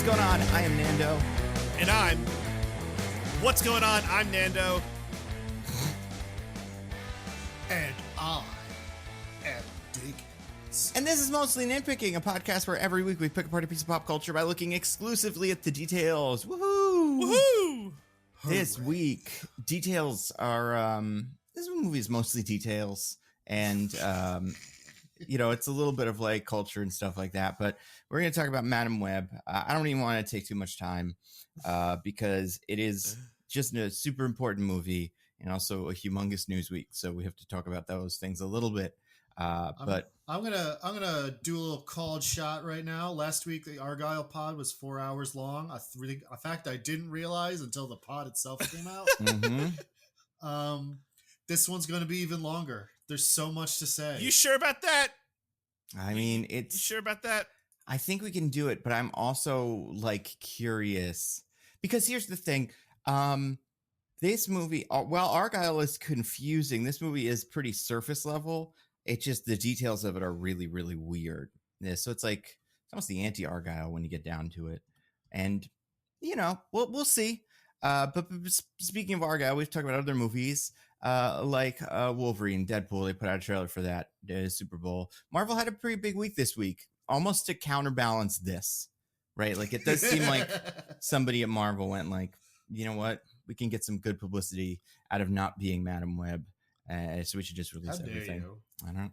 What's going on? I am Nando. And I'm... What's going on? I'm Nando. And I am Diggins. And this is Mostly Nitpicking, a podcast where every week we pick apart a piece of pop culture by looking exclusively at the details. Woohoo! Woohoo! This week, details are, this movie is mostly details. And, you know, it's a little bit of like culture and stuff like that. But we're going to talk about Madam Web. I don't even want to take too much time because it is just a super important movie and also a humongous news week. So we have to talk about those things a little bit. But I'm gonna do a little called shot right now. Last week the Argyle pod was 4 hours long. A fact I didn't realize until the pod itself came out. This one's gonna be even longer. There's so much to say. You sure about that? I mean, You sure about that? I think we can do it, but I'm also like curious because here's the thing. This movie, while Argyle is confusing, this movie is pretty surface level. It's just the details of it are really, really weird. Yeah, so it's like it's almost the anti-Argyle when you get down to it. And you know, we'll see. But speaking of Argyle, we've talked about other movies like Wolverine, Deadpool. They put out a trailer for that Super Bowl. Marvel had a pretty big week this week, almost to counterbalance this, right? Like it does seem like somebody at Marvel went like, you know what, we can get some good publicity out of not being Madam Web, so we should just release everything.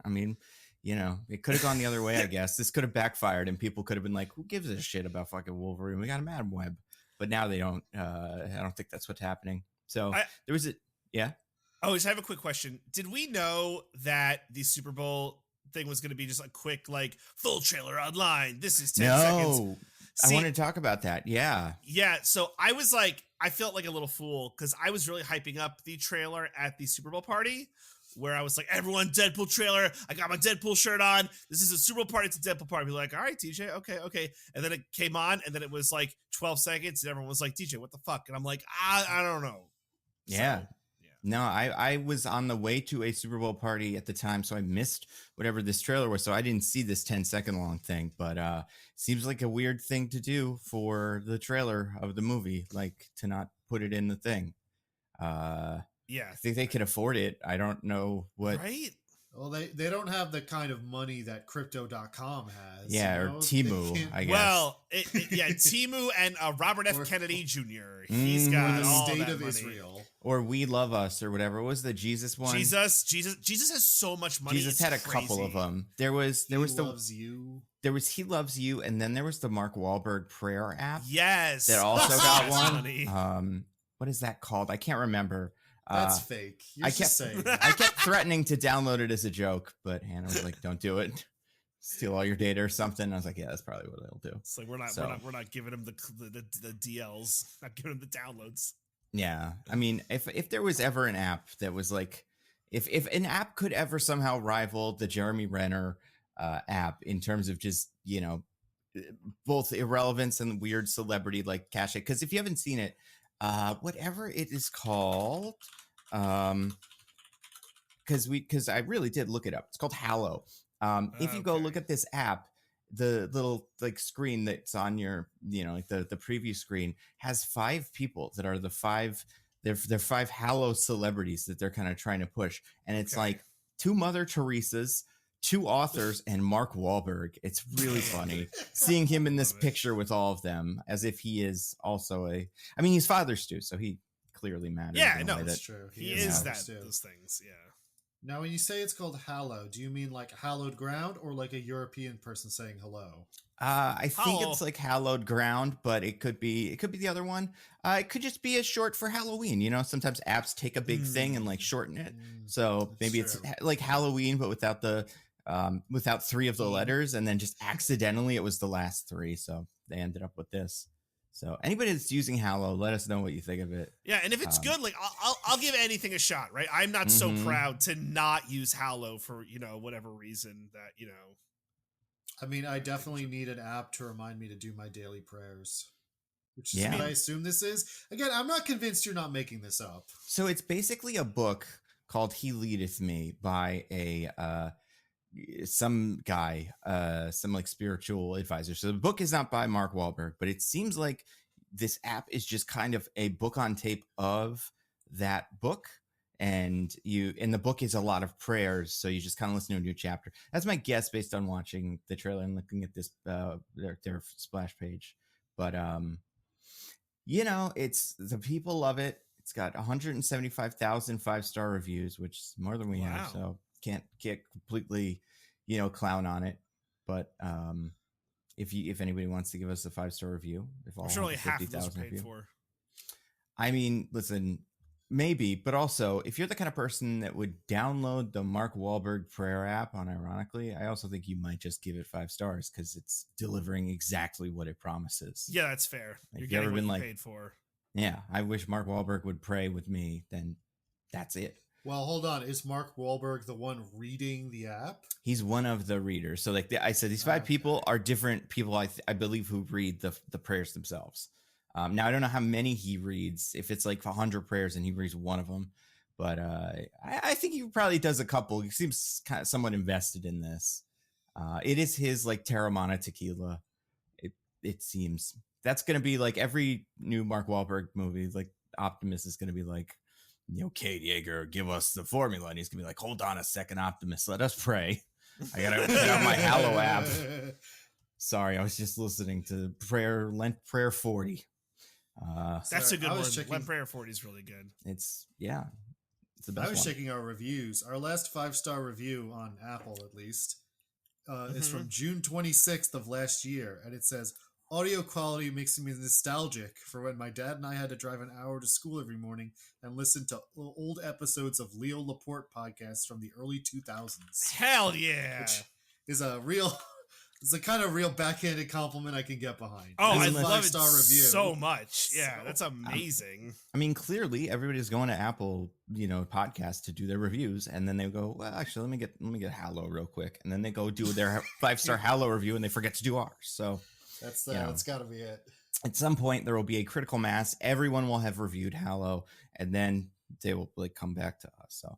I mean, you know, it could have gone the other way. I guess this could have backfired, and people could have been like, "Who gives a shit about fucking Wolverine? We got a Madam Web." But now they don't. I don't think that's what's happening. So there was yeah. Oh, just have a quick question. Did we know that the Super Bowl thing was going to be just a quick, like, full trailer online? This is 10 seconds. I want to talk about that. Yeah. Yeah. So I was like, I felt like a little fool because I was really hyping up the trailer at the Super Bowl party where I was like, everyone, Deadpool trailer. I got my Deadpool shirt on. This is a Super Bowl party. It's a Deadpool party. We're like, all right, DJ. Okay. And then it came on and then it was like 12 seconds and everyone was like, DJ, what the fuck? And I'm like, I don't know. Yeah. No, I was on the way to a Super Bowl party at the time, so I missed whatever this trailer was. So I didn't see this 10-second long thing, but seems like a weird thing to do for the trailer of the movie, like to not put it in the thing. Yeah, I think they could afford it. I don't know what. Right? Well, they don't have the kind of money that Crypto.com has. Yeah, you or know? Temu, I guess. Well, Temu and Robert F. Kennedy Jr. He's got the all state that of money. Israel. Or We Love Us or whatever. What was the Jesus one? Jesus has so much money. Jesus had a couple of them. There was He Loves You. There was He Loves You, and then there was the Mark Wahlberg prayer app. Yes, that also got one. Funny. What is that called? I can't remember. That's fake. I kept threatening to download it as a joke, but Hannah was like, "Don't do it. Steal all your data or something." And I was like, "Yeah, that's probably what it'll do." It's like we're not giving him the DLs, not giving him the downloads. Yeah, I mean, if there was ever an app that was like, if an app could ever somehow rival the Jeremy Renner app in terms of just, you know, both irrelevance and weird celebrity like cash it, because if you haven't seen it, whatever it is called, because I really did look it up. It's called Hallow. If you go look at this app, the little like screen that's on your, you know, like the preview screen has 5 people that are the 5. They're 5 Hallow celebrities that they're kind of trying to push, and it's like 2 Mother Teresas, 2 authors, and Mark Wahlberg. It's really funny seeing him in this picture with all of them, as if he is also I mean, he's Father Stu, so he clearly matters. Yeah, no, that's true. He is that those things. Yeah. Now, when you say it's called Hallow, do you mean like hallowed ground or like a European person saying hello? I think it's like hallowed ground, but it could be the other one. It could just be a short for Halloween. You know, sometimes apps take a big thing and like shorten it. So maybe it's like Halloween, but without 3 of the letters, and then just accidentally it was the last 3. So they ended up with this. So anybody that's using Hallow, let us know what you think of it. Yeah, and if it's good, like I'll give anything a shot, right? I'm not so proud to not use Hallow for, you know, whatever reason that, you know. I mean, I definitely need an app to remind me to do my daily prayers, which is what I assume this is. Again, I'm not convinced you're not making this up. So it's basically a book called He Leadeth Me by a some guy, some like spiritual advisor. So the book is not by Mark Wahlberg, but it seems like this app is just kind of a book on tape of that book. And the book is a lot of prayers, so you just kind of listen to a new chapter. That's my guess based on watching the trailer and looking at this their splash page. But it's the people love it. It's got 175,000 5-star reviews, which is more than we have. So can't completely, clown on it. But if anybody wants to give us a 5-star review, I'm sure only half of those are paid for. I mean, listen, maybe, but also if you're the kind of person that would download the Mark Wahlberg prayer app unironically, I also think you might just give it 5 stars because it's delivering exactly what it promises. Yeah, that's fair. Like, you're getting what you paid for. Yeah, I wish Mark Wahlberg would pray with me. Then that's it. Well, hold on. Is Mark Wahlberg the one reading the app? He's one of the readers. So like I said, these 5 people are different people, I believe, who read the prayers themselves. Now, I don't know how many he reads, if it's like 100 prayers and he reads one of them. But I think he probably does a couple. He seems kind of somewhat invested in this. It is his like Terramana tequila. It seems. That's going to be like every new Mark Wahlberg movie. Like Optimus is going to be like, Kate Yeager, give us the formula. And he's going to be like, hold on a second, Optimus. Let us pray. I got to put out my Hallow app. Sorry, I was just listening to Lent Prayer 40. That's a good one. Lent Prayer 40 is really good. It's the best I was one. checking our reviews. Our last 5-star review on Apple, at least, is from June 26th of last year. And it says, audio quality makes me nostalgic for when my dad and I had to drive an hour to school every morning and listen to old episodes of Leo Laporte podcasts from the early 2000s. Hell yeah. Which is it's a kind of real backhanded compliment I can get behind. Oh, I love it review. So much. Yeah, that's amazing. I mean, clearly everybody's going to Apple, podcast to do their reviews, and then they go, well, actually, let me get Hallow real quick, and then they go do their 5-star Hallow review, and they forget to do ours. So that's got to be it. At some point, there will be a critical mass. Everyone will have reviewed Hallow, and then they will come back to us. So.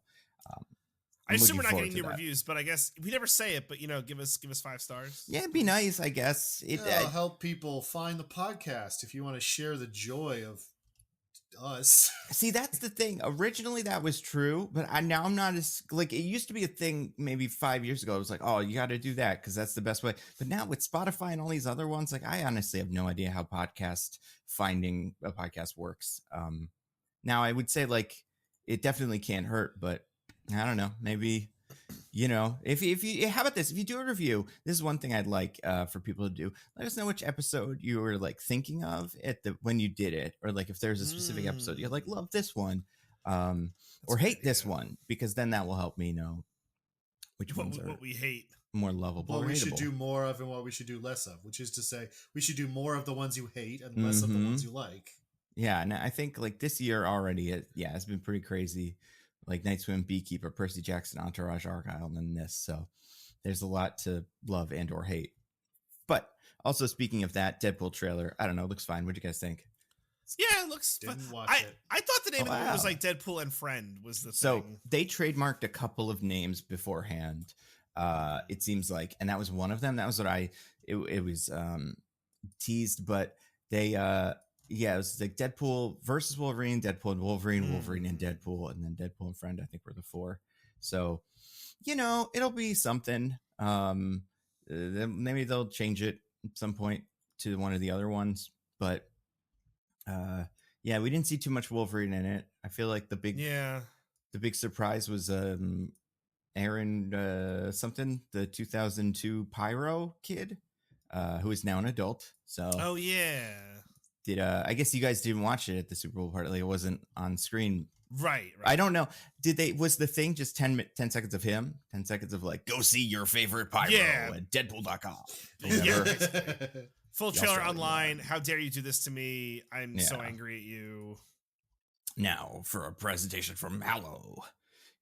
I assume we're not getting new reviews, but I guess we never say it. But give us 5 stars. Yeah, it'd be nice, I guess. It'll help people find the podcast if you want to share the joy of us. See, that's the thing. Originally, that was true, but now I'm not as like it used to be a thing. Maybe 5 years ago, it was like, oh, you got to do that because that's the best way. But now with Spotify and all these other ones, like I honestly have no idea how finding a podcast works. Now I would say like it definitely can't hurt, but. I don't know. Maybe, if you, how about this? If you do a review, this is one thing I'd like for people to do. Let us know which episode you were like thinking of when you did it, or like if there's a specific episode you like, love this one, or hate this one, because then that will help me know which ones are what we hate, more lovable. What we should do more of and what we should do less of, which is to say, we should do more of the ones you hate and less of the ones you like. Yeah, and I think like this year already, it's been pretty crazy. Like Night Swim, Beekeeper, Percy Jackson, Entourage, Argyle, and then this. So there's a lot to love and or hate. But also speaking of that, Deadpool trailer, I don't know, looks fine. What do you guys think? Yeah, it looks fun. I thought the name of the movie was like Deadpool and Friend was the so thing. They trademarked a couple of names beforehand. It seems like, and that was one of them. That was what it was teased, but they it was like Deadpool versus Wolverine, Deadpool and Wolverine, Wolverine and Deadpool, and then Deadpool and Friend, I think were the 4. So, it'll be something. Maybe they'll change it at some point to one of the other ones. But, we didn't see too much Wolverine in it. I feel like the big surprise was Aaron something, the 2002 Pyro kid, who is now an adult. So, oh yeah. I guess you guys didn't watch it at the Super Bowl party. It wasn't on screen. Right. I don't know. Was the thing just 10 seconds of him? 10 seconds of like, go see your favorite Pyro at Deadpool.com. Yeah. Full trailer online. How dare you do this to me? I'm so angry at you. Now for a presentation from Hallow.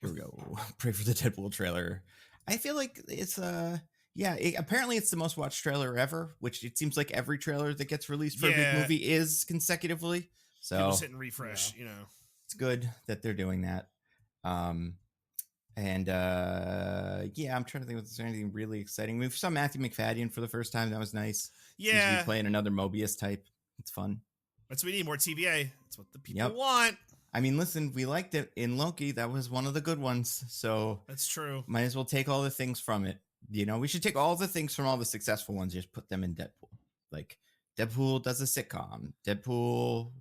Here we go. Pray for the Deadpool trailer. I feel like it's apparently it's the most watched trailer ever, which it seems like every trailer that gets released for a big movie is consecutively. So people sit and refresh, It's good that they're doing that. And yeah, I'm trying to think if there's anything really exciting. We saw Matthew McFadden for the first time. That was nice. Seems to Yeah, be playing another Mobius type. It's fun. that's what we need, more TVA. That's what the people Yep. want. I mean, listen, we liked it in Loki. That was one of the good ones. So That's true. might as well take all the things from it. You know, we should take all the things from all the successful ones, just put them in Deadpool. Like Deadpool does a sitcom. Deadpool.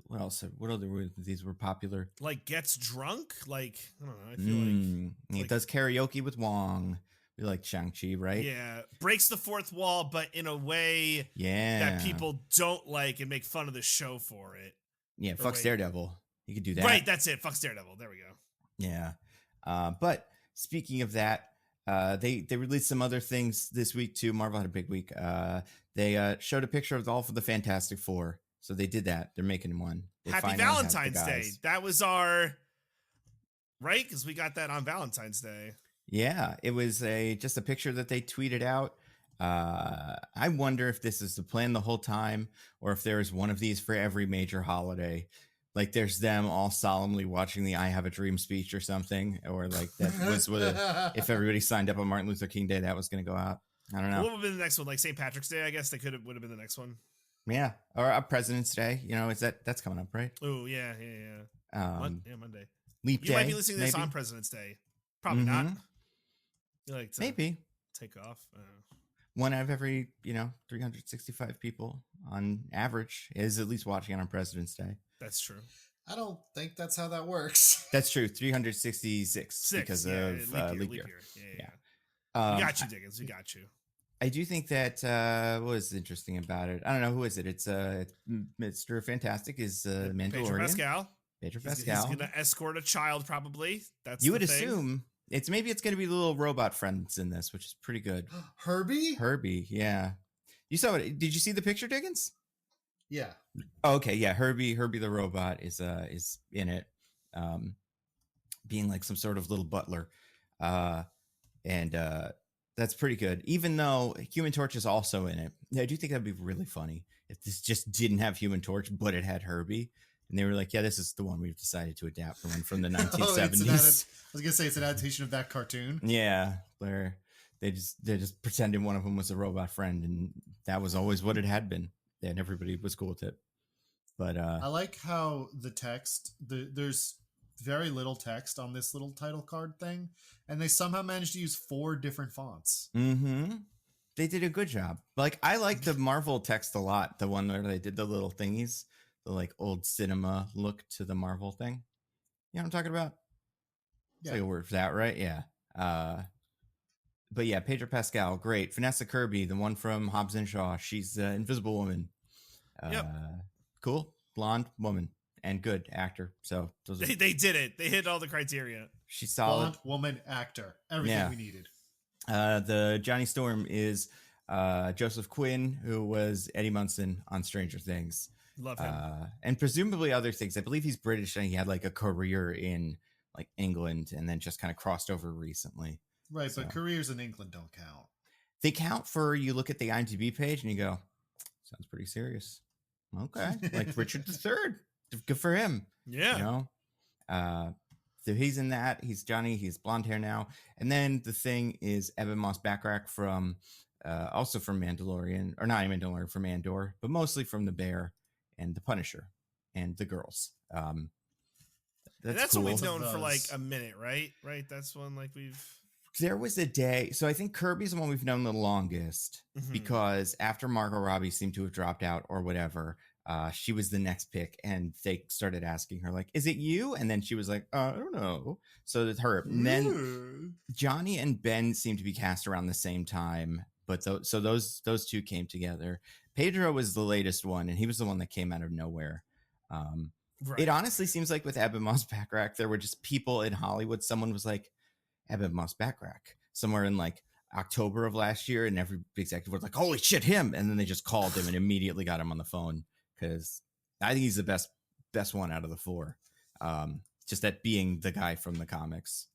What else? What other these were popular? Like gets drunk. Like I don't know. I feel He like does karaoke with Wong. We like Shang-Chi, right? yeah, breaks the fourth wall, but in a way Yeah. that people don't like and make fun of the show for it. Yeah, Or fuck wait. Daredevil. You could do that. Right, that's it. Fuck Daredevil. There we go. Yeah. But speaking of that, they released some other things this week too. Marvel had a big week. They showed a picture of all of the Fantastic Four. So they did that. They're making one. They Happy finally have the Valentine's Day. guys. That was our right because we got that on Valentine's Day. Yeah, it was just a picture that they tweeted out. I wonder if this is the plan the whole time, or if there is one of these for every major holiday. Like there's them all solemnly watching the "I Have a Dream" speech or something, or like that was what if everybody signed up on Martin Luther King Day, that was going to go out. I don't know. What would have been the next one? Like St. Patrick's Day, I guess would have been the next one. Yeah, or President's Day. You know, that's coming up, right? Oh yeah. Monday. Leap You Day. might be listening to this maybe? on President's Day. Probably not. Mhm. You like to Maybe take off. one out of every 365 people on average is at least watching it on President's Day. That's true. I don't think that's how that works. That's true. 366 because of leap year. Yeah. We got you, Diggins. We got you. I do think that what was interesting about it. I don't know who is it. It's Mr. Fantastic is Mandalorian. Pedro Pascal. Pedro He's Pascal. going to escort a child, probably. That's You the would thing. assume it's going to be the little robot friends in this, which is pretty good. Herbie? Yeah. You saw it. Did you see the picture, Diggins? Yeah. Oh, okay, yeah. Herbie the robot is in it, being like some sort of little butler, and that's pretty good. Even though Human Torch is also in it, I do think that'd be really funny if this just didn't have Human Torch, but it had Herbie, and they were like, "Yeah, this is the one we've decided to adapt from the 1970s." I was gonna say it's an adaptation of that cartoon. Yeah, where they're just pretending one of them was a robot friend, and that was always what it had been, and everybody was cool with it. But I like how the text there's very little text on this little title card thing, and they somehow managed to use 4 different fonts. They did a good job. Like I like the Marvel text a lot. The one where they did the little thingies, the like old cinema look to the Marvel thing. You know what I'm talking about? Yeah. Like a word for that, right? Yeah. But yeah, Pedro Pascal, great. Vanessa Kirby, the one from Hobbs and Shaw, she's the Invisible Woman. Yep. Cool, blonde woman, and good actor. So those are, They did it. They hit all the criteria. she's solid. Blonde woman actor. Everything we needed. The Johnny Storm is Joseph Quinn, who was Eddie Munson on Stranger Things. Love him. And presumably other things. I believe he's British and he had like a career in like England and then just kind of crossed over recently. Right, So- but careers in England don't count. They count for, you look at the IMDb page and you go, sounds pretty serious. Okay. Like Richard III. Good for him. Yeah. You know? So he's in that. He's Johnny. He's blonde hair now. And then the thing is Ebon Moss-Backrack from also from Mandalorian, or not Mandalorian, from Andor, but mostly from The Bear and The Punisher and The Girls. That's cool. what we've known Of for like those. a minute, right? Right. That's one like we've. There was a day. So I think Kirby's the one we've known the longest Mhm. because after Margot Robbie seemed to have dropped out or whatever, she was the next pick, and they started asking her like, "Is it you?" And then she was like, "I don't know." So it's her. And then Johnny and Ben seemed to be cast around the same time, but those two came together. Pedro was the latest one, and he was the one that came out of nowhere. Right. It honestly seems like with Ebon Moss-Backrack, there were just people in Hollywood. Someone was like, Ebon Moss-Backrack, somewhere in like October of last year, and every executive was like, "Holy shit, him!" And then they just called him and immediately got him on the phone because I think he's the best one out of the 4. Just that being the guy from the comics,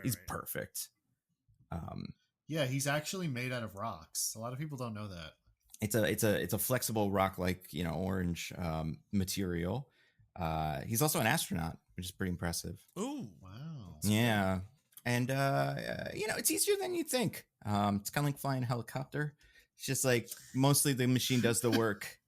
he's perfect. Yeah, he's actually made out of rocks. A lot of people don't know that. It's a flexible rock, like orange material. He's also an astronaut, which is pretty impressive. Ooh. Wow. Yeah. And, it's easier than you think. It's kind of like flying a helicopter. It's just like mostly the machine does the work.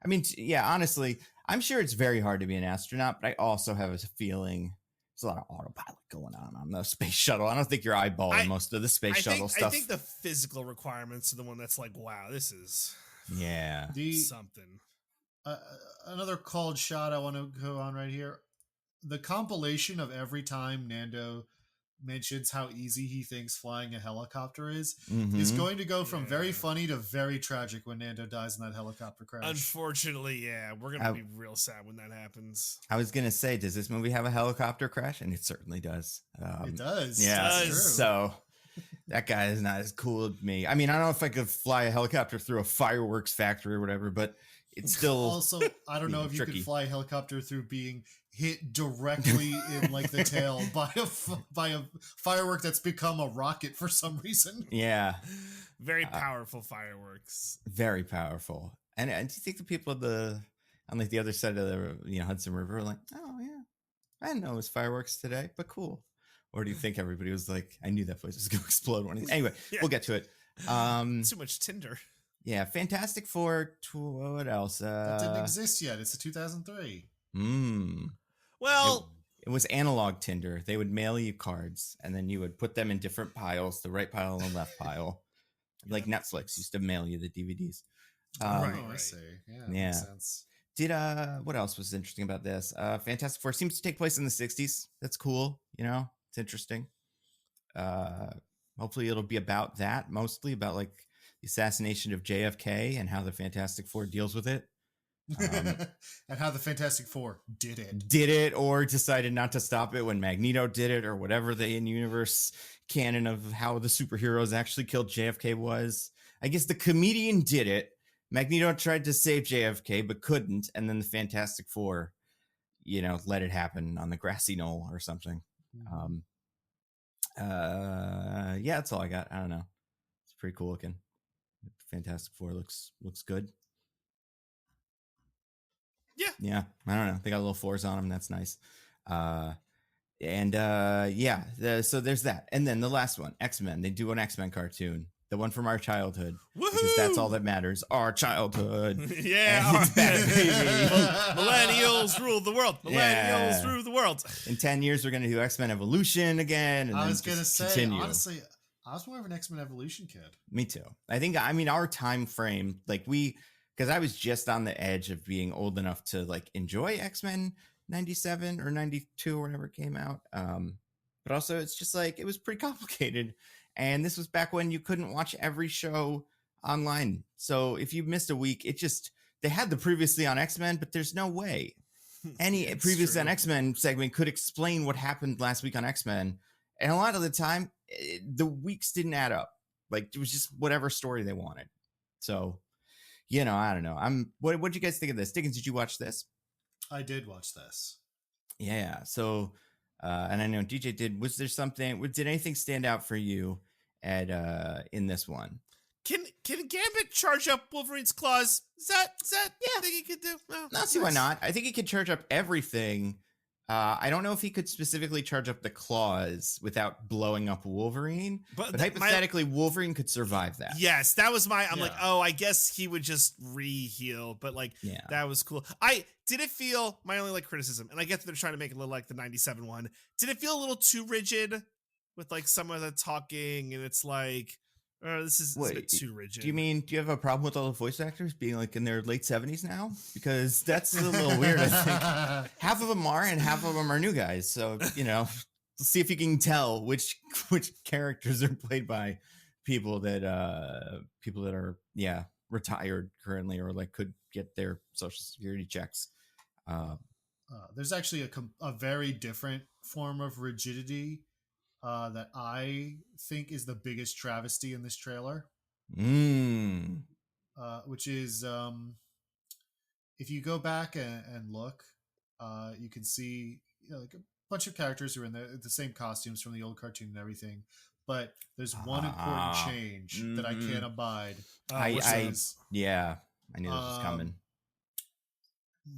I mean, honestly, I'm sure it's very hard to be an astronaut, but I also have a feeling there's a lot of autopilot going on the space shuttle. I don't think you're eyeballing most of the space shuttle stuff. I think the physical requirements are the one that's like, wow, this is something. Another called shot I want to go on right here. The compilation of every time Nando mentions how easy he thinks flying a helicopter is going to go from very funny to very tragic when Nando dies in that helicopter crash. Unfortunately, yeah, we're gonna be real sad when that happens. I was gonna say, does this movie have a helicopter crash? And it certainly does. It does. Yeah. That's true. So that guy is not as cool as me. I mean, I don't know if I could fly a helicopter through a fireworks factory or whatever, but it's still also, I don't know if you tricky. could fly a helicopter through being hit directly in like the tail by a firework that's become a rocket for some reason. Yeah. Very powerful fireworks. Very powerful. And do you think the people on like the other side of the Hudson River are like, oh yeah, I didn't know it was fireworks today, but cool. Or do you think everybody was like, I knew that place was going to explode one? Anyway, we'll get to it. Too much Tinder. Yeah, Fantastic Four. What else? That didn't exist yet. It's a 2003. Well, it was analog Tinder. They would mail you cards, and then you would put them in different piles, the right pile and the left pile. Like Netflix used to mail you the DVDs. Right. I see. Yeah. Makes sense. What else was interesting about this? Fantastic Four seems to take place in the 60s. That's cool. It's interesting. Hopefully it'll be about that, mostly about like the assassination of JFK and how the Fantastic Four deals with it. And how the Fantastic Four did it or decided not to stop it when Magneto did it, or whatever the in-universe canon of how the superheroes actually killed JFK was. I guess the comedian did it. Magneto tried to save JFK but couldn't, and then the Fantastic Four let it happen on the grassy knoll or something. That's all I got. I don't know. It's pretty cool looking. Fantastic Four looks good. Yeah, I don't know. They got little fours on them. That's nice. So there's that. And then the last one, X-Men. They do an X-Men cartoon, the one from our childhood. Woohoo! Because that's all that matters. Our childhood. Yeah. And it's back, baby. Millennials rule the world. Millennials rule the world. In 10 years, we're going to do X-Men Evolution again. And I was going to say, continue. Honestly, I was more of an X-Men Evolution kid. Me too. I mean, our time frame, like because I was just on the edge of being old enough to like enjoy X-Men 97 or 92 or whenever it came out. But also it's just like, it was pretty complicated. And this was back when you couldn't watch every show online. So if you missed a week, they had the previously on X-Men, but there's no way any previously on X-Men segment could explain what happened last week on X-Men. And a lot of the time, the weeks didn't add up. Like it was just whatever story they wanted. So, I don't know. What'd you guys think of this? Diggins, did you watch this? I did watch this. Yeah. So, and I know DJ did. Was there something? Did anything stand out for you in this one? Can Gambit charge up Wolverine's claws? Is that thing he could do? No, see why not. I think he could charge up everything. I don't know if he could specifically charge up the claws without blowing up Wolverine, but hypothetically, Wolverine could survive that. Yes, that was I'm like, I guess he would just re-heal, but that was cool. Did it feel, my only criticism, and I get that they're trying to make it a little like the 97 one, did it feel a little too rigid with some of the talking, and it's like, this is a bit too rigid. Do you have a problem with all the voice actors being in their late 70s now? Because that's a little weird, I think. Half of them are, and half of them are new guys. So, see if you can tell which characters are played by people that are, retired currently or could get their Social Security checks. There's actually a very different form of rigidity that I think is the biggest travesty in this trailer. Which is, if you go back and look, you can see a bunch of characters who are in the same costumes from the old cartoon and everything. But there's one important change that I can't abide. I knew this was coming.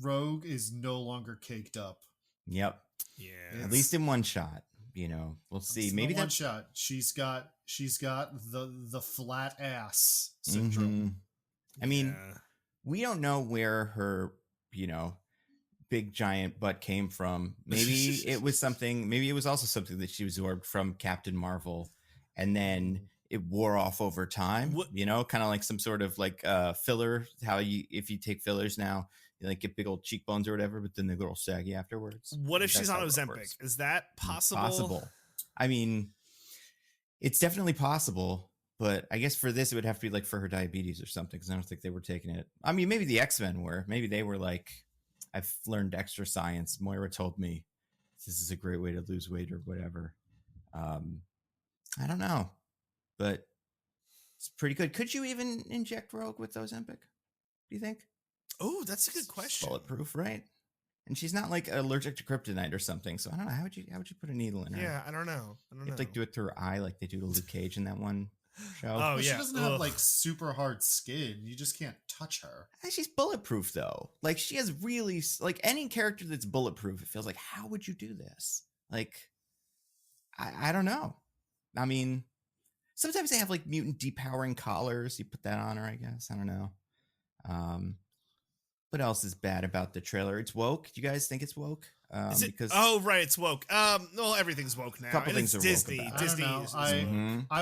Rogue is no longer caked up. Yep. Yeah. At least in one shot. You know, we'll see. Maybe one that's shot. She's got the flat ass syndrome. I mean, we don't know where her, you know, big giant butt came from. Maybe it was something. Maybe it was also something that she absorbed from Captain Marvel, and then it wore off over time. You know, kind of like some sort of like filler. How you, if you take fillers now, you like get big old cheekbones or whatever, but then they go all saggy afterwards. What if she's on Ozempic? Is that possible? Possible. I mean, it's definitely possible, but I guess for this, it would have to be like for her diabetes or something, because I don't think they were taking it. I mean, maybe the X-Men were. Maybe they were like, I've learned extra science. Moira told me this is a great way to lose weight or whatever. I don't know, but it's pretty good. Could you even inject Rogue with Ozempic? Do you think? Oh, that's a good question. Bulletproof, right? And she's not like allergic to kryptonite or something. So I don't know. How would you put a needle in her? Yeah, I don't know. You have to like do it through her eye, like they do to Luke Cage in that one show. Oh, But yeah. she doesn't have like super hard skin. You just can't touch her. She's bulletproof though. Like she has really like any character that's bulletproof. It feels like, how would you do this? Like, I don't know. I mean, sometimes they have like mutant depowering collars. You put that on her, I guess. I don't know. What else is bad about the trailer? It's woke. Do you guys think it's woke? Is it? Because Right, it's woke. Well, everything's woke now. Couple And things it's are woke Disney. about it. Disney I don't know.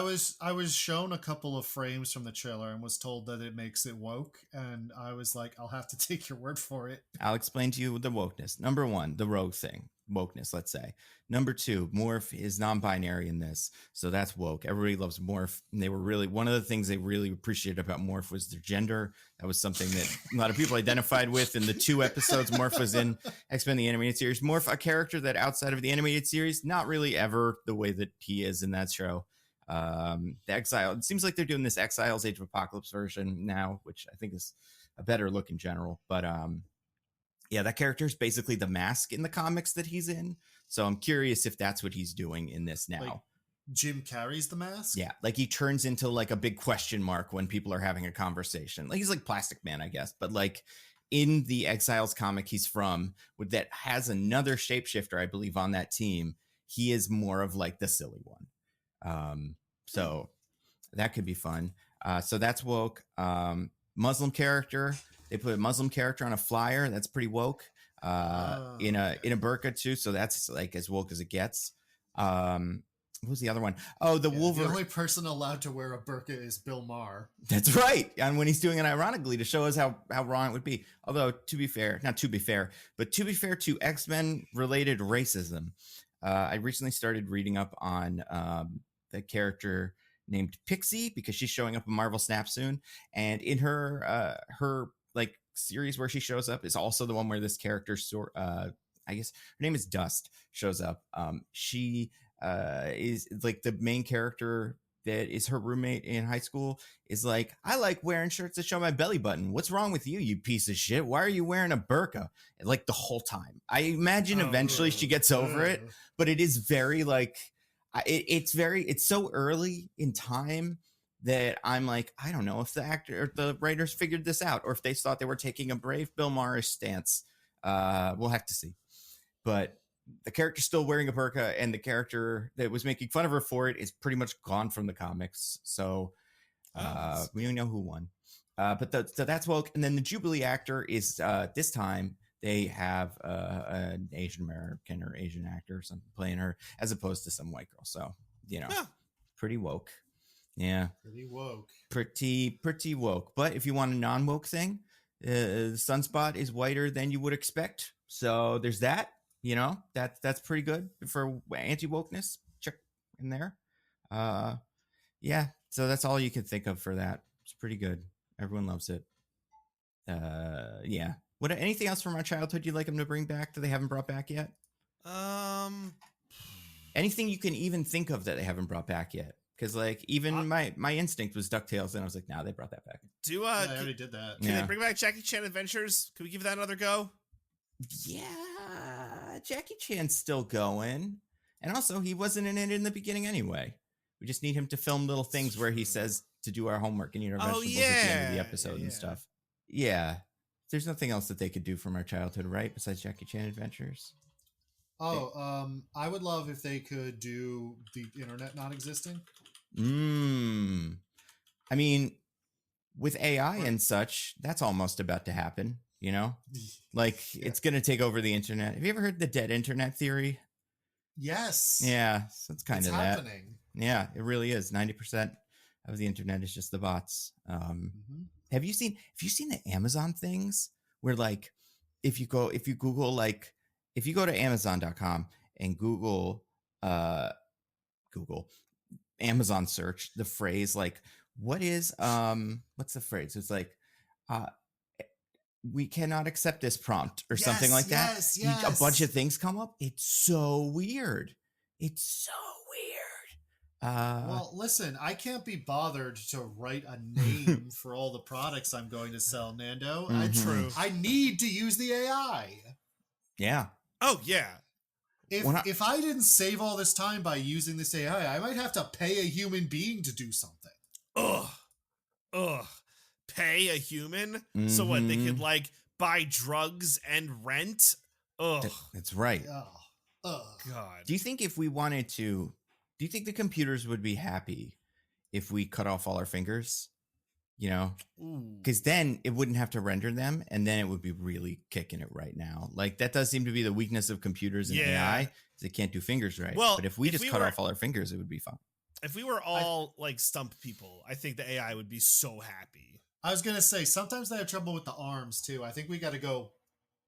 is woke. I was shown a couple of frames from the trailer and was told that it makes it woke, and I was like, I'll have to take your word for it. I'll explain to you the wokeness. Number one, the rogue thing. Wokeness, let's say. Number two, Morph is non-binary in this, so that's woke. Everybody loves Morph. And they were really, one of the things they really appreciated about Morph was their gender. That was something that a lot of people identified with in the 2 episodes Morph was in X-Men the Animated Series. Morph, a character that outside of the animated series, not really ever the way that he is in that show. The Exile, it seems like they're doing this Exiles Age of Apocalypse version now, which I think is a better look in general. But yeah, that character is basically the Mask in the comics that he's in. So I'm curious if that's what he's doing in this now. Like, Jim Carrey's the Mask? Yeah, like he turns into like a big question mark when people are having a conversation. Like he's like Plastic Man, I guess. But like in the Exiles comic he's from, that has another shapeshifter, I believe, on that team, he is more of like the silly one. So that could be fun. So that's woke. Muslim character. They put a Muslim character on a flyer. That's pretty woke. In a burqa too. So that's like as woke as it gets. What was the other one? Oh, the Wolverine. The only person allowed to wear a burqa is Bill Maher. That's right. And when he's doing it ironically to show us how wrong it would be. Although to be fair to X-Men related racism, I recently started reading up on the character named Pixie, because she's showing up in Marvel Snap soon, and in her like series where she shows up is also the one where this character I guess her name is Dust shows up. She is like the main character that is her roommate in high school is like, I like wearing shirts that show my belly button. What's wrong with you, you piece of shit? Why are you wearing a burqa? Like the whole time. I imagine eventually she gets over it, but it is very like, it's so early in time that I'm like, I don't know if the actor or the writers figured this out, or if they thought they were taking a brave Bill Maher stance. We'll have to see. But the character's still wearing a burqa, and the character that was making fun of her for it is pretty much gone from the comics. So we don't know who won. But so that's woke. And then the Jubilee actor is this time they have an Asian American or Asian actor or something playing her, as opposed to some white girl. So, you know, pretty woke. Yeah. Pretty woke. Pretty woke. But if you want a non-woke thing, the Sunspot is whiter than you would expect. So there's that. You know, that's pretty good for anti-wokeness. Check in there. Yeah. So that's all you can think of for that. It's pretty good. Everyone loves it. Yeah. What? Anything else from our childhood you'd like them to bring back that they haven't brought back yet? Anything you can even think of that they haven't brought back yet? Because like even my instinct was DuckTales, and I was like, nah, they brought that back. I already did that. Can they bring back Jackie Chan Adventures? Can we give that another go? Yeah, Jackie Chan's still going, and also he wasn't in it in the beginning anyway. We just need him to film little things where he says to do our homework and eat our vegetables at the end of the episode and stuff. Yeah, there's nothing else that they could do from our childhood, right? Besides Jackie Chan Adventures. I would love if they could do the internet not existing. I mean, with AI Or- and such, that's almost about to happen, you know? Like, Yeah. it's going to take over the internet. Have you ever heard the dead internet theory? Yes. Yeah, so it's kind It's of that. happening. Yeah, it really is. 90% of the internet is just the bots. Mhm. Have you seen the Amazon things where, like, if you go to Amazon.com and Google Amazon search the phrase, like, what's the phrase? It's like, uh we cannot accept this prompt or something like that. A bunch of things come up. It's so weird. It's so weird. Well, listen, I can't be bothered to write a name for all the products I'm going to sell, Nando. Mhm. I need to use the AI. Yeah. Oh yeah. If I didn't save all this time by using this AI, I might have to pay a human being to do something. Ugh. Pay a human? So what, they could like buy drugs and rent? Ugh. That's right. God. Do you think the computers would be happy if we cut off all our fingers? You know? Ooh. Because then it wouldn't have to render them, and then it would be really kicking it right now. Like, that does seem to be the weakness of computers and AI, is they can't do fingers right. Well, but if we cut off all our fingers, it would be fun. If we were all like stump people, I think the AI would be so happy. I was gonna say sometimes they have trouble with the arms too. I think we got to go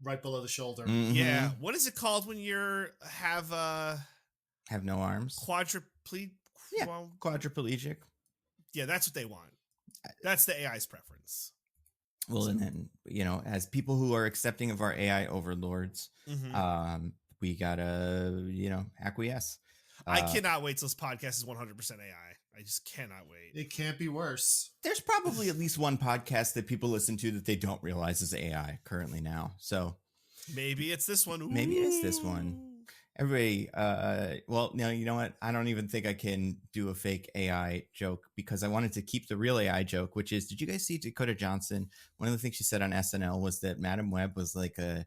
right below the shoulder. Mhm. Yeah. What is it called when you're have no arms? Quadriplegic. Yeah, that's what they want. That's the AI's preference. Well, and then, as people who are accepting of our AI overlords, we gotta, acquiesce. I cannot wait till this podcast is 100% AI. I just cannot wait. It can't be worse. There's probably at least one podcast that people listen to that they don't realize is AI currently now. So maybe it's this one. Ooh. Maybe it is this one. Everybody, well, no, you know what? I don't even think I can do a fake AI joke because I wanted to keep the real AI joke, which is, did you guys see Dakota Johnson? One of the things she said on SNL was that Madam Web was like a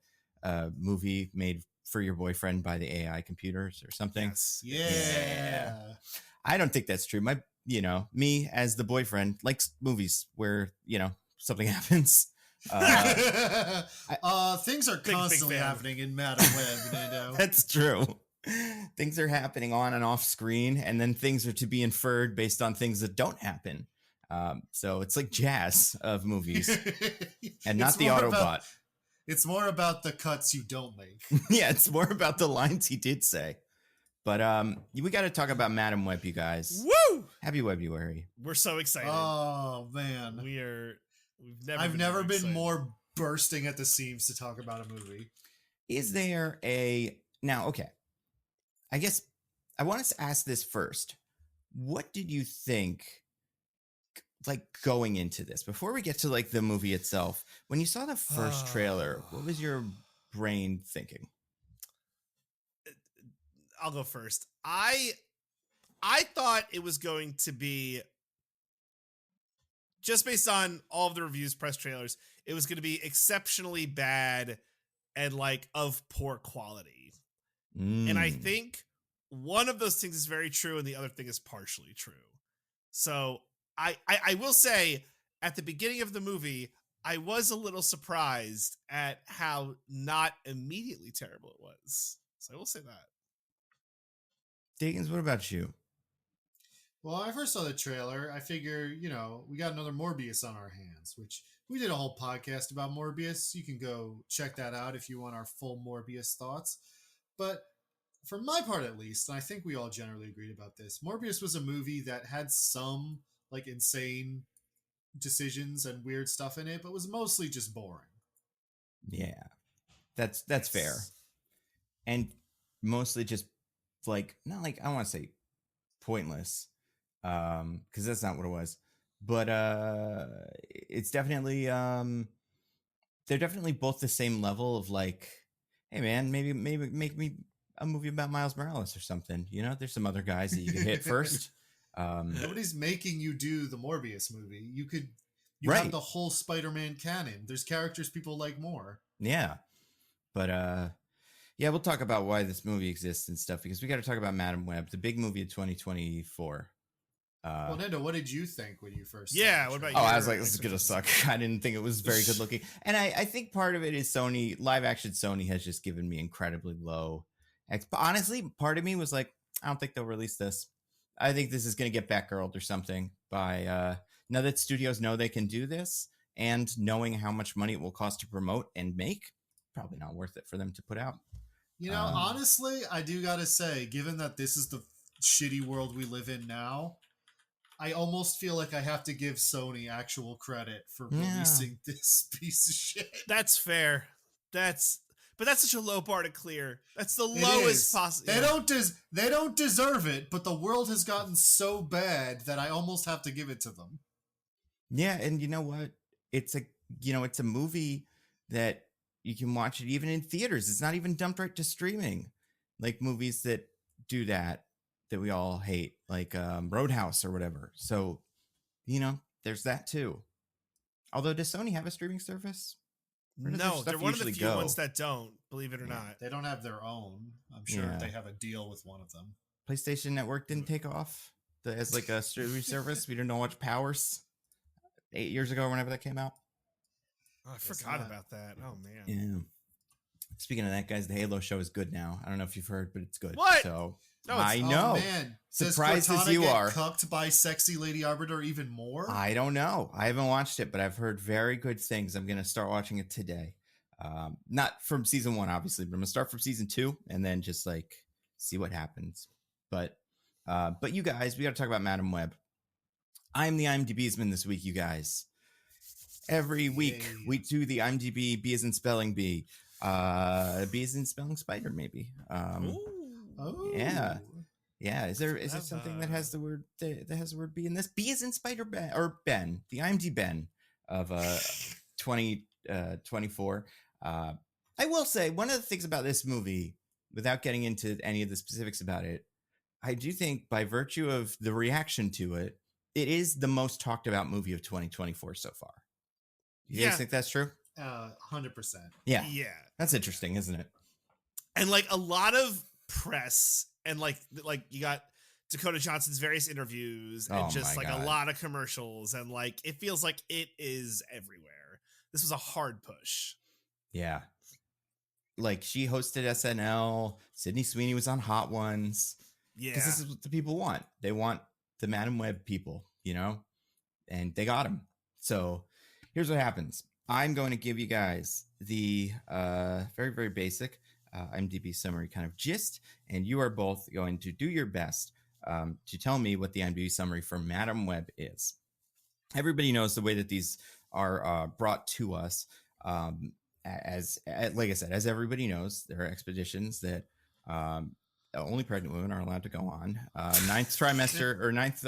movie made for your boyfriend by the AI computers or something. Yes. Yeah. I don't think that's true. Me as the boyfriend likes movies where, something happens. Things are constantly happening in Madam Web, Nando. That's true. Things are happening on and off screen, and then things are to be inferred based on things that don't happen. So it's like jazz of movies, and not the Autobot. It's more about the cuts you don't make. Yeah, it's more about the lines he did say. But we got to talk about Madam Web, you guys. Woo! Happy Webuary. We're so excited. Oh man, I've never been more bursting at the seams to talk about a movie. Is there now? Okay, I guess I want to ask this first. What did you think, like, going into this, before we get to like the movie itself? When you saw the first trailer, what was your brain thinking? I'll go first. I thought it was going to be, just based on all of the reviews, press trailers, it was going to be exceptionally bad and like of poor quality. And I think one of those things is very true and the other thing is partially true. So I will say, at the beginning of the movie, I was a little surprised at how not immediately terrible it was. So I will say that. Diggins, what about you? Well, when I first saw the trailer, I figure, we got another Morbius on our hands, which we did a whole podcast about Morbius. You can go check that out if you want our full Morbius thoughts. But for my part, at least, and I think we all generally agreed about this, Morbius was a movie that had some like insane decisions and weird stuff in it, but was mostly just boring. Yeah, that's fair. And mostly just like, not like, I want to say pointless, because that's not what it was, but it's definitely they're definitely both the same level of like, hey man, maybe make me a movie about Miles Morales or something. There's some other guys that you can hit first. Nobody's making you do the Morbius movie. You right. have the whole Spider-Man canon. There's characters people like more. Yeah, but Yeah, we'll talk about why this movie exists and stuff because we got to talk about Madam Web, the big movie of 2024. Well, Nando, what did you think when you first? Yeah, saw the what about trailer? Oh, I your was like, this is gonna suck. I didn't think it was very good looking, and I think part of it is Sony live action. Sony has just given me incredibly low. Honestly, part of me was like, I don't think they'll release this. I think this is gonna get Batgirled or something by now that studios know they can do this, and knowing how much money it will cost to promote and make, probably not worth it for them to put out. You know, honestly, I do gotta say, given that this is the shitty world we live in now, I almost feel like I have to give Sony actual credit for releasing this piece of shit. That's fair. But that's such a low bar to clear. That's the It lowest is. possible. They don't deserve it, but the world has gotten so bad that I almost have to give it to them. Yeah, and you know what? It's a movie that you can watch it even in theaters. It's not even dumped right to streaming, like movies that do that we all hate, like Roadhouse or whatever. So, there's that too. Although, does Sony have a streaming service? No, they're one of the few ones that don't, believe it or not. They don't have their own. I'm sure they have a deal with one of them. PlayStation Network didn't take off as like a streaming service. We didn't know much Powers 8 years ago, whenever that came out. Oh, I forgot about that. Oh man. Yeah. Speaking of that, guys, the Halo show is good now. I don't know if you've heard, but it's good. What? So no, I know. Oh, man. Surprised Does as you get are. Cucked by sexy Lady Arbiter even more? I don't know. I haven't watched it, but I've heard very good things. I'm gonna start watching it today. Not from season 1, obviously, but I'm gonna start from season 2 and then just like see what happens. But you guys, we got to talk about Madam Web. I'm the IMDb'sman this week, you guys. Every week we do the IMDb B as in spelling bee. B as in spelling spider, maybe. Yeah. Is there something that has the word B in this? B as in spider Ben or Ben, the IMDb Ben of 2024. I will say one of the things about this movie, without getting into any of the specifics about it, I do think by virtue of the reaction to it, it is the most talked about movie of 2024 so far. You guys think that's true? 100%. Yeah. That's interesting, isn't it? And like a lot of press and like you got Dakota Johnson's various interviews and just like a lot of commercials, and like it feels like it is everywhere. This was a hard push. Yeah. Like she hosted SNL. Sydney Sweeney was on Hot Ones. Yeah. Because this is what the people want. They want the Madam Web people, and they got them. So here's what happens. I'm going to give you guys the very, very basic IMDb summary kind of gist, and you are both going to do your best to tell me what the IMDb summary for Madam Web is. Everybody knows the way that these are brought to us. As like I said, as everybody knows, there are expeditions that only pregnant women are allowed to go on. Ninth trimester or ninth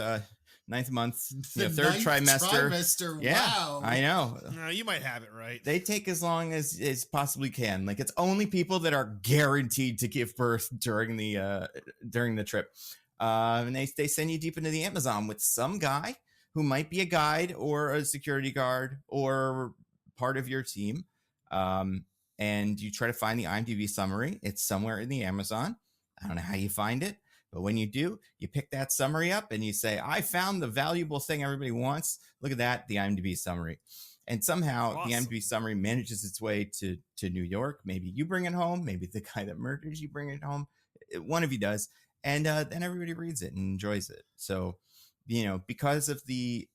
month, third trimester. Yeah, wow. I know. No, you might have it right. They take as long as possibly can. Like it's only people that are guaranteed to give birth during the trip. And they send you deep into the Amazon with some guy who might be a guide or a security guard or part of your team. And you try to find the IMDb summary. It's somewhere in the Amazon. I don't know how you find it, but when you do, you pick that summary up and you say, I found the valuable thing everybody wants. Look at that, the IMDb summary. And somehow the IMDb summary manages its way to New York. Maybe you bring it home. Maybe the guy that murders you bring it home. One of you does. And then everybody reads it and enjoys it. So, because of the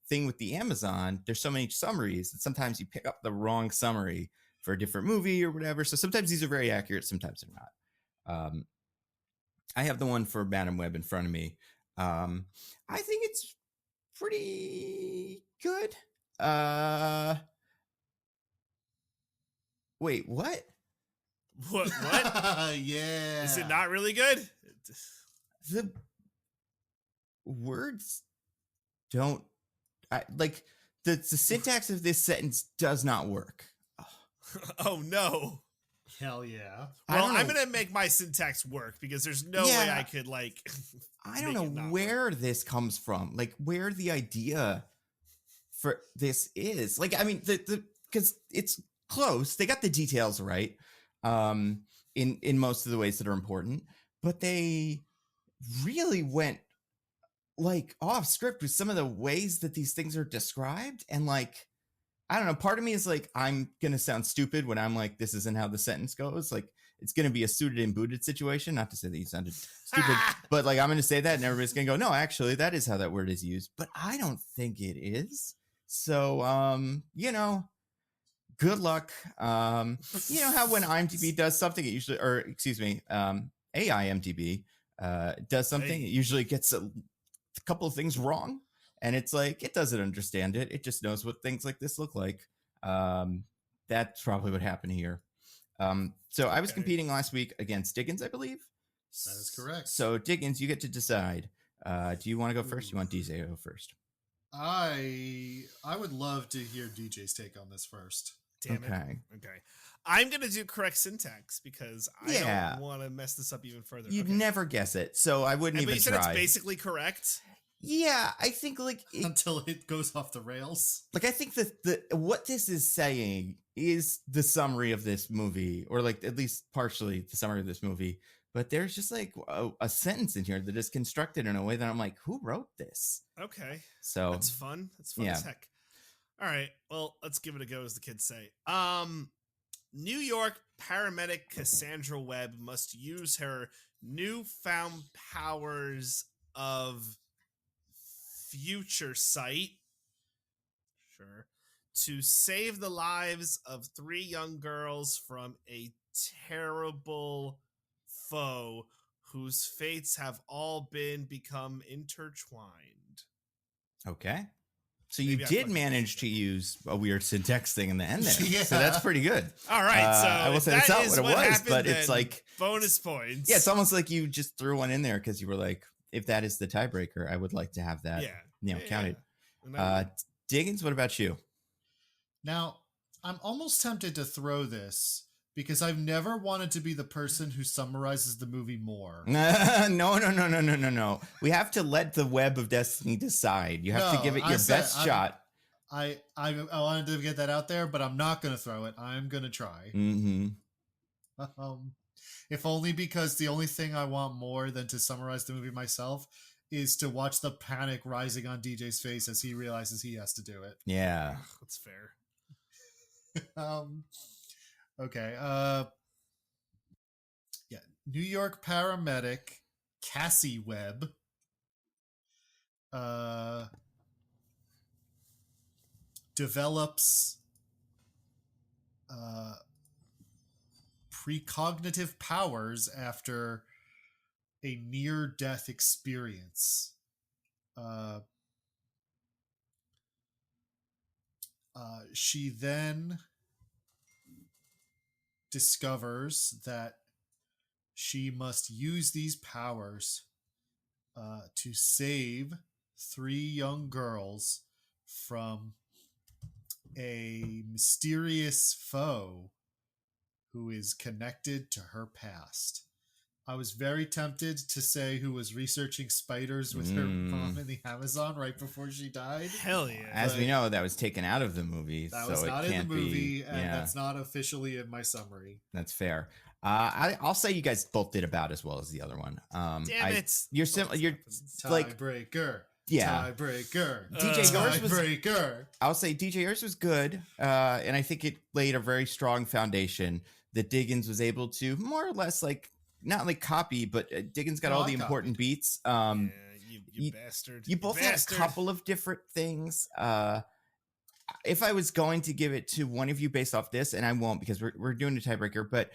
thing with the Amazon, there's so many summaries that sometimes you pick up the wrong summary for a different movie or whatever. So sometimes these are very accurate. Sometimes they're not. I have the one for Madam Web in front of me. I think it's pretty good. Wait, what? What? Yeah. Is it not really good? The words don't like the syntax of this sentence does not work. Oh no. Hell yeah. Well, I'm going to make my syntax work because there's no way I could I don't know where this comes from. Like where the idea for this is. Like, I mean, because it's close. They got the details right. in most of the ways that are important, but they really went like off script with some of the ways that these things are described. And like, I don't know, part of me is like, I'm gonna sound stupid when I'm like, this isn't how the sentence goes. Like, it's gonna be a suited and booted situation. Not to say that you sounded stupid, but like, I'm gonna say that and everybody's gonna go, no, actually that is how that word is used, but I don't think it is. So you know, good luck. You know how when IMDb does something, it usually, or excuse me, AIMDb does something, it usually gets a couple of things wrong, and it's like it doesn't understand it. It just knows what things like this look like. That's probably what happened here. So I was competing last week against Diggins, I believe. That is correct. So Diggins, you get to decide. Do you want to go first? You want DJ to go first? I would love to hear DJ's take on this first. Damn Okay. it. Okay. I'm gonna do correct syntax because I don't want to mess this up even further. You'd never guess it, so I wouldn't But even you said try. it's basically correct. Yeah, I think like Until it goes off the rails. like I think that the what this is saying is the summary of this movie, or like at least partially the summary of this movie. But there's just like a sentence in here that is constructed in a way that I'm like, who wrote this? Okay. So That's fun. That's fun as heck. All right. Well, let's give it a go, as the kids say. New York paramedic Cassandra Webb must use her newfound powers of future sight, sure, to save the lives of 3 young girls from a terrible foe whose fates have all become intertwined. okay. So you Maybe I did fucking manage missed to use a weird syntax thing in the end there. Yeah. So that's pretty good. All right, so I will say that's not what it was, but it's like bonus points. yeah, it's almost like you just threw one in there because you were like, if that is the tiebreaker, I would like to have that counted. Diggins, what about you? Now, I'm almost tempted to throw this because I've never wanted to be the person who summarizes the movie more. No. We have to let the web of destiny decide. You have to give it your best shot. I wanted to get that out there, but I'm not going to throw it. I'm going to try. Mm-hmm. If only because the only thing I want more than to summarize the movie myself is to watch the panic rising on DJ's face as he realizes he has to do it. Yeah. That's fair. Okay. Yeah. New York paramedic Cassie Webb develops precognitive powers after a near-death experience. She then discovers that she must use these powers to save 3 young girls from a mysterious foe who is connected to her past. I was very tempted to say who was researching spiders with her mom in the Amazon right before she died. Hell yeah. As we know, that was taken out of the movie. That so was not it can't in the movie, be, and that's not officially in my summary. That's fair. I'll say you guys both did about as well as the other one. Damn it. You're like tiebreaker. Yeah. Tiebreaker. DJ yours was tiebreaker. I'll say DJ yours was good. And I think it laid a very strong foundation that Diggins was able to more or less like not like copy, but Diggins got all the important beats. You bastard. You both had a couple of different things. If I was going to give it to one of you based off this, and I won't because we're doing a tiebreaker, but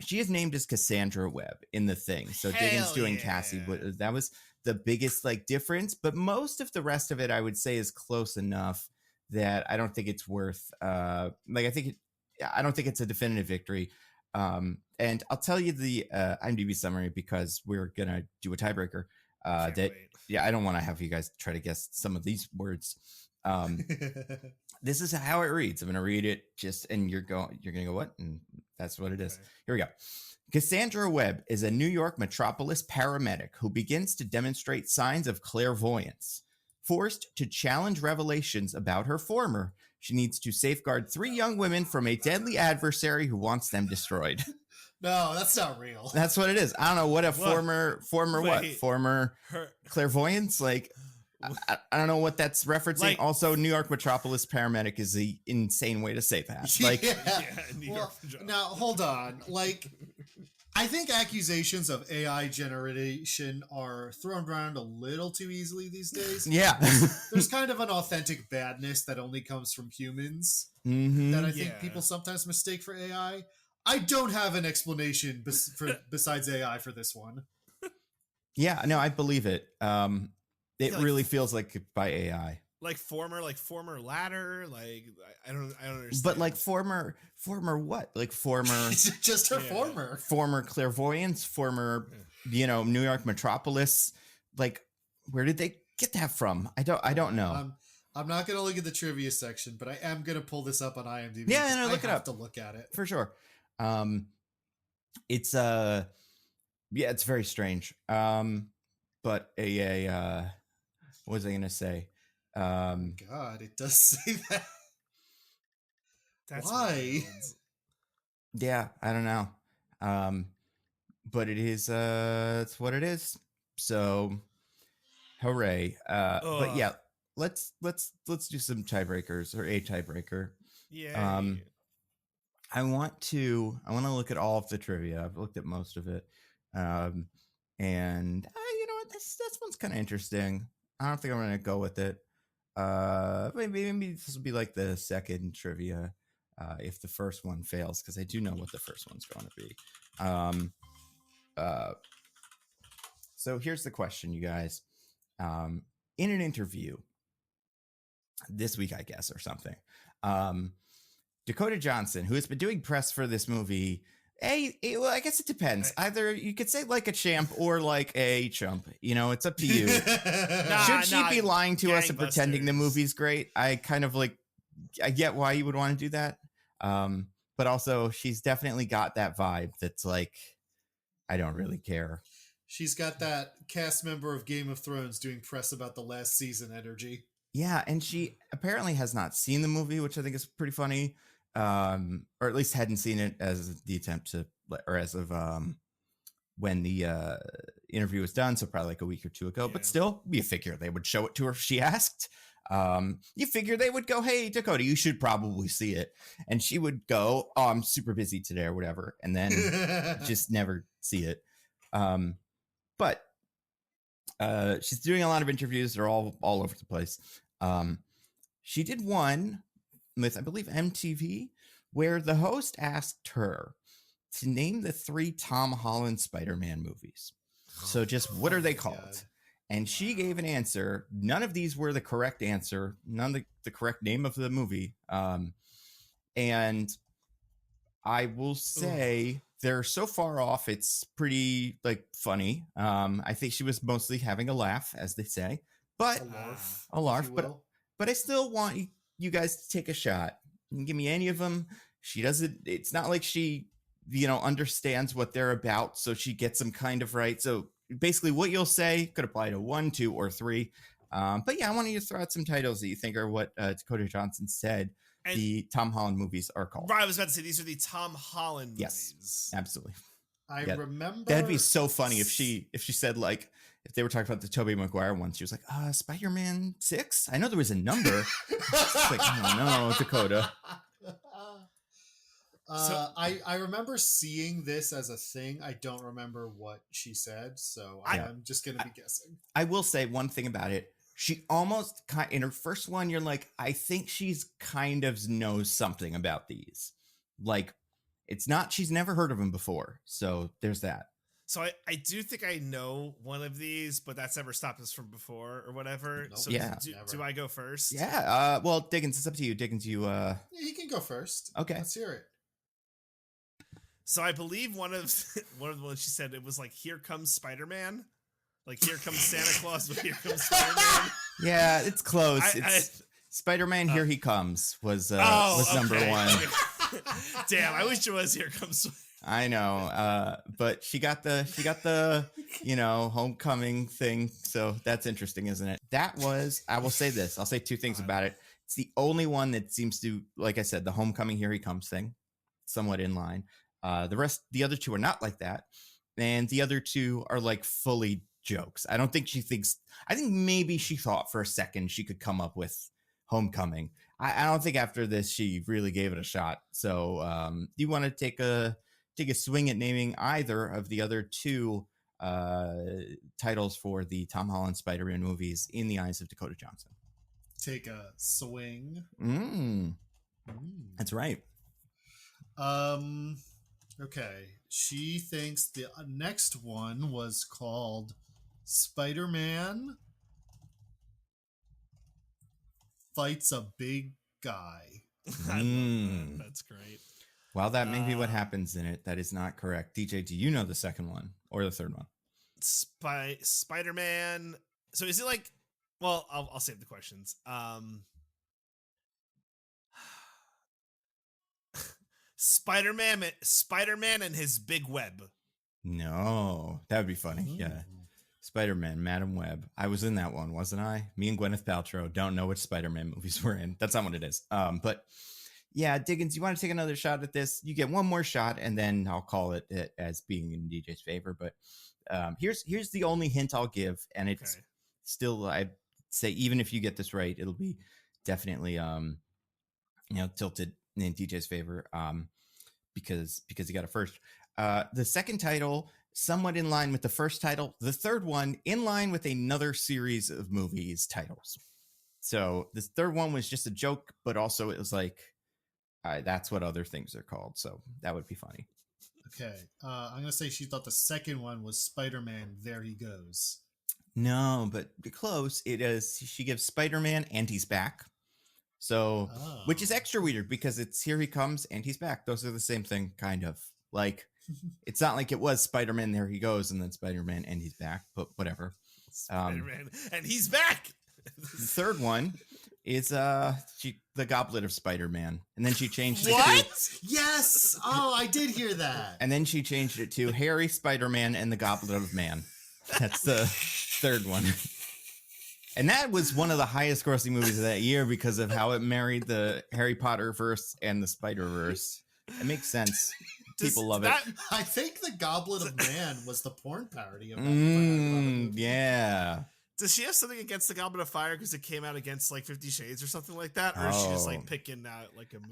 she is named as Cassandra Webb in the thing. So Diggins doing Cassie, that was the biggest like difference. But most of the rest of it, I would say, is close enough that I don't think it's worth. I don't think it's a definitive victory. And I'll tell you the IMDb summary because we're gonna do a tiebreaker. I don't want to have you guys try to guess some of these words. This is how it reads. I'm gonna read it and you're gonna go what? And that's what it is. Okay. Here we go. Cassandra Webb is a New York metropolis paramedic who begins to demonstrate signs of clairvoyance. Forced to challenge revelations about her former, she needs to safeguard 3 young women from a deadly adversary who wants them destroyed. No, that's not real. That's what it is. I don't know what a What? former Her, clairvoyance. Like, I don't know what that's referencing. Like- Also, New York Metropolis paramedic is the insane way to say that. Like, yeah. New Well, York. now hold on. Like, I think accusations of AI generation are thrown around a little too easily these days. yeah. There's kind of an authentic badness that only comes from humans Mhm. that I think Yeah. people sometimes mistake for AI. I don't have an explanation besides AI for this one. Yeah, no, I believe it. It Yeah, like- really feels like by AI. like former ladder. Like I don't understand. But like former what? Like former Just her Yeah. former. clairvoyance, New York Metropolis. Like, where did they get that from? I don't know. I'm not gonna look at the trivia section, but I am gonna pull this up on IMDb. Yeah, 'cause no, look I it have up. to look at it. For sure. It's it's very strange. But what was I gonna say? God, it does say that. That's Why? wild. Yeah, I don't know. But it is it's what it is. So hooray. But Ugh. yeah, let's do some tiebreakers or a tiebreaker. Yeah. I want to look at all of the trivia. I've looked at most of it. And you know what, this one's kind of interesting. I don't think I'm gonna go with it. Maybe this will be like the second trivia if the first one fails, because I do know what the first one's going to be. So here's the question, you guys. In an interview this week, I guess, or something, Dakota Johnson, who has been doing press for this movie, well, I guess it depends. Either you could say like a champ or like a chump. You know, it's up to you. Should she be lying to us and pretending the gangbusters. movie's great? I kind of like, I get why you would want to do that. But also, she's definitely got that vibe that's like, I don't really care. She's got that cast member of Game of Thrones doing press about the last season energy. Yeah, and she apparently has not seen the movie, which I think is pretty funny. Or at least hadn't seen it as the attempt to, or as of when the interview was done, so probably like a week or two ago. Yeah. But still, you figure they would show it to her if she asked. You figure they would go, "Hey, Dakota, you should probably see it," and she would go, "Oh, I'm super busy today," or whatever, and then just never see it. But she's doing a lot of interviews. They're all over the place. She did one with, I believe, MTV, where the host asked her to name the 3 Tom Holland Spider-Man movies. So just what are they called? God. And she gave an answer. None of these were the correct answer. None of the correct name of the movie. And I will say they're so far off, it's pretty like funny. I think she was mostly having a laugh, as they say. But A larf, a larf, but I still want you guys to take a shot. You can give me any of them. She doesn't, it's not like she, understands what they're about, so she gets them kind of right. So basically what you'll say could apply to 1, 2, or 3. But yeah, I want you to throw out some titles that you think are what Dakota Johnson said And- the Tom Holland movies are called. Right, I was about to say these are the Tom Holland Yes. movies. Absolutely. I Yeah. remember That'd be so funny if she said, like, if they were talking about the Tobey Maguire one, she was like, Spider-Man 6? I know there was a number. It's like, no, Dakota. I remember seeing this as a thing. I don't remember what she said, so I'm just gonna be guessing. I will say one thing about it. She almost in her first one, you're like, I think she's kind of knows something about these. Like, it's not, she's never heard of them before. So there's that. So I do think I know one of these, but that's never stopped us from before or whatever. Nope. So Yeah. do I go first? Yeah. Well, Diggins, it's up to you. Diggins, you Yeah, you can go first. Okay. Let's hear it. So I believe one of the ones she said, it was like, "Here comes Spider-Man." Like, here comes Santa Claus, but here comes Spider-Man. Yeah, it's close. Spider-Man, Here He Comes was number okay. 1. Damn, I wish it was Here Comes. I know, but she got the homecoming thing, so that's interesting, isn't it? That was, I will say this, I'll say 2 things about it. It's the only one that seems to, like I said, the homecoming Here He Comes thing, somewhat in line. The other two are not like that, and the other two are like fully jokes. I don't think she thinks. I think maybe she thought for a second she could come up with Homecoming. I don't think after this she really gave it a shot. So, do you want to take a swing at naming either of the other two titles for the Tom Holland Spider-Man movies in the eyes of Dakota Johnson? Take a swing. That's right. Okay. She thinks the next one was called Spider-Man Fights a Big Guy. I love that. That's great. Well, that may be what happens in it. That is not correct. DJ, do you know the second one or the third one? Spider-Man. So is it like? Well, I'll save the questions. Spider-Man and his big web. No, that would be funny. Yeah. Spider-Man, Madam Web. I was in that one, wasn't I? Me and Gwyneth Paltrow don't know which Spider-Man movies we're in. That's not what it is. But yeah, Diggins, you want to take another shot at this? You get one more shot, and then I'll call it as being in DJ's favor. But here's the only hint I'll give, and it's still, I'd say, even if you get this right, it'll be definitely tilted in DJ's favor because he got it first. The second title, somewhat in line with the first title. The third one, in line with another series of movies titles. So this third one was just a joke, but also it was like, that's what other things are called. So that would be funny. Okay. I'm going to say she thought the second one was Spider-Man, There He Goes. No, but close. It is. She gives Spider-Man and he's back. So, which is extra weird because it's Here He Comes and he's back. Those are the same thing, kind of. Like, it's not like it was Spider-Man, There He Goes, and then Spider-Man and he's back, but whatever. Spider-Man and he's back. The third one is the Goblet of Spider-Man, and then she changed it What? Yes. Oh, I did hear that. And then she changed it to Harry, Spider-Man, and the Goblet of Man. That's the third one. And that was one of the highest grossing movies of that year because of how it married the Harry Potter verse and the Spider-Verse. It makes sense. People love it. I think the Goblet of Man was the porn parody of that. Yeah. Does she have something against the Goblet of Fire because it came out against like 50 Shades or something like that? Or is she just like picking out like a movie?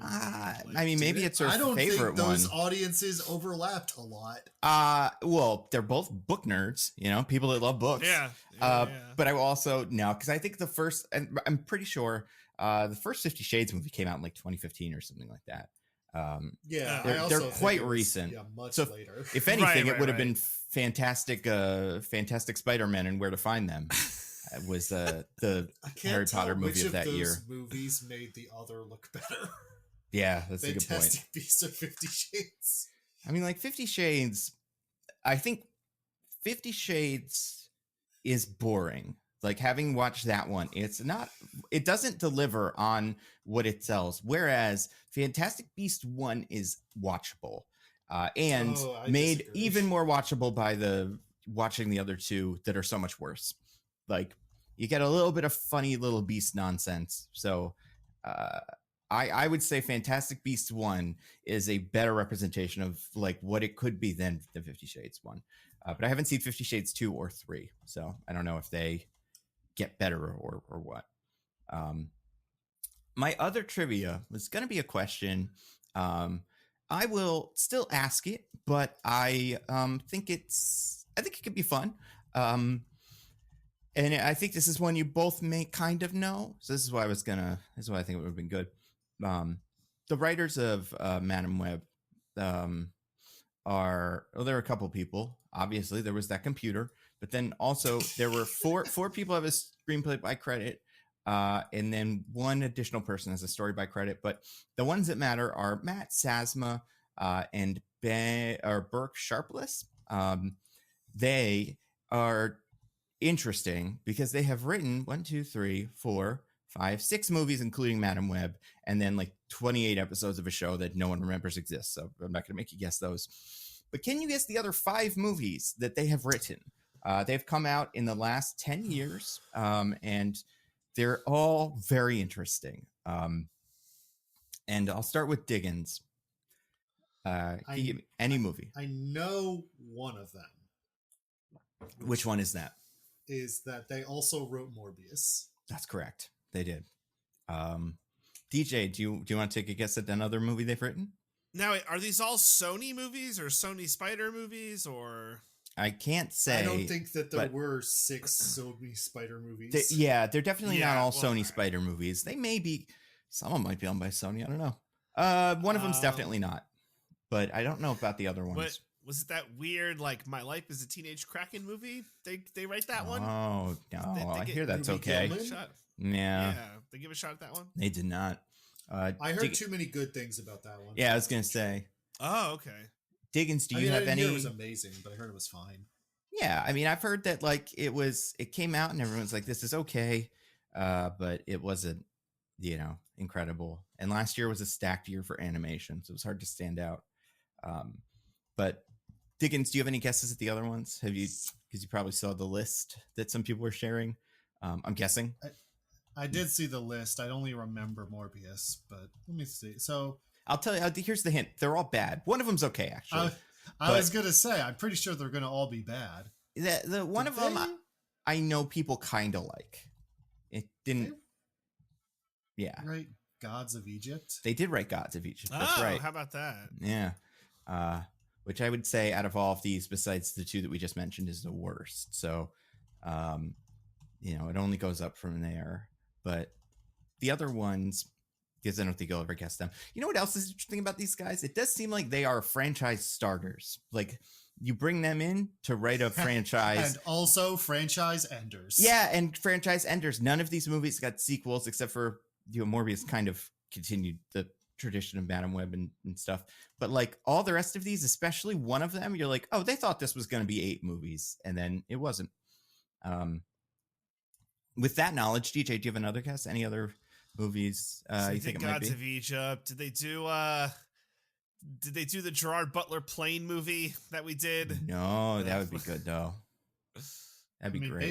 I mean, maybe it's her favorite one. I don't think those audiences overlapped a lot. Well, they're both book nerds, people that love books. Yeah. But I will also, no, because I think the first, and I'm pretty sure the first 50 Shades movie came out in like 2015 or something like that. They're quite recent. Yeah, much so later. If anything, it would have been Fantastic Spider-Man and Where to Find Them. Was the Harry Potter movie of that year. Movies made the other look better. Yeah, that's a good point. Fantastic Beasts or 50 Shades. I mean, like 50 Shades, I think 50 Shades is boring. Like having watched that one, it doesn't deliver on what it sells. Whereas Fantastic Beast 1 is watchable and made even more watchable by watching the other two that are so much worse. Like you get a little bit of funny little beast nonsense. So I would say Fantastic Beasts 1 is a better representation of like what it could be than the 50 Shades one. But I haven't seen 50 Shades 2 or 3. So I don't know if they get better or what. My other trivia was going to be a question. I will still ask it, but I think it could be fun. And I think this is one you both may kind of know. So this is why I think it would have been good. The writers of Madam Web there are a couple people. Obviously, there was that computer, but then also there were four people have a screenplay by credit, and then one additional person has a story by credit. But the ones that matter are Matt Sazma and Burke Sharpless. They are interesting because they have written 6 movies, including Madam Web, and then like 28 episodes of a show that no one remembers exists. So I'm not going to make you guess those. But can you guess the other 5 movies that they have written? They've come out in the last 10 years, and they're all very interesting. And I'll start with Diggins. Can you give me any movie? I know one of them. Which one is that? Is that they also wrote Morbius. That's correct. They did. DJ, do you want to take a guess at another movie they've written? Now, are these all Sony movies or Sony Spider movies or? I can't say. I don't think that there were 6 Sony Spider movies. They're definitely not all Sony Spider movies. They may be. Some of them might be owned by Sony. I don't know. One of them's definitely not. But I don't know about the other ones. But was it that weird, like, My Life as a Teenage Kraken movie? They write that one? Oh, no. I hear that's okay. Yeah. They give a shot at that one? They did not. I heard too many good things about that one. Yeah, I was going to say. Oh, okay. Diggins, do you have any? It was amazing, but I heard it was fine. Yeah, I mean, I've heard that like it came out and everyone's like, this is okay, but it wasn't, incredible. And last year was a stacked year for animation, so it was hard to stand out. But Diggins, do you have any guesses at the other ones? Have you? Because you probably saw the list that some people were sharing. I'm guessing. I did see the list. I only remember Morbius, but let me see. So I'll tell you. Here's the hint. They're all bad. One of them's okay, actually. I was gonna say. I'm pretty sure they're gonna all be bad. The one of them I know people kind of like. It didn't. Yeah. Right. Gods of Egypt. They did write Gods of Egypt. That's right. How about that? Yeah. Which I would say out of all of these, besides the 2 that we just mentioned, is the worst. So, it only goes up from there. But the other ones, because I don't think you'll ever guess them. You know what else is interesting about these guys? It does seem like they are franchise starters. Like, you bring them in to write a franchise. And also franchise enders. Yeah, and franchise enders. None of these movies got sequels except for, Morbius kind of continued the tradition of Madam Web and stuff. But like all the rest of these, especially one of them, you're like, oh, they thought this was going to be 8 movies. And then it wasn't. With that knowledge, DJ, do you have another guess? Any other movies you think it might be? Gods of Egypt. Did they do the Gerard Butler plane movie that we did? No, that would be good though. That'd be great.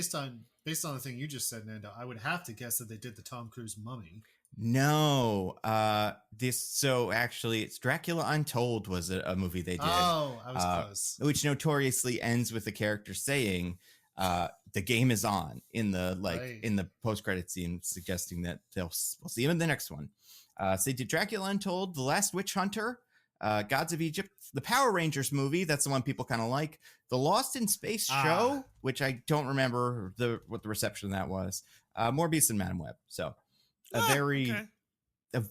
Based on the thing you just said, Nando, I would have to guess that they did the Tom Cruise Mummy. No, actually it's Dracula Untold was a movie they did. Oh, I was close. Which notoriously ends with the character saying, the game is on in the in the post-credit scene, suggesting that we'll see him in the next one. So they did Dracula Untold, The Last Witch Hunter, Gods of Egypt, the Power Rangers movie. That's the one people kind of like. The Lost in Space show, which I don't remember what the reception of that was. Morbius and Madam Web. So a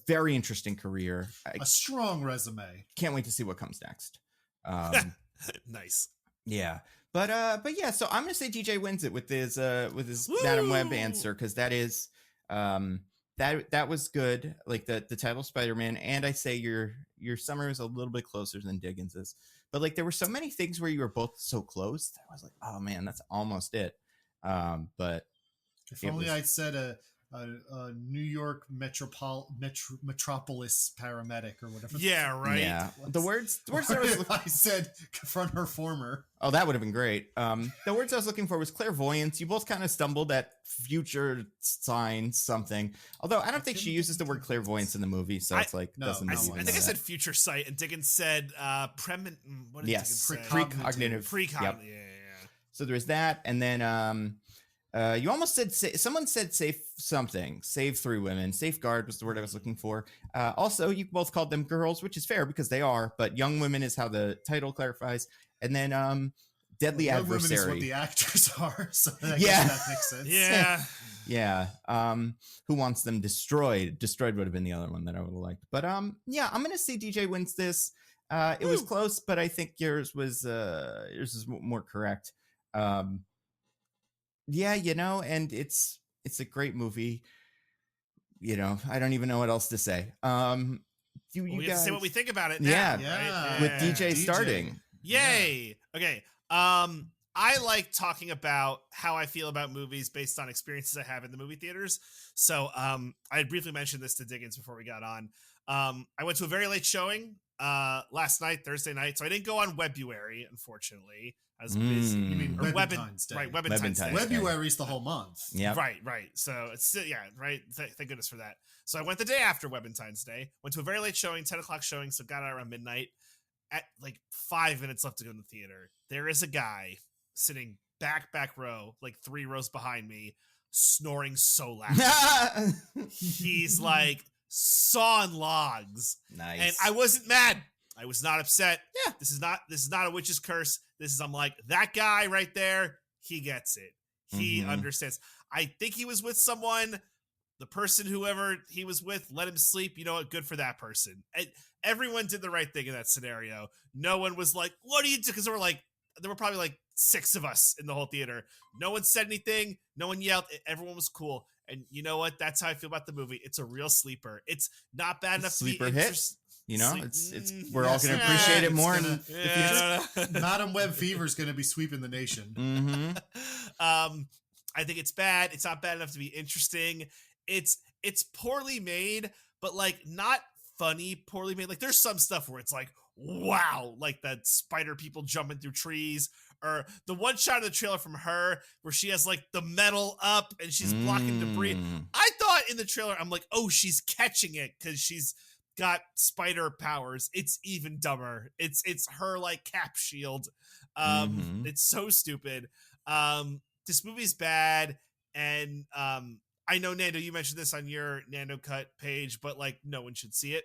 very interesting career. A strong resume. Can't wait to see what comes next. Nice. Yeah. But yeah, so I'm gonna say DJ wins it with his Madam Web answer, because that is that was good, like the title Spider-Man, and I say your summer is a little bit closer than Diggins's, but like there were so many things where you were both so close that I was like, oh man, that's almost it. But if only I'd said a New York metropolis paramedic or whatever. Yeah, right. Yeah, the words I was I said confront her former. Oh, that would have been great. The words I was looking for was clairvoyance. You both kind of stumbled at future signs something. Although I don't think she uses the word clairvoyance in the movie, so it's like doesn't. I think I said future sight, and Dickens said what did Dickens say? Precognitive. Yep. Yeah. So there's that, and then you almost said someone said save 3 women. Safeguard was the word I was looking for. Also, you both called them girls, which is fair because they are, but young women is how the title clarifies. And then deadly adversary. Young women is what the actors are, so that makes sense. Yeah. Yeah. Who wants them destroyed? Destroyed would have been the other one that I would have liked. But yeah, I'm gonna say DJ wins this. It was close, but I think yours is more correct. Yeah, and it's a great movie. I don't even know what else to say. We have to say what we think about it now. Yeah, right? With DJ starting. Yay! Yeah. Okay. I like talking about how I feel about movies based on experiences I have in the movie theaters. So I briefly mentioned this to Diggins before we got on. I went to a very late showing last night, Thursday night, so I didn't go on Webuary, unfortunately. I was busy. You mean Webentine's Day. Right, Webentine's Day. Webuary's the whole month. Yeah. Right. So it's still, right. Thank goodness for that. So I went the day after Webentine's Day, went to a very late showing, 10 o'clock showing, so got out around midnight. at like 5 minutes left to go in the theater, there is a guy sitting back row, like 3 rows behind me, snoring so loud. He's like sawing logs. Nice. And I wasn't mad. I was not upset. Yeah. This is not a witch's curse. I'm like, that guy right there, he gets it. He understands. I think he was with someone. The person, whoever he was with, let him sleep. You know what? Good for that person. Everyone did the right thing in that scenario. No one was like, what do you do? Because there were probably like 6 of us in the whole theater. No one said anything. No one yelled. Everyone was cool. And you know what? That's how I feel about the movie. It's a real sleeper. It's not bad enough sleeper to be hit. You know, it's we're all yes, going to appreciate it more. gonna- the future. Madam Web Fever is going to be sweeping the nation. I think it's bad. It's not bad enough to be interesting. It's poorly made, but like not funny poorly made. Like there's some stuff where it's like, wow, like that spider people jumping through trees, or the one shot of the trailer from her where she has like the metal up and she's blocking debris. I thought in the trailer, I'm like, oh, she's catching it because she's got spider powers. It's even dumber. It's her like cap shield. It's so stupid. This movie's bad, and I know, Nando, you mentioned this on your Nando Cut page, but like no one should see it.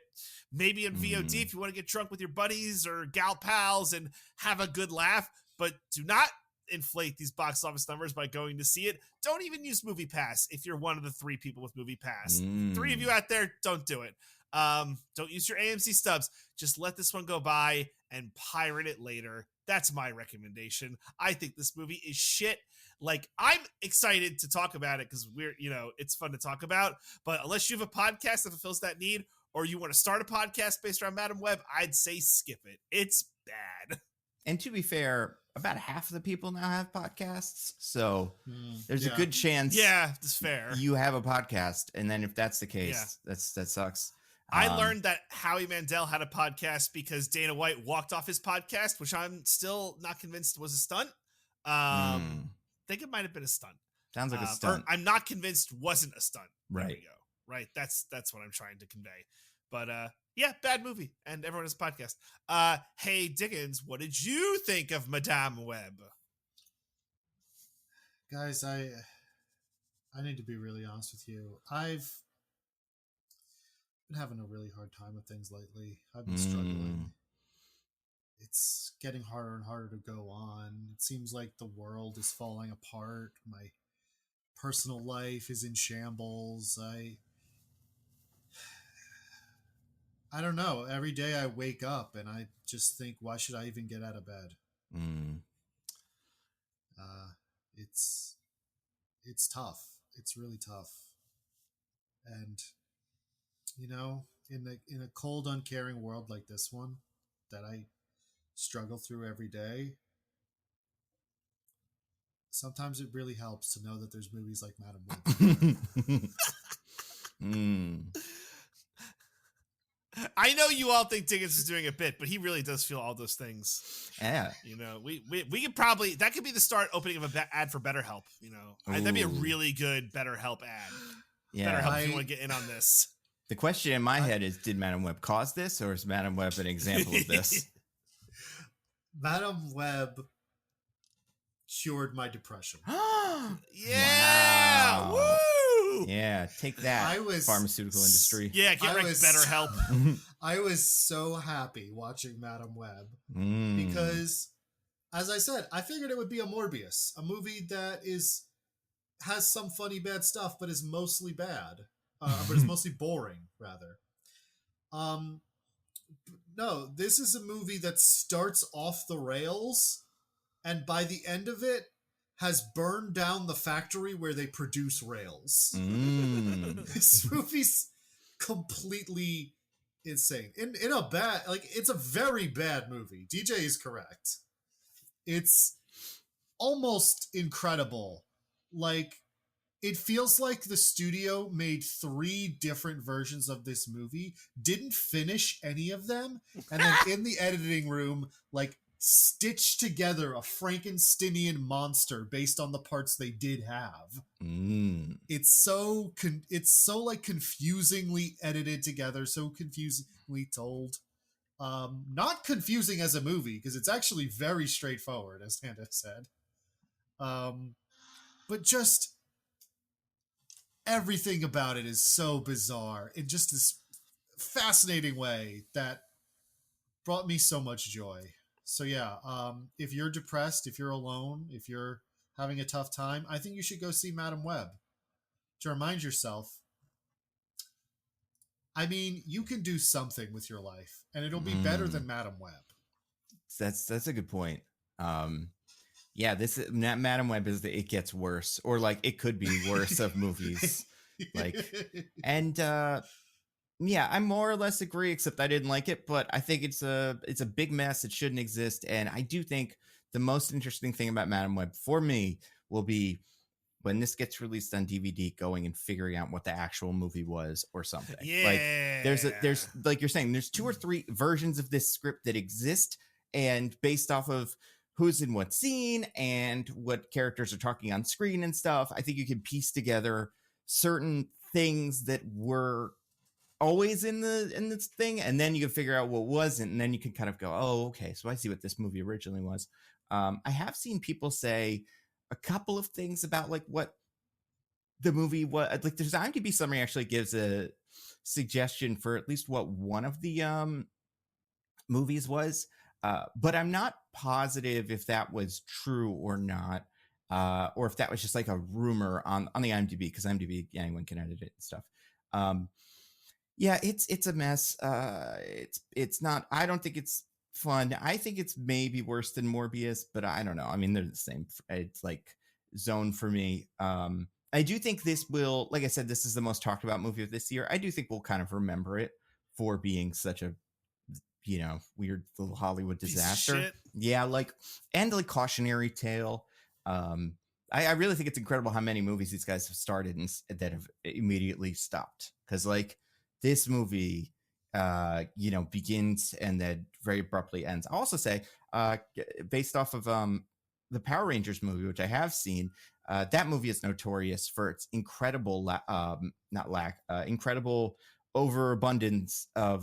Maybe in VOD if you want to get drunk with your buddies or gal pals and have a good laugh, but do not inflate these box office numbers by going to see it. Don't even use Movie Pass if you're one of the 3 people with Movie Pass. 3 of you out there, don't do it. Don't use your AMC stubs. Just let this one go by and pirate it later. That's my recommendation. I think this movie is shit. Like, I'm excited to talk about it because it's fun to talk about. But unless you have a podcast that fulfills that need, or you want to start a podcast based around Madam Web, I'd say skip it. It's bad. And to be fair, about half of the people now have podcasts. So there's a good chance. Yeah, that's fair. You have a podcast. And then if that's the case, that sucks. I learned that Howie Mandel had a podcast because Dana White walked off his podcast, which I'm still not convinced was a stunt. I think it might have been a stunt. Sounds like a stunt. I'm not convinced wasn't a stunt. Right. There we go. Right. That's what I'm trying to convey. But yeah, bad movie. And everyone has a podcast. Hey, Diggins, what did you think of Madame Web? Guys, I need to be really honest with you. I've been having a really hard time with things lately. I've been struggling. It's getting harder and harder to go on. It seems like the world is falling apart. My personal life is in shambles. I don't know. Every day I wake up and I just think, why should I even get out of bed? It's tough. It's really tough. And in a cold, uncaring world like this one that I struggle through every day, sometimes it really helps to know that there's movies like Madam Web. I know you all think Diggins is doing a bit, but he really does feel all those things. Yeah. We could probably, that could be the start opening of an ad for BetterHelp. That'd be a really good BetterHelp ad. Yeah. BetterHelp, if you want to get in on this. The question in my head is, did Madam Web cause this, or is Madam Web an example of this? Madam Web cured my depression. Yeah! Wow. Woo! Yeah, take that, pharmaceutical industry. Yeah, get BetterHelp. I was so happy watching Madam Web because, as I said, I figured it would be a Morbius, a movie that has some funny bad stuff, but is mostly bad. But it's mostly boring, rather. No, this is a movie that starts off the rails, and by the end of it, has burned down the factory where they produce rails. This movie's completely insane. In a bad, it's a very bad movie. DJ is correct. It's almost incredible. It feels like the studio made 3 different versions of this movie, didn't finish any of them, and then in the editing room, stitched together a Frankensteinian monster based on the parts they did have. It's so confusingly edited together, so confusingly told. Not confusing as a movie because it's actually very straightforward, as Nando said. But just everything about it is so bizarre in just this fascinating way that brought me so much joy. So yeah, if you're depressed, if you're alone, if you're having a tough time, I think you should go see Madam Web to remind yourself. I mean, you can do something with your life, and it'll be better than Madam Web. That's a good point. Yeah, this Madam Web is the it gets worse, or like it could be worse of movies. Like, and yeah, I more or less agree, except I didn't like it, but I think it's a big mess. It shouldn't exist. And I do think the most interesting thing about Madam Web for me will be when this gets released on DVD, going and figuring out what the actual movie was or something. Yeah. Like there's like you're saying, there's 2 or 3 versions of this script that exist, and based off of who's in what scene and what characters are talking on screen and stuff, I think you can piece together certain things that were always in this thing, and then you can figure out what wasn't, and then you can kind of go, oh, okay, so I see what this movie originally was. I have seen people say a couple of things about like what the movie was. Like, there's IMDb summary actually gives a suggestion for at least what one of the movies was, but I'm not positive if that was true or not, or if that was just like a rumor on the IMDb, because IMDb, anyone can edit it and stuff. Yeah, it's a mess. It's not. I don't think it's fun. I think it's maybe worse than Morbius, but I don't know. I mean, they're the same. It's like zone for me. I do think this will, like I said, this is the most talked about movie of this year. I do think we'll kind of remember it for being such a, weird little Hollywood disaster. Yeah, like, and like cautionary tale. I really think it's incredible how many movies these guys have started and that have immediately stopped. Because like this movie, begins and then very abruptly ends. I'll also say, based off of the Power Rangers movie, which I have seen, that movie is notorious for its incredible, incredible overabundance of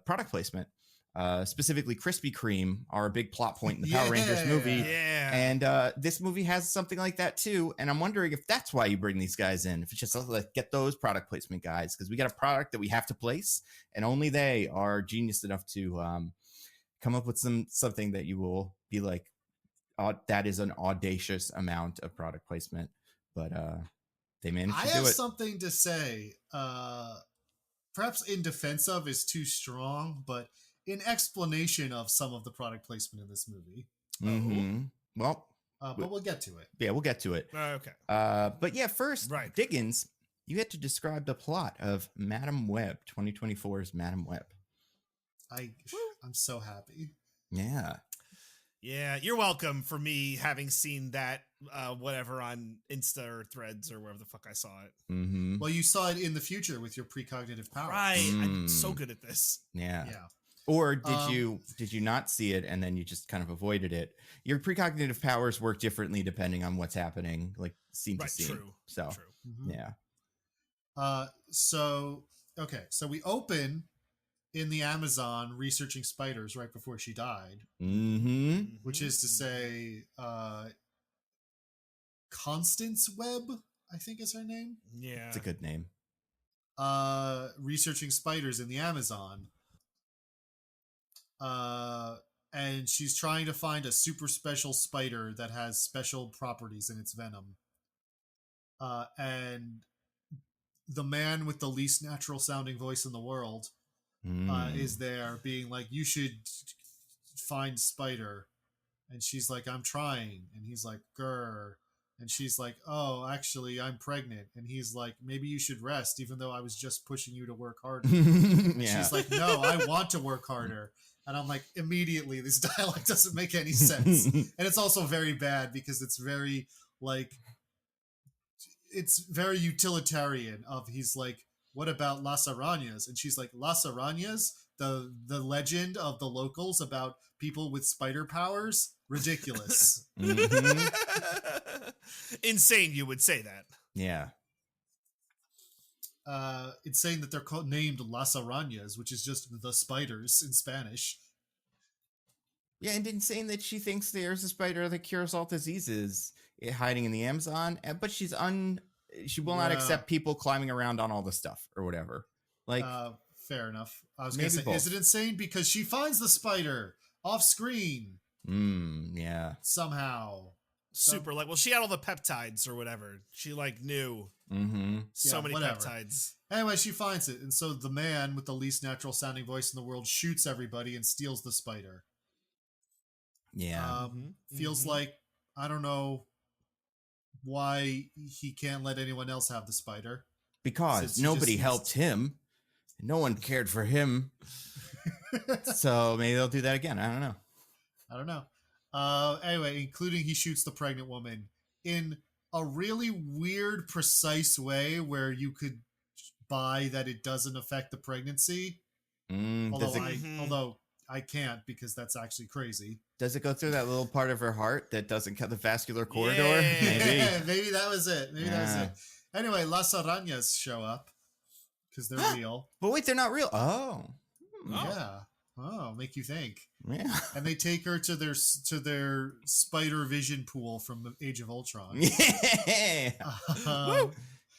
product placement. Specifically Krispy Kreme are a big plot point in the Power Rangers movie. Yeah. And this movie has something like that too. And I'm wondering if that's why you bring these guys in. If it's just like, get those product placement guys, because we got a product that we have to place, and only they are genius enough to come up with something that you will be like, that is an audacious amount of product placement. But they managed to do it. I have something to say. Perhaps in defense of is too strong, but in explanation of some of the product placement in this movie. Mm-hmm. Well, but we'll get to it. Yeah, we'll get to it. Okay. But yeah, first, right. Diggins, you had to describe the plot of Madam Web, 2024's Madam Web. I'm so happy. Yeah. Yeah, you're welcome for me having seen that, whatever, on Insta or Threads or wherever the fuck I saw it. Mm-hmm. Well, you saw it in the future with your precognitive power. Right. I'm so good at this. Yeah. Or did you not see it and then you just kind of avoided it? Your precognitive powers work differently depending on what's happening, like scene to scene. True. So, true. Mm-hmm. Yeah. So we open in the Amazon researching spiders right before she died. Mm-hmm. Which is to say, Constance Webb, I think is her name. Yeah. It's a good name. Researching spiders in the Amazon. And she's trying to find a super special spider that has special properties in its venom. And the man with the least natural sounding voice in the world is there being like, you should find spider. And she's like, I'm trying. And he's like, grr. And she's like, oh, actually, I'm pregnant. And he's like, maybe you should rest, even though I was just pushing you to work harder. And she's like, no, I want to work harder. And I'm like, immediately, this dialogue doesn't make any sense. And it's also very bad because it's very, like, it's very utilitarian of, he's like, what about Las Arañas? And she's like, Las Arañas? The legend of the locals about people with spider powers? Ridiculous. Insane, you would say that. Yeah. it's saying that they're named Las Arañas, which is just the spiders in Spanish. Yeah, and in saying that she thinks there's a spider that cures all diseases hiding in the Amazon, but she will not accept people climbing around on all the stuff or whatever. Like, fair enough. I was gonna say, both. is it insane because she finds the spider off screen? Yeah. Somehow. Super like, well, she had all the peptides or whatever. She like knew so many peptides. Anyway, she finds it, and so the man with the least natural sounding voice in the world shoots everybody and steals the spider. Yeah. Feels like, I don't know why he can't let anyone else have the spider. Because nobody helped him. No one cared for him. So maybe they'll do that again. I don't know. Anyway, including he shoots the pregnant woman in a really weird, precise way where you could buy that it doesn't affect the pregnancy. Although I can't, because that's actually crazy. Does it go through that little part of her heart that doesn't cut the vascular corridor? Yeah. Maybe that was it. That was it. Anyway, Las Arañas show up because they're real. But wait, they're not real. Oh. Yeah. Oh, make you think. Yeah. And they take her to their spider vision pool from the Age of Ultron. Yeah. It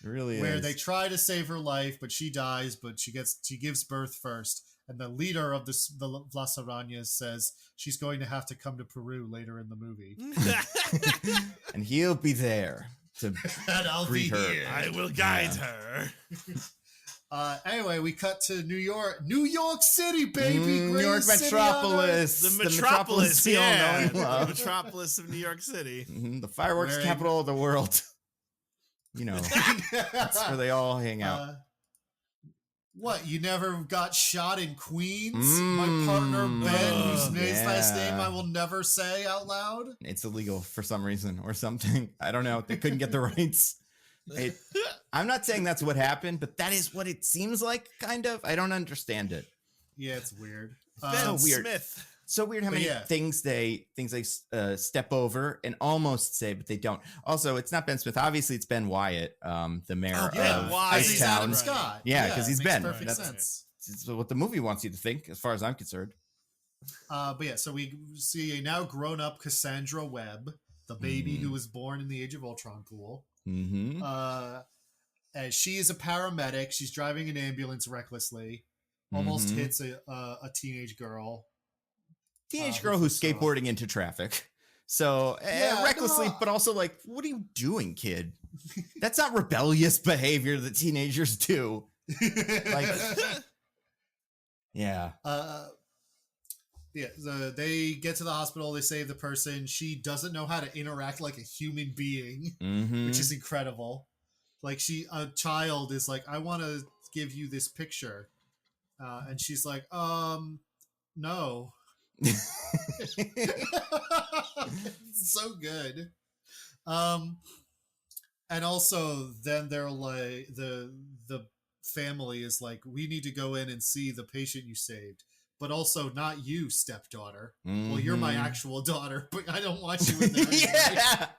really where is. they try to save her life, but she dies, but she gives birth first. And the leader of the Las Arañas says she's going to have to come to Peru later in the movie. And he'll be there to and I'll greet be her. here. I will guide her. Anyway, we cut to New York City, baby. New York Metropolis. The Metropolis, we all know and the love. Metropolis of New York City. The fireworks capital of the world. You know, that's where they all hang out. What, you never got shot in Queens? My partner Ben, whose last name I will never say out loud. It's illegal for some reason or something. I don't know. They couldn't get the rights. I'm not saying that's what happened, but that is what it seems like, kind of. I don't understand it. Yeah, it's weird. Ben weird. Smith. So weird how many things they step over and almost say, but they don't. Also, it's not Ben Smith. Obviously, it's Ben Wyatt, the mayor of Icetown. Scott. Yeah, because he's Ben. Perfect sense. That's what the movie wants you to think, as far as I'm concerned. But yeah, so we see a now grown-up Cassandra Webb, the baby who was born in the Age of Ultron pool. As she is a paramedic, she's driving an ambulance recklessly, almost hits a teenage girl. Who's skateboarding into traffic. So recklessly, but also like, what are you doing, kid? That's not rebellious behavior that teenagers do. Like, yeah. They get to the hospital, they save the person. She doesn't know how to interact like a human being, which is incredible. Like a child is like, I want to give you this picture. And she's like, no. So good. And also then they're like, the family is like, we need to go in and see the patient you saved. But also not you, stepdaughter. Well, you're my actual daughter, but I don't want you in there.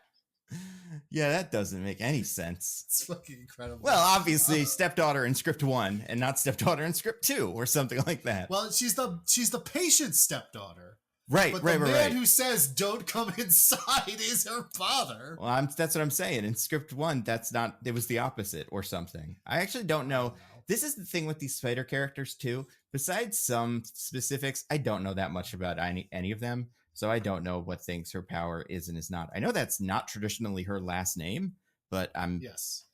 Yeah, that doesn't make any sense. It's fucking incredible. Well, obviously, stepdaughter in script 1 and not stepdaughter in script 2 or something like that. Well, she's the patient's stepdaughter. Right, but the man who says don't come inside is her father. Well, that's what I'm saying. In script 1, it was the opposite or something. I actually don't know. This is the thing with these spider characters too. Besides some specifics, I don't know that much about any of them. So I don't know what things her power is and is not. I know that's not traditionally her last name, but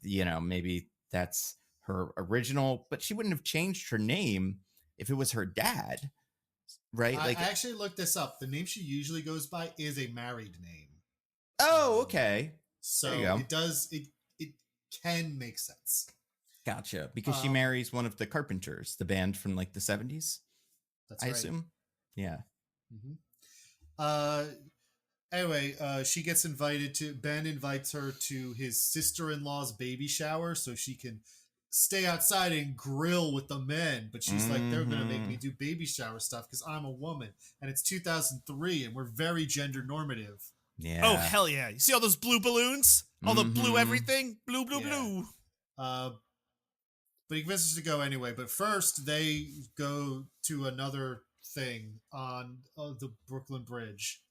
maybe that's her original, but she wouldn't have changed her name if it was her dad. Right? I actually looked this up. The name she usually goes by is a married name. Oh, okay. So it can make sense. Gotcha. Because she marries one of the Carpenters, the band from like the 70s. That's I right. assume. Yeah. Anyway, she gets Ben invites her to his sister-in-law's baby shower so she can stay outside and grill with the men. But she's like, they're going to make me do baby shower stuff because I'm a woman. And it's 2003 and we're very gender normative. Yeah. Oh, hell yeah. You see all those blue balloons? All the blue everything? Blue. But he convinces her to go anyway. But first, they go to another thing on the Brooklyn Bridge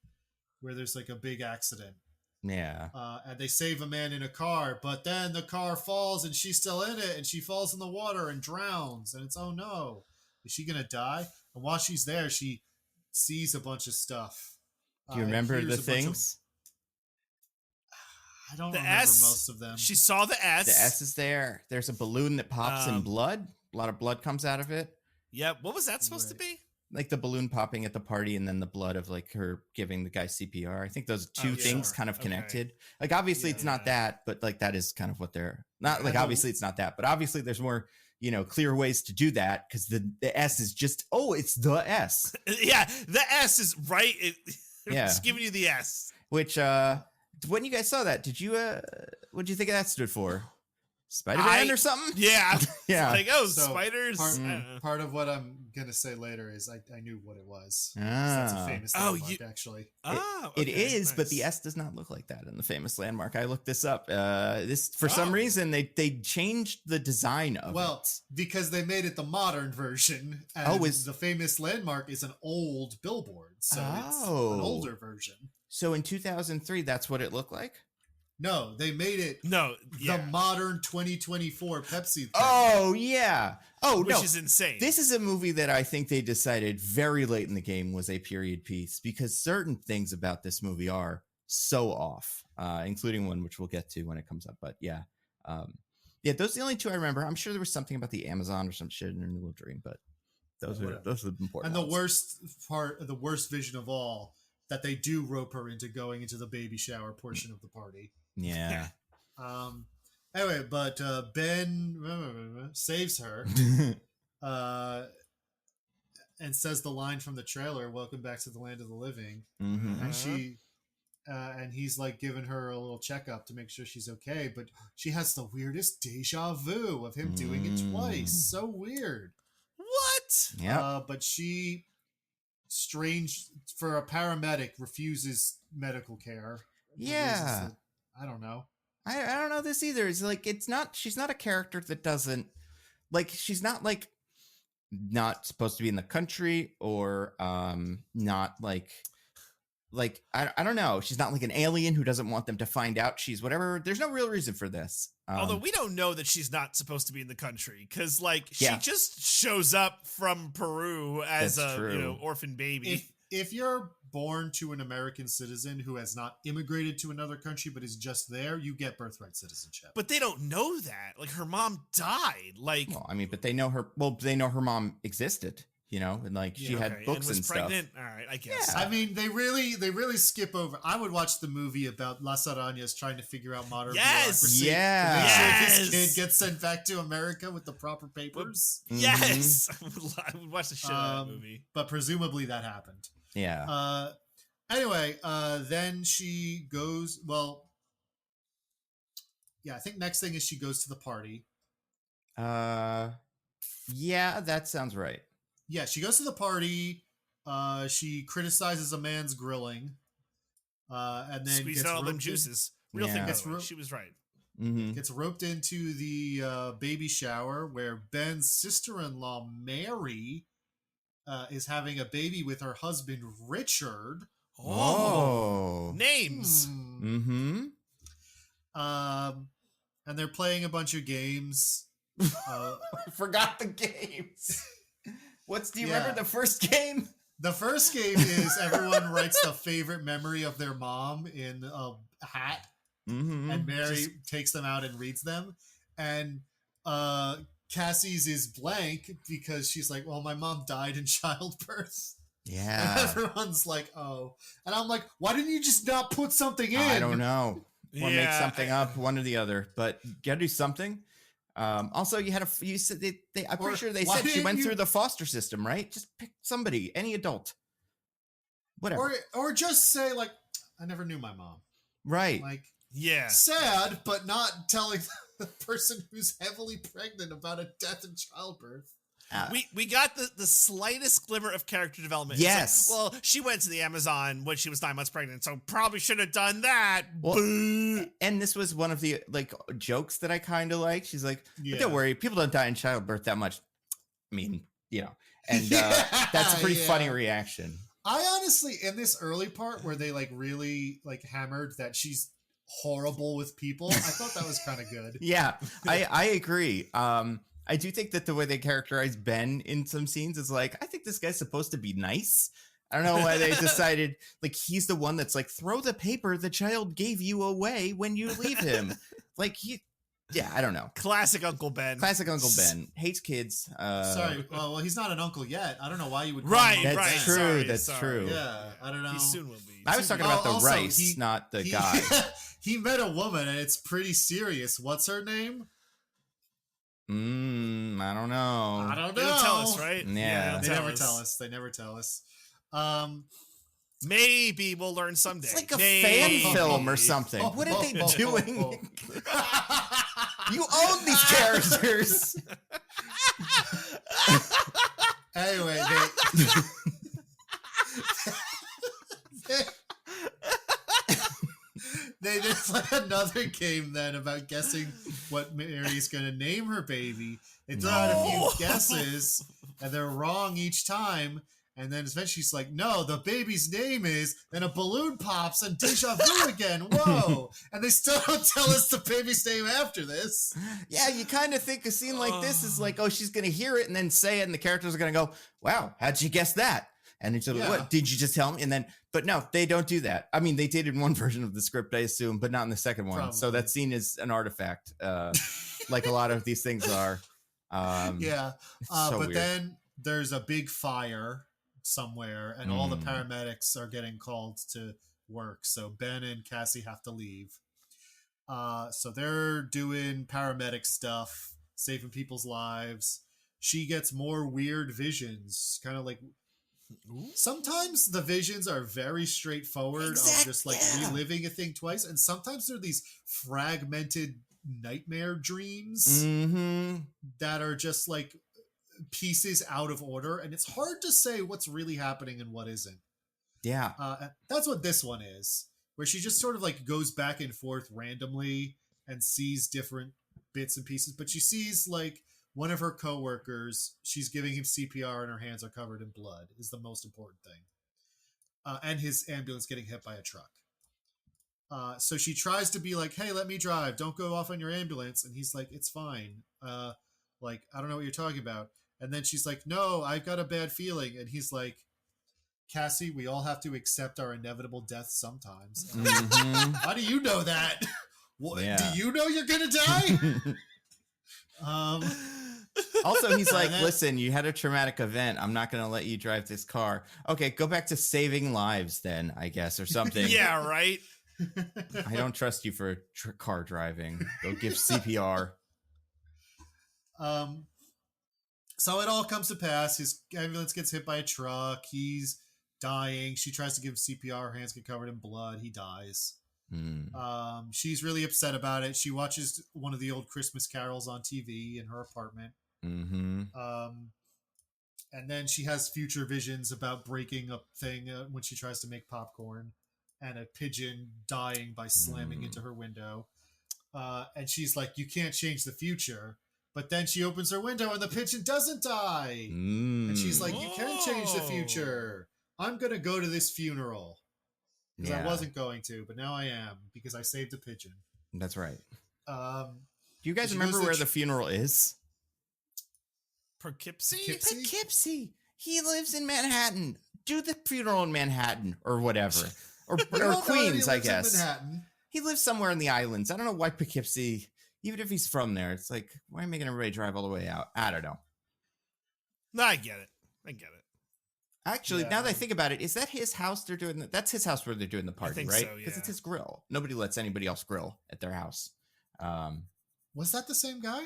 where there's like a big accident. Yeah. And they save a man in a car, but then the car falls and she's still in it and she falls in the water and drowns. And it's, oh no, is she going to die? And while she's there, she sees a bunch of stuff. Do you remember the things? I don't The remember S, most of them. She saw the S. The S is there. There's a balloon that pops in blood. A lot of blood comes out of it. Yeah. What was that supposed to be? Like the balloon popping at the party and then the blood of like her giving the guy CPR. I think those two things kind of connected. Like obviously it's not that, but like that is kind of what they're not like. Obviously it's not that, but obviously there's more, clear ways to do that because the S is just, it's the S. Yeah. The S is right. Yeah. It's giving you the S. Which, when you guys saw that, what'd you think that stood for? Spider-Man or something? Yeah. Yeah. Like, spiders. Part of what I'm going to say later is I knew what it was. Ah. That's a famous landmark, actually. It is, but the S does not look like that in the famous landmark. I looked this up. For some reason, they changed the design of it. Well, because they made it the modern version. And the famous landmark is an old billboard. So it's an older version. So in 2003, that's what it looked like? No, they made it the modern 2024 Pepsi thing. Oh, yeah. Which is insane. This is a movie that I think they decided very late in the game was a period piece because certain things about this movie are so off, including one which we'll get to when it comes up. But yeah. Those are the only two I remember. I'm sure there was something about the Amazon or some shit in a little dream, but those are the important And ones. the worst vision of all, that they do rope her into going into the baby shower portion of the party. Yeah. Anyway, but Ben saves her and says the line from the trailer, "Welcome back to the land of the living." Mm-hmm. And he's like giving her a little checkup to make sure she's okay, but she has the weirdest deja vu of him doing it twice. So weird. What? Yeah. But she, strange for a paramedic, refuses medical care. Yeah. I don't know. I don't know this either. It's like she's not a character that doesn't like she's not like not supposed to be in the country or not like I don't know. She's not like an alien who doesn't want them to find out she's whatever. There's no real reason for this. Although we don't know that she's not supposed to be in the country because she just shows up from Peru as orphan baby. If you're born to an American citizen who has not immigrated to another country but is just there, you get birthright citizenship. But they don't know that. Like her mom died. Like, well, I mean, but they know her. Well, they know her mom existed. And like she had books and stuff. Pregnant. All right, I guess. Yeah. I mean, they really skip over. I would watch the movie about Las Arañas trying to figure out modern bureaucracy. Yeah. To make sure this kid gets sent back to America with the proper papers. Yes. I would watch the shit out of that movie. But presumably that happened. Yeah. Anyway, then she goes. Well, yeah. I think next thing is she goes to the party. Yeah, that sounds right. Yeah, she goes to the party. She criticizes a man's grilling, and then squeezing out all them juices. Real thing. She was right. Mm-hmm. Gets roped into the baby shower where Ben's sister-in-law Mary is having a baby with her husband Richard. Oh, names. Mm-hmm. And they're playing a bunch of games. I forgot the games. Do you remember the first game? The first game is everyone writes the favorite memory of their mom in a hat, and Mary takes them out and reads them. And Cassie's is blank because she's like, well, my mom died in childbirth. Yeah. And everyone's like, oh. And I'm like, why didn't you just not put something in? I don't know. Or make something up, one or the other. But you gotta do something. Also, I'm pretty sure they said she went through the foster system, right? Just pick somebody, any adult, whatever. Or just say like, I never knew my mom. Right. Like, yeah, sad, but not telling the person who's heavily pregnant about a death in childbirth. We got the slightest glimmer of character development. Yes. Like, well, she went to the Amazon when she was 9 months pregnant, so probably should have done that. Well, Boo. and this was one of the like jokes that I kind of like. She's like, Yeah. but don't worry, people don't die in childbirth that much. I mean, and that's a pretty funny reaction. I honestly, in this early part where they like really like hammered that she's horrible with people, I thought that was kind of good. Yeah, I agree. I do think that the way they characterize Ben in some scenes is like, I think this guy's supposed to be nice. I don't know why they decided like he's the one that's like, throw the paper the child gave you away when you leave him. Like I don't know. Classic Uncle Ben. Classic Uncle Ben. Hates kids. Sorry. Well, he's not an uncle yet. I don't know why you would call Right, him Uncle That's Ben. true. Sorry, That's sorry. true. Yeah, I don't know. He soon will be. I was talking about the Also, rice, not the guy. He met a woman and it's pretty serious. What's her name? I don't know. I don't know. They don't tell us, right? Yeah. They never tell us. They never tell us. Maybe we'll learn someday. It's like a Maybe. fan film or something. What are they doing? You own these characters. Anyway, they did another game then about guessing what Mary's going to name her baby. They throw out a few guesses, and they're wrong each time. And then eventually she's like, no, the baby's name is, then a balloon pops and deja vu again. Whoa. And they still don't tell us the baby's name after this. Yeah, you kind of think a scene like this is like, oh, she's going to hear it and then say it, and the characters are going to go, wow, how'd you guess that? And it's like, what, did you just tell me? And then, but no, they don't do that. I mean, they did in one version of the script, I assume, but not in the second one. Probably. So that scene is an artifact, like a lot of these things are. So but weird. then there's a big fire somewhere, and all the paramedics are getting called to work. So Ben and Cassie have to leave. So they're doing paramedic stuff, saving people's lives. She gets more weird visions, kind of like. Sometimes the visions are very straightforward of just like reliving a thing twice, and sometimes they're these fragmented nightmare dreams that are just like pieces out of order, and it's hard to say what's really happening and what isn't. That's what this one is, where she just sort of like goes back and forth randomly and sees different bits and pieces, but she sees like one of her coworkers, she's giving him CPR and her hands are covered in blood, is the most important thing. And his ambulance getting hit by a truck. So she tries to be like, hey, let me drive. Don't go off on your ambulance. And he's like, it's fine. Like, I don't know what you're talking about. And then she's like, no, I've got a bad feeling. And he's like, Cassie, we all have to accept our inevitable death sometimes. How do you know that? Do you know you're going to die? Also, he's like, listen, you had a traumatic event. I'm not going to let you drive this car. Okay, go back to saving lives then, I guess, or something. Yeah, right? I don't trust you for car driving. Go give CPR. So it all comes to pass. His ambulance gets hit by a truck. He's dying. She tries to give him CPR. Her hands get covered in blood. He dies. She's really upset about it. She watches one of the old Christmas carols on TV in her apartment. And then she has future visions about breaking a thing when she tries to make popcorn, and a pigeon dying by slamming into her window. And she's like, you can't change the future. But then she opens her window and the pigeon doesn't die. And she's like, you can change the future. I'm going to go to this funeral. Because I wasn't going to, but now I am, because I saved a pigeon. That's right. Do you guys remember where the funeral is? Poughkeepsie? Poughkeepsie. He lives in Manhattan. Do the funeral in Manhattan or whatever. Or Queens, I guess. He lives somewhere in the islands. I don't know why Poughkeepsie, even if he's from there, it's like, why are you making everybody drive all the way out? I don't know. No, I get it. Actually, now that I think about it, is that his house they're doing? That's his house where they're doing the party, right? Because it's his grill. Nobody lets anybody else grill at their house. Was that the same guy?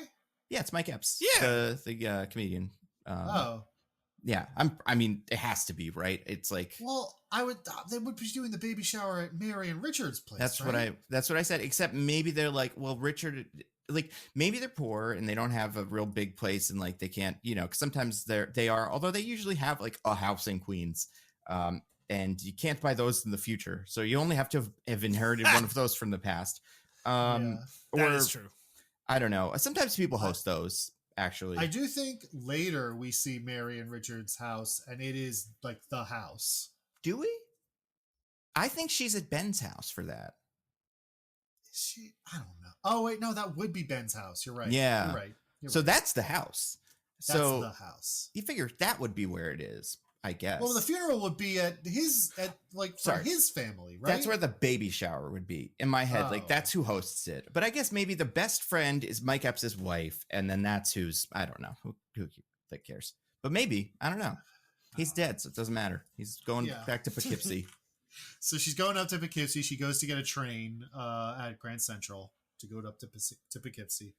Yeah, it's Mike Epps. Yeah. The comedian. Yeah, I mean, it has to be, right? It's like Well, they would be doing the baby shower at Mary and Richard's place. that's right? what I said. Except maybe they're like, well, Richard, like maybe they're poor and they don't have a real big place and like they can't, you know, 'cause sometimes they are, although they usually have like a house in Queens, and you can't buy those in the future, so you only have to have inherited one of those from the past. Yeah. That Or is true. I don't know. Sometimes people host those. Actually, I do think later we see Mary and Richard's house, and it is like the house. do we? I think she's at Ben's house for that. Is she? I don't know. Oh wait, no, that would be Ben's house. You're right. Yeah. You're right. So that's the house. That's So the house. you figure that would be where it is, I guess. Well, the funeral would be for his family, right? That's where the baby shower would be in my head. Like Oh. that's who hosts it. But I guess maybe the best friend is Mike Epps' wife, and then that's who's I don't know who that cares. But maybe I don't know. He's dead, so it doesn't matter. He's going Yeah. back to Poughkeepsie. So she's going up to Poughkeepsie. She goes to get a train at Grand Central to go up to Poughkeepsie.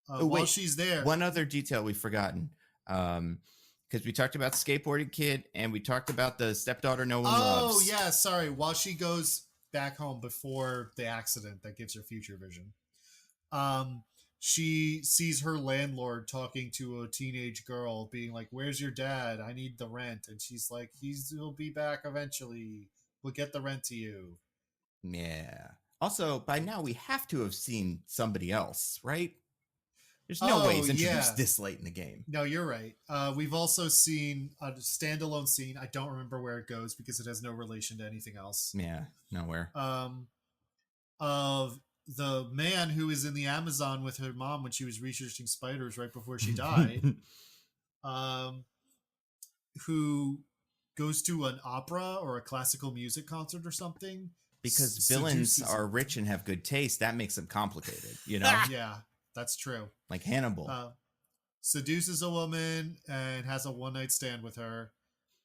Oh, While wait. she's there, One other detail we've forgotten. Because we talked about the skateboarding kid and we talked about the stepdaughter no one loves. oh yeah, sorry. While she goes back home before the accident that gives her future vision, she sees her landlord talking to a teenage girl, being like, "Where's your dad? I need the rent." And she's like, "He'll be back eventually. We'll get the rent to you." Yeah. Also, by now we have to have seen somebody else, right? There's no way he's introduced this late in the game. No, you're right. We've also seen a standalone scene. I don't remember where it goes because it has no relation to anything else. Yeah, nowhere. Of the man who is in the Amazon with her mom when she was researching spiders right before she died, who goes to an opera or a classical music concert or something. Because villains are rich and have good taste, that makes them complicated, you know? Yeah, that's true. Like Hannibal. Seduces a woman and has a one-night stand with her,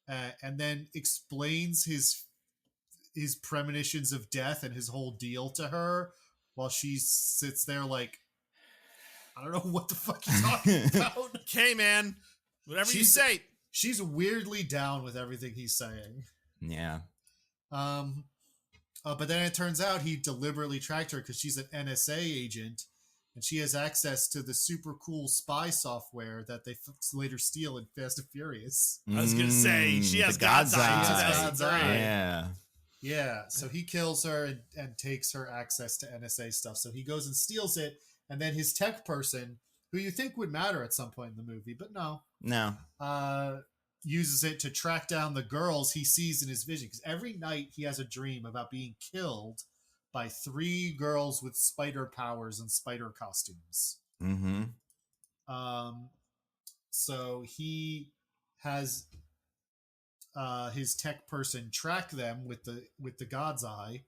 and then explains his premonitions of death and his whole deal to her while she sits there like, I don't know what the fuck you're talking about. Okay, man. Whatever you say. She's weirdly down with everything he's saying. Yeah. But then it turns out he deliberately tracked her because she's an NSA agent and she has access to the super cool spy software that they later steal in Fast and Furious. I was going to say, she has the God's Eye. Eye. God's Eye. Yeah. Yeah, so he kills her and takes her access to NSA stuff. So he goes and steals it, and then his tech person, who you think would matter at some point in the movie, but no, uses it to track down the girls he sees in his vision. Because every night he has a dream about being killed by 3 girls with spider powers and spider costumes. Mm-hmm. So he has his tech person track them with the God's Eye,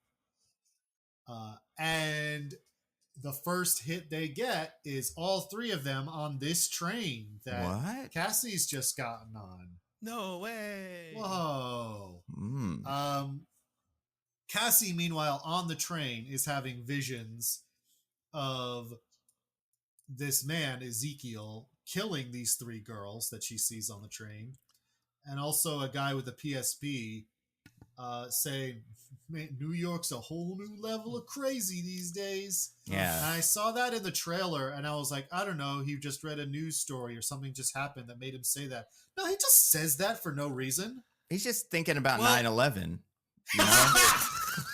and the first hit they get is all 3 of them on this train that Cassie's just gotten on. No way. Whoa. Mm. Cassie, meanwhile, on the train is having visions of this man, Ezekiel, killing these 3 girls that she sees on the train. And also a guy with a PSP saying, "Man, New York's a whole new level of crazy these days." Yeah. And I saw that in the trailer, and I was like, I don't know, he just read a news story or something just happened that made him say that. No, he just says that for no reason. He's just thinking about 9/11. You know?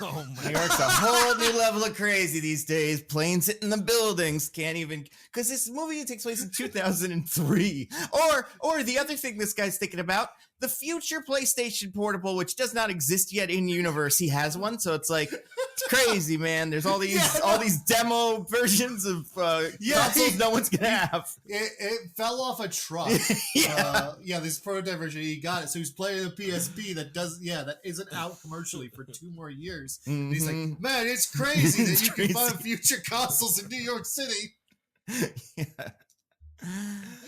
Oh my New York's a whole new level of crazy these days. Planes hitting the buildings. Can't even, because this movie takes place in 2003. Or the other thing this guy's thinking about, the future PlayStation Portable, which does not exist yet in universe. He has one, so it's like it's crazy, man. There's all these demo versions of consoles no one's gonna have. It fell off a truck. This prototype version, he got it. So he's playing the PSP that isn't out commercially for 2 more years. Mm-hmm. And he's like, man, it's crazy that you can find future consoles in New York City. Yeah.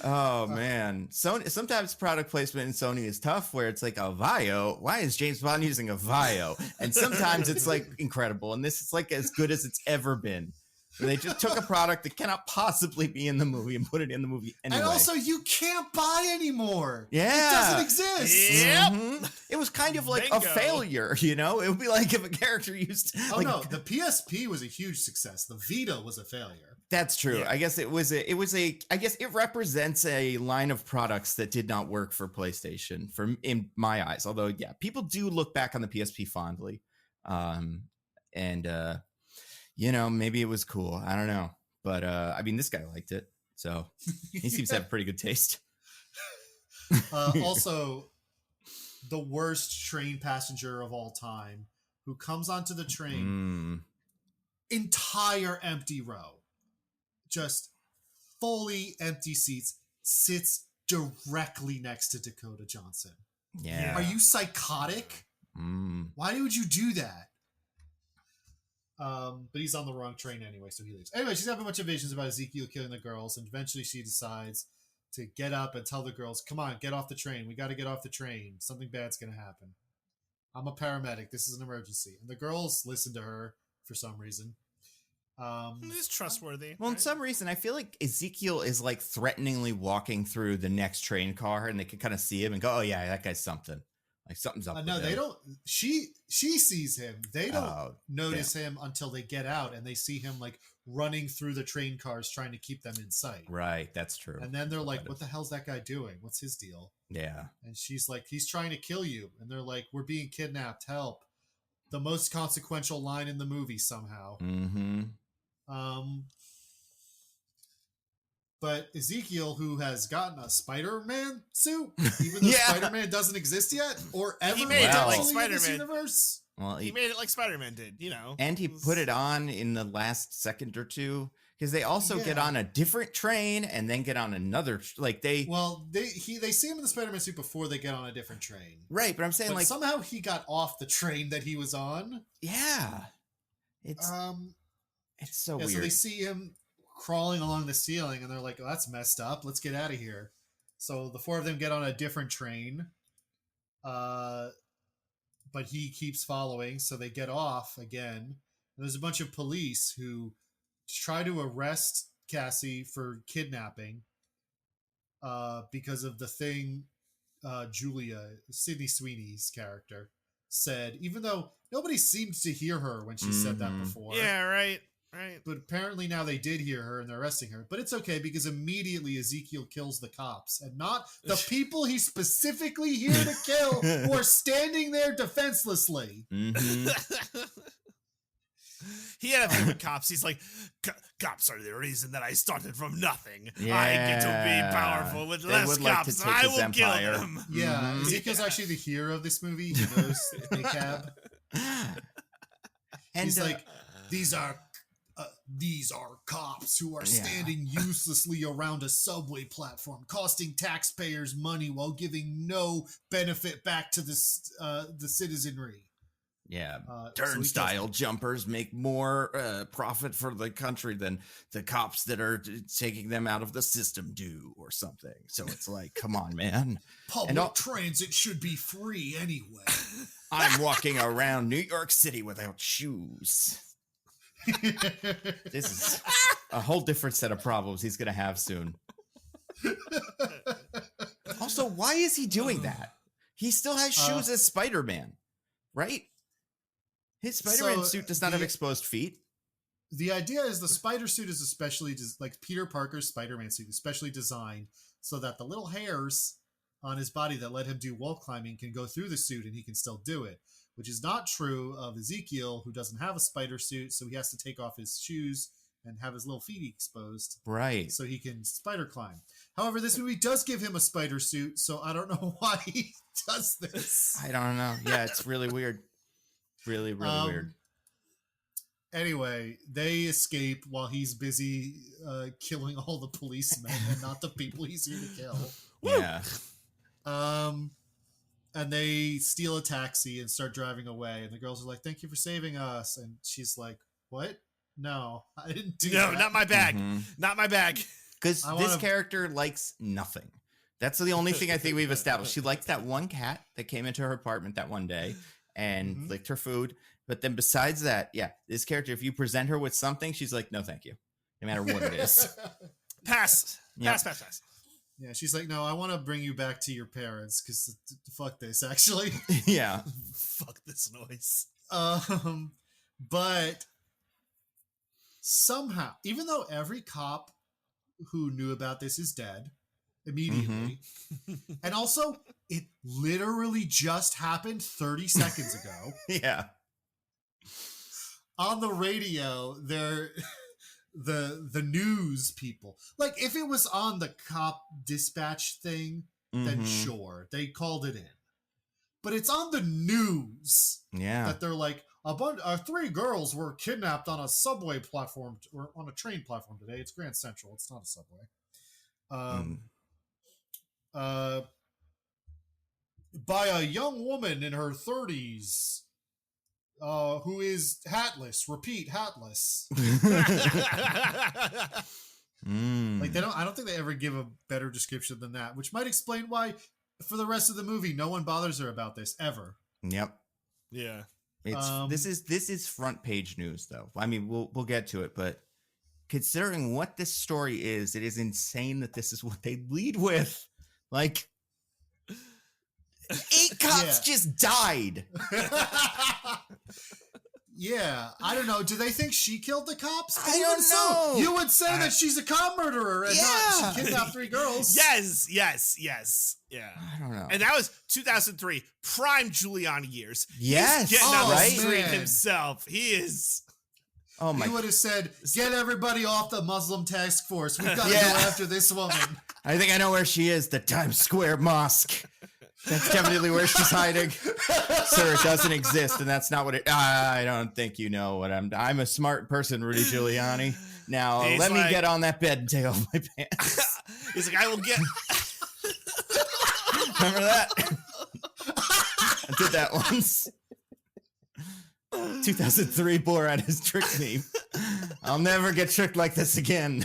Oh man, Sony. Sometimes product placement in Sony is tough, where it's like a Vaio. Why is James Bond using a Vaio? And sometimes it's like incredible, and this is like as good as it's ever been. They just took a product that cannot possibly be in the movie and put it in the movie anyway. And also, you can't buy anymore. Yeah. It doesn't exist. Yep. Mhm. It was kind of like a Bingo. failure, you know? It would be like if a character used... Oh, like, no. The PSP was a huge success. The Vita was a failure. That's true. Yeah. I guess I guess it represents a line of products that did not work for PlayStation in my eyes. Although, yeah, people do look back on the PSP fondly. You know, maybe it was cool. I don't know. But I mean, this guy liked it. So he seems to have pretty good taste. Also, the worst train passenger of all time who comes onto the train, entire empty row, just fully empty seats, sits directly next to Dakota Johnson. Yeah. Are you psychotic? Why would you do that? But he's on the wrong train anyway, so he leaves. Anyway, she's having a bunch of visions about Ezekiel killing the girls, and eventually she decides to get up and tell the girls, come on, get off the train. We got to get off the train. Something bad's going to happen. I'm a paramedic. This is an emergency. And the girls listen to her for some reason. It's trustworthy. Well, in right? some reason, I feel like Ezekiel is like threateningly walking through the next train car, and they can kind of see him and go, "Oh yeah, that guy's something. Like something's up." No, with they him. don't. She sees him. They don't Oh, notice him until they get out, and they see him like running through the train cars trying to keep them in sight. Right, that's true. And then they're like, That "What is- the hell's that guy doing? What's his deal?" Yeah. And she's like, "He's trying to kill you." And they're like, "We're being kidnapped. Help!" The most consequential line in the movie somehow. Mm-hmm. But Ezekiel, who has gotten a Spider-Man suit, even though Yeah. Spider-Man doesn't exist yet or ever made it like in this Spider-Man. universe. Well, He made it like Spider-Man did, you know. and he It was- put it on in the last second or two because they also get Yeah. on a different train and then get on another. Like they, Well, they see him in the Spider-Man suit before they get on a different train. right? But I'm saying But like, somehow he got off the train that he was on. yeah, it's so Yeah, weird. so they see him crawling along the ceiling, and they're like, "Oh, that's messed up. Let's get out of here." So the four of them get on a different train. But he keeps following, so they get off again. And there's a bunch of police who try to arrest Cassie for kidnapping because of the thing Julia, Sydney Sweeney's character, said, even though nobody seemed to hear her when she said that Mhm. before. Yeah, right. But apparently now they did hear her and they're arresting her. But it's okay because immediately Ezekiel kills the cops and not the people he's specifically here to kill who are standing there defenselessly. Mhm. He had a thing with cops. He's like, cops are the reason that I started from nothing. I Yeah. get to be powerful with They less would like to cops. take I his will empire. kill them. Yeah, Mhm. Ezekiel's actually the hero of this movie. He knows ACAB. And He's like, these are cops who are standing uselessly around a subway platform, costing taxpayers money while giving no benefit back to the citizenry. yeah, So he turnstile jumpers make more profit for the country than the cops that are taking them out of the system do, or something. So it's like, come on, man. Public transit should be free anyway. I'm walking around New York City without shoes. This is a whole different set of problems he's going to have soon. Also, why is he doing that? He still has shoes as Spider-Man, right? His Spider-Man So suit does not have exposed feet. The idea is the spider suit is especially like Peter Parker's Spider-Man suit, especially designed so that the little hairs on his body that let him do wall climbing can go through the suit and he can still do it, which is not true of Ezekiel, who doesn't have a spider suit, so he has to take off his shoes and have his little feet exposed Right. so he can spider climb. However, this movie does give him a spider suit, so I don't know why he does this. I don't know. Yeah, it's really weird. Really, really weird. Anyway, they escape while he's busy killing all the policemen and not the people he's here to kill. Yeah. And they steal a taxi and start driving away. And the girls are like, "Thank you for saving us." And she's like, "What? No, I didn't do No, that." not my bag. Mhm. Not my bag. Because I this wanna- character likes nothing. That's the only thing I think we've established. She liked that one cat that came into her apartment that one day and Mhm. licked her food. But then besides that, yeah, this character, if you present her with something, she's like, no, thank you. No matter what it is. Pass. Yep. Pass. Yeah, she's like, no, I want to bring you back to your parents because fuck this, actually. Yeah. Fuck this noise. But somehow, even though every cop who knew about this is dead immediately, and also it literally just happened 30 seconds ago. Yeah. On the radio, they're the news people. Like, if it was on the cop dispatch thing, then sure, they called it in. But it's on the news that they're like, three girls were kidnapped on a subway platform or on a train platform today. It's Grand Central. It's not a subway. By a young woman in her 30s who is hatless. Repeat, hatless. Like, I don't think they ever give a better description than that, which might explain why for the rest of the movie no one bothers her about this ever. Yep. Yeah. This is front page news, though. I mean, we'll get to it, but considering what this story is, it is insane that this is what they lead with. Like, 8 cops just died. Yeah, I don't know. Do they think she killed the cops? I don't know. You would say that she's a cop murderer and not she kidnapped 3 girls. Yes. Yeah. I don't know. And that was 2003, prime Giuliani years. Yes. He's getting on the right? street himself. He is. Oh my! He would have said, "Get everybody off the Muslim task force. We've got to go after this woman." I think I know where she is. The Times Square Mosque. That's definitely where she's hiding. Sir, it doesn't exist, and that's not what it... I don't think you know what I'm a smart person, Rudy Giuliani. Now, let me get on that bed and take off my pants. He's like, I will get... Remember that? I did that once. 2003 Borat has tricked me. I'll never get tricked like this again.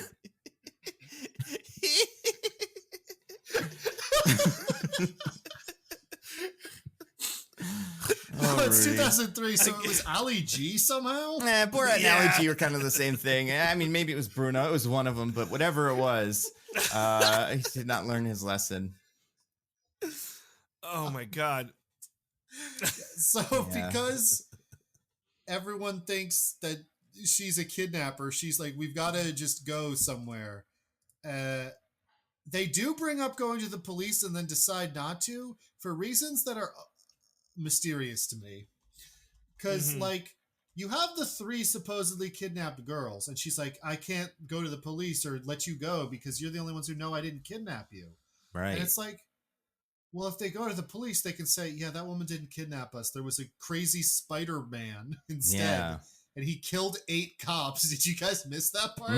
It's 2003, so it was Ali G somehow? Borat and Ali G were kind of the same thing. I mean, maybe it was Bruno. It was one of them, but whatever it was, he did not learn his lesson. Oh, my God. So because everyone thinks that she's a kidnapper, she's like, we've got to just go somewhere. They do bring up going to the police and then decide not to for reasons that are mysterious to me. Because, like, you have the 3 supposedly kidnapped girls, and she's like, I can't go to the police or let you go because you're the only ones who know I didn't kidnap you. Right. And it's like, well, if they go to the police, they can say, yeah, that woman didn't kidnap us. There was a crazy Spider-Man instead. Yeah. And he killed 8 cops. Did you guys miss that part?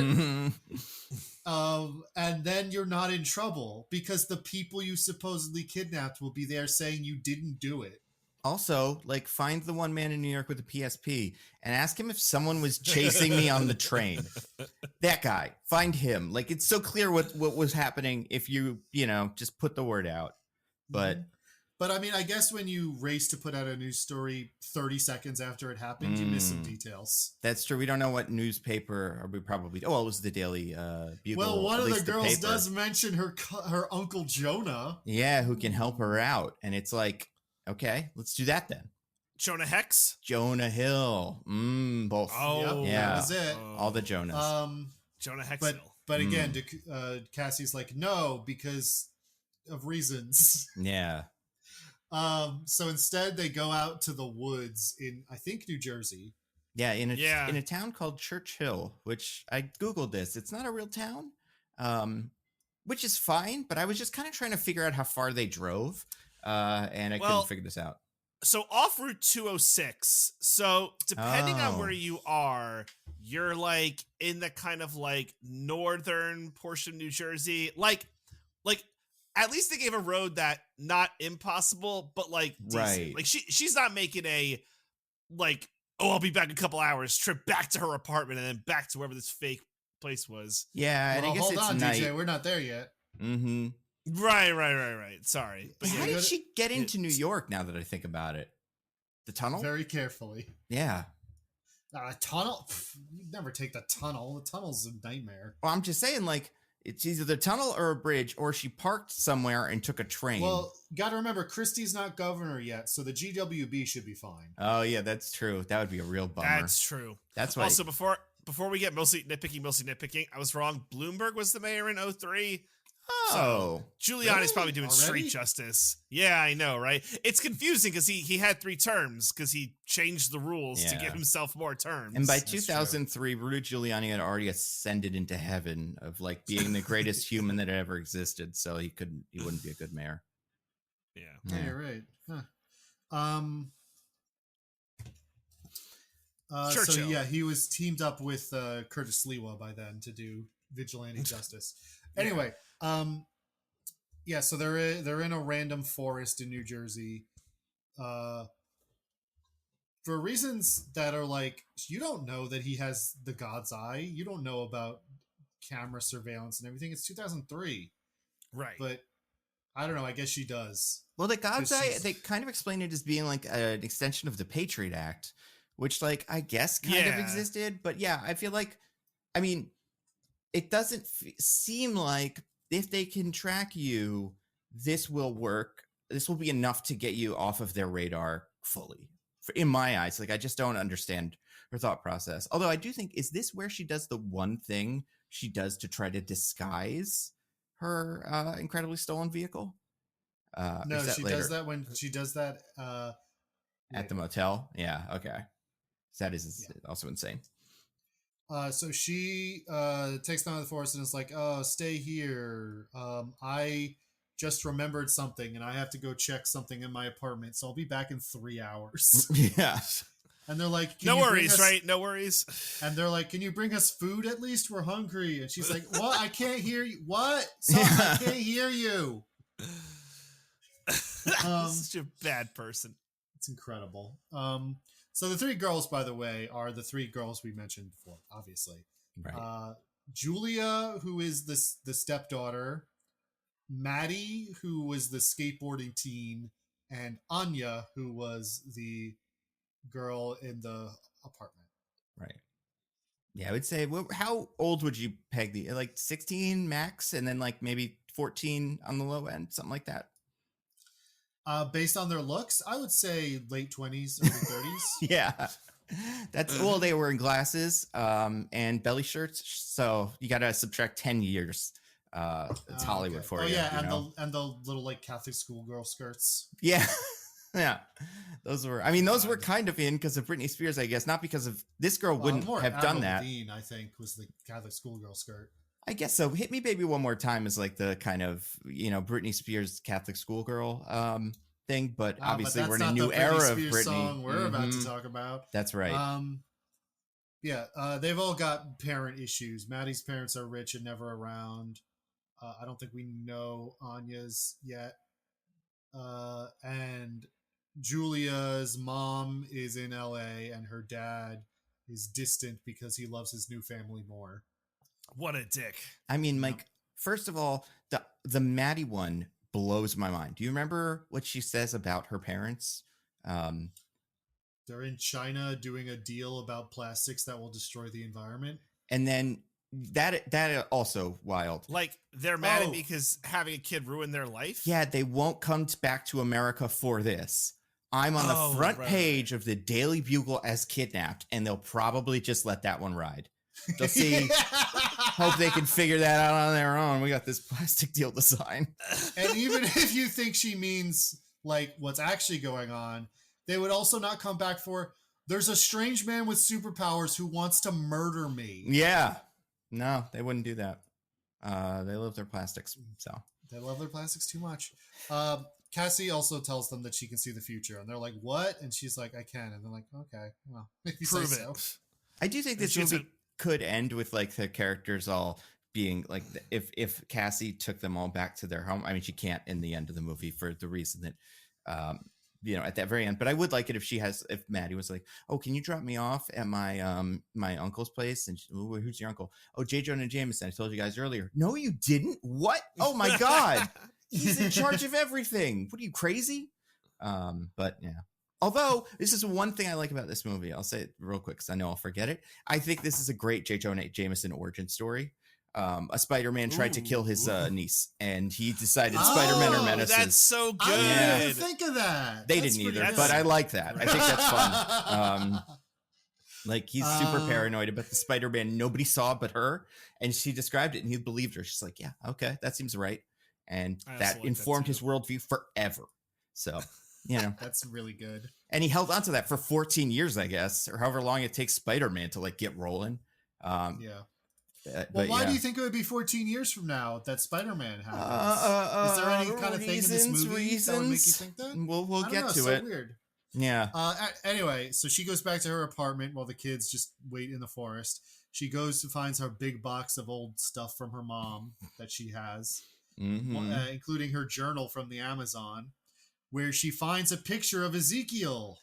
And then you're not in trouble because the people you supposedly kidnapped will be there saying you didn't do it. Also, like, find the one man in New York with a PSP and ask him if someone was chasing me on the train. That guy, find him. Like, it's so clear what was happening if you just put the word out. But I mean, I guess when you race to put out a news story 30 seconds after it happened, you miss some details. That's true. We don't know what newspaper, or we probably... Oh, well, it was the Daily Bugle. Well, one of the girls does mention her Uncle Jonah. Yeah, who can help her out. And it's like, okay, let's do that then. Jonah Hex? Jonah Hill. Both. Oh, yep, yeah. That was it. All the Jonas. Jonah Hex Hill. But again, Cassie's like, no, because of reasons. Yeah. So instead they go out to the woods in, I think, New Jersey. Yeah, in a town called Church Hill, which I Googled this. It's not a real town, which is fine, but I was just kind of trying to figure out how far they drove, and I couldn't figure this out. So off Route 206. So depending on where you are, you're like in the kind of like northern portion of New Jersey. Like at least they gave a road that not impossible, but like decent. Right. Like she's not making a like, oh, I'll be back in a couple hours trip back to her apartment and then back to wherever this fake place was. Yeah, and I guess hold it's on, night. DJ, we're not there yet. Mm-hmm. Right. Sorry. But How did she get into New York now that I think about it? The tunnel? very carefully. Yeah. Tunnel? You'd never take the tunnel. The tunnel's a nightmare. Well, I'm just saying, like, it's either the tunnel or a bridge, or she parked somewhere and took a train. Well, gotta remember, Christie's not governor yet, so the GWB should be fine. Oh, yeah, that's true. That would be a real bummer. That's true. That's why. Also, before we get mostly nitpicking, I was wrong. Bloomberg was the mayor in 2003. Oh, Giuliani's really? probably doing Already? street justice. Yeah, I know, right? It's confusing because he had 3 terms because he changed the rules to Yeah. give himself more terms. and by That's true. 2003, Rudy Giuliani had already ascended into heaven of like being the greatest human that ever existed. So he wouldn't be a good mayor. yeah. Yeah, you're right. Huh. So Churchill. yeah, he was teamed up with Curtis Lewa by then to do vigilante justice. Yeah. Anyway, yeah, so they're in a random forest in New Jersey, for reasons that are like, you don't know that he has the God's eye. You don't know about camera surveillance and everything. It's 2003, Right. but I don't know. I guess she does. Well, the God's Because Eye, she's- they kind of explain it as being like an extension of the Patriot Act, which, like, I guess kind of Yeah. existed. But yeah, I feel like, I mean, it doesn't seem like if they can track you, this will work. This will be enough to get you off of their radar fully. In my eyes, like, I just don't understand her thought process. Although I do think, is this where she does the one thing she does to try to disguise her incredibly stolen vehicle? No, is that she later? does that when she does that At the motel? Yeah, okay. That is Yeah. also insane. So she takes them out of the forest and is like, "Oh, stay here. I just remembered something, and I have to go check something in my apartment. So I'll be back in 3 hours." Yeah. And they're like, "Can No you bring worries, us-" right? No worries. And they're like, "Can you bring us food at least? We're hungry." And she's like, "What? I can't hear you. What? Son, I can't hear you." Such a bad person. It's incredible. So the 3 girls, by the way, are the 3 girls we mentioned before, obviously. Right. Julia, who is the stepdaughter, Maddie, who was the skateboarding teen, and Anya, who was the girl in the apartment. Right. Yeah, I would say, how old would you peg the, like 16 max, and then like maybe 14 on the low end, something like that? Based on their looks, I would say late 20s, early 30s. Yeah. That's, well, they were wearing glasses and belly shirts, so you got to subtract 10 years. It's Hollywood Okay. for Oh you. yeah, you and know? the little like Catholic schoolgirl skirts. Yeah. Yeah. Those were kind of in because of Britney Spears, I guess, not because of this girl wouldn't more have done Avril that. Lavigne, I think, was the Catholic schoolgirl skirt. I guess so. Hit Me Baby One More Time is like the kind of, Britney Spears Catholic schoolgirl thing, but obviously but we're that's in a not new the era Britney of Spears Britney. song we're about to Mhm. talk about. That's right. Yeah, they've all got parent issues. Maddie's parents are rich and never around. I don't think we know Anya's yet. And Julia's mom is in LA and her dad is distant because he loves his new family more. What a dick. I mean, like, first of all, the Maddie one blows my mind. Do you remember what she says about her parents? They're in China doing a deal about plastics that will destroy the environment. And then that also wild. Like, they're mad at Oh. me because having a kid ruined their life? Yeah, they won't come back to America for this. I'm on the front page of the Daily Bugle as kidnapped, and they'll probably just let that one ride. They'll see, hope they can figure that out on their own. We got this plastic deal to sign. And even if you think she means like what's actually going on, they would also not come back for, "There's a strange man with superpowers who wants to murder me." Yeah. No, they wouldn't do that. They love their plastics, so. They love their plastics too much. Cassie also tells them that she can see the future, and they're like, "What?" And she's like, "I can." And they're like, "Okay, well, if you Prove say it. so." I do think And this she has movie could end with like the characters all being like, if Cassie took them all back to their home. I mean, she can't in the end of the movie for the reason that, at that very end. But I would like it if Maddie was like, "Oh, can you drop me off at my my uncle's place?" And who's your uncle? "Oh, J. Jonah Jameson. I told you guys earlier." "No, you didn't. What? Oh my God, he's in charge of everything. What are you, crazy?" But yeah. Although this is one thing I like about this movie. I'll say it real quick because I know I'll forget it. I think this is a great J. Jonah Jameson origin story. A Spider-Man tried to kill his niece, and he decided Spider-Men are menaces. That's so good. I didn't even think of that. They That's didn't pretty either, but good. I like that. I think that's fun. Like he's super paranoid about the Spider-Man nobody saw but her, and she described it, and he believed her. She's like, "Yeah, okay, that seems right," and I also that like informed that his worldview forever. So, you know, That's really good. and he held on to that for 14 years, I guess, or however long it takes Spider-Man to like get rolling. Yeah. Well, But why yeah. do you think it would be 14 years from now that Spider-Man happens? Is there any kind of thing in this movie that would make you think that? We'll I don't get know, to so it. Weird. Yeah. Anyway, so she goes back to her apartment while the kids just wait in the forest. She goes to finds her big box of old stuff from her mom that she has, Mhm. including her journal from the Amazon, where she finds a picture of Ezekiel.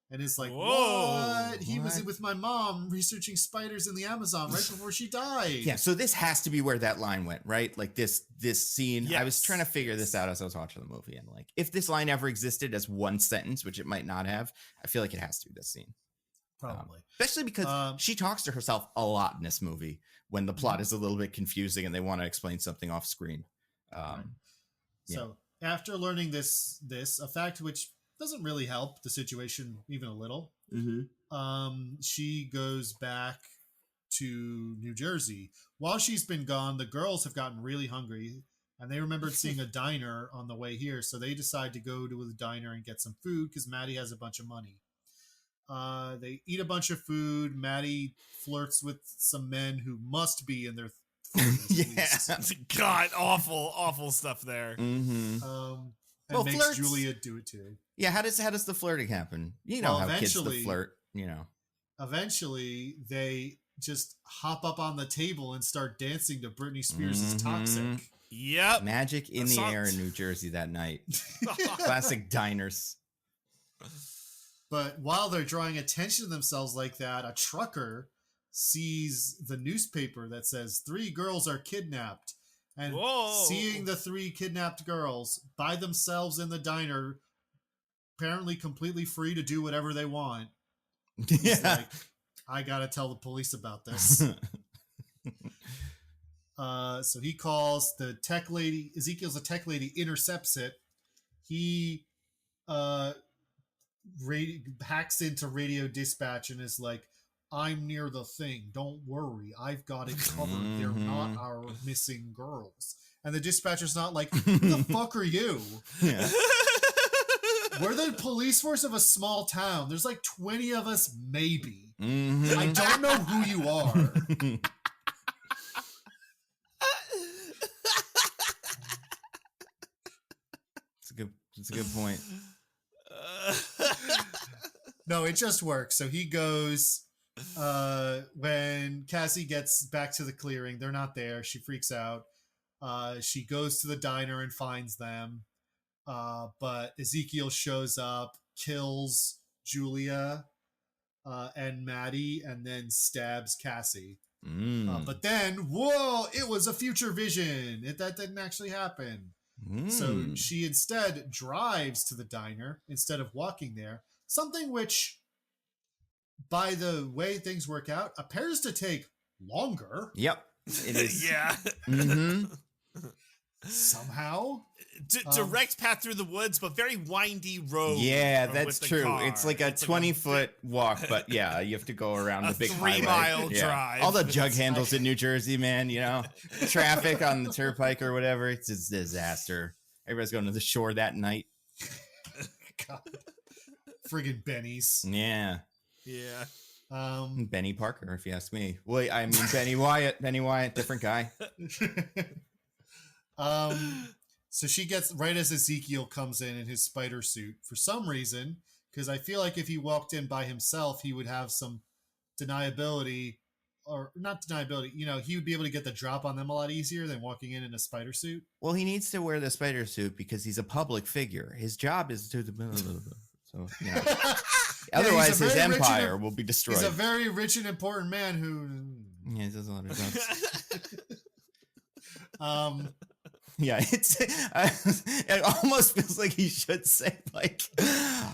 And is like, Whoa. what? He was What? with my mom researching spiders in the Amazon right before she died. Yeah, so this has to be where that line went, right? Like this scene. I was Yes. trying to figure this out as I was watching the movie, and like if this line ever existed as one sentence, which it might not have, I feel like it has to be this scene. Probably. Especially because she talks to herself a lot in this movie when the plot is a little bit confusing and they want to explain something off screen. Right. So after learning this, a fact which doesn't really help the situation even a little, she goes back to New Jersey. While she's been gone, the girls have gotten really hungry, and they remembered seeing a diner on the way here, so they decide to go to the diner and get some food because Maddie has a bunch of money. They eat a bunch of food. Maddie flirts with some men who must be in their 40s, at least. God, awful stuff there. Mm-hmm. And makes flirts- Julia do it too. Yeah, how does the flirting happen? You know Well, how kids eventually- flirt, you know. Eventually, they just hop up on the table and start dancing to Britney Spears' Toxic. Yep. Magic in the Assault. air in New Jersey that night. Classic diners. But while they're drawing attention to themselves like that, a trucker sees the newspaper that says 3 girls are kidnapped. And Whoa. seeing the 3 kidnapped girls by themselves in the diner, apparently completely free to do whatever they want, he's Yeah. like, I gotta tell the police about this. So he calls the tech lady. Ezekiel's a tech lady, intercepts it. He hacks into radio dispatch and is like, I'm near the thing. Don't worry. I've got it covered. They're not our missing girls. And the dispatcher's not like, who the fuck are you? Yeah. We're the police force of a small town. There's like 20 of us, maybe. Mhm. I don't know who you are. It's a good point. No, it just works. So he goes, when Cassie gets back to the clearing, they're not there. She freaks out. She goes to the diner and finds them. But Ezekiel shows up, kills Julia and Maddie, and then stabs Cassie. But then, whoa, it was a future vision. That didn't actually happen. So she instead drives to the diner instead of walking there. Something which, by the way things work out, appears to take longer. Yep. It is. Yeah. Mm-hmm. Somehow. Direct path through the woods, but very windy road. Yeah, with that's the true. car. It's like a 20-foot walk, but yeah, you have to go around a the big 3-mile highway. Yeah. drive. All the jug handles in New Jersey, man, you know, traffic on the turnpike or whatever. It's a disaster. Everybody's going to the shore that night. God. Friggin' Benny's. Yeah. Yeah. Benny Parker, if you ask me. Well, I mean, Benny Wyatt, different guy. So she gets right as Ezekiel comes in his spider suit for some reason, because I feel like if he walked in by himself, he would have some deniability, or not deniability, you know, he would be able to get the drop on them a lot easier than walking in a spider suit. Well, he needs to wear the spider suit because he's a public figure. His job is to so, you know. Otherwise, his empire will be destroyed. He's a very rich and important man who. Yeah, he does a lot of jobs. Yeah, it almost feels like he should say, like,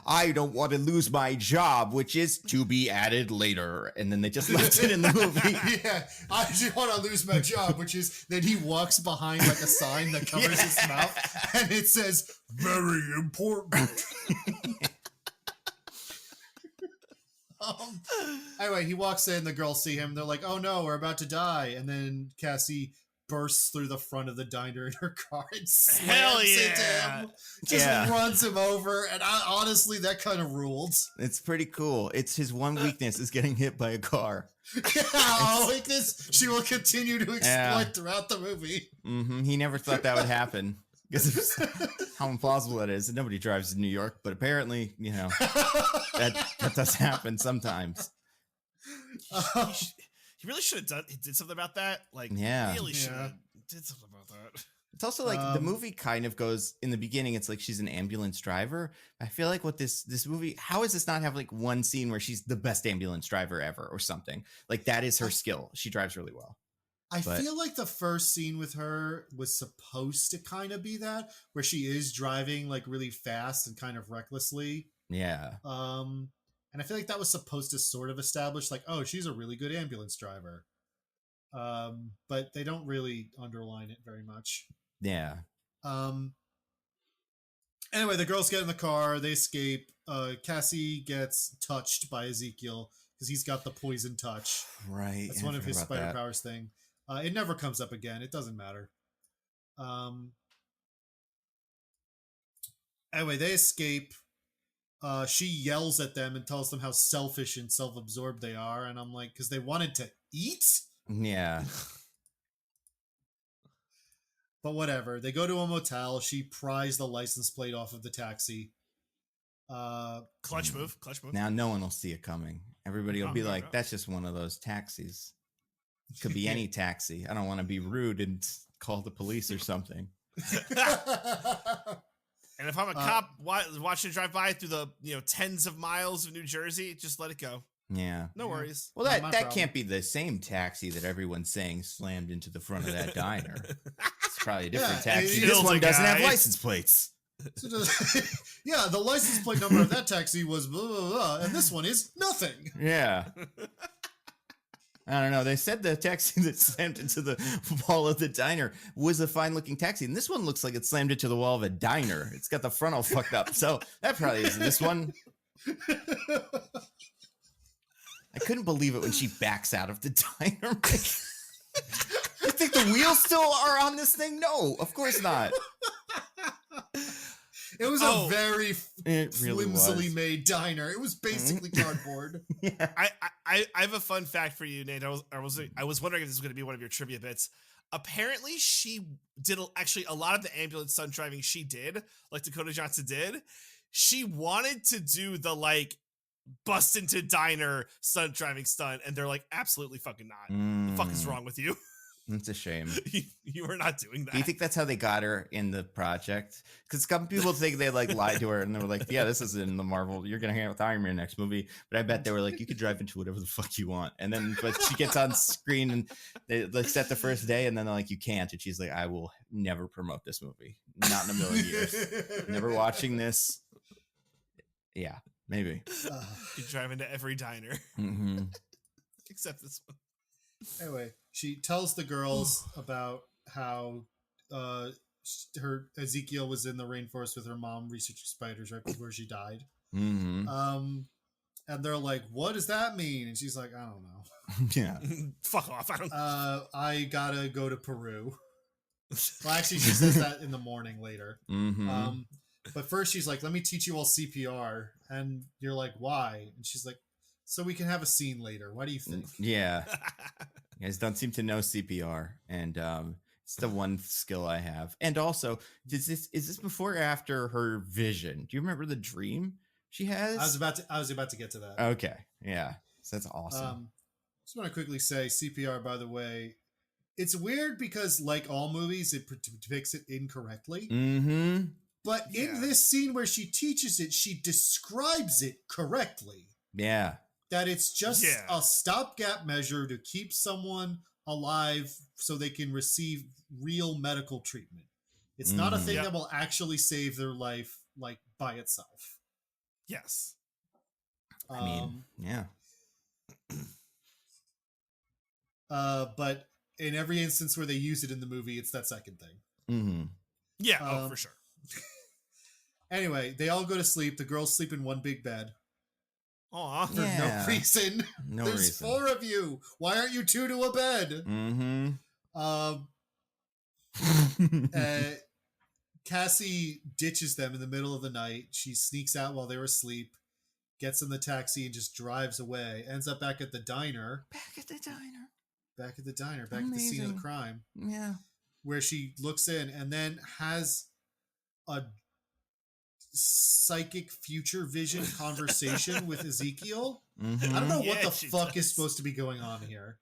I don't want to lose my job, which is to be added later. And then they just left it in the movie. Yeah, I just want to lose my job, which is that he walks behind like a sign that covers his mouth, and it says "very important." Anyway, he walks in. The girls see him. They're like, "Oh no, we're about to die!" And then Cassie bursts through the front of the diner in her car and slams into him. Just runs him over. And honestly, that kind of ruled. It's pretty cool. It's his one weakness is getting hit by a car. Yeah, weakness she will continue to exploit throughout the movie. He never thought that would happen. Because how implausible that is. And nobody drives in New York, but apparently, you know, that does happen sometimes. He really should have did something about that. Like, really should have did something about that. It's also like the movie kind of goes in the beginning. It's like she's an ambulance driver. I feel like what this movie, how does this not have like one scene where she's the best ambulance driver ever or something? Like that is her skill. She drives really well. I feel like the first scene with her was supposed to kind of be that, where she is driving like really fast and kind of recklessly. Yeah. And I feel like that was supposed to sort of establish like, oh, she's a really good ambulance driver. But they don't really underline it very much. Yeah. Anyway, the girls get in the car, they escape. Cassie gets touched by Ezekiel because he's got the poison touch. Right. That's one of his spider powers thing. It never comes up again. It doesn't matter. Anyway, they escape. She yells at them and tells them how selfish and self-absorbed they are. And I'm like, because they wanted to eat? Yeah. But whatever. They go to a motel. She pries the license plate off of the taxi. Clutch move. Now no one will see it coming. Everybody will be like, that's just one of those taxis. It could be any taxi. I don't want to be rude and call the police or something. And if I'm a cop watching it drive by through the tens of miles of New Jersey, just let it go. Yeah. No worries. Well, that can't be the same taxi that everyone's saying slammed into the front of that diner. It's probably a different taxi. This one doesn't have license plates. Yeah, the license plate number of that taxi was blah, blah, blah, and this one is nothing. Yeah. I don't know. They said the taxi that slammed into the wall of the diner was a fine-looking taxi, and this one looks like it slammed into the wall of a diner. It's got the front all fucked up, so that probably isn't this one. I couldn't believe it when she backs out of the diner. You think the wheels still are on this thing? No, of course not. It was a very flimsily made diner. It was basically cardboard. Yeah. I have a fun fact for you, Nate. I was wondering if this was going to be one of your trivia bits. Apparently, she did actually a lot of the ambulance stunt driving she did, like Dakota Johnson did. She wanted to do the like bust into diner stunt driving stunt, and they're like, absolutely fucking not. The fuck is wrong with you? It's a shame. You were not doing that. Do you think that's how they got her in the project? Because some people think they like lied to her and they were like, yeah, this is in the Marvel. You're going to hang out with Iron Man next movie. But I bet they were like, you could drive into whatever the fuck you want. And then, but she gets on screen and they set the first day and then they're like, you can't. And she's like, I will never promote this movie. Not in a million years. Never watching this. Yeah, maybe. You drive into every diner. Except this one. Anyway, she tells the girls about how her Ezekiel was in the rainforest with her mom researching spiders right before she died. And they're like, what does that mean? And she's like, I don't know. Yeah. Fuck off. I don't I gotta go to Peru. Well, actually, she says that in the morning later. But first she's like, let me teach you all CPR. And you're like, why? And she's like, so we can have a scene later. What do you think? Yeah. You guys don't seem to know CPR. And it's the one skill I have. And also, is this before or after her vision? Do you remember the dream she has? I was about to get to that. Okay. Yeah. So that's awesome. Just want to quickly say CPR, by the way, it's weird because like all movies, it depicts it incorrectly. But in this scene where she teaches it, she describes it correctly. Yeah. That it's just a stopgap measure to keep someone alive so they can receive real medical treatment. It's not a thing that will actually save their life, like, by itself. Yes. I mean, yeah. But in every instance where they use it in the movie, it's that second thing. Mm-hmm. Yeah. For sure. Anyway, they all go to sleep. The girls sleep in one big bed. Aw. For Yeah. no reason. No There's reason. 4 of you. Why aren't you 2 to a bed? Mm-hmm. Cassie ditches them in the middle of the night. She sneaks out while they're asleep, gets in the taxi, and just drives away. Ends up back at the diner. Back at the diner. Back at the scene of the Amazing. crime. Yeah. Where she looks in and then has a psychic future vision conversation with Ezekiel. Mm-hmm. I don't know what Yeah, the she fuck does. is supposed to be going on here.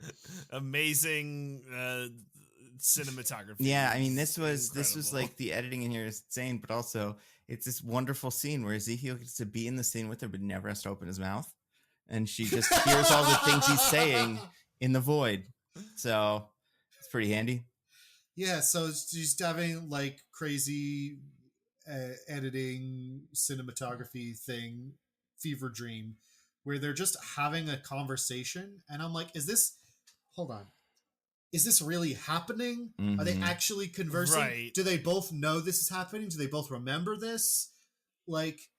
Amazing cinematography. Yeah, I mean, this was Incredible. like the editing in here is insane, but also it's this wonderful scene where Ezekiel gets to be in the scene with her, but never has to open his mouth, and she just hears all the things he's saying in the void. So it's pretty handy. Yeah, so she's having like crazy editing cinematography thing, fever dream, where they're just having a conversation, and I'm like, hold on, is this really happening? Are they Mhm. actually conversing? Right. Do they both know this is happening? Do they both remember this? Like,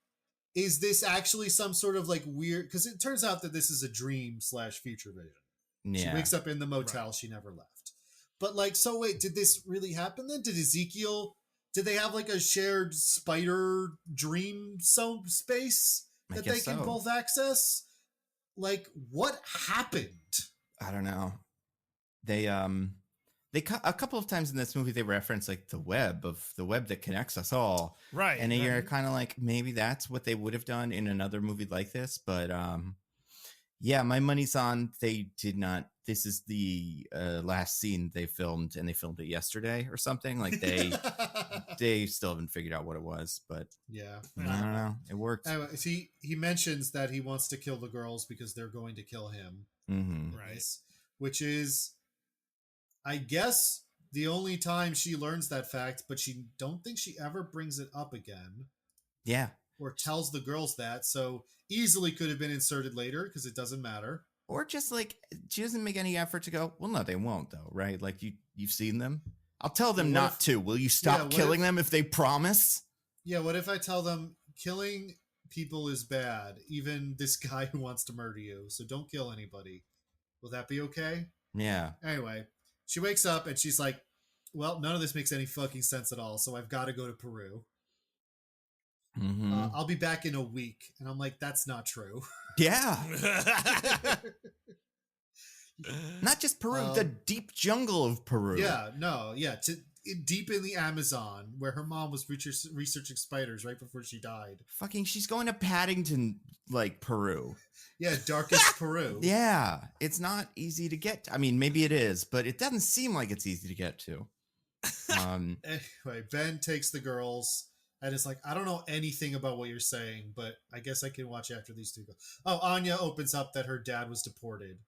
is this actually some sort of like weird, because it turns out that this is a dream / future vision. Yeah. She wakes up in the motel she never left. But like, so wait, did this really happen then? Did they have like a shared spider dream space I that they guess can so. both access? Like, what happened? I don't know. They a couple of times in this movie they reference like the web that connects us all. Right. And you're kind of like, maybe that's what they would have done in another movie like this. But yeah, my money's on they did not. This is the last scene they filmed, and they filmed it yesterday or something. Like they still haven't figured out what it was, but Yeah. I don't know. It worked. Anyway, he mentions that he wants to kill the girls because they're going to kill him. Mm-hmm. Right. Which is, I guess, the only time she learns that fact, but she don't think she ever brings it up again. Yeah. Or tells the girls that, so easily could have been inserted later because it doesn't matter. Or just like she doesn't make any effort to go, well, no, they won't though, right? Like you've seen them. I'll tell them not to. Will you stop killing them if they promise? Yeah, what if I tell them killing people is bad, even this guy who wants to murder you, so don't kill anybody. Will that be okay? Yeah. Anyway, she wakes up and she's like, well, none of this makes any fucking sense at all, so I've got to go to Peru. Mm-hmm. I'll be back in a week. And I'm like, that's not true. Yeah. Not just Peru, the deep jungle of Peru. Yeah, no, yeah. Deep in the Amazon, where her mom was researching spiders right before she died. Fucking, she's going to Paddington, like Peru. Yeah, darkest Peru. Yeah, it's not easy to get. I mean, maybe it is, but it doesn't seem like it's easy to get to. Anyway, Ben takes the girls and is like, I don't know anything about what you're saying, but I guess I can watch after these 2 go. Oh, Anya opens up that her dad was deported.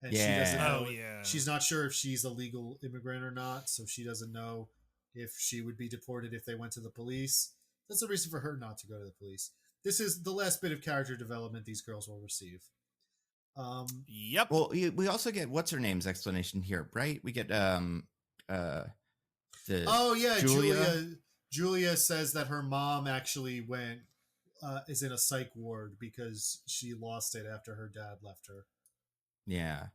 And she doesn't know. She's not sure if she's a legal immigrant or not, so she doesn't know if she would be deported if they went to the police. That's a reason for her not to go to the police. This is the last bit of character development these girls will receive. Yep. Well, we also get what's her name's explanation here, right? We get Julia says that her mom actually is in a psych ward because she lost it after her dad left her. Yeah.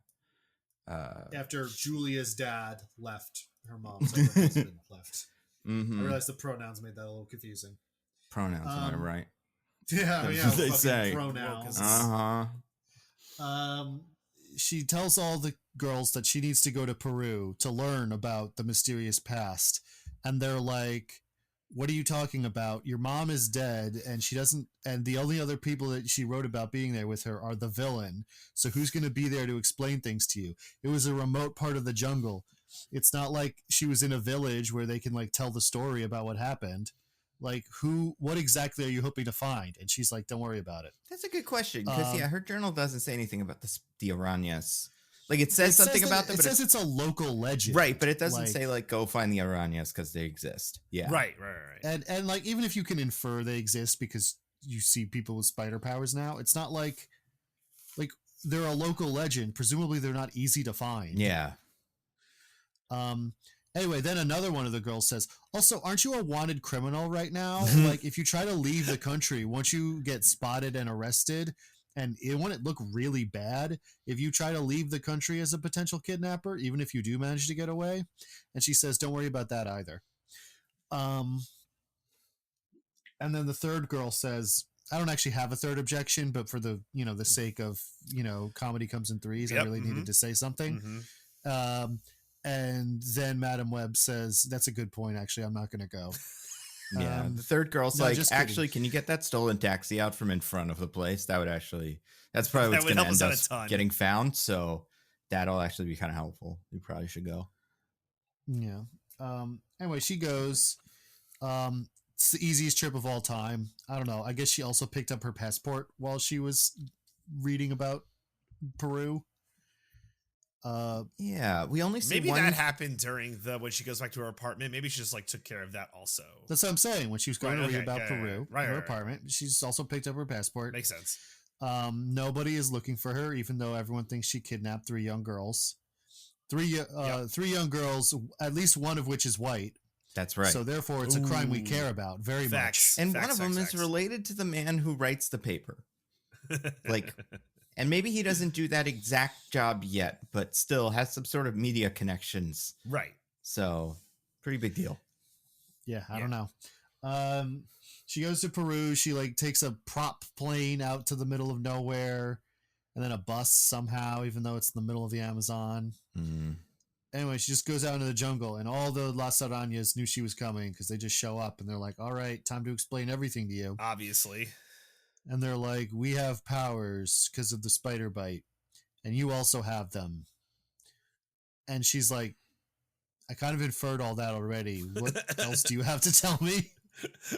After Julia's dad left her mom, so her husband left. Mm-hmm. I realized the pronouns made that a little confusing. Pronouns, am I right? Yeah, That's yeah. what they say. Pronouns. Uh-huh. She tells all the girls that she needs to go to Peru to learn about the mysterious past, and they're like, what are you talking about? Your mom is dead, and she doesn't, and the only other people that she wrote about being there with her are the villain. So who's going to be there to explain things to you? It was a remote part of the jungle. It's not like she was in a village where they can like tell the story about what happened. Like, what exactly are you hoping to find? And she's like, don't worry about it. That's a good question, because her journal doesn't say anything about the Arañas. Like, it says something about them, but it says it's a local legend. Right, but it doesn't say, like, go find the Arañas because they exist. Yeah. Right. And like, even if you can infer they exist because you see people with spider powers now. It's not like they're a local legend. Presumably they're not easy to find. Yeah. Anyway, then another one of the girls says, also, aren't you a wanted criminal right now? Like, if you try to leave the country, once you get spotted and arrested, and it wouldn't look really bad if you try to leave the country as a potential kidnapper, even if you do manage to get away. And she says, don't worry about that either. And then the third girl says, I don't actually have a third objection, but for the, the sake of, comedy comes in threes, I really needed to say something. And then Madam Web says, that's a good point, actually. I'm not going to go. Yeah. The third girl's actually, can you get that stolen taxi out from in front of the place? That's probably what's going to end up getting found. So that'll actually be kind of helpful. You probably should go. Yeah. Anyway, she goes. It's the easiest trip of all time. I don't know. I guess she also picked up her passport while she was reading about Peru. Yeah, we only see that happened during when she goes back to her apartment. Maybe she just took care of that also. That's what I'm saying. When she was going to read about Peru in her apartment, she's also picked up her passport. Makes sense. Nobody is looking for her, even though everyone thinks she kidnapped 3 young girls. 3 young girls, at least one of which is white. That's right. So therefore, it's a crime we care about very much. And one of them is related to the man who writes the paper. And maybe he doesn't do that exact job yet, but still has some sort of media connections. Right. So, pretty big deal. Yeah, I don't know. She goes to Peru. She takes a prop plane out to the middle of nowhere, and then a bus somehow, even though it's in the middle of the Amazon. Mm. Anyway, she just goes out into the jungle, and all the Las Arañas knew she was coming because they just show up, and they're like, all right, time to explain everything to you. Obviously. And they're like, we have powers because of the spider bite, and you also have them. And she's like, I kind of inferred all that already. What else do you have to tell me?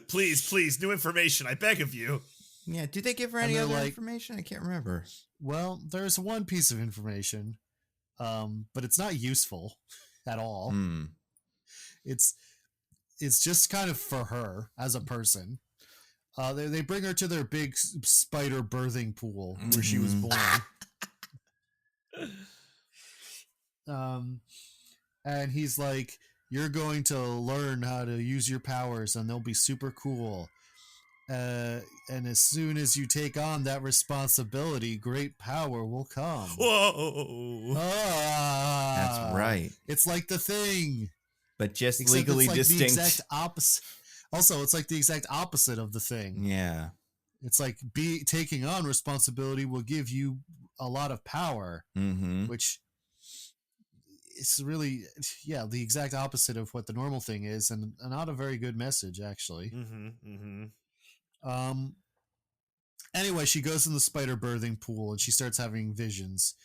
Please, new information. I beg of you. Yeah, did they give her any other information? I can't remember. Well, there's one piece of information, but it's not useful at all. Mm. It's just kind of for her as a person. They bring her to their big spider birthing pool where she was born. And he's like, you're going to learn how to use your powers and they'll be super cool. And as soon as you take on that responsibility, great power will come. Whoa! That's right. It's like The Thing. But just legally distinct. The exact opposite. Also, it's like the exact opposite of The Thing. Yeah. It's like taking on responsibility will give you a lot of power, which is really, the exact opposite of what the normal thing is, and not a very good message, actually. Anyway, she goes in the spider birthing pool and she starts having visions.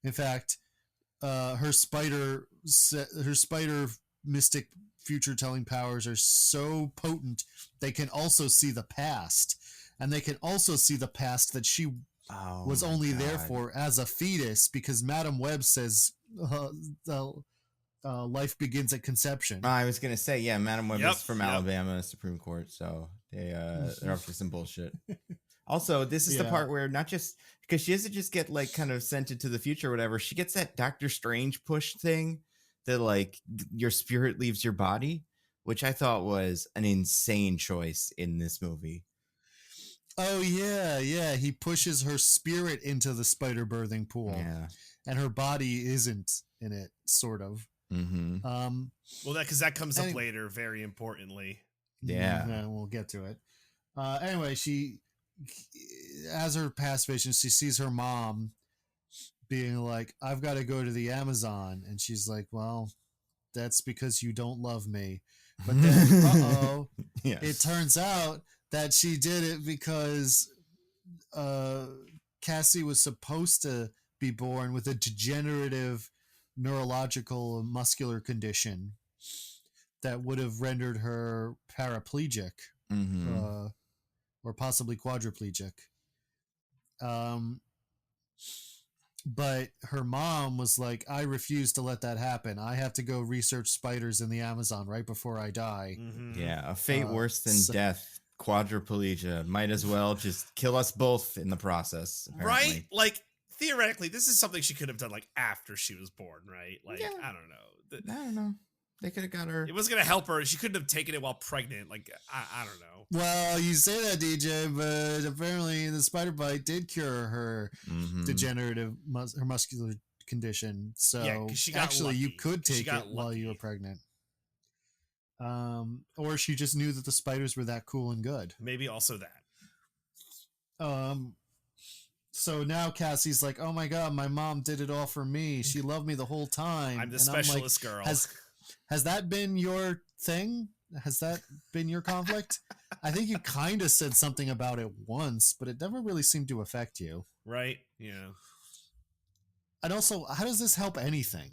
In fact, her spider mystic future telling powers are so potent they can also see the past, and they can also see the past that she was only there for as a fetus, because Madam Web says life begins at conception. I was gonna say, yeah, Madam Web is from Alabama Supreme Court, so they're up for some bullshit. Also, this is the part where not just because she doesn't just get kind of sent into the future or whatever, she gets that Doctor Strange push thing that your spirit leaves your body, which I thought was an insane choice in this movie. Oh yeah, he pushes her spirit into the spider birthing pool, and her body isn't in it, sort of. Well, because that comes up later, very importantly. Yeah, we'll get to it. Anyway, she, as her past vision, she sees her mom being like, I've got to go to the Amazon. And she's like, well, that's because you don't love me. But then, it turns out that she did it because Cassie was supposed to be born with a degenerative neurological and muscular condition that would have rendered her paraplegic or possibly quadriplegic. But her mom was like, I refuse to let that happen. I have to go research spiders in the Amazon right before I die. Yeah, a fate worse than death quadriplegia. Might as well just kill us both in the process. Apparently. Right? Like, theoretically, this is something she could have done, like, after she was born, right? Like, Yeah. I don't know. I don't know. They could have got her. It wasn't going to help her. She couldn't have taken it while pregnant. Like, I don't know. Well, you say that, DJ, but apparently the spider bite did cure her degenerative, her muscular condition. So Yeah, 'cause she got actually, you lucky. could She take got it while you were lucky. pregnant. Or she just knew that the spiders were that cool and good. Maybe also that. So now Cassie's like, oh my god, my mom did it all for me. She loved me the whole time. I'm the And specialist girl. Has that been your thing? Has that been your conflict? I think you kind of said something about it once, but it never really seemed to affect you. Right? Yeah. And also, how does this help anything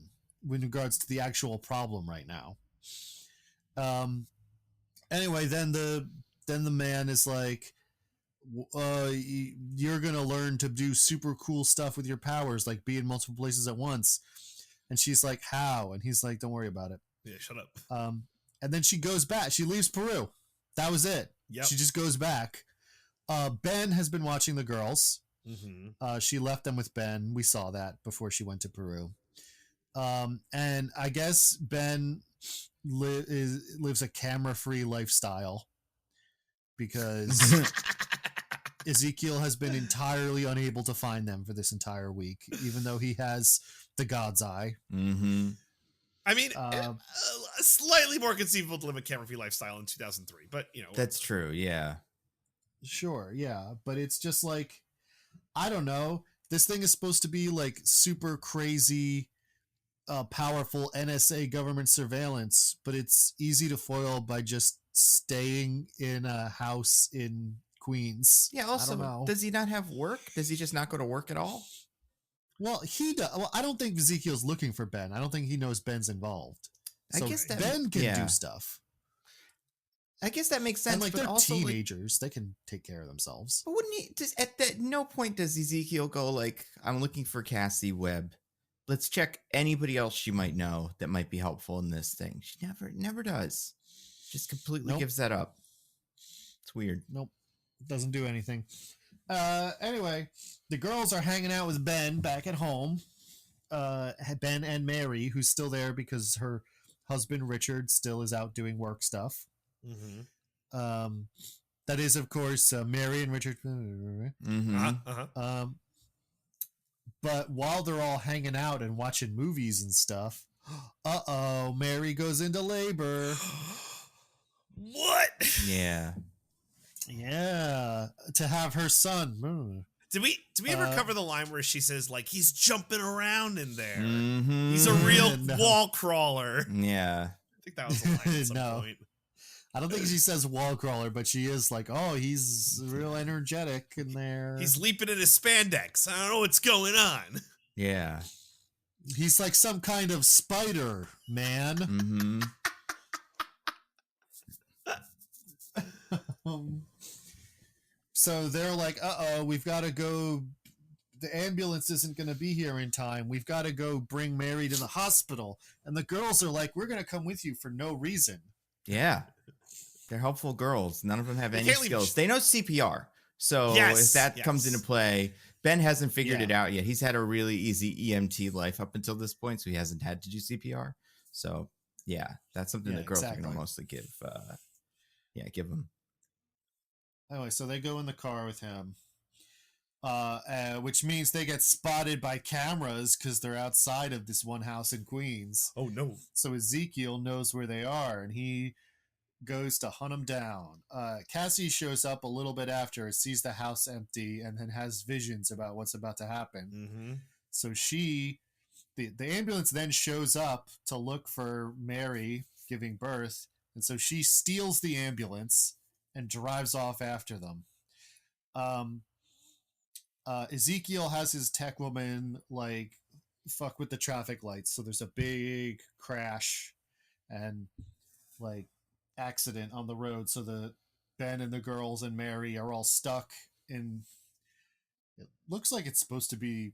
in regards to the actual problem right now? Anyway, then the man is like, you're gonna learn to do super cool stuff with your powers, like be in multiple places at once. And she's like, how? And he's like, don't worry about it. Yeah, shut up. And then she goes back. She leaves Peru. That was it. Yep. She just goes back. Ben has been watching the girls. She left them with Ben. We saw that before she went to Peru. And I guess Ben lives a camera-free lifestyle because Ezekiel has been entirely unable to find them for this entire week, even though he has the God's Eye. I mean, slightly more conceivable to live a camera-free lifestyle in 2003, but you know. That's true. Yeah. Sure. Yeah. But it's just like, I don't know. This thing is supposed to be like super crazy, powerful NSA government surveillance, but it's easy to foil by just staying in a house in Queens. Yeah. Also, I don't know. does he not have work? Does he just not go to work at all? Well, he does. Well, I don't think Ezekiel's looking for Ben. I don't think he knows Ben's involved. So I guess that Ben can yeah. do stuff. I guess that makes sense. And like but they're also, teenagers, they can take care of themselves. But wouldn't he? No point does Ezekiel go like, "I'm looking for Cassie Webb. Let's check anybody else she might know that might be helpful in this thing." She never does. Just completely gives that up. It's weird. Nope, doesn't do anything. Anyway, the girls are hanging out with Ben back at home. Ben and Mary, who's still there because her husband Richard still is out doing work stuff. That is, of course, Mary and Richard. But while they're all hanging out and watching movies and stuff, Mary goes into labor. What? Yeah. Yeah, to have her son. Did we ever cover the line where she says like he's jumping around in there? Mm-hmm. He's a real No. wall crawler. Yeah. I think that was the line at some No. point. I don't think she says wall crawler, but she is like, oh, he's real energetic in there. He's leaping in his spandex. I don't know what's going on. Yeah. He's like some kind of spider, man. Mm-hmm. So they're like, we've got to go. The ambulance isn't going to be here in time. We've got to go bring Mary to the hospital. And the girls are like, we're going to come with you for no reason. Yeah. They're helpful girls. None of them have They any can't leave skills. They know CPR. So Yes, if that comes into play, Ben hasn't figured Yeah. it out yet. He's had a really easy EMT life up until this point, so he hasn't had to do CPR. So yeah, that's something Yeah, that girls are exactly. going to mostly give. Give them. Anyway, so they go in the car with him, which means they get spotted by cameras because they're outside of this one house in Queens. Oh no. So Ezekiel knows where they are, and he goes to hunt them down. Cassie shows up a little bit after, sees the house empty, and then has visions about what's about to happen. So the ambulance then shows up to look for Mary giving birth, and so she steals the ambulance and drives off after them. Ezekiel has his tech woman like fuck with the traffic lights, so there's a big crash and like accident on the road. So the Ben and the girls and Mary are all stuck in. It looks like it's supposed to be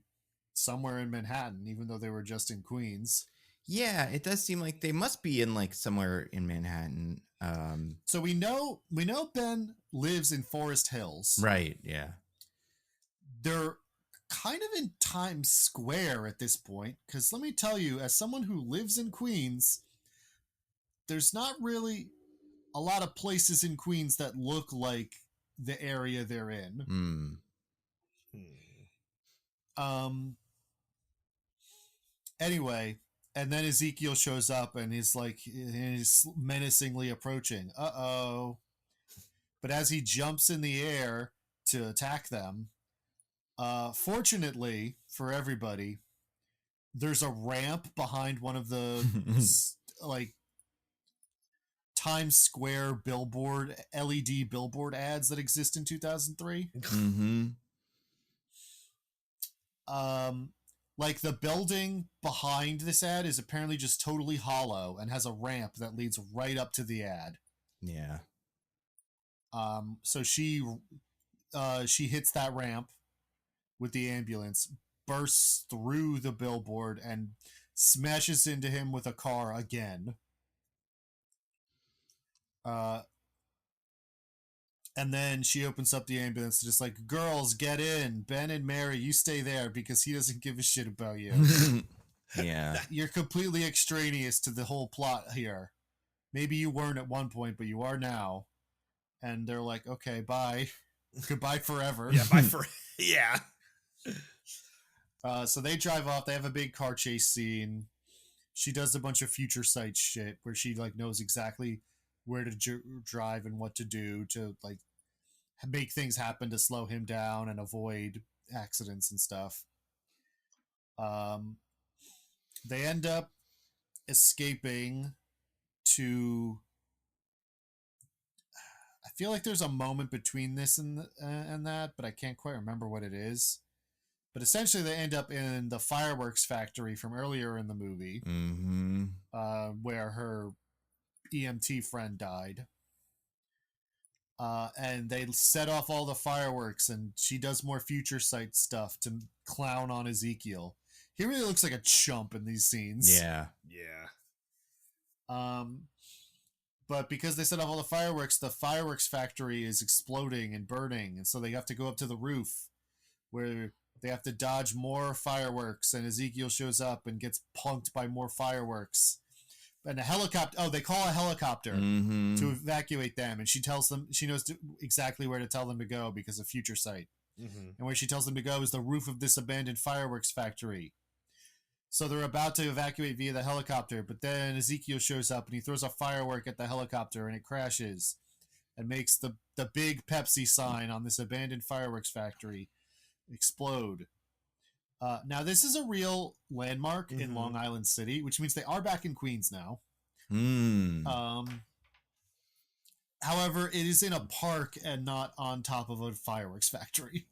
somewhere in Manhattan, even though they were just in Queens. Yeah, it does seem like they must be in like somewhere in Manhattan. So we know Ben lives in Forest Hills. Right, yeah. They're kind of in Times Square at this point, because let me tell you, as someone who lives in Queens, there's not really a lot of places in Queens that look like the area they're in. Anyway, and then Ezekiel shows up and he's menacingly approaching. Uh-oh. But as he jumps in the air to attack them, fortunately for everybody, there's a ramp behind one of the like Times Square billboard LED billboard ads that exist in 2003. Like the building behind this ad is apparently just totally hollow and has a ramp that leads right up to the ad. Yeah. So she hits that ramp with the ambulance, bursts through the billboard, and smashes into him with a car again. And then she opens up the ambulance, just like, girls, get in. Ben and Mary, you stay there because he doesn't give a shit about you. Yeah. You're completely extraneous to the whole plot here. Maybe you weren't at one point, but you are now. And they're like, okay, bye. Goodbye forever. Yeah, bye for... yeah. So they drive off. They have a big car chase scene. She does a bunch of future sight shit where she like knows exactly where to drive and what to do to like make things happen to slow him down and avoid accidents and stuff. They end up escaping to... I feel like there's a moment between this and that, but I can't quite remember what it is. But essentially, they end up in the fireworks factory from earlier in the movie, where her EMT friend died. And they set off all the fireworks, and she does more future sight stuff to clown on Ezekiel. He really looks like a chump in these scenes. Yeah. But because they set off all the fireworks factory is exploding and burning, and so they have to go up to the roof where they have to dodge more fireworks, and Ezekiel shows up and gets punked by more fireworks. And a helicopter... Oh, they call a helicopter to evacuate them, and she tells them... She knows exactly where to tell them to go because of future sight. And where she tells them to go is the roof of this abandoned fireworks factory. So they're about to evacuate via the helicopter, but then Ezekiel shows up and he throws a firework at the helicopter and it crashes and makes the big Pepsi sign on this abandoned fireworks factory explode. Now, this is a real landmark in Long Island City, which means they are back in Queens now. However, it is in a park and not on top of a fireworks factory.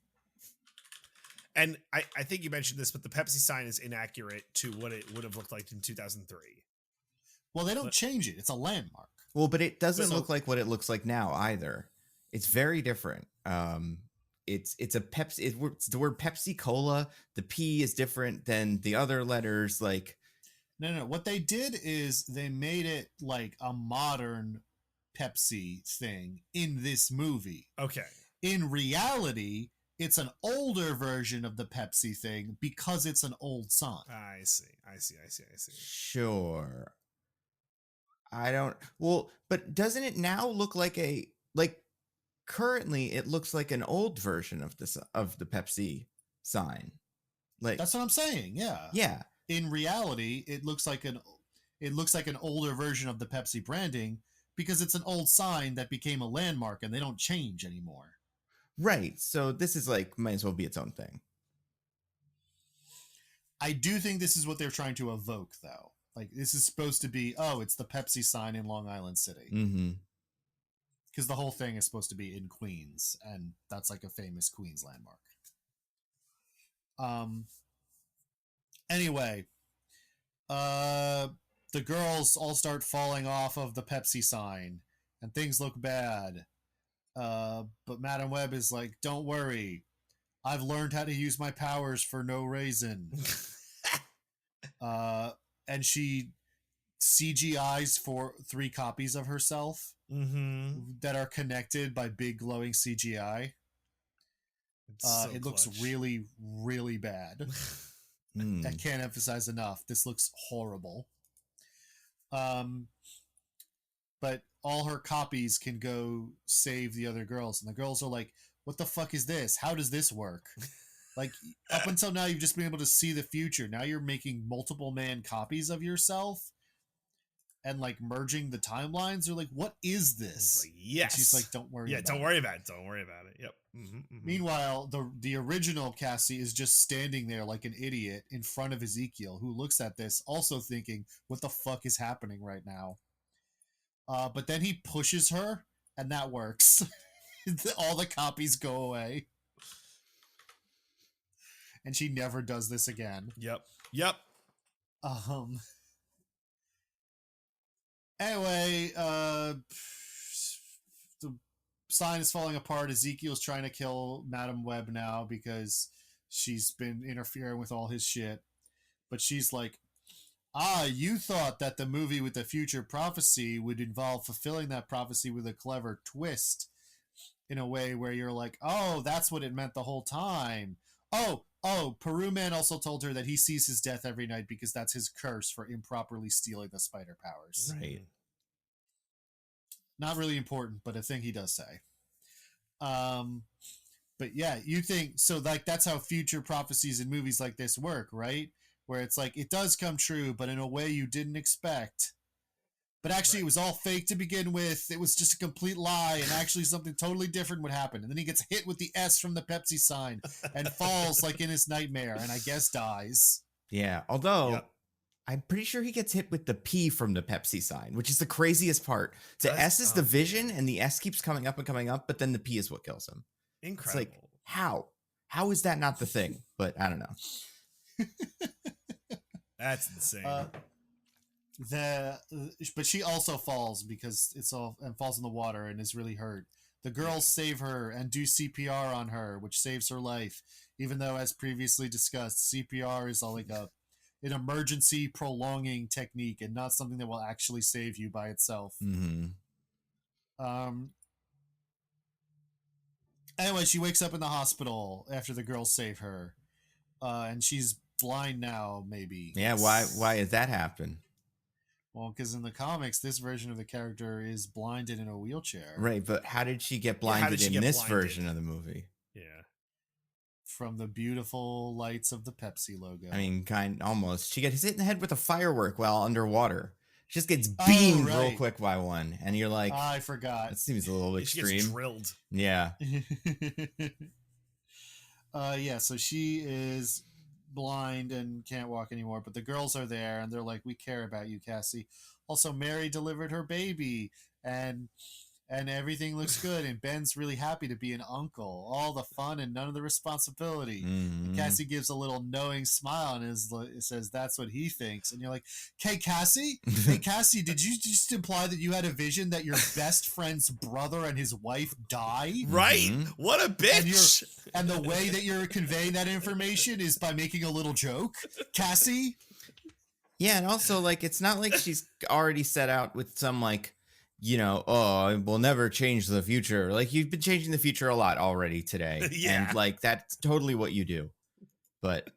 And I think you mentioned this, but the Pepsi sign is inaccurate to what it would have looked like in 2003. Well, they don't change it. It's a landmark. Well, but it doesn't look like what it looks like now either. It's very different. It's a Pepsi. It's the word Pepsi Cola. The P is different than the other letters. Like, no. What they did is they made it like a modern Pepsi thing in this movie. Okay. In reality, it's an older version of the Pepsi thing because it's an old sign. I see. Sure. But doesn't it now look like currently it looks like an old version of the Pepsi sign. Like, that's what I'm saying. Yeah. Yeah. In reality, it looks like an older version of the Pepsi branding because it's an old sign that became a landmark and they don't change anymore. Right. So this is like, might as well be its own thing. I do think this is what they're trying to evoke, though. Like, this is supposed to be, it's the Pepsi sign in Long Island City. Mm-hmm. Because the whole thing is supposed to be in Queens, and that's like a famous Queens landmark. Anyway, the girls all start falling off of the Pepsi sign, and things look bad. But Madam Web is like, don't worry. I've learned how to use my powers for no reason. and she CGIs for 3 copies of herself that are connected by big glowing CGI. It looks really, really bad. I can't emphasize enough. This looks horrible. But all her copies can go save the other girls, and the girls are like, "What the fuck is this? How does this work?" Like, up until now, you've just been able to see the future. Now you're making multiple man copies of yourself and like merging the timelines. They're like, "What is this?" Like, yes. And she's like, "Don't worry. Yeah, about don't it. worry about it. Don't worry about it. Yep. Meanwhile, the original Cassie is just standing there like an idiot in front of Ezekiel, who looks at this, also thinking, "What the fuck is happening right now?" But then he pushes her, and that works. All the copies go away. And she never does this again. Yep. Anyway, the sign is falling apart. Ezekiel's trying to kill Madam Web now because she's been interfering with all his shit. But she's like, you thought that the movie with the future prophecy would involve fulfilling that prophecy with a clever twist in a way where you're like, oh, that's what it meant the whole time. Oh, Peru Man also told her that he sees his death every night because that's his curse for improperly stealing the spider powers. Right. Not really important, but a thing he does say. But yeah, you think so, like, that's how future prophecies in movies like this work, right? Where it's like, it does come true, but in a way you didn't expect. But actually, It was all fake to begin with. It was just a complete lie, and actually something totally different would happen. And then he gets hit with the S from the Pepsi sign and falls like in his nightmare, and I guess dies. Yeah, although I'm pretty sure he gets hit with the P from the Pepsi sign, which is the craziest part. The S is the vision, and the S keeps coming up and coming up, but then the P is what kills him. Incredible. It's like, how? How is that not the thing? But I don't know. That's insane. But she also falls because falls in the water and is really hurt. The girls save her and do CPR on her, which saves her life. Even though, as previously discussed, CPR is like an emergency prolonging technique and not something that will actually save you by itself. Anyway, she wakes up in the hospital after the girls save her, and she's blind now. Maybe. Yeah. Why did that happen? Well, because in the comics, this version of the character is blinded in a wheelchair. Right, but how did she get blinded in this version of the movie? Yeah. From the beautiful lights of the Pepsi logo. I mean, almost. She gets hit in the head with a firework while underwater. She just gets beamed real quick by one, and you're like, I forgot. That seems a little extreme. She gets drilled. Yeah. Yeah, so she is blind and can't walk anymore, but the girls are there and they're like, we care about you, Cassie. Also, Mary delivered her baby and everything looks good, and Ben's really happy to be an uncle. All the fun and none of the responsibility. And Cassie gives a little knowing smile and says that's what he thinks. And you're like, hey Cassie, did you just imply that you had a vision that your best friend's brother and his wife die? Right? What a bitch! And the way that you're conveying that information is by making a little joke, Cassie? Yeah, and also, like, it's not like she's already set out with some, like, oh, we'll never change the future. Like, you've been changing the future a lot already today. Yeah. And, like, that's totally what you do. But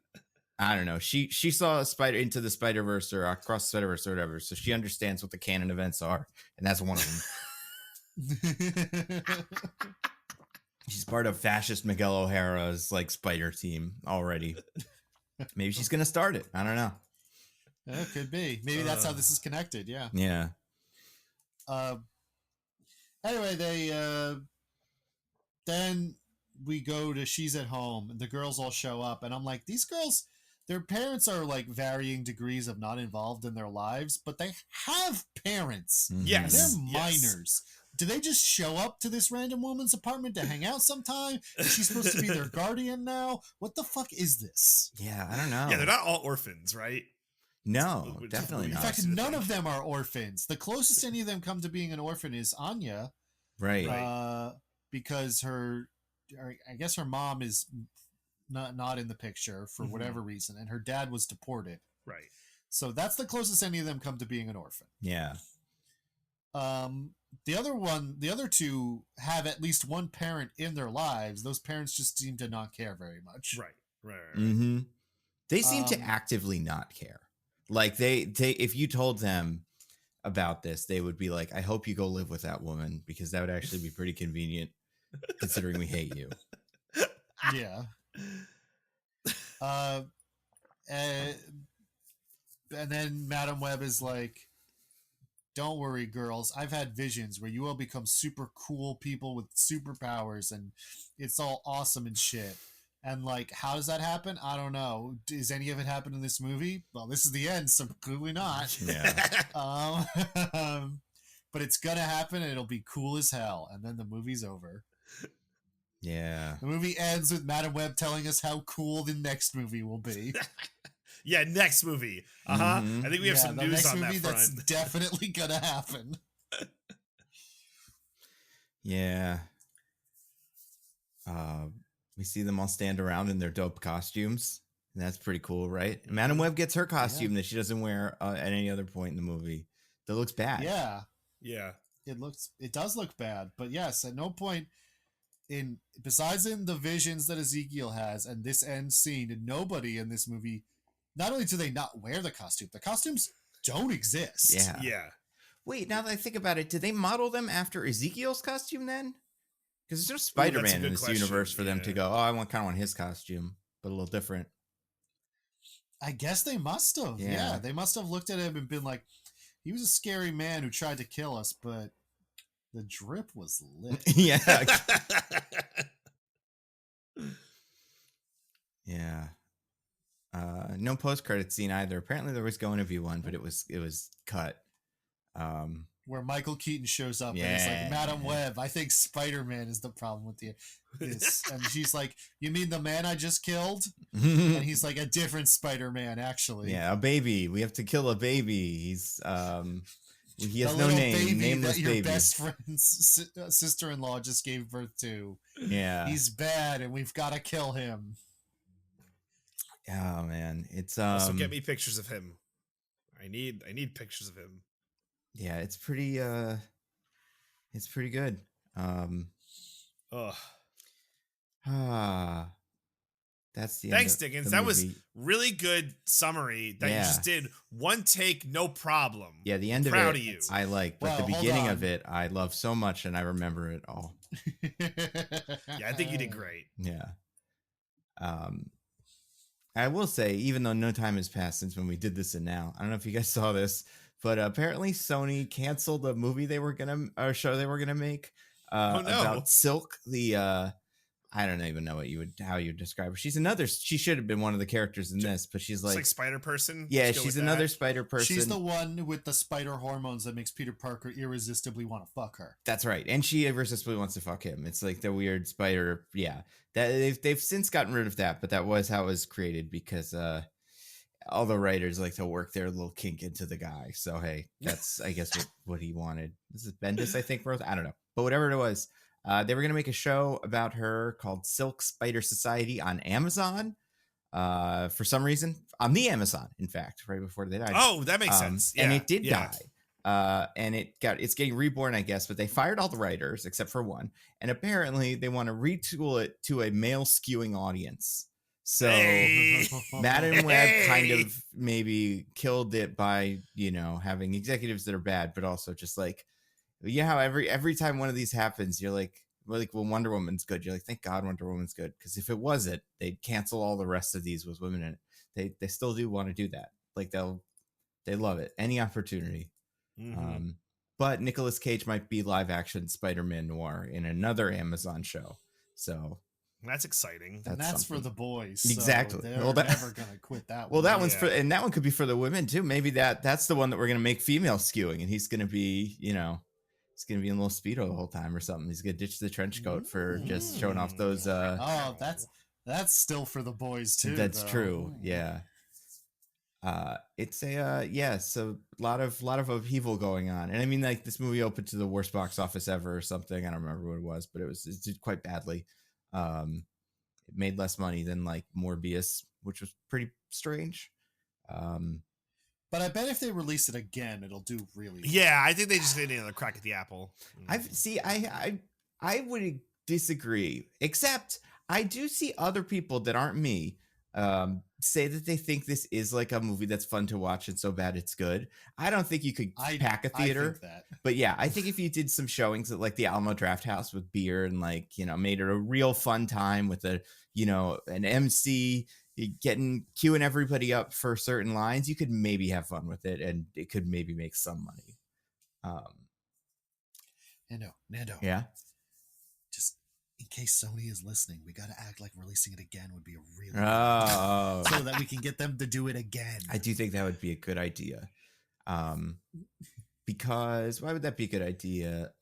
I don't know. She saw a spider into the Spider-Verse or across the Spider-Verse or whatever. So she understands what the canon events are. And that's one of them. She's part of fascist Miguel O'Hara's, like, spider team already. Maybe she's going to start it. I don't know. Yeah, it could be. Maybe that's how this is connected. Yeah. Yeah. Anyway, then we go to She's at Home, and the girls all show up, and I'm like, these girls, their parents are like varying degrees of not involved in their lives, but they have parents. Yes. They're minors. Do they just show up to this random woman's apartment to hang out sometime? Is she supposed to be their guardian now? What the fuck is this? Yeah, I don't know. Yeah, they're not all orphans, right? No, definitely not. In fact, none of them are orphans. The closest any of them come to being an orphan is Anya. Right. Because I guess her mom is not in the picture for whatever reason, and her dad was deported. Right. So that's the closest any of them come to being an orphan. Yeah. The other two have at least one parent in their lives. Those parents just seem to not care very much. Right. Mm-hmm. They seem to Um, actively not care. Like they if you told them about this, they would be like, I hope you go live with that woman, because that would actually be pretty convenient considering we hate you. Yeah. And then Madam Web is like, don't worry, girls. I've had visions where you all become super cool people with superpowers and it's all awesome and shit. And like, how does that happen? I don't know. Does any of it happen in this movie? Well, this is the end, so clearly not. Yeah. But it's gonna happen and it'll be cool as hell. And then the movie's over. Yeah. The movie ends with Madam Web telling us how cool the next movie will be. Yeah, next movie. Mhm. I think we have some the news next on that movie front. that's definitely gonna happen. Yeah. We see them all stand around in their dope costumes. And that's pretty cool, right? Madam Web gets her costume that she doesn't wear at any other point in the movie. That looks bad. Yeah. It does look bad, but yes, at no point besides in the visions that Ezekiel has and this end scene, nobody in this movie, not only do they not wear the costumes don't exist. Yeah. Wait, now that I think about it, did they model them after Ezekiel's costume then? Because there's no Spider-Man in this universe for them to go, oh, I kind of want his costume, but a little different. I guess they must have. Yeah, they must have looked at him and been like, he was a scary man who tried to kill us, but the drip was lit. Yeah. Yeah. No post-credit scene either. Apparently there was going to be one, but it was cut. Where Michael Keaton shows up and he's like, Madam Web, I think Spider-Man is the problem with this. And she's like, you mean the man I just killed? And he's like, a different Spider-Man, actually. Yeah, a baby. We have to kill a baby. He's he has the no name. Baby nameless that your baby. best friend's sister-in-law just gave birth to. Yeah. He's bad and we've got to kill him. Oh man, it's Also get me pictures of him. I need pictures of him. Yeah, it's pretty good. That's the Thanks, end of Diggins. the That was movie. really good summary that you just did one take, no problem. Yeah, the end of Proud it, of you. I like, but the Well, hold beginning on. of it, I love so much, and I remember it all. Yeah, I think you did great. Yeah. I will say, even though no time has passed since when we did this, and now I don't know if you guys saw this, but apparently Sony canceled the movie show they were gonna make about Silk, the I don't even know how you would describe her. She should have been one of the characters in this, but she's like Spider Person. Yeah, she's another spider person. She's the one with the spider hormones that makes Peter Parker irresistibly want to fuck her. That's right, and she irresistibly wants to fuck him. It's like the weird spider. Yeah, that they've since gotten rid of that, but that was how it was created because all the writers like to work their little kink into the guy. So hey, that's I guess what he wanted. This is Bendis, I think, wrote. I don't know, but whatever it was. They were going to make a show about her called Silk Spider Society on Amazon. For some reason, on the Amazon, in fact, right before they died. Oh, that makes sense. Yeah, and it did die. And it's getting reborn, I guess. But they fired all the writers except for one, and apparently they want to retool it to a male skewing audience. So Madam Web kind of maybe killed it by having executives that are bad, but also just like. How every time one of these happens, you're like, well, Wonder Woman's good. You're like, thank God Wonder Woman's good, because if it wasn't, they'd cancel all the rest of these with women in it. They still do want to do that. Like they love it, any opportunity. Mm-hmm. But Nicolas Cage might be live action Spider-Man noir in another Amazon show. So that's exciting. That's for the boys. Exactly. So they're never gonna quit that one. Well, that one's and that one could be for the women too. Maybe that's the one that we're gonna make female skewing, and he's gonna be he's gonna be in a little Speedo the whole time or something. He's gonna ditch the trench coat for just showing off those. That's still for the boys too. That's true. Yeah. It's so a lot of upheaval going on, and I mean, like, this movie opened to the worst box office ever or something. I don't remember what it was, but it did quite badly. It made less money than like Morbius, which was pretty strange. But I bet if they release it again, it'll do really well. Yeah, I think they just need another crack at the apple. I would disagree, except I do see other people that aren't me say that they think this is like a movie that's fun to watch and so bad it's good. I don't think you could pack a theater. I think that. But yeah, I think if you did some showings at like the Alamo Draft House with beer and like, made it a real fun time with an MC queuing everybody up for certain lines, you could maybe have fun with it and it could maybe make some money. Nando. Yeah. Just in case Sony is listening, we got to act like releasing it again would be a really Oh. so that we can get them to do it again. I do think that would be a good idea. Because why would that be a good idea?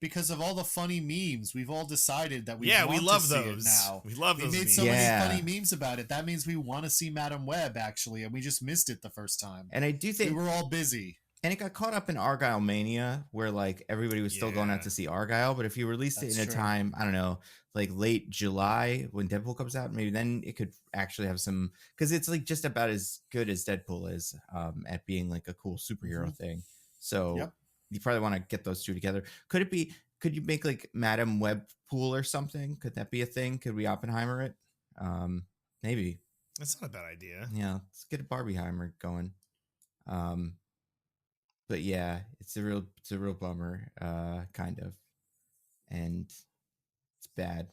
Because of all the funny memes, we've all decided that we love to see those. it now. We love those. We made memes. so many funny memes about it. That means we want to see Madam Web actually, and we just missed it the first time. And I do think we were all busy. And it got caught up in Argyle mania, where like everybody was still going out to see Argyle. But if you released it in a time, I don't know, like late July when Deadpool comes out, maybe then it could actually have some, because it's like just about as good as Deadpool is at being like a cool superhero thing. So you probably want to get those two together. Could you make like Madam Web Pool or something? Could that be a thing? Could we Oppenheimer it? Maybe. That's not a bad idea. Yeah, let's get a Barbieheimer going. But yeah, it's a real bummer, kind of, and it's bad.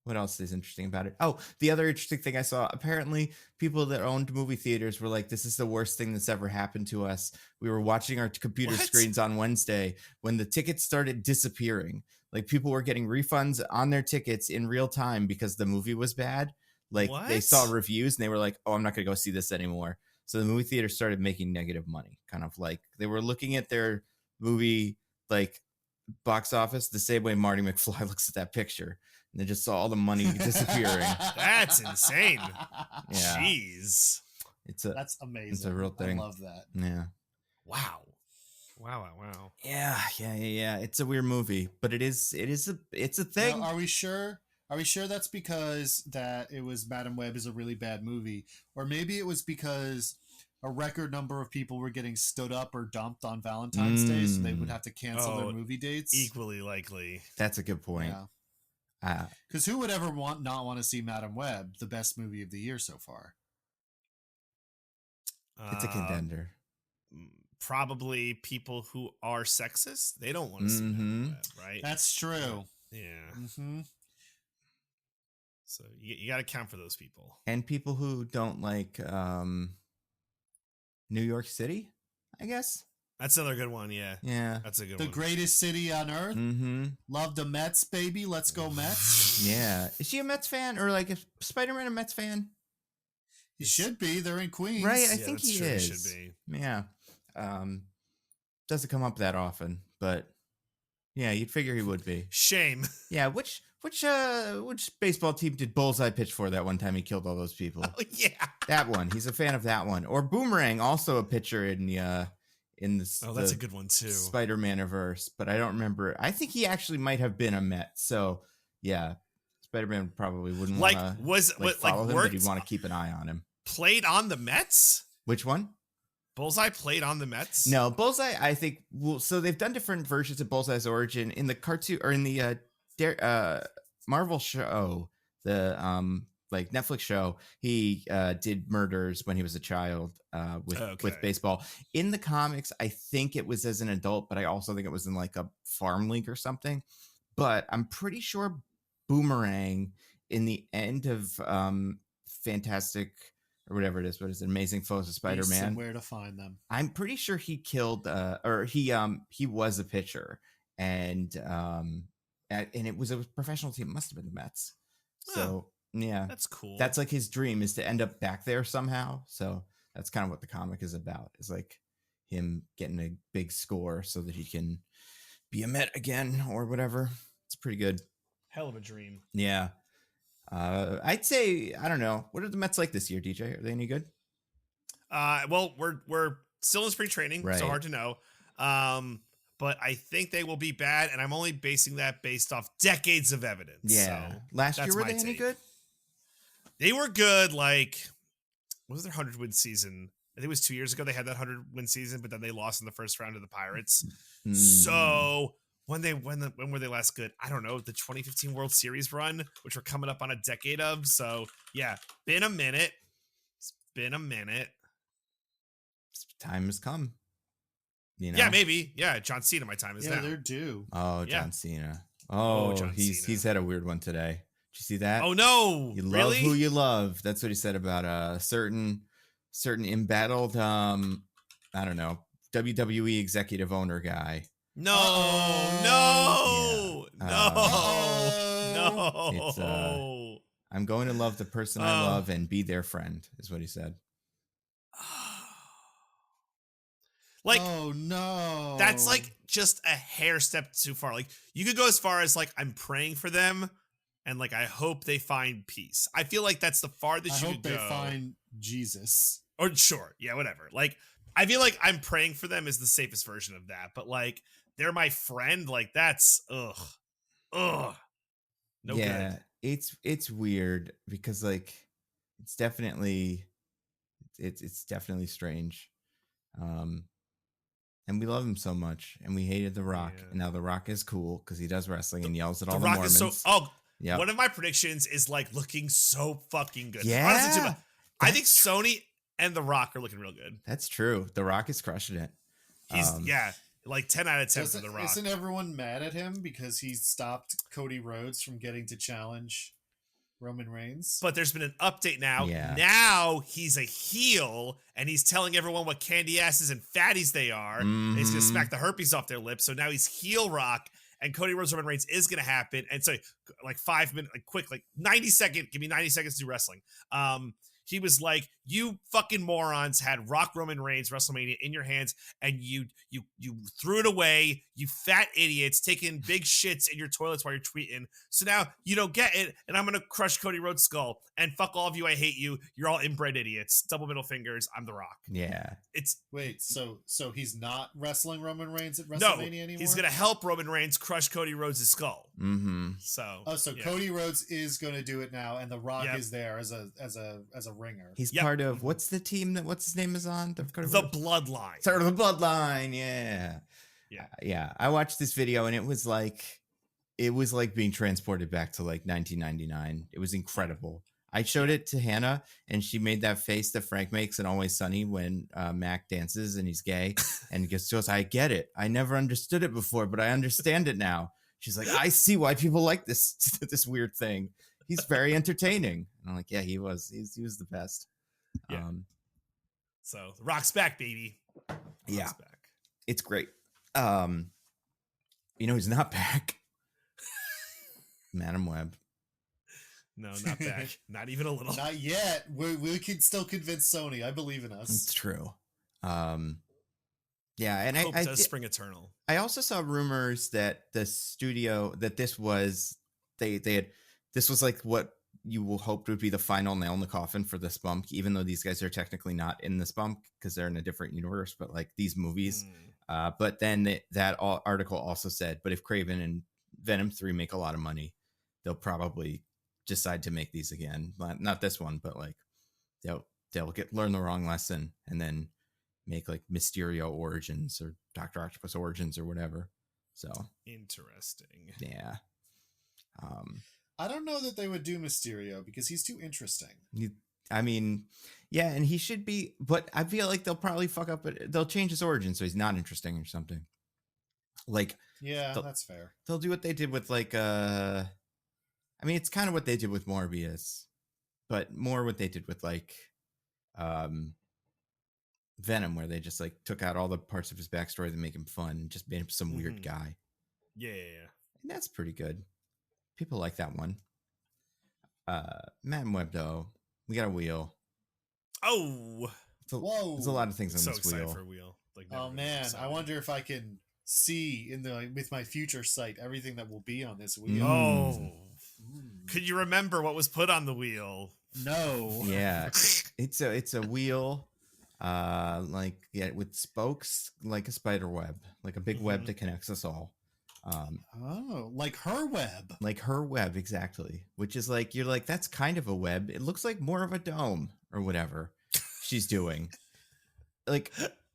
What else is interesting about it? Oh, the other interesting thing I saw, apparently people that owned movie theaters were like, this is the worst thing that's ever happened to us. We were watching our computer screens on Wednesday when the tickets started disappearing. Like people were getting refunds on their tickets in real time because the movie was bad. Like they saw reviews and they were like, oh, I'm not going to go see this anymore. So the movie theater started making negative money, kind of like they were looking at their movie like box office the same way Marty McFly looks at that picture. And they just saw all the money disappearing. That's insane. Yeah. Jeez. That's amazing. It's a real thing. I love that. Yeah. Wow. Yeah. It's a weird movie, but it's a thing. Now, are we sure that's because that it was Madam Web is a really bad movie, or maybe it was because a record number of people were getting stood up or dumped on Valentine's Day, so they would have to cancel their movie dates? Equally likely. That's a good point. Yeah. Because who would ever not want to see Madam Web, the best movie of the year so far? It's a contender. Probably people who are sexist. They don't want to see Madam Web, right? That's true. Yeah. Mm-hmm. So you got to count for those people. And people who don't like New York City, I guess. That's another good one, yeah. Yeah. That's a good one. The greatest city on earth. Mm-hmm. Love the Mets, baby. Let's go Mets. Yeah. Is she a Mets fan, or like is Spider-Man a Mets fan? He should be. They're in Queens. Right, I think he is. He should be. Yeah. Doesn't come up that often, but yeah, you'd figure he would be. Shame. Yeah, which baseball team did Bullseye pitch for that one time he killed all those people? Oh, yeah. That one. He's a fan of that one. Or Boomerang, also a pitcher in this. Oh, that's a good one too. Spider-Man-averse, but I don't remember. I think he actually might have been a Met. So yeah, Spider-Man probably wouldn't want to follow him, but he'd want to keep an eye on him. Played on the Mets? Which one? Bullseye played on the Mets? No, Bullseye, I think. Well, so they've done different versions of Bullseye's origin in the cartoon or in the Marvel show, the like Netflix show. He did murders when he was a child with baseball. In the comics, I think it was as an adult, but I also think it was in like a farm league or something. But I'm pretty sure Boomerang in the end of Fantastic or whatever it is, what is it? Amazing Foes of Spider-Man. Where to find them? I'm pretty sure he killed, or he was a pitcher, and it was a professional team. It must have been the Mets. So yeah, that's cool. That's like his dream, is to end up back there somehow. So that's kind of what the comic is about. Is like him getting a big score so that he can be a Met again or whatever. It's pretty good. Hell of a dream. Yeah. I'd say, I don't know. What are the Mets like this year, DJ? Are they any good? Well, we're still in spring training, so hard to know. But I think they will be bad, and I'm only basing that based off decades of evidence. Yeah. So last year, were they any good? They were good. Like, what was their 100-win season? I think it was 2 years ago they had that 100-win season, but then they lost in the first round to the Pirates. Mm. So when were they last good? I don't know. The 2015 World Series run, which we're coming up on a decade of. So yeah, been a minute. It's been a minute. Time has come. You know? Yeah, maybe. Yeah, John Cena, my time is Yeah, now. they're due. Oh, Yeah. John Cena. Oh, John he's Cena. had a weird one today. Did you see that? Oh no! You love really? who you love. That's what he said about a certain embattled I don't know, WWE executive owner guy. No, Yeah. no. It's, I'm going to love the person I love and be their friend, is what he said. Like, oh no, that's like just a hair step too far. Like, you could go as far as like, I'm praying for them and like, I hope they find peace. I feel like that's the farthest I you hope could they go. find Jesus. Or sure, yeah, whatever. Like, I feel like I'm praying for them is the safest version of that. But like, they're my friend. Like, that's ugh. No Yeah, good. it's weird because like it's definitely strange. And we love him so much, and we hated The Rock, Yeah. and now The Rock is cool because he does wrestling and yells at all The the Rock Mormons. is so. Yep. One of my predictions is like looking so fucking good. Yeah, Honestly, I think Sony and The Rock are looking real good. That's true. The Rock is crushing it. He's like 10 out of 10 for Isn't, The Rock. isn't everyone mad at him because he stopped Cody Rhodes from getting to challenge Roman Reigns? But there's been an update now. Yeah. Now he's a heel, and he's telling everyone what candy asses and fatties they are. And he's gonna Mhm. smack the herpes off their lips. So now he's heel Rock, and Cody Rhodes Roman Reigns is gonna happen. And so like 5 minutes, like quick, like 90 second, give me 90 seconds to do wrestling. He was like, "You fucking morons had Rock Roman Reigns WrestleMania in your hands, and you threw it away. You fat idiots taking big shits in your toilets while you're tweeting. So now you don't get it, and I'm gonna crush Cody Rhodes' skull. And fuck all of you. I hate you. You're all inbred idiots. Double middle fingers. I'm The Rock. Yeah. It's Wait, so he's not wrestling Roman Reigns at no. WrestleMania anymore? He's gonna help Roman Reigns crush Cody Rhodes' skull. Mm-hmm. So Oh, so yeah. Cody Rhodes is going to do it now, and The Rock Yep. is there as a ringer. He's Yep. part of what's the team that what's his name is on The Bloodline. Sort of the Bloodline. Yeah. Yeah. Yeah. I watched this video and it was like being transported back to like 1999. It was incredible. I showed it to Hannah and she made that face that Frank makes in Always Sunny when Mac dances and he's gay and goes, I get it. I never understood it before, but I understand it now. She's like, I see why people like this this weird thing. He's very entertaining. And I'm like, yeah, he was. He was the best. Yeah. So The Rock's back, baby. Yeah. Rock's back. It's great. He's not back. Madam Web. No, not back. Not even a little. Not yet. We can still convince Sony. I believe in us. It's true. Yeah, and Hope I does spring eternal. I also saw rumors that the studio that this was this was like what you will hope would be the final nail in the coffin for this bump, even though these guys are technically not in this bump because they're in a different universe, but like these movies. But then that article also said, but if Craven and Venom 3 make a lot of money, they'll probably decide to make these again. Not this one, but like they'll learn the wrong lesson and then make like Mysterio Origins or Dr. Octopus Origins or whatever. So Interesting. yeah. I don't know that they would do Mysterio because he's too interesting. Yeah, and he should be, but I feel like they'll probably fuck up it. They'll change his origin so he's not interesting or something. Like, Yeah, that's fair. they'll do what they did with like it's kind of what they did with Morbius, but more what they did with like Venom, where they just like took out all the parts of his backstory that make him fun and just made him some weird guy. Yeah. And that's pretty good. People like that one. Madam Web, though, we got a wheel. Oh, Whoa! There's a lot of things on so this excited wheel. for a wheel. Like, Oh never man, before. I wonder if I can see with my future sight everything that will be on this wheel. Oh, could you remember what was put on the wheel? No. Yeah, it's a wheel, with spokes like a spider web, like a big web that connects us all. Like her web. Like her web, exactly. Which is like you're like that's kind of a web. It looks like more of a dome or whatever she's doing. like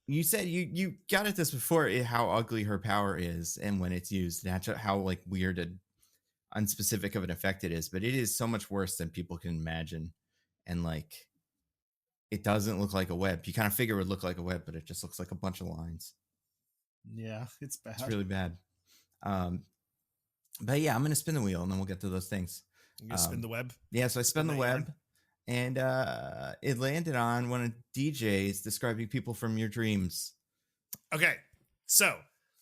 you said, you got at this before, how ugly her power is, and when it's used, that's how like weird and unspecific of an effect it is. But it is so much worse than people can imagine, and like it doesn't look like a web. You kind of figure it would look like a web, but it just looks like a bunch of lines. Yeah, it's bad. It's really bad. But yeah, I'm gonna spin the wheel, and then we'll get to those things. You gonna spin the web? Yeah, so I spun the that web, and it landed on one of DJs describing people from your dreams. Okay, so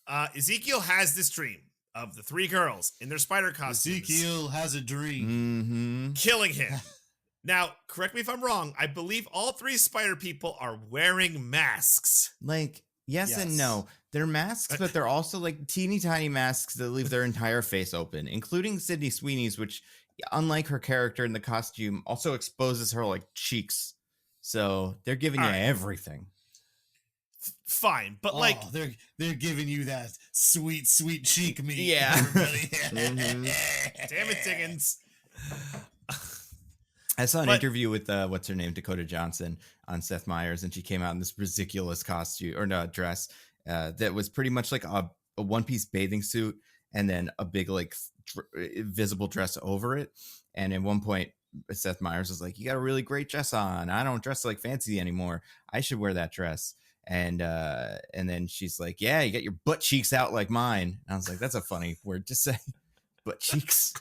Ezekiel has this dream of the three girls in their spider costumes. Ezekiel has a dream. Killing him. Now, correct me if I'm wrong. I believe all three spider people are wearing masks. Like, yes and no. They're masks, but they're also like teeny tiny masks that leave their entire face open, including Sydney Sweeney's, which, unlike her character in the costume, also exposes her like cheeks. So they're giving you everything. Fine, but like they're giving you that sweet cheek meat. Yeah. Damn it, Diggins. I saw an interview with what's her name, Dakota Johnson, on Seth Meyers, and she came out in this ridiculous costume or no dress that was pretty much like a one-piece bathing suit and then a big like visible dress over it. And at one point, Seth Meyers was like, "You got a really great dress on. I don't dress like fancy anymore. I should wear that dress." And then she's like, "Yeah, you got your butt cheeks out like mine." And I was like, "That's a funny word to say, butt cheeks."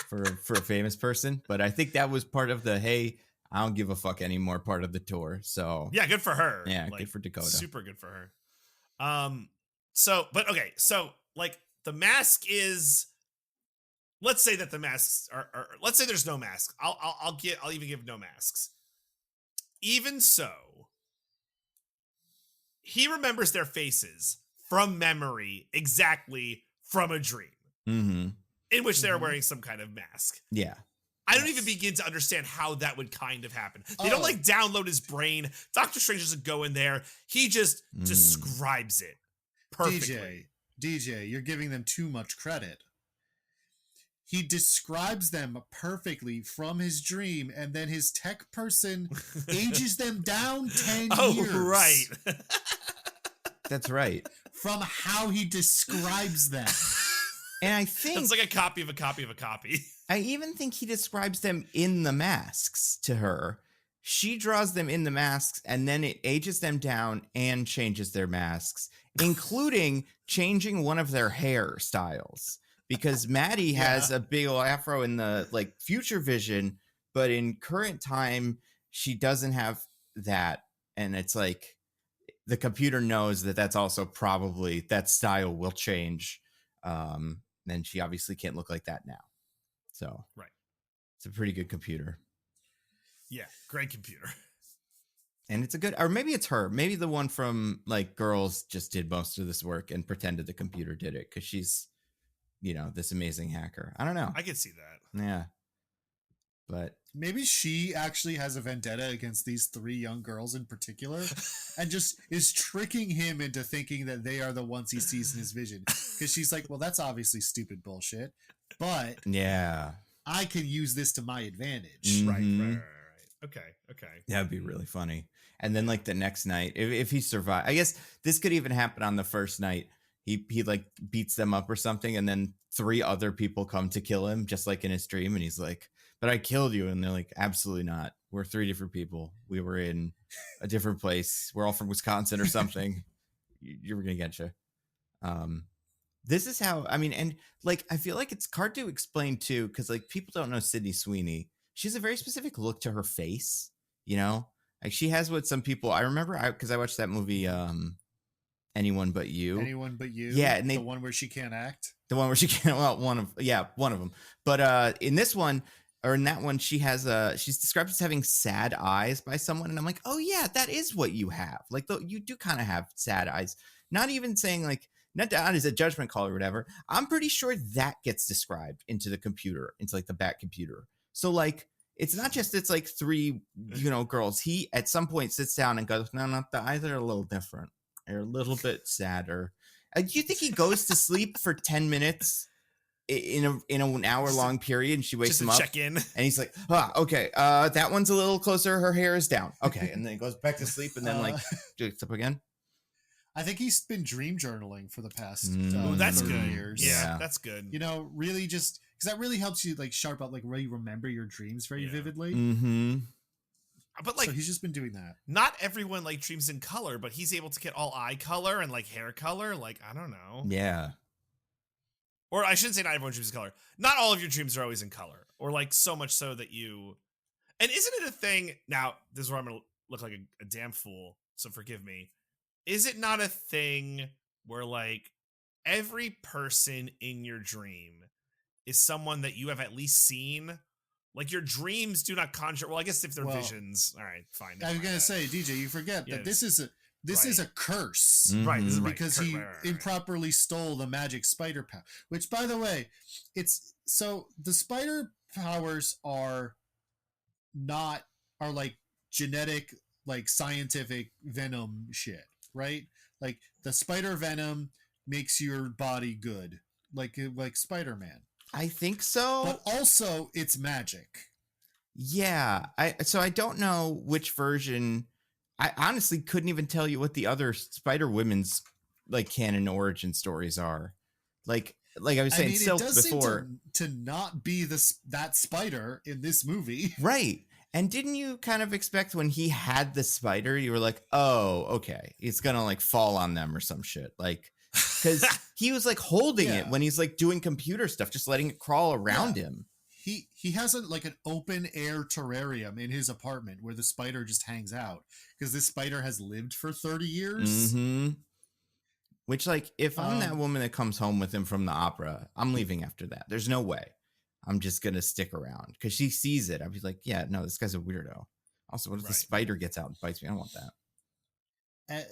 For a famous person, but I think that was part of the hey, I don't give a fuck anymore part of the tour. So yeah, good for her. Yeah, like, good for Dakota. Super good for her. So like the mask is. Let's say that the masks are let's say there's no mask. I'll even give no masks. Even so, he remembers their faces from memory, exactly from a dream. Mm-hmm. In which they're wearing some kind of mask. Yeah. I don't even begin to understand how that would kind of happen. They don't like download his brain. Doctor Strange doesn't go in there. He just describes it perfectly. DJ, you're giving them too much credit. He describes them perfectly from his dream, and then his tech person ages them down 10 years. Oh, right. That's right. From how he describes them. And I think it's like a copy of a copy of a copy. I even think he describes them in the masks to her. She draws them in the masks, and then it ages them down and changes their masks, including changing one of their hairstyles. Because Maddie has a big old afro in the like future vision, but in current time, she doesn't have that. And it's like the computer knows that that's also probably that style will change. Then she obviously can't look like that now. So right. It's a pretty good computer. Yeah, great computer. And it's a good, or maybe it's her. Maybe the one from like Girls just did most of this work and pretended the computer did it because she's, this amazing hacker. I don't know. I could see that. Yeah. But maybe she actually has a vendetta against these three young girls in particular and just is tricking him into thinking that they are the ones he sees in his vision. Because she's like, well, that's obviously stupid bullshit. But yeah, I can use this to my advantage. Mm-hmm. Right. Okay. That'd be really funny. And then like the next night, if he survived, I guess this could even happen on the first night. He like beats them up or something, and then three other people come to kill him, just like in his dream. And he's like, "But I killed you." And they're like, "Absolutely not. We're three different people. We were in a different place. We're all from Wisconsin or something. You're gonna get you." This is how, and like, I feel like it's hard to explain too, because like people don't know Sydney Sweeney. She has a very specific look to her face, like she has what some people, I remember because I watched that movie, Anyone But You. Anyone But You? Yeah. And the one where she can't act? The one where she can't, well, one of them. But in this one, or in that one, she's described as having sad eyes by someone. And I'm like, oh yeah, that is what you have. Like, you do kind of have sad eyes. Not even saying like, not that is a judgment call or whatever. I'm pretty sure that gets described into the computer, into like the back computer. So like, it's not just, it's like three, girls. He at some point sits down and goes, no, the eyes are a little different. They're a little bit sadder. Do you think he goes to sleep for 10 minutes in an hour long period, and she wakes Just him to up, check in. and he's like, okay, that one's a little closer. Her hair is down. Okay, and then he goes back to sleep, and then like wakes up again. I think he's been dream journaling for the past Oh, that's 30 good. years. Yeah, Yeah. that's good. You know, really just because that really helps you like sharp up, like really remember your dreams very Yeah. vividly. Mm-hmm. But like, So he's just been doing that. not everyone like dreams in color, but he's able to get all eye color and like hair color. Like, I don't know. Yeah. Or I shouldn't say not everyone dreams in color. Not all of your dreams are always in color, or like so much so that you. And isn't it a thing? Now, this is where I'm gonna look like a damn fool. So forgive me. Is it not a thing where like every person in your dream is someone that you have at least seen? Like your dreams do not conjure. Well, I guess if they're visions, all right, fine. I was gonna say, DJ, you forget Yeah, that this is a curse. Right, this is right. Because he improperly stole the magic spider power. Which, by the way, it's so the spider powers are like genetic, like scientific venom shit, right? Like the spider venom makes your body good, like Spider-Man. I think so. But also, it's magic. Yeah. I don't know which version. I honestly couldn't even tell you what the other Spider Women's like canon origin stories are. Like I was saying, Silk it does before, seem to not be that spider in this movie, right? And didn't you kind of expect when he had the spider, you were like, oh, okay, it's gonna like fall on them or some shit, like because he was like holding it when he's like doing computer stuff, just letting it crawl around him. He has like an open air terrarium in his apartment where the spider just hangs out because this spider has lived for 30 years. Mm-hmm. Which, like, if I'm that woman that comes home with him from the opera, I'm leaving after that. There's no way. I'm just gonna stick around because she sees it. I'd be like, yeah, no, this guy's a weirdo. Also, what if the spider gets out and bites me? I don't want that.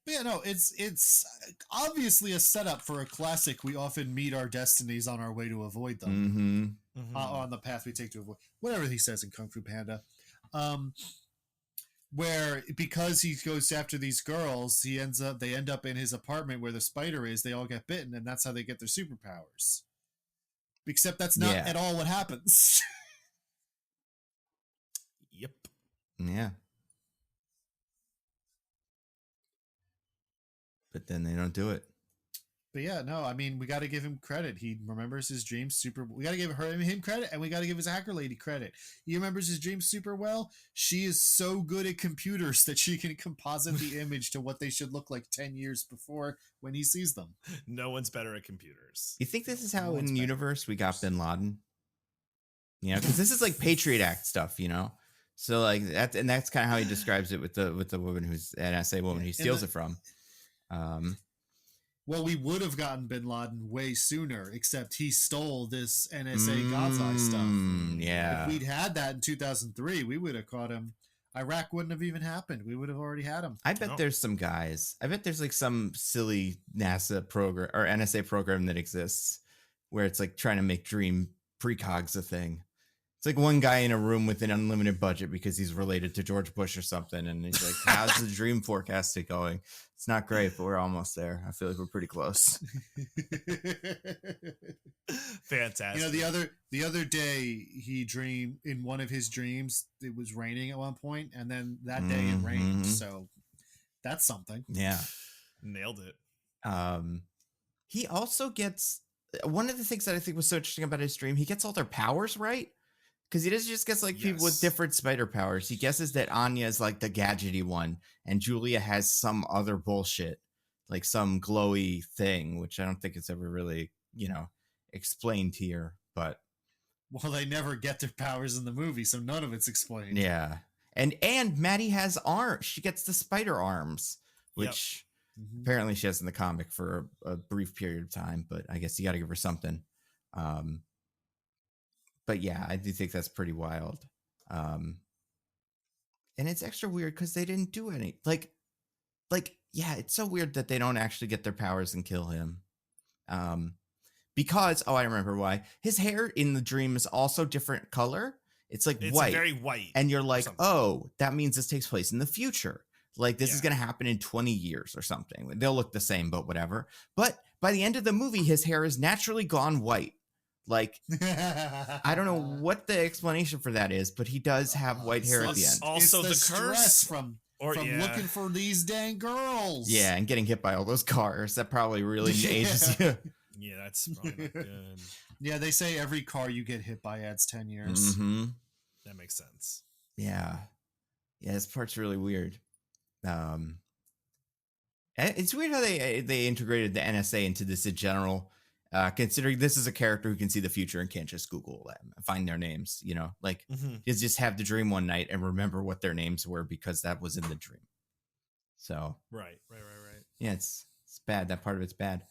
But yeah, no, it's obviously a setup for a classic. We often meet our destinies on our way to avoid them. Mm-hmm. On the path we take to avoid whatever he says in Kung Fu Panda. Where because he goes after these girls, they end up in his apartment where the spider is. They all get bitten, and that's how they get their superpowers. Except that's not at all what happens. Yep. Yeah. But then they don't do it. But yeah, no, I mean, we got to give him credit. He remembers his dreams super. We got to give him credit, and we got to give his hacker lady credit. He remembers his dreams super well. She is so good at computers that she can composite the image to what they should look like 10 years before when he sees them. No one's better at computers. You think this is how in universe we got Bin Laden? You know, because this is like Patriot Act stuff, you know. So like that's kind of how he describes it with the woman who's an NSA woman who steals it from. Well, we would have gotten Bin Laden way sooner, except he stole this NSA God's Eye stuff. Yeah. If we'd had that in 2003, we would have caught him. Iraq wouldn't have even happened. We would have already had him. I bet there's some guys. I bet there's like some silly NASA program or NSA program that exists where it's like trying to make dream precogs a thing. It's like one guy in a room with an unlimited budget because he's related to George Bush or something. And he's like, how's the dream forecasting going? It's not great, but we're almost there. I feel like we're pretty close. Fantastic. You know, the other day he dreamed in one of his dreams, it was raining at one point, and then that day it rained. So that's something. Yeah. Nailed it. He also gets one of the things that I think was so interesting about his dream, he gets all their powers right. Because he doesn't just guess like people with different spider powers. He guesses that Anya is like the gadgety one, and Julia has some other bullshit, like some glowy thing, which I don't think it's ever really, you know, explained here. But well, they never get their powers in the movie, so none of it's explained. Yeah, and Maddie has arms. She gets the spider arms, which apparently she has in the comic for a brief period of time. But I guess you got to give her something. But yeah, I do think that's pretty wild. And it's extra weird because they didn't do any like, yeah, it's so weird that they don't actually get their powers and kill him. Because, I remember why. His hair in the dream is also different color. It's white. Very white. And you're like, that means this takes place in the future. Like this is going to happen in 20 years or something. They'll look the same, but whatever. But by the end of the movie, his hair is naturally gone white. Like, I don't know what the explanation for that is, but he does have white hair at the end. Also, the stress curse from looking for these dang girls. Yeah, and getting hit by all those cars. That probably really ages you. Yeah, that's probably not good. Yeah, they say every car you get hit by adds 10 years. Mm-hmm. That makes sense. Yeah. Yeah, this part's really weird. It's weird how they integrated the NSA into this in general, considering this is a character who can see the future and can't just Google them and find their names, you know, like just have the dream one night and remember what their names were because that was in the dream. So right. Yeah, it's bad. That part of it's bad.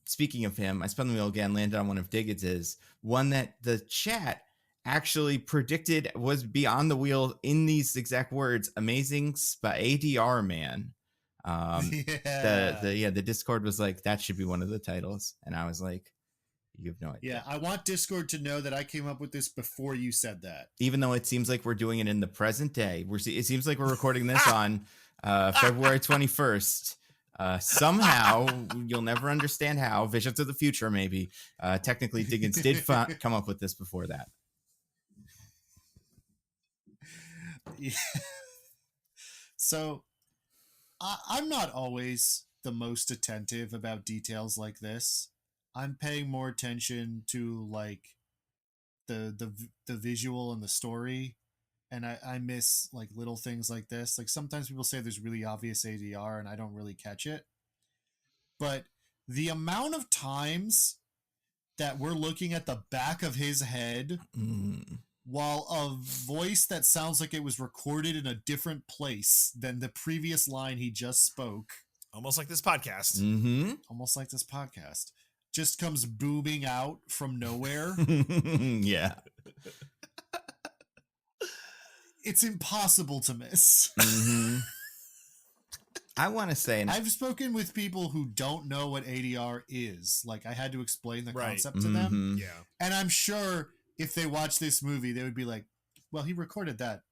Speaking of him, I spun the wheel again, landed on one of Diggins's, one that the chat actually predicted was beyond the wheel in these exact words. Amazing ADR man. The Discord was like, that should be one of the titles, and I was like, you have no idea. Yeah, I want Discord to know that I came up with this before you said that. Even though it seems like we're doing it in the present day, it seems like we're recording this on February 21st. Somehow, you'll never understand how. Visions of the future, maybe. Technically, Diggins did come up with this before that. Yeah. So, I'm not always the most attentive about details like this. I'm paying more attention to like the visual and the story, and I miss like little things like this. Like sometimes people say there's really obvious ADR, and I don't really catch it. But the amount of times that we're looking at the back of his head. While a voice that sounds like it was recorded in a different place than the previous line he just spoke. Almost like this podcast. Mm-hmm. Almost like this podcast. Just comes booming out from nowhere. Yeah. It's impossible to miss. Mm-hmm. I want to say... I've spoken with people who don't know what ADR is. Like, I had to explain the concept to Mm-hmm. them. Yeah. And I'm sure... if they watch this movie, they would be like, well, he recorded that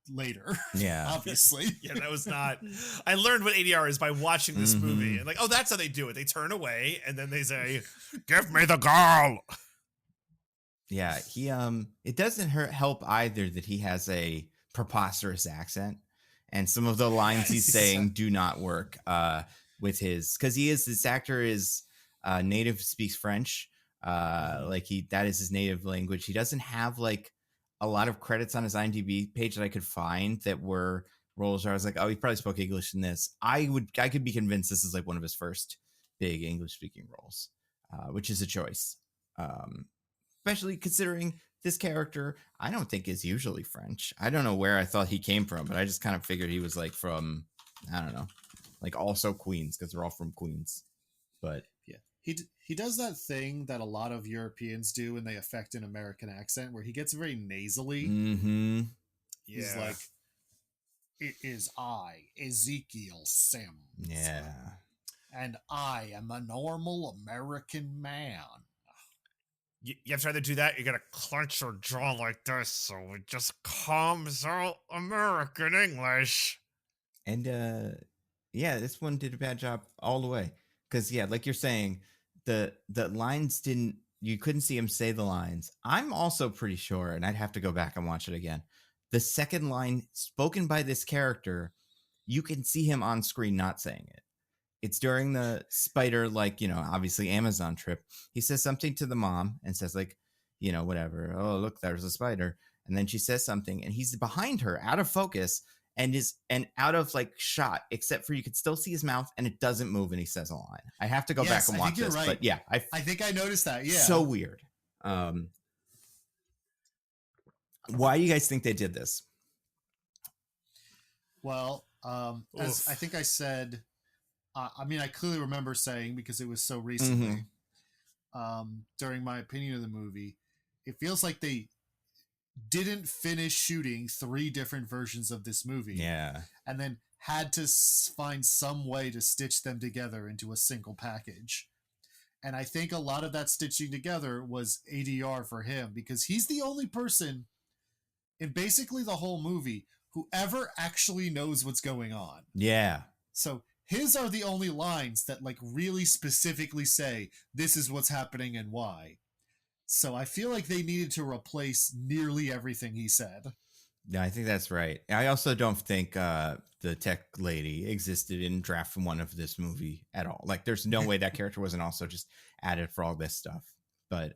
later. Yeah. Obviously. Yeah, that was not... I learned what ADR is by watching this movie. And like, oh, that's how they do it. They turn away, and then they say, give me the girl. Yeah, he it doesn't help either that he has a preposterous accent. And some of the lines he's saying do not work with his... because this actor is native, speaks French. That is his native language. He doesn't have like a lot of credits on his IMDb page that I could find that were roles where I was like, oh, he probably spoke English in this. I could be convinced this is like one of his first big English speaking roles, which is a choice. Especially considering this character, I don't think is usually French. I don't know where I thought he came from, but I just kind of figured he was like from, I don't know, like also Queens, because they're all from Queens. But yeah. He does that thing that a lot of Europeans do when they affect an American accent, where he gets very nasally. Mm-hmm. He's like, it is I, Ezekiel Sims. Yeah. And I am a normal American man. You have to either do that, you gotta clench your jaw like this, so it just comes out American English. And this one did a bad job all the way. Because like you're saying, the lines you couldn't see him say the lines. I'm also pretty sure, and I'd have to go back and watch it again, the second line spoken by this character, you can see him on screen not saying it. It's during the spider, obviously Amazon trip. He says something to the mom and says whatever. Oh, look, there's a spider. And then she says something and he's behind her out of focus and out of shot, except for you could still see his mouth and it doesn't move. And he says a line. I have to go back and watch this, right. But yeah, I think I noticed that. Yeah. So weird. Why do you guys think they did this? Well, as I think I said, I clearly remember saying, because it was so recently, during my opinion of the movie, it feels like they didn't finish shooting 3 different versions of this movie. Yeah. And then had to find some way to stitch them together into a single package. And I think a lot of that stitching together was ADR for him, because he's the only person in basically the whole movie whoever actually knows what's going on. Yeah. So his are the only lines that like really specifically say this is what's happening and why. So I feel like they needed to replace nearly everything he said. Yeah, I think that's right. I also don't think the tech lady existed in draft one of this movie at all. Like, there's no way that character wasn't also just added for all this stuff. But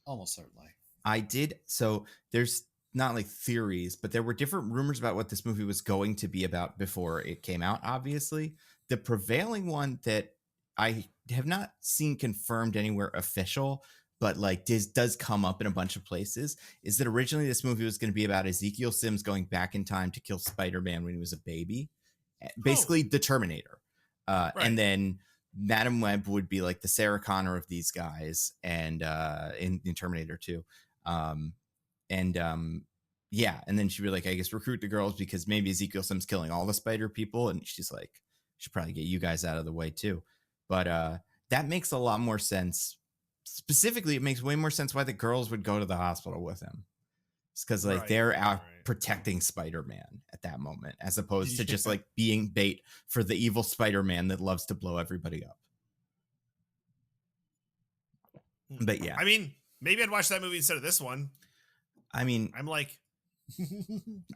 Almost certainly. I did. So there's not like theories, but there were different rumors about what this movie was going to be about before it came out. Obviously, the prevailing one that I have not seen confirmed anywhere official, but like does come up in a bunch of places, is that originally this movie was going to be about Ezekiel Sims going back in time to kill Spider-Man when he was a baby, basically the Terminator. Right. And then Madam Web would be like the Sarah Connor of these guys, and in Terminator 2. Yeah, and then she'd be like, I guess recruit the girls because maybe Ezekiel Sims killing all the spider people, and she's like, should probably get you guys out of the way too. But that makes a lot more sense. Specifically, it makes way more sense why the girls would go to the hospital with him. It's because like they're out protecting Spider-Man at that moment, as opposed to just like being bait for the evil Spider-Man that loves to blow everybody up. But yeah, I mean, maybe I'd watch that movie instead of this one. I mean, I'm like,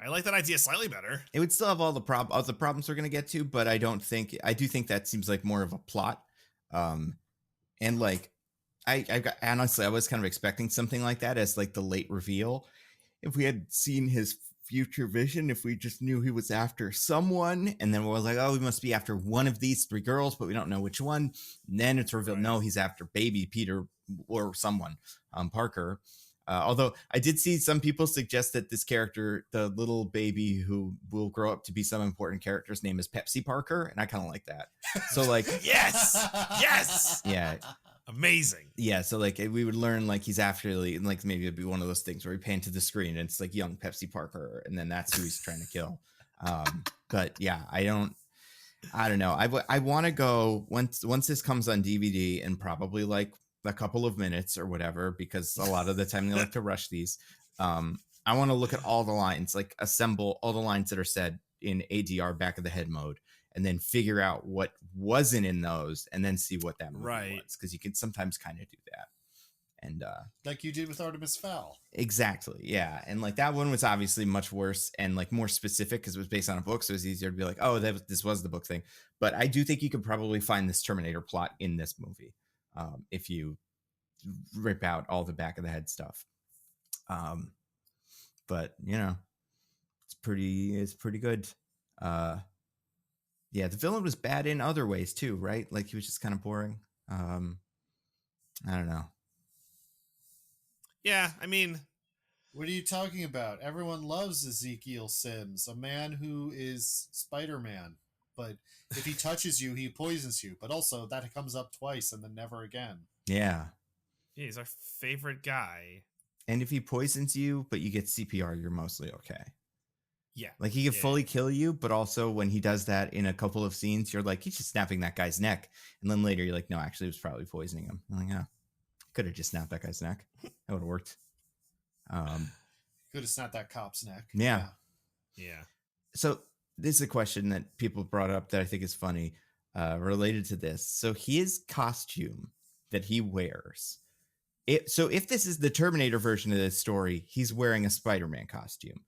I like that idea slightly better. It would still have all the problems we're going to get to, but I do think that seems like more of a plot. And like, honestly, I was kind of expecting something like that as like the late reveal. If we had seen his future vision, if we just knew he was after someone, and then we were like, oh, he must be after one of these three girls, but we don't know which one. And then it's revealed, no, he's after baby Peter or someone, Parker. Although I did see some people suggest that this character, the little baby who will grow up to be some important character's name is Pepsi Parker. And I kind of like that. So like, yes. Yeah. Amazing. Yeah. So like we would learn like he's after like maybe it'd be one of those things where we pan to the screen and it's like young Pepsi Parker. And then that's who he's trying to kill. But yeah, I don't know. I want to go once this comes on DVD and probably like a couple of minutes or whatever, because a lot of the time they like to rush these. I want to look at all the lines, like assemble all the lines that are said in ADR back of the head mode, and then figure out what wasn't in those, and then see what that movie was, because you can sometimes kind of do that. And like you did with Artemis Fowl. Exactly, yeah. And like that one was obviously much worse and like more specific because it was based on a book, so it was easier to be like, oh, this was the book thing. But I do think you could probably find this Terminator plot in this movie. If you rip out all the back of the head stuff. But you know, it's pretty good. Yeah, the villain was bad in other ways too, right? Like he was just kind of boring. I don't know. Yeah, I mean, what are you talking about? Everyone loves Ezekiel Sims, a man who is Spider-Man. But if he touches you, he poisons you. But also, that comes up twice and then never again. Yeah. He's our favorite guy. And if he poisons you, but you get CPR, you're mostly okay. Yeah. Like he can fully kill you, but also when he does that in a couple of scenes, you're like, he's just snapping that guy's neck. And then later you're like, no, actually, it was probably poisoning him. I'm like, yeah, could have just snapped that guy's neck. That would have worked. Could have snapped that cop's neck. Yeah. So this is a question that people brought up that I think is funny, related to this. So his costume that he wears, if this is the Terminator version of this story, he's wearing a Spider-Man costume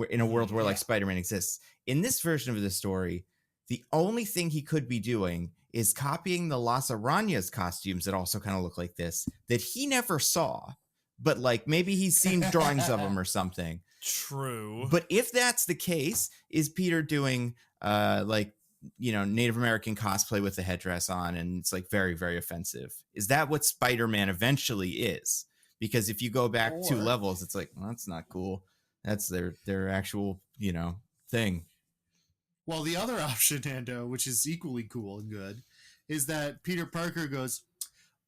in a world where like Spider-Man exists. In this version of the story, the only thing he could be doing is copying the Las Arañas costumes that also kind of look like this, that he never saw, but like maybe he's seen drawings of them or something. True. But if that's the case, is Peter doing like, you know, Native American cosplay with the headdress on, and it's like very, very offensive? Is that what Spider-Man eventually is? Because if you go back 2 levels, it's like, well, that's not cool. That's their actual, you know, thing. Well, the other option, Nando, which is equally cool and good, is that Peter Parker goes,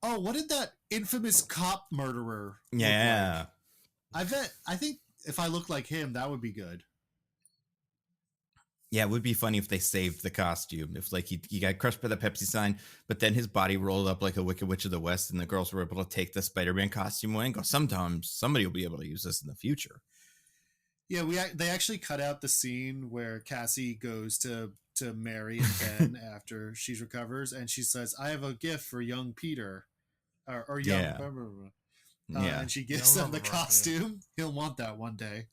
oh, what did that infamous cop murderer look like? I think if I look like him, that would be good. Yeah, it would be funny if they saved the costume. If like he got crushed by the Pepsi sign, but then his body rolled up like a Wicked Witch of the West, and the girls were able to take the Spider-Man costume away and go, sometimes somebody will be able to use this in the future. Yeah, they actually cut out the scene where Cassie goes to Mary and Ben after she recovers, and she says, "I have a gift for young Peter, or young." Yeah. Yeah. And she gives him the costume. He'll want that one day.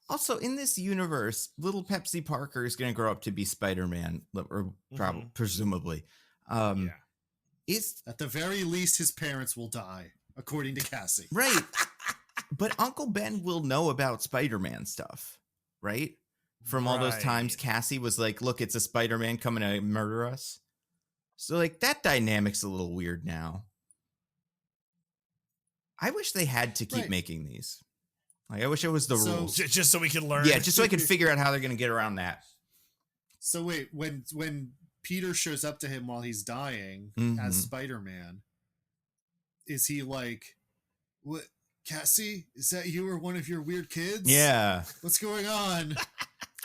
Also, in this universe, little Pepsi Parker is going to grow up to be Spider-Man, or probably, presumably. Is at the very least, his parents will die, according to Cassie. Right. But Uncle Ben will know about Spider-Man stuff, right? From all those times Cassie was like, look, it's a Spider-Man coming to murder us. So, like, that dynamic's a little weird now. I wish they had to keep making these. Like, I wish it was the rules. Just so we can learn. Yeah, just so I can figure out how they're going to get around that. So wait, when Peter shows up to him while he's dying as Spider-Man, is he like, what, Cassie? Is that you or one of your weird kids? Yeah. What's going on?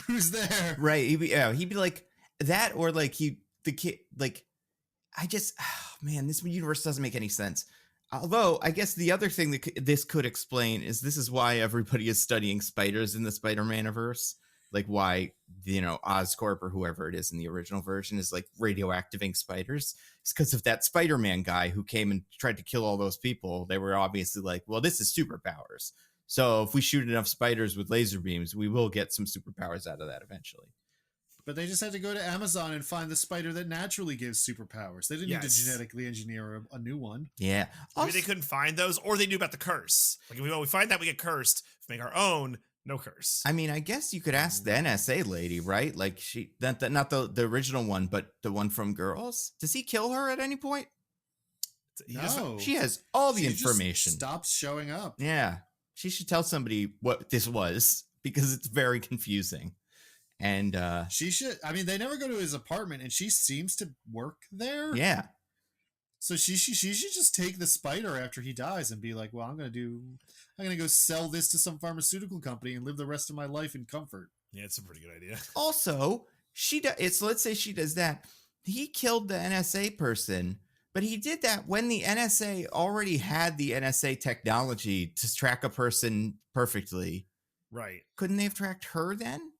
Who's there? Right. He'd be like that, or like the kid, like, man, this universe doesn't make any sense. Although, I guess the other thing that this could explain is this is why everybody is studying spiders in the Spider-Man-iverse. Like why, Oscorp or whoever it is in the original version is like radioactivating spiders. It's because of that Spider-Man guy who came and tried to kill all those people. They were obviously like, well, this is superpowers. So if we shoot enough spiders with laser beams, we will get some superpowers out of that eventually. But they just had to go to Amazon and find the spider that naturally gives superpowers. They didn't need to genetically engineer a new one. Yeah. Maybe they couldn't find those, or they knew about the curse. Like, if we find that, we get cursed. If we make our own, no curse. I mean, I guess you could ask the NSA lady, right? Like, not the original one, but the one from Girls. Does he kill her at any point? No. She has all the information. Just stops showing up. Yeah. She should tell somebody what this was, because it's very confusing. And she should. I mean, they never go to his apartment, and she seems to work there. Yeah. So she should just take the spider after he dies and be like, "Well, I'm gonna go sell this to some pharmaceutical company and live the rest of my life in comfort." Yeah, it's a pretty good idea. Also, let's say she does that. He killed the NSA person, but he did that when the NSA already had the NSA technology to track a person perfectly. Right. Couldn't they have tracked her then?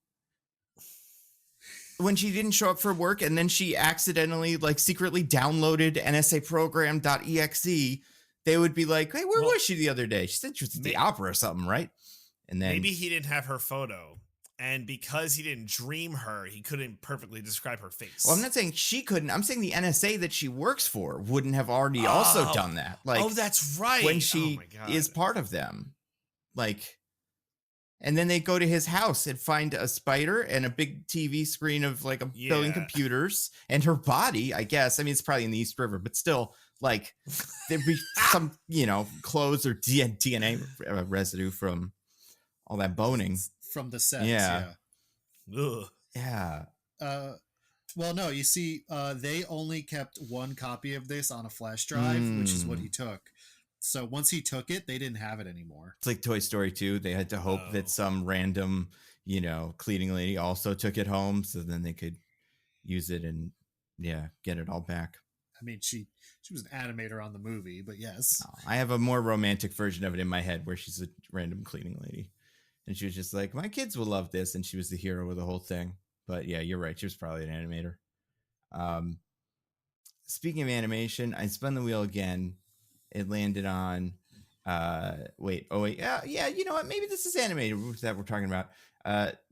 When she didn't show up for work and then she accidentally secretly downloaded NSA program.exe, they would be like, hey, where was she the other day? She said she was at the opera or something, right? And then maybe he didn't have her photo. And because he didn't dream her, he couldn't perfectly describe her face. Well, I'm not saying she couldn't. I'm saying the NSA that she works for wouldn't have already also done that. That's right. When she is part of them. And then they go to his house and find a spider and a big TV screen of a billion computers and her body, I guess. I mean, it's probably in the East River, but still, there'd be some, clothes or DNA residue from all that boning. From the sets, Ugh. Yeah. Well, no, you see, they only kept one copy of this on a flash drive, which is what he took. So once he took it, they didn't have it anymore. It's like Toy Story 2. They had to hope that some random, cleaning lady also took it home so then they could use it and, get it all back. I mean, she was an animator on the movie, but yes. I have a more romantic version of it in my head where she's a random cleaning lady. And she was just like, my kids will love this. And she was the hero of the whole thing. But yeah, you're right. She was probably an animator. Speaking of animation, I spun the wheel again. It landed on, yeah, you know what? Maybe this is animated that we're talking about.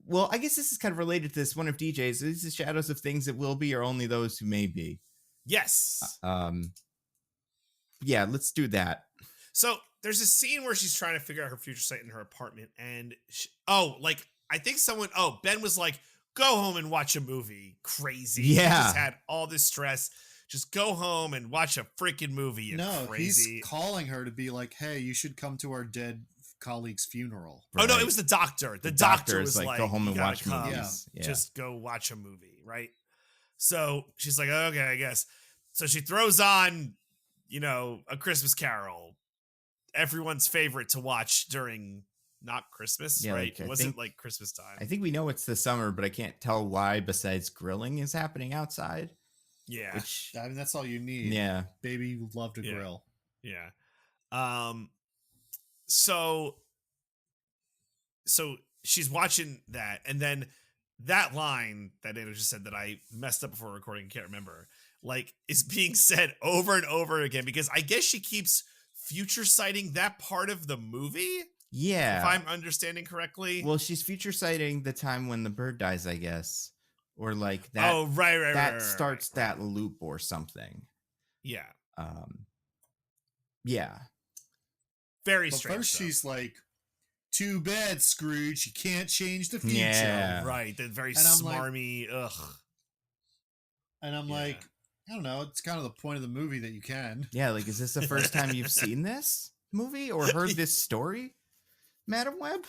Well, I guess this is kind of related to this one of DJ's. Is the shadows of things that will be or only those who may be? Yes. Yeah, let's do that. So there's a scene where she's trying to figure out her future site in her apartment. And, I think Ben was like, go home and watch a movie. Crazy. Yeah. He just had all this stress. Just go home and watch a freaking movie. Crazy. He's calling her to be like, hey, you should come to our dead colleague's funeral. Right. Oh, no, it was the doctor. The doctor was like, go home and watch movies. Yeah. Just go watch a movie, right? So she's like, okay, I guess. So she throws on, A Christmas Carol, everyone's favorite to watch during not Christmas, right? It wasn't Christmas time. I think we know it's the summer, but I can't tell why besides grilling is happening outside. Yeah. I mean, that's all you need. Yeah. Baby loved to grill. Yeah. So she's watching that, and then that line that Nando just said that I messed up before recording, can't remember, like, is being said over and over again, because I guess she keeps future sighting that part of the movie. Yeah. If I'm understanding correctly. Well, she's future sighting the time when the bird dies, I guess. Or like that. Oh, right. That starts that loop or something. Yeah. Yeah. Very But strange. first though. she's like, too bad, Scrooge. You can't change the future. Yeah. Right. The very And I'm like- smarmy, ugh. And I'm Yeah. like, I don't know. It's kind of the point of the movie that you can. Yeah, like, is this the first time you've seen this movie or heard this story, Madam Web?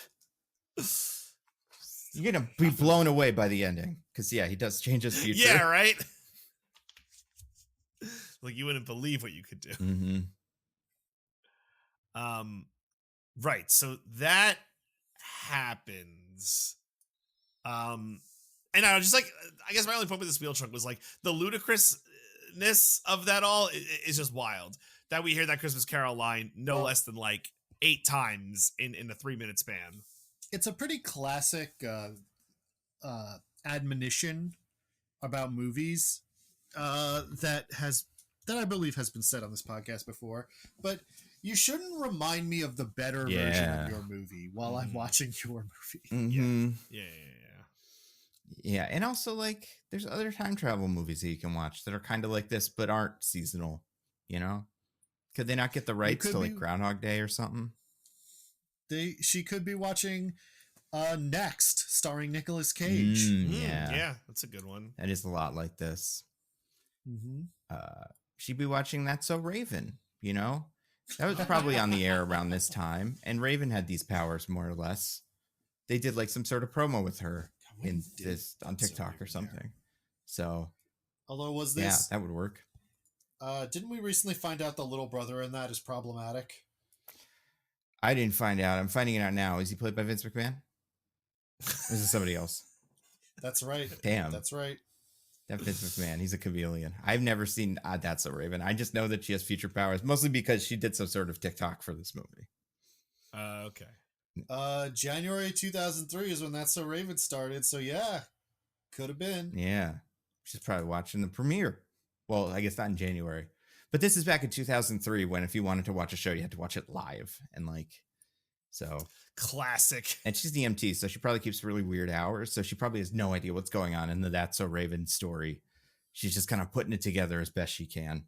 You're gonna be blown away by the ending, because he does change his future. Yeah, right? Like, you wouldn't believe what you could do. Mm-hmm. Right. So that happens. And I was just like, I guess my only point with this wheel trunk was like the ludicrousness of that all is just wild. That we hear that Christmas Carol line no less than like 8 times in a 3-minute span. It's a pretty classic admonition about movies that I believe has been said on this podcast before. But you shouldn't remind me of the better version of your movie while I'm watching your movie. Mm-hmm. Yeah. And also, like, there's other time travel movies that you can watch that are kind of like this but aren't seasonal, you know? Could they not get the rights to, like, Groundhog Day or something? She could be watching Next, starring Nicolas Cage. Yeah, that's a good one. that is a lot like this. Mm-hmm. She'd be watching That's So Raven, you know? That was probably on the air around this time, and Raven had these powers, more or less. They did, like, some sort of promo with her on TikTok or something. So, although was this... Yeah, that would work. Didn't we recently find out the little brother in that is problematic? I didn't find out. I'm finding it out now. Is he played by Vince McMahon? Or is it somebody else? That's right. Damn. That's right. That Vince McMahon. He's a chameleon. I've never seen That's So Raven. I just know that she has future powers, mostly because she did some sort of TikTok for this movie. Okay. January 2003 is when That's So Raven started. So yeah, could have been. Yeah. She's probably watching the premiere. Well, I guess not in January. But this is back in 2003 when if you wanted to watch a show, you had to watch it live. And like, so. Classic. And she's the MT, so she probably keeps really weird hours. So she probably has no idea what's going on in the That's So Raven story. She's just kind of putting it together as best she can.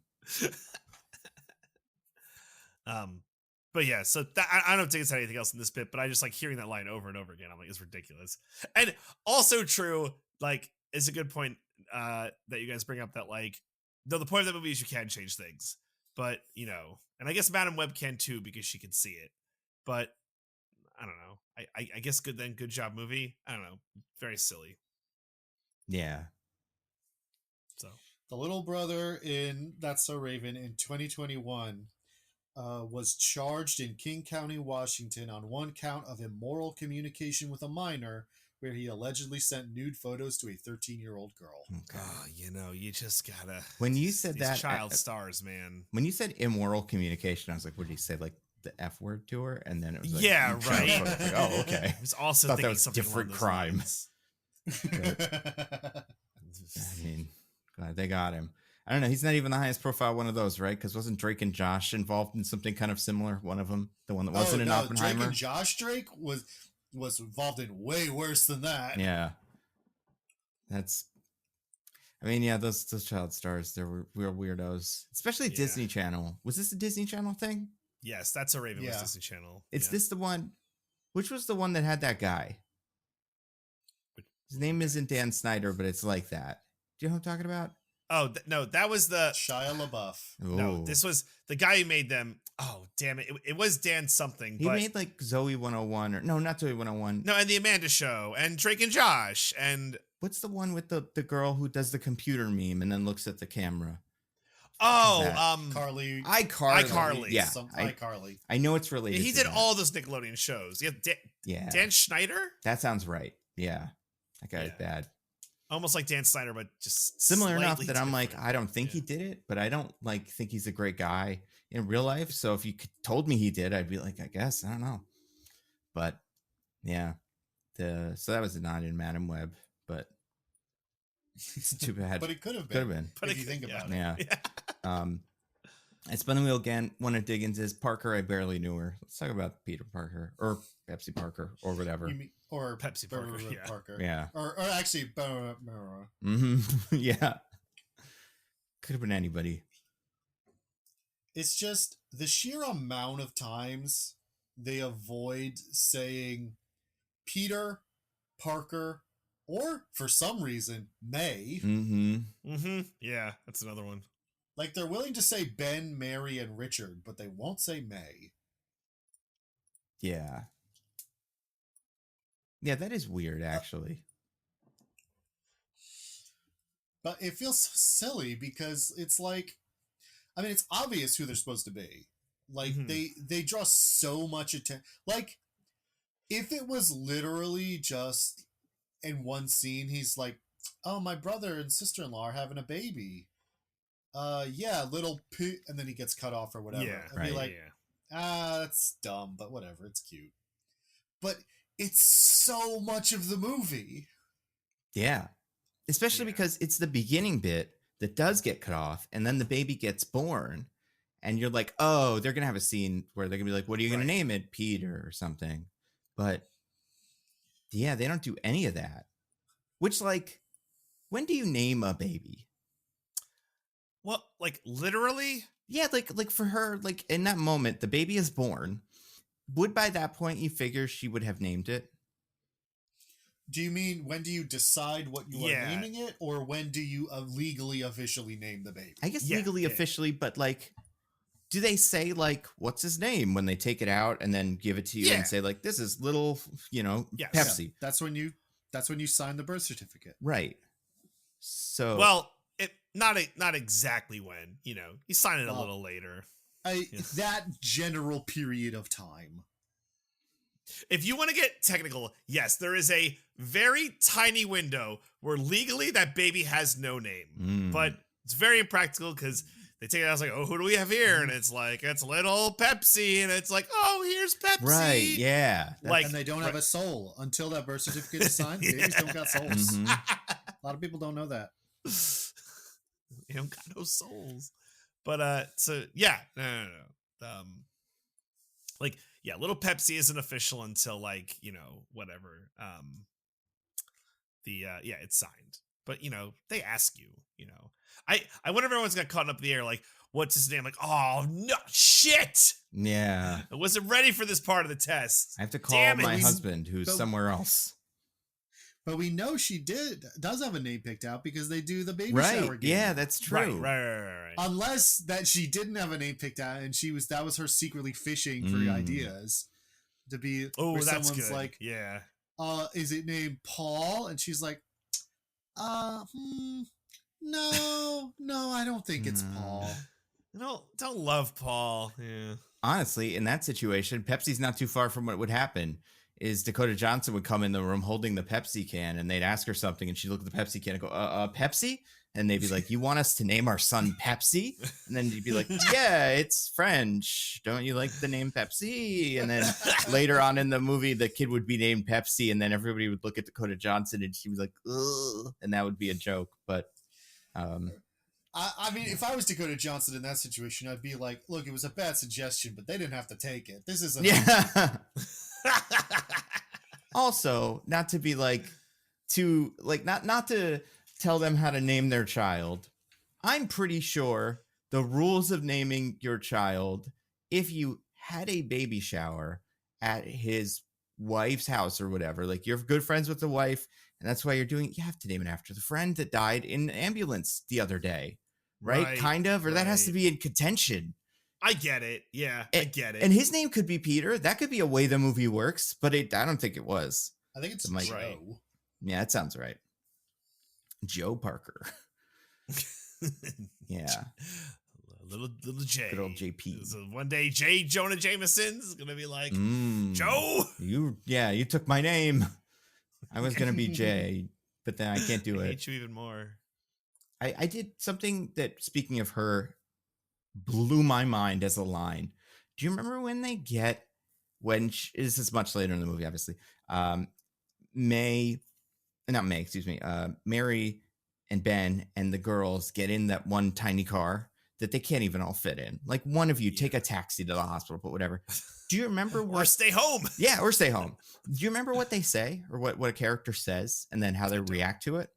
But yeah, so I don't think it's anything else in this bit, but I just like hearing that line over and over again. I'm like, it's ridiculous. And also true, like, it's a good point that you guys bring up that, like, though the point of the movie is you can change things, but, you know, and I guess Madam Web can too because she can see it. But I don't know. I guess good job movie. I don't know. Very silly. Yeah. So the little brother in That's So Raven in 2021 was charged in King County, Washington on one count of immoral communication with a minor where he allegedly sent nude photos to a 13-year-old girl. Okay. oh, you know, you just gotta. When you said these that, child stars, man. when you said immoral communication, I was like, what did he say? Like the F word to her? And then it was like, Yeah, you right. child photos. Like, oh, okay. I was also Thought that thinking was something different along those crime. lines. I mean, glad they got him. I don't know. He's not even the highest profile one of those, right? Because wasn't Drake and Josh involved in something kind of similar? One of them, the one that wasn't in Oppenheimer. Drake and Josh Drake was involved in way worse than that. Yeah, that's. I mean, yeah, those child stars, they were real weirdos, especially Yeah. Disney Channel. Was this a Disney Channel thing? Yes, That's a Raven was Yeah. Disney Channel. It's Yeah. this the one? Which was the one that had that guy? His name isn't Dan Snyder, but it's like that. Do you know what I'm talking about? Oh no, that was the Shia LaBeouf. no. Ooh. This was the guy who made them. Oh damn it! It was Dan something. He but made like Zoe 101 or no, not Zoe 101. no, and the Amanda Show and Drake and Josh and What's the one with the girl who does the computer meme and then looks at the camera? oh Carly. iCarly. Yeah, iCarly. I know it's related. he to did that. all those Nickelodeon shows. Yeah, Dan Schneider, that sounds right. Yeah, that guy's Yeah. bad. almost like Dan Snyder, but just Similar enough slightly that I'm like, different. I don't think he did it, but I don't like think he's a great guy in real life. So if you told me he did, I'd be like, I guess I don't know. But yeah, So that was not in Madam Web, but it's too bad. But it could have Could have been. been. But If you think about it. Yeah. I spun the wheel again. One of Diggins is Parker. I barely knew her. Let's talk about Peter Parker or Pepsi Parker or whatever. You mean, or Pepsi Parker, yeah. Parker. Yeah. Or actually, Yeah. Could have been anybody. it's just the sheer amount of times they avoid saying Peter, Parker, or for some reason, May. Yeah, that's another one. Like they're willing to say Ben, Mary, and Richard, but they won't say May. Yeah. Yeah, that is weird, actually. But it feels so silly because it's like, I mean, it's obvious who they're supposed to be. Like they draw so much attention. Like if it was literally just in one scene, he's like, "Oh, my brother and sister-in-law are having a baby." Yeah, little P, and then he gets cut off or whatever. Yeah, I'd be like, that's dumb, but whatever, it's cute. But it's so much of the movie. Yeah. Especially because it's the beginning bit that does get cut off, and then the baby gets born, and you're like, oh, they're going to have a scene where they're going to be like, what are you going to name it? Peter or something. But yeah, they don't do any of that. Which, like, when do you name a baby? Well, like literally? Yeah, like for her, like in that moment, the baby is born. Would by that point you figure she would have named it? Do you mean when do you decide what you are naming it, or when do you legally officially name the baby? I guess legally officially, but like, do they say like, what's his name when they take it out and then give it to you and say like, this is little, Pepsi. Yeah, that's when you sign the birth certificate. Right. So well, it not exactly when, you sign it a little later. That general period of time. If you want to get technical, yes, there is a very tiny window where legally that baby has no name, but it's very impractical because they take it out. It's like, oh, who do we have here? And it's like, it's little Pepsi, and it's like, oh, here's Pepsi. Right? Yeah. And they don't have a soul until that birth certificate is signed. Babies don't got souls. A lot of people don't know that. They don't got no souls. But so yeah, no. Like, yeah, little Pepsi isn't official until like, whatever. It's signed. But they ask you, I wonder if everyone's got caught up in the air, like, what's his name? Like, oh no, shit. Yeah. I wasn't ready for this part of the test. I have to call my husband who's somewhere else. But we know she does have a name picked out because they do the baby shower game. Yeah, that's true. Right. Unless that she didn't have a name picked out and that was her secretly fishing for ideas to be. Oh, that's someone's good. Like, yeah. Is it named Paul? And she's like, no, I don't think it's Paul. Don't love Paul. Yeah. Honestly, in that situation, Pepsi's not too far from what would happen. Is Dakota Johnson would come in the room holding the Pepsi can, and they'd ask her something, and she'd look at the Pepsi can and go, Pepsi? And they'd be like, you want us to name our son Pepsi? And then you'd be like, yeah, it's French. Don't you like the name Pepsi? And then later on in the movie, the kid would be named Pepsi, and then everybody would look at Dakota Johnson, and she was like, ugh, and that would be a joke. But I mean, if I was Dakota Johnson in that situation, I'd be like, look, it was a bad suggestion, but they didn't have to take it. This is Also, not to be like to like not to tell them how to name their child. I'm pretty sure the rules of naming your child, if you had a baby shower at his wife's house or whatever, like you're good friends with the wife and that's why you have to name it after the friend that died in an ambulance the other day, right? Kind of, or that has to be in contention. I get it. Yeah, I get it. And his name could be Peter. That could be a way the movie works, but I don't think it was. I think it's Joe. Right. Yeah, that sounds right. Joe Parker. Yeah. Little J. Good old JP. So one day J. Jonah Jameson's going to be like, Joe. You took my name. I was going to be J, but then I can't do it. I hate you even more. I did something that, speaking of her, blew my mind as a line. Do you remember when this is much later in the movie, obviously. Mary and Ben and the girls get in that one tiny car that they can't even all fit in. Like, one of you take a taxi to the hospital, but whatever. Do you remember what? Or stay home. Yeah, or stay home. Do you remember what they say or what a character says and then how they react to it?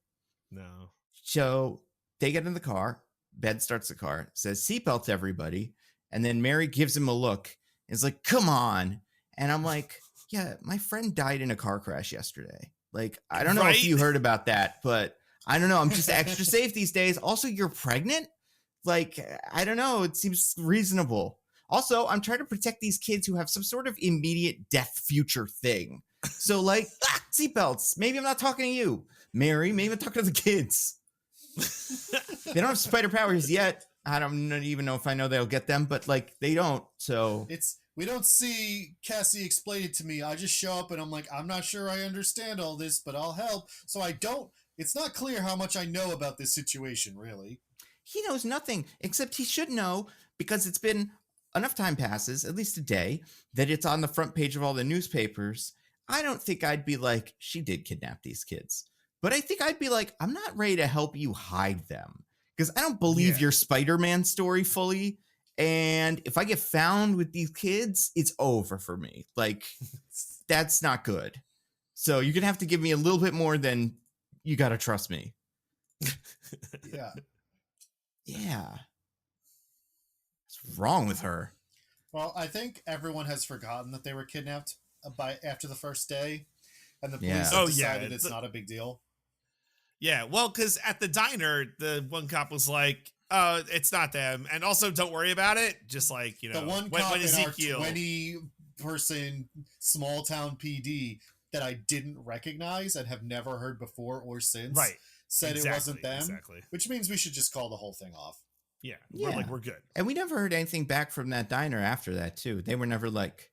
No. So they get in the car. Ben starts the car, says, "Seatbelts, everybody." And then Mary gives him a look. It's like, "Come on." And I'm like, yeah, my friend died in a car crash yesterday. Like, I don't know if you heard about that, but I don't know. I'm just extra safe these days. Also, you're pregnant? Like, I don't know. It seems reasonable. Also, I'm trying to protect these kids who have some sort of immediate death future thing. So, like, seatbelts. Maybe I'm not talking to you, Mary. Maybe I'm talking to the kids. They don't have spider powers yet. I don't even know if I know they'll get them, but like, they don't. So we don't see Cassie explain it to me. I just show up and I'm like, I'm not sure I understand all this, but I'll help. So it's not clear how much I know about this situation, really. He knows nothing, except he should know, because it's been enough time passes, at least a day, that it's on the front page of all the newspapers. I don't think I'd be like, she did kidnap these kids. But I think I'd be like, I'm not ready to help you hide them, because I don't believe your Spider-Man story fully. And if I get found with these kids, it's over for me. Like, that's not good. So you're going to have to give me a little bit more than you got to trust me. Yeah. Yeah. What's wrong with her? Well, I think everyone has forgotten that they were kidnapped after the first day. And the police have decided it's not a big deal. Yeah, well, because at the diner, the one cop was like, "Oh, it's not them," and also don't worry about it. Just like, you know, the one cop in our 20-person small town PD that I didn't recognize and have never heard before or since, said it wasn't them, which means we should just call the whole thing off. Yeah, we're good. And we never heard anything back from that diner after that too. They were never like,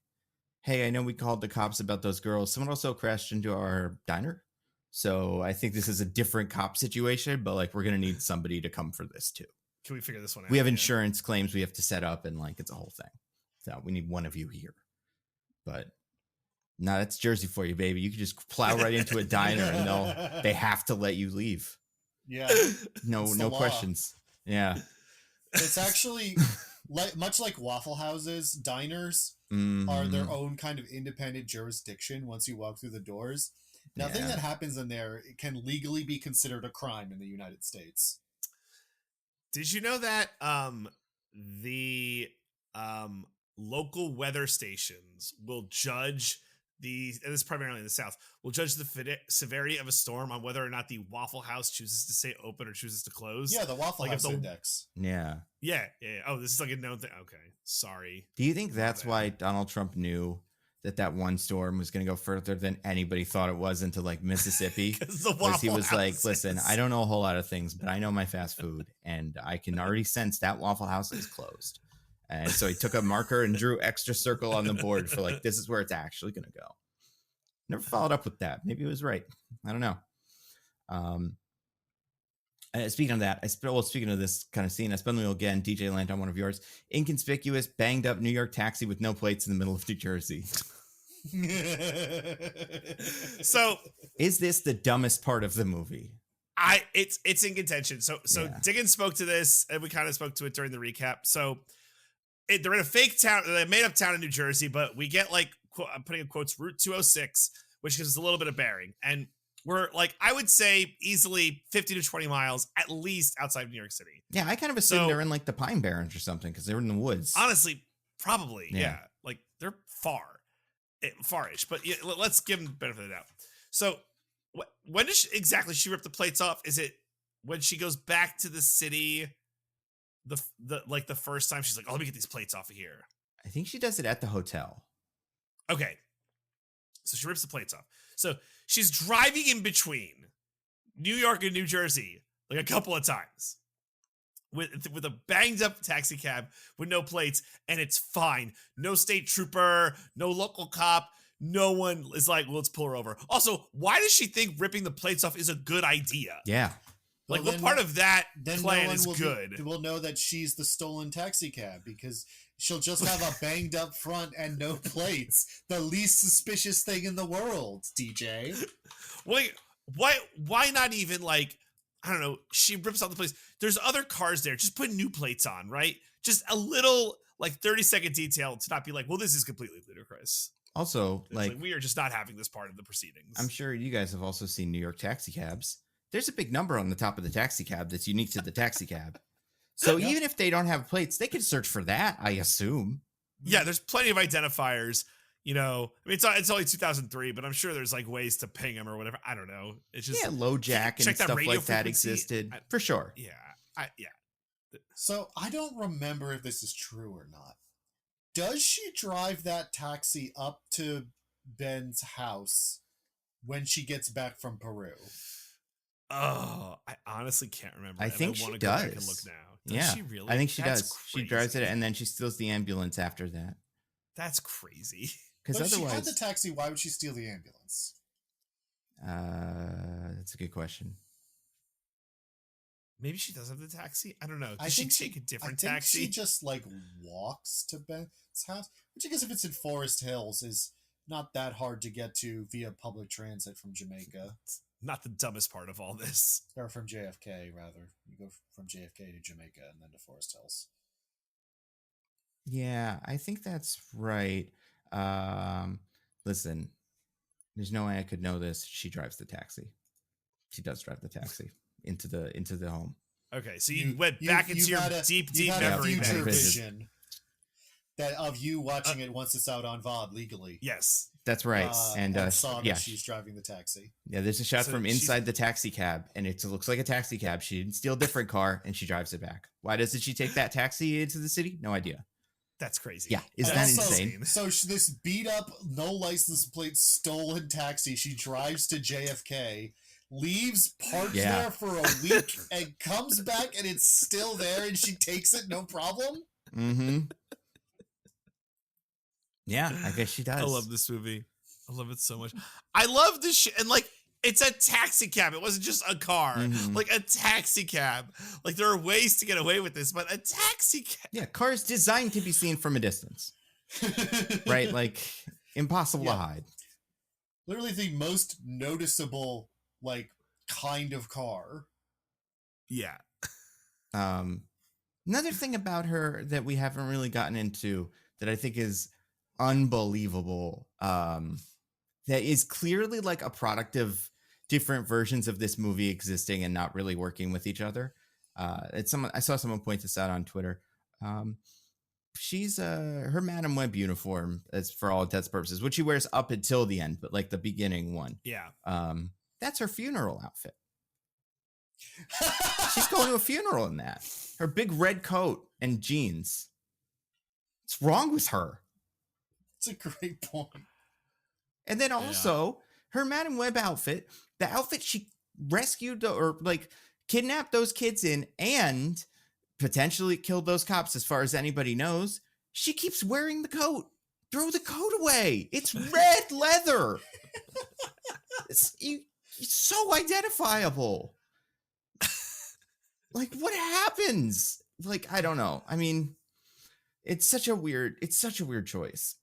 "Hey, I know we called the cops about those girls. Someone also crashed into our diner. So I think this is a different cop situation, but like, we're going to need somebody to come for this too. Can we figure this one out? We have insurance claims we have to set up, and like, it's a whole thing. So we need one of you here." But no, that's Jersey for you, baby. You can just plow right into a diner and they have to let you leave. Yeah. No questions. Yeah. It's actually much like Waffle Houses, diners are their own kind of independent jurisdiction once you walk through the doors. Nothing that happens in there can legally be considered a crime in the United States. Did you know that the local weather stations will judge and this is primarily in the South, will judge the severity of a storm on whether or not the Waffle House chooses to stay open or chooses to close? Yeah, the Waffle House Index. Yeah. Yeah. Oh, this is like a known thing. Okay, sorry. Do you think that's why Donald Trump knew that one storm was going to go further than anybody thought it was into like Mississippi? Because he was like, "Listen, I don't know a whole lot of things, but I know my fast food, and I can already sense that Waffle House is closed." And so he took a marker and drew extra circle on the board for like, this is where it's actually going to go. Never followed up with that. Maybe it was right. I don't know. Speaking of that, speaking of this kind of scene, I spun the wheel again. DJ Land on one of yours. Inconspicuous, banged up New York taxi with no plates in the middle of New Jersey. So, is this the dumbest part of the movie? It's in contention. So Diggins spoke to this, and we kind of spoke to it during the recap. So they're in a fake town, a made up town in New Jersey, but we get like, I'm putting in quotes, Route 206, which gives us a little bit of bearing. And we're like, I would say easily 50 to 20 miles at least outside of New York City. Yeah, I kind of assumed they're in like the Pine Barrens or something because they're in the woods. Honestly, probably. Yeah. Like they're far-ish, but let's give them the benefit of the doubt. So when does she rip the plates off? Is it when she goes back to the city? The first time she's like, "Oh, let me get these plates off of here." I think she does it at the hotel. Okay. So she rips the plates off. So she's driving in between New York and New Jersey like a couple of times with a banged up taxi cab with no plates, and it's fine. No state trooper, no local cop. No one is like, "Well, let's pull her over." Also, why does she think ripping the plates off is a good idea? Yeah. Like, what part of that plan is good? We'll know that she's the stolen taxi cab because She'll just have a banged up front and no plates. The least suspicious thing in the world, DJ. Wait, why not even like, I don't know, she rips out the plates. There's other cars there. Just put new plates on, right? Just a little like 30-second detail to not be like, well, this is completely ludicrous. Also, like we are just not having this part of the proceedings. I'm sure you guys have also seen New York taxi cabs. There's a big number on the top of the taxi cab that's unique to the taxi cab. So even if they don't have plates, they can search for that, I assume. Yeah, there's plenty of identifiers. You know, I mean, it's only 2003, but I'm sure there's like ways to ping them or whatever. I don't know. It's just low jack and stuff like that existed for sure. Yeah, So I don't remember if this is true or not. Does she drive that taxi up to Ben's house when she gets back from Peru? Oh, I honestly can't remember. I think she does. Go back and look now. Does she really? I think she That's does. crazy. She drives it and then she steals the ambulance after that. That's crazy. Because if she had the taxi, why would she steal the ambulance? That's a good question. Maybe she does have the taxi. I don't know. Does she take a different taxi? I think she just like walks to Ben's house, which I guess if it's in Forest Hills is not that hard to get to via public transit from Jamaica. It's not the dumbest part of all this. Or from JFK, rather. You go from JFK to Jamaica and then to Forest Hills. Yeah, I think that's right. Listen, there's no way I could know this. She drives the taxi. She does drive the taxi into the home. Okay, so you went back into your deep memory vision that of you watching it once it's out on VOD legally. Yes, that's right. And saw that she's driving the taxi. Yeah, there's a shot from inside the taxi cab, and it looks like a taxi cab. She didn't steal a different car, and she drives it back. Why doesn't she take that taxi into the city? No idea. That's crazy. Yeah, is that insane? So this beat up, no license plate, stolen taxi, she drives to JFK, leaves, parks there for a week, and comes back, and it's still there, and she takes it, no problem? Mm-hmm. Yeah, I guess she does. I love this movie. I love it so much. I love this shit. And like, it's a taxi cab. It wasn't just a car. Like a taxi cab. Like there are ways to get away with this, but a taxi cab. Yeah, cars designed to be seen from a distance. Right? Like impossible to hide. Literally the most noticeable, like, kind of car. Yeah. Another thing about her that we haven't really gotten into that I think is unbelievable, that is clearly like a product of different versions of this movie existing and not really working with each other. I saw someone point this out on Twitter. She's her Madame Web uniform, as for all intents and purposes, which she wears up until the end, but like the beginning one. Yeah. That's her funeral outfit. She's going to a funeral in that. Her big red coat and jeans. What's wrong with her? It's a great point. And then also her Madame Web outfit, the outfit she rescued or like kidnapped those kids in and potentially killed those cops, as far as anybody knows. She keeps wearing the coat. Throw the coat away. It's red leather. It's so identifiable. Like, what happens? Like, I don't know. I mean, it's such a weird choice.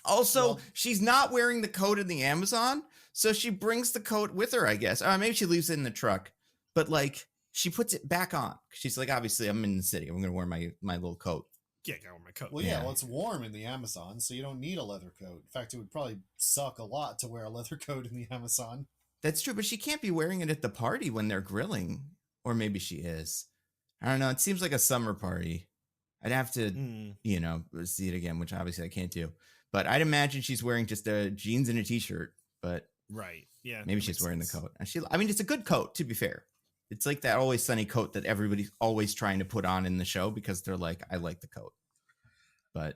Also, she's not wearing the coat in the Amazon, so she brings the coat with her, I guess. Maybe she leaves it in the truck, but like she puts it back on. She's like, obviously, I'm in the city. I'm going to wear my little coat. Yeah, I wear my coat. Well, it's warm in the Amazon, so you don't need a leather coat. In fact, it would probably suck a lot to wear a leather coat in the Amazon. That's true, but she can't be wearing it at the party when they're grilling. Or maybe she is. I don't know. It seems like a summer party. I'd have to, see it again, which obviously I can't do. But I'd imagine she's wearing just a jeans and a t-shirt. But right, yeah, maybe she's wearing the coat. And it's a good coat, to be fair. It's like that Always Sunny coat that everybody's always trying to put on in the show because they're like, I like the coat. But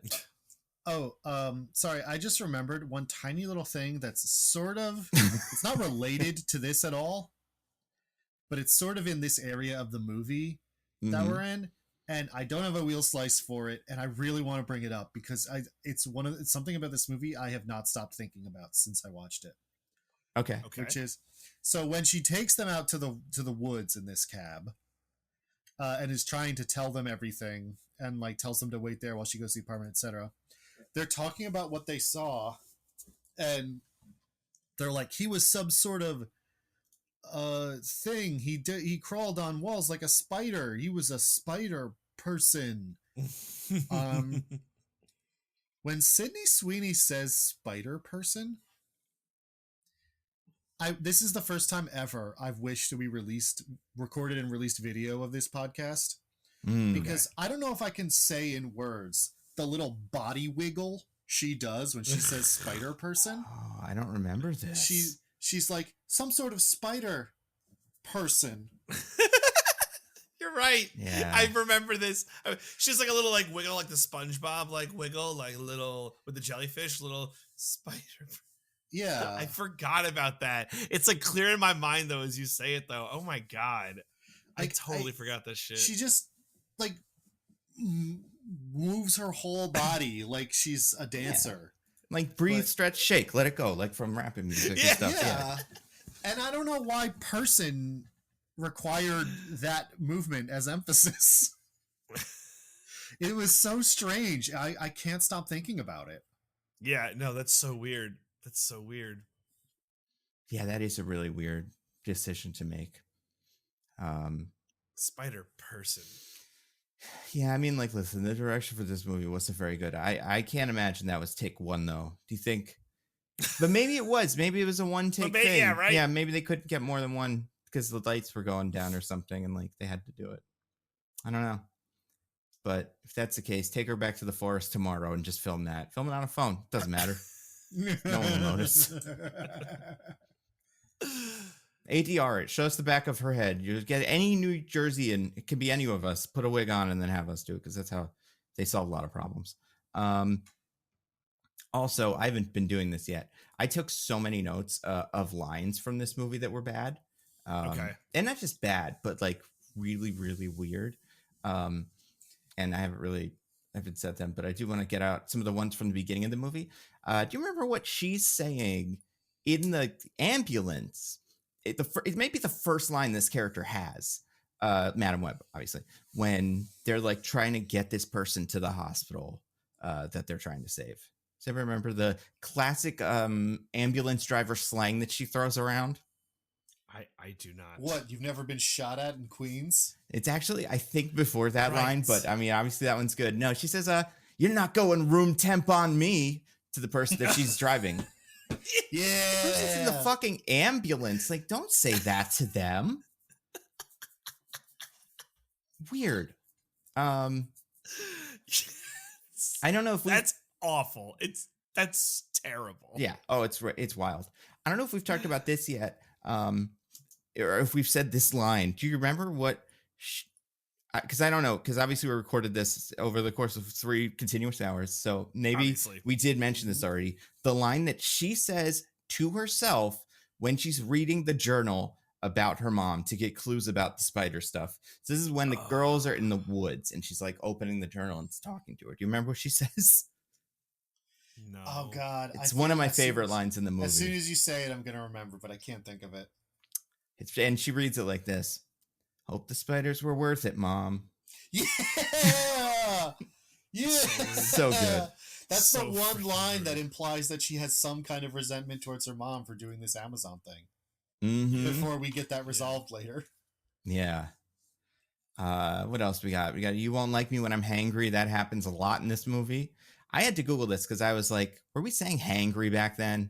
sorry, I just remembered one tiny little thing that's sort of it's not related to this at all, but it's sort of in this area of the movie that we're in. And I don't have a wheel slice for it, and I really want to bring it up because it's something about this movie I have not stopped thinking about since I watched it. Okay. Which is, so when she takes them out to the woods in this cab, and is trying to tell them everything and like tells them to wait there while she goes to the apartment, etc. They're talking about what they saw, and they're like, he was some sort of thing. He crawled on walls like a spider. He was a spider person. When Sydney Sweeney says spider person, this is the first time ever I've wished we recorded and released video of this podcast, because I don't know if I can say in words the little body wiggle she does when she says spider person. Oh, I don't remember this. She's like some sort of spider person. You're right. Yeah. I remember this. She's like a little like wiggle, like the SpongeBob like wiggle, like a little with the jellyfish, little spider. Yeah. I forgot about that. It's like clear in my mind though as you say it though. Oh my god. I totally forgot this shit. She just like moves her whole body like she's a dancer. Yeah. Like breathe, stretch, shake, let it go, like from rapping music and stuff. Yeah. And I don't know why person required that movement as emphasis. It was so strange. I can't stop thinking about it. Yeah, no, that's so weird. That's so weird. Yeah, that is a really weird decision to make. Spider person. Yeah, I mean, like, listen, the direction for this movie wasn't very good. I can't imagine that was take one, though. Do you think? But maybe it was. Maybe it was a one take thing. Yeah, right? Yeah, maybe they couldn't get more than one because the lights were going down or something, and like they had to do it. I don't know. But if that's the case, take her back to the forest tomorrow and just film that. Film it on a phone. Doesn't matter. No one will notice. ADR it. Show us the back of her head. You get any New Jerseyan. It can be any of us. Put a wig on and then have us do it because that's how they solve a lot of problems. Also, I haven't been doing this yet. I took so many notes of lines from this movie that were bad. Okay. And not just bad, but like really, really weird. And I haven't said them, but I do want to get out some of the ones from the beginning of the movie. Do you remember what she's saying in the ambulance? It may be the first line this character has, Madam Web, obviously, when they're like trying to get this person to the hospital that they're trying to save. Does everyone remember the classic ambulance driver slang that she throws around? I do not. What, you've never been shot at in Queens? It's actually, I think, before that Right. line, but I mean, obviously that one's good. No, she says, you're not going room temp on me to the person that she's driving. Yeah. The person's in the fucking ambulance. Like, don't say that to them. Weird. I don't know if That's awful. That's terrible. Yeah. Oh, it's wild. I don't know if we've talked about this yet. Or if we've said this line. Do you remember what? Because I don't know. Because obviously we recorded this over the course of 3 continuous hours. So maybe Obviously. we did mention this already. The line that she says to herself when she's reading the journal about her mom to get clues about the spider stuff. So this is when the girls are in the woods and she's like opening the journal and talking to her. Do you remember what she says? No. Oh God. It's one of my favorite lines in the movie. As soon as you say it, I'm going to remember, but I can't think of it. And she reads it like this. Hope the spiders were worth it, Mom. Yeah. Yeah. So good. That's So the one freaking line good. that implies that she has some kind of resentment towards her mom for doing this Amazon thing. Mm-hmm. Before we get that resolved later. Yeah. What else we got? We got You Won't Like Me When I'm Hangry. That happens a lot in this movie. I had to Google this because I was like, were we saying hangry back then?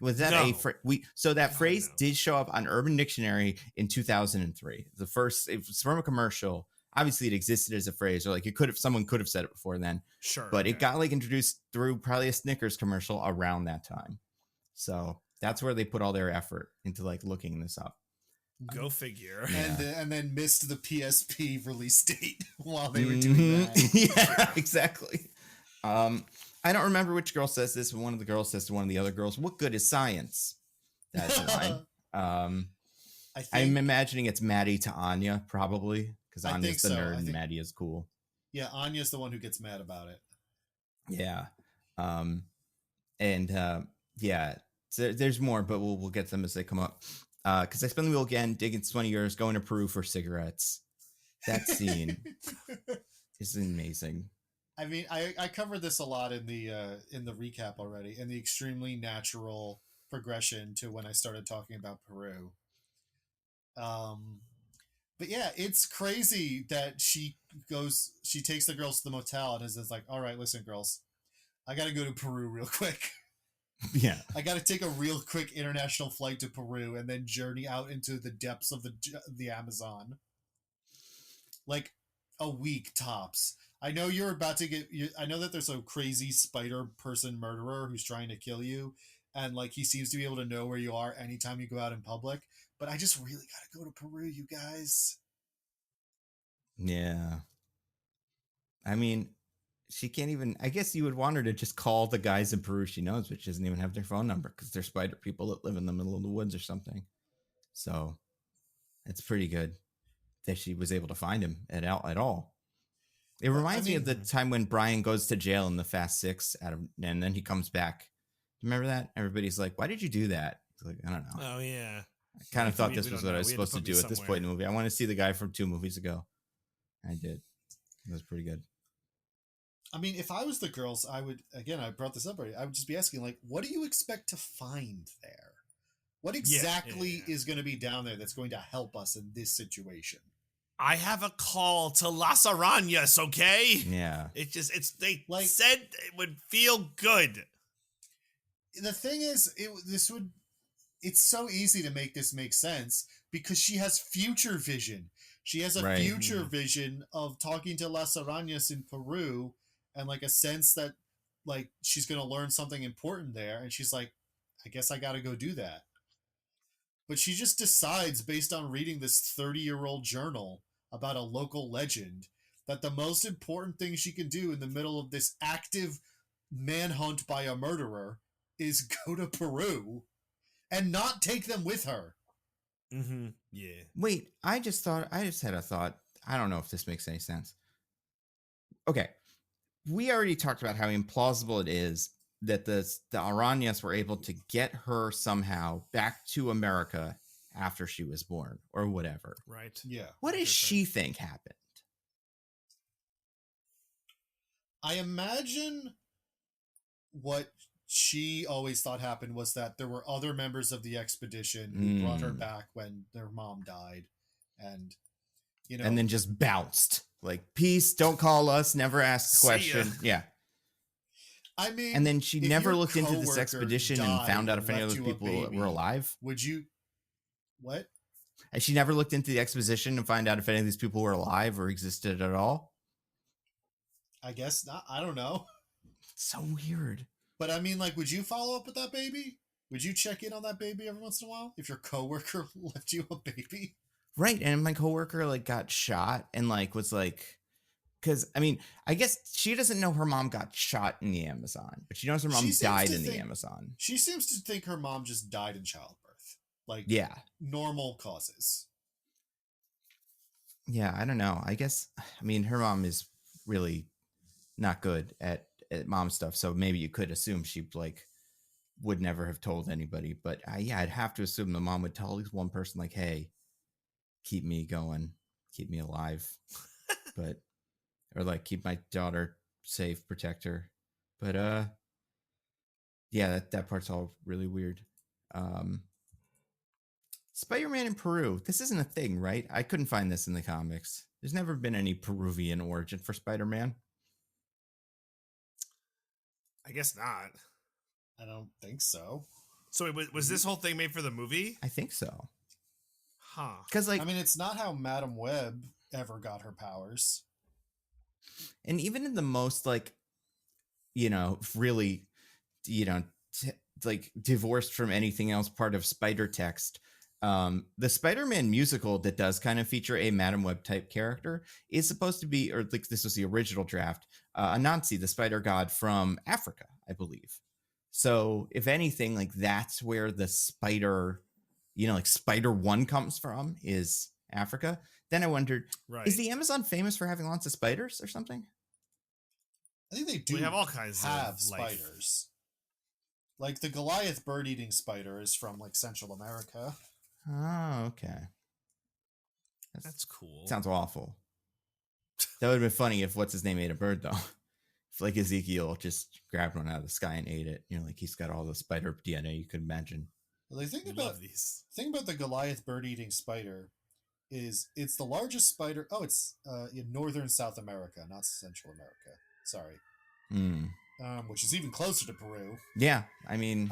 Was that No. a so that God, phrase no. did show up on Urban Dictionary in 2003. It was from a commercial. Obviously it existed as a phrase, or like someone could have said it before then, Sure. but it okay. got like introduced through probably a Snickers commercial around that time. So that's where they put all their effort into like looking this up. Go figure. And then missed the PSP release date while they were doing that. Yeah, exactly. I don't remember which girl says this, but one of the girls says to one of the other girls, "What good is science?" That's the line. I'm imagining it's Maddie to Anya, probably, because I Anya's think the so. nerd I and think- Maddie is cool. Yeah, Anya's the one who gets mad about it. Yeah. Yeah. So there's more, but we'll get them as they come up. Because I spent the wheel again, Diggins 20 years, going to Peru for cigarettes. That scene is amazing. I mean, I covered this a lot in the recap already, and the extremely natural progression to when I started talking about Peru. But yeah, it's crazy that she takes the girls to the motel and is like, all right, listen, girls, I got to go to Peru real quick. Yeah. I got to take a real quick international flight to Peru and then journey out into the depths of the Amazon. Like a week tops. I know you're about to I know that there's a crazy spider person murderer who's trying to kill you, and like he seems to be able to know where you are anytime you go out in public. But I just really gotta go to Peru, you guys. Yeah. I mean, she can't even. I guess you would want her to just call the guys in Peru she knows, but she doesn't even have their phone number because they're spider people that live in the middle of the woods or something. So it's pretty good that she was able to find him at all. It reminds me of the time when Brian goes to jail in the Fast Six and then he comes back. Remember that? Everybody's like, "Why did you do that?" It's like, I don't know. Oh yeah. I kind of thought this was what I was supposed to do at this point in the movie. I want to see the guy from 2 movies ago. I did. It was pretty good. I mean, if I was the girls, I would, again, I brought this up already, I would just be asking, like, what do you expect to find there? What exactly is going to be down there that's going to help us in this situation? I have a call to Las Arañas, okay? Yeah. They said it would feel good. The thing is, it's so easy to make this make sense because she has future vision. She has a future vision of talking to Las Arañas in Peru and like a sense that like she's going to learn something important there. And she's like, I guess I got to go do that. But she just decides based on reading this 30-year-old journal about a local legend that the most important thing she can do in the middle of this active manhunt by a murderer is go to Peru and not take them with her. Mm-hmm. Yeah. Wait, I just had a thought. I don't know if this makes any sense. Okay. We already talked about how implausible it is that the Arañas were able to get her somehow back to America after she was born or whatever. Right. Yeah. What does she think happened? I imagine what she always thought happened was that there were other members of the expedition who brought her back when their mom died, and and then just bounced like, peace, don't call us, never ask a question. Yeah. I mean, and then she never looked into this expedition and found out if any of those people were alive. Would you? What? And she never looked into the expedition and find out if any of these people were alive or existed at all. I guess not. I don't know. It's so weird. But I mean, like, would you follow up with that baby? Would you check in on that baby every once in a while if your coworker left you a baby? Right. And my coworker like got shot and like was like, because I mean, I guess she doesn't know her mom got shot in the Amazon, but she knows her mom died in the Amazon. She seems to think her mom just died in childbirth. Like, normal causes. Yeah, I don't know. I guess, I mean, her mom is really not good at mom stuff, so maybe you could assume she like would never have told anybody. But yeah, I'd have to assume the mom would tell at least one person, like, "Hey, keep me going, keep me alive," but or like keep my daughter safe, protect her. But yeah, that part's all really weird. Spider-Man in Peru. This isn't a thing, right? I couldn't find this in the comics. There's never been any Peruvian origin for Spider-Man. I guess not. I don't think so. So was this whole thing made for the movie? I think so. Huh. Because like, I mean, it's not how Madam Web ever got her powers. And even in the most like, really, like divorced from anything else part of Spider text, the Spider-Man musical that does kind of feature a Madam Web type character is supposed to be, or like this was the original draft, Anansi, the spider god from Africa, I believe. So if anything, like that's where the spider, like Spider-1 comes from, is Africa. Then I wondered, is the Amazon famous for having lots of spiders or something? I think they do. We have all kinds of spiders. Like the Goliath bird-eating spider is from like Central America. Oh, okay. That's cool. Sounds awful. That would have been funny if what's his name ate a bird though. If like Ezekiel just grabbed one out of the sky and ate it. You know, like he's got all the spider DNA you could imagine. Well, the I love these. thing about the Goliath bird-eating spider is it's the largest spider. Oh, it's in northern South America, not Central America. Sorry. Which is even closer to Peru. Yeah, I mean,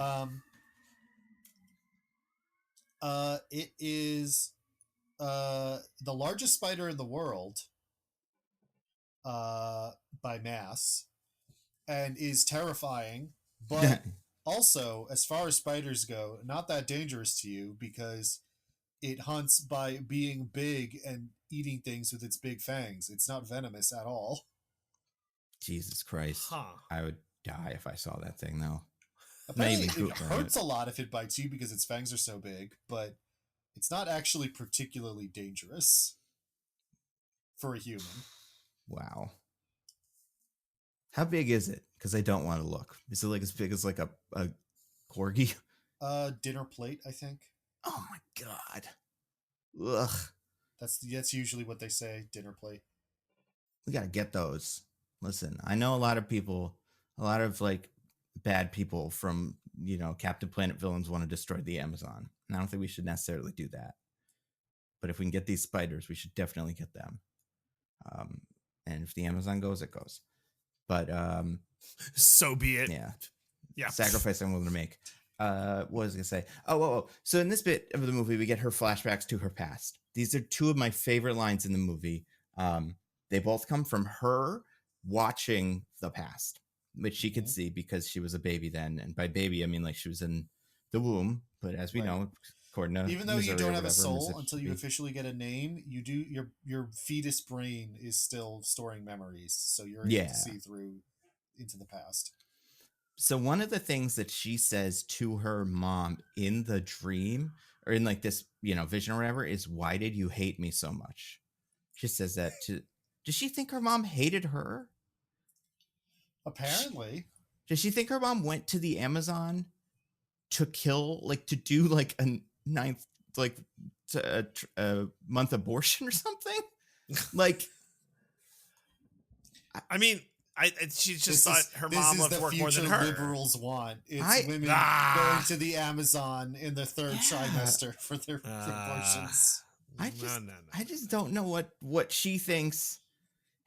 it is the largest spider in the world by mass, and is terrifying, but also, as far as spiders go, not that dangerous to you because it hunts by being big and eating things with its big fangs. It's not venomous at all. Jesus Christ. Huh. I would die if I saw that thing though. Apparently, even it poop on hurts a lot if it bites you because its fangs are so big, but it's not actually particularly dangerous for a human. Wow. How big is it? Because I don't want to look. Is it like as big as like a corgi? Dinner plate, I think. Oh my god. Ugh. That's usually what they say, dinner plate. We gotta get those. Listen, I know a lot of like bad people from, you know, Captain Planet villains want to destroy the Amazon. And I don't think we should necessarily do that. But if we can get these spiders, we should definitely get them. And if the Amazon goes, it goes. But so be it. Yeah. Sacrifice I'm willing to make. What was I gonna say? Oh. So in this bit of the movie, we get her flashbacks to her past. These are two of my favorite lines in the movie. They both come from her watching the past, which she could see because she was a baby then. And by baby, I mean like she was in the womb. But as we know, according to even though Missouri you don't or have a whatever, soul until you Mississippi. officially get a name, you do your fetus brain is still storing memories, so you're able to see through into the past. So one of the things that she says to her mom in the dream or in like this, you know, vision or whatever is, "Why did you hate me so much?" She says that to. Does she think her mom hated her? Apparently. Does she think her mom went to the Amazon to kill, like to do like a ninth, like a month abortion or something? Like, I mean, she just thought her mom would work more than her. Liberals want women going to the Amazon in the third trimester for their abortions. I just don't know what she thinks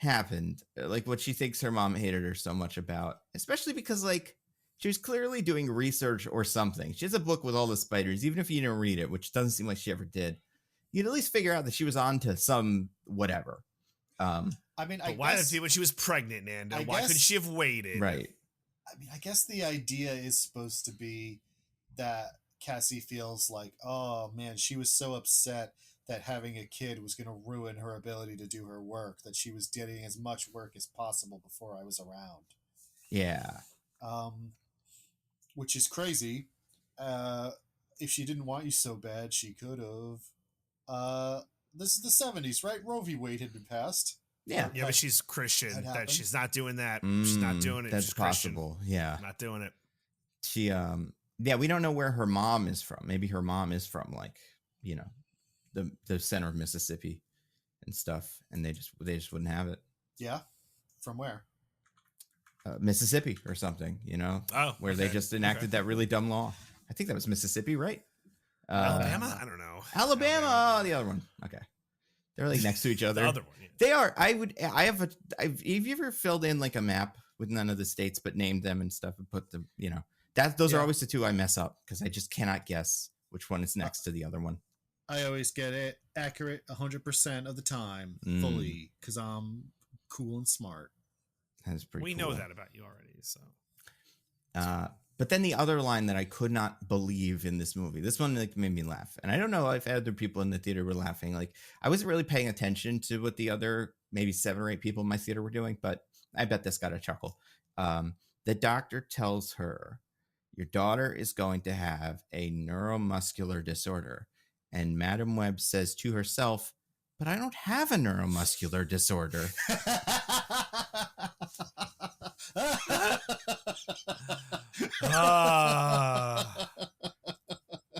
happened, like what she thinks her mom hated her so much about, especially because like she was clearly doing research or something. She has a book with all the spiders. Even if you didn't read it, which doesn't seem like she ever did, you'd at least figure out that she was on to some whatever. I mean, why did it when she was pregnant, Nando? Why couldn't she have waited? Right. I mean, I guess the idea is supposed to be that Cassie feels like, oh man, she was so upset that having a kid was going to ruin her ability to do her work, that she was getting as much work as possible before I was around. Yeah. Which is crazy. If she didn't want you so bad, she could have. This is the 70s, right? Roe v. Wade had been passed. Yeah. Yeah, but she's Christian. That she's not doing that. Mm, she's not doing it. That's she's possible. Christian. Yeah. Not doing it. She we don't know where her mom is from. Maybe her mom is from like, you know, the center of Mississippi and stuff, and they just wouldn't have it. Yeah. From where? Mississippi or something, you know, where they just enacted that really dumb law. I think that was Mississippi, right? Alabama? I don't know. Alabama. Oh, the other one. Okay. They're like next to each other. The other one. Yeah. They are. Have you ever filled in like a map with none of the states but named them and stuff and put them, you know, those are always the two I mess up because I just cannot guess which one is next to the other one. I always get it accurate 100% of the time, fully, because I'm cool and smart. That's pretty We cool. know that about you already, so. But then the other line that I could not believe in this movie, this one like made me laugh. And I don't know if other people in the theater were laughing. Like I wasn't really paying attention to what the other maybe 7 or 8 people in my theater were doing, but I bet this got a chuckle. The doctor tells her, "Your daughter is going to have a neuromuscular disorder." And Madam Webb says to herself, "But I don't have a neuromuscular disorder."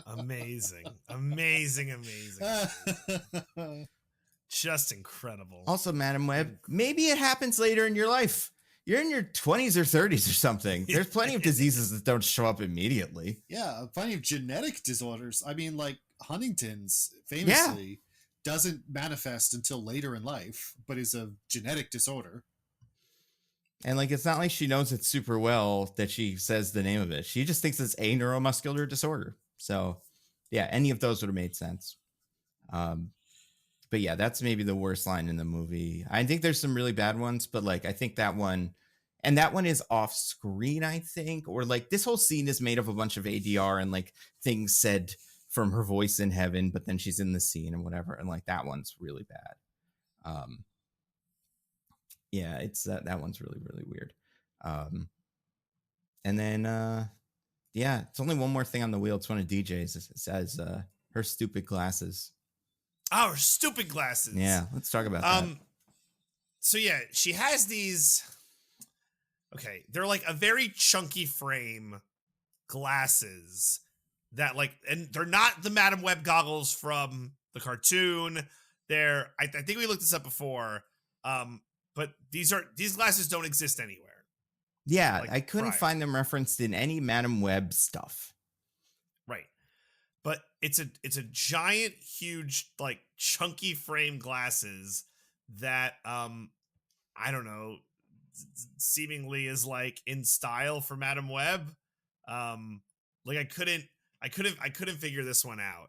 Amazing. Just incredible. Also, Madam Web, maybe it happens later in your life. You're in your 20s or 30s or something. There's plenty of diseases that don't show up immediately. Yeah, plenty of genetic disorders. I mean, like Huntington's famously doesn't manifest until later in life, but is a genetic disorder. And like, it's not like she knows it super well that she says the name of it. She just thinks it's a neuromuscular disorder. So yeah, any of those would have made sense. But yeah, that's maybe the worst line in the movie. I think there's some really bad ones, but like, I think that one, and that one is off screen, I think, or like this whole scene is made of a bunch of ADR and like things said from her voice in heaven, but then she's in the scene and whatever. And like, that one's really bad. Yeah, it's that one's really, really weird. And then, yeah, it's only one more thing on the wheel. It's one of DJ's. It says her stupid glasses. Oh, her stupid glasses. Yeah, let's talk about that. So yeah, she has these. Okay, they're like a very chunky frame glasses that like, and they're not the Madam Web goggles from the cartoon. They're I think we looked this up before. But these glasses don't exist anywhere. Yeah, like, I couldn't prior. find them referenced in any Madam Web stuff. Right. But it's a giant, huge, like chunky frame glasses that I don't know, seemingly is like in style for Madam Web. Like I couldn't figure this one out.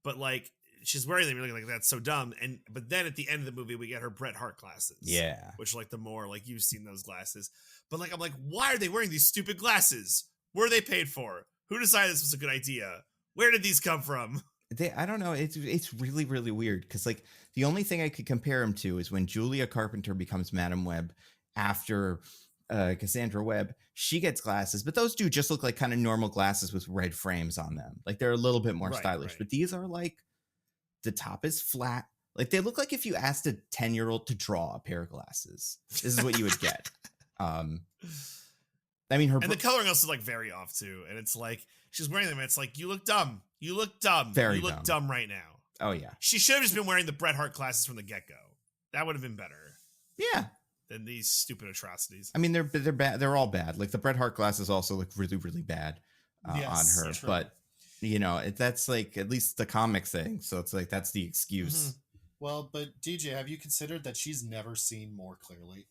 But like she's wearing them, you're like that's so dumb. But then at the end of the movie, we get her Bret Hart glasses. Yeah. Which like the more like you've seen those glasses. But like I'm like, why are they wearing these stupid glasses? Were they paid for? Who decided this was a good idea? Where did these come from? I don't know. It's really, really weird because like the only thing I could compare him to is when Julia Carpenter becomes Madam Web after Cassandra Webb. She gets glasses, but those do just look like kind of normal glasses with red frames on them. Like they're a little bit more stylish, but these are like the top is flat. Like they look like if you asked a 10-year-old to draw a pair of glasses. This is what you would get. I mean, the coloring also like very off too, and it's like she's wearing them. And it's like you look dumb. You look dumb. Very you look dumb right now. Oh yeah. She should have just been wearing the Bret Hart glasses from the get go. That would have been better. Yeah. Than these stupid atrocities. I mean, they're bad. They're all bad. Like the Bret Hart glasses also look really, really bad on her. True. But you know, that's like at least the comic thing. So it's like that's the excuse. Mm-hmm. Well, but DJ, have you considered that she's never seen more clearly?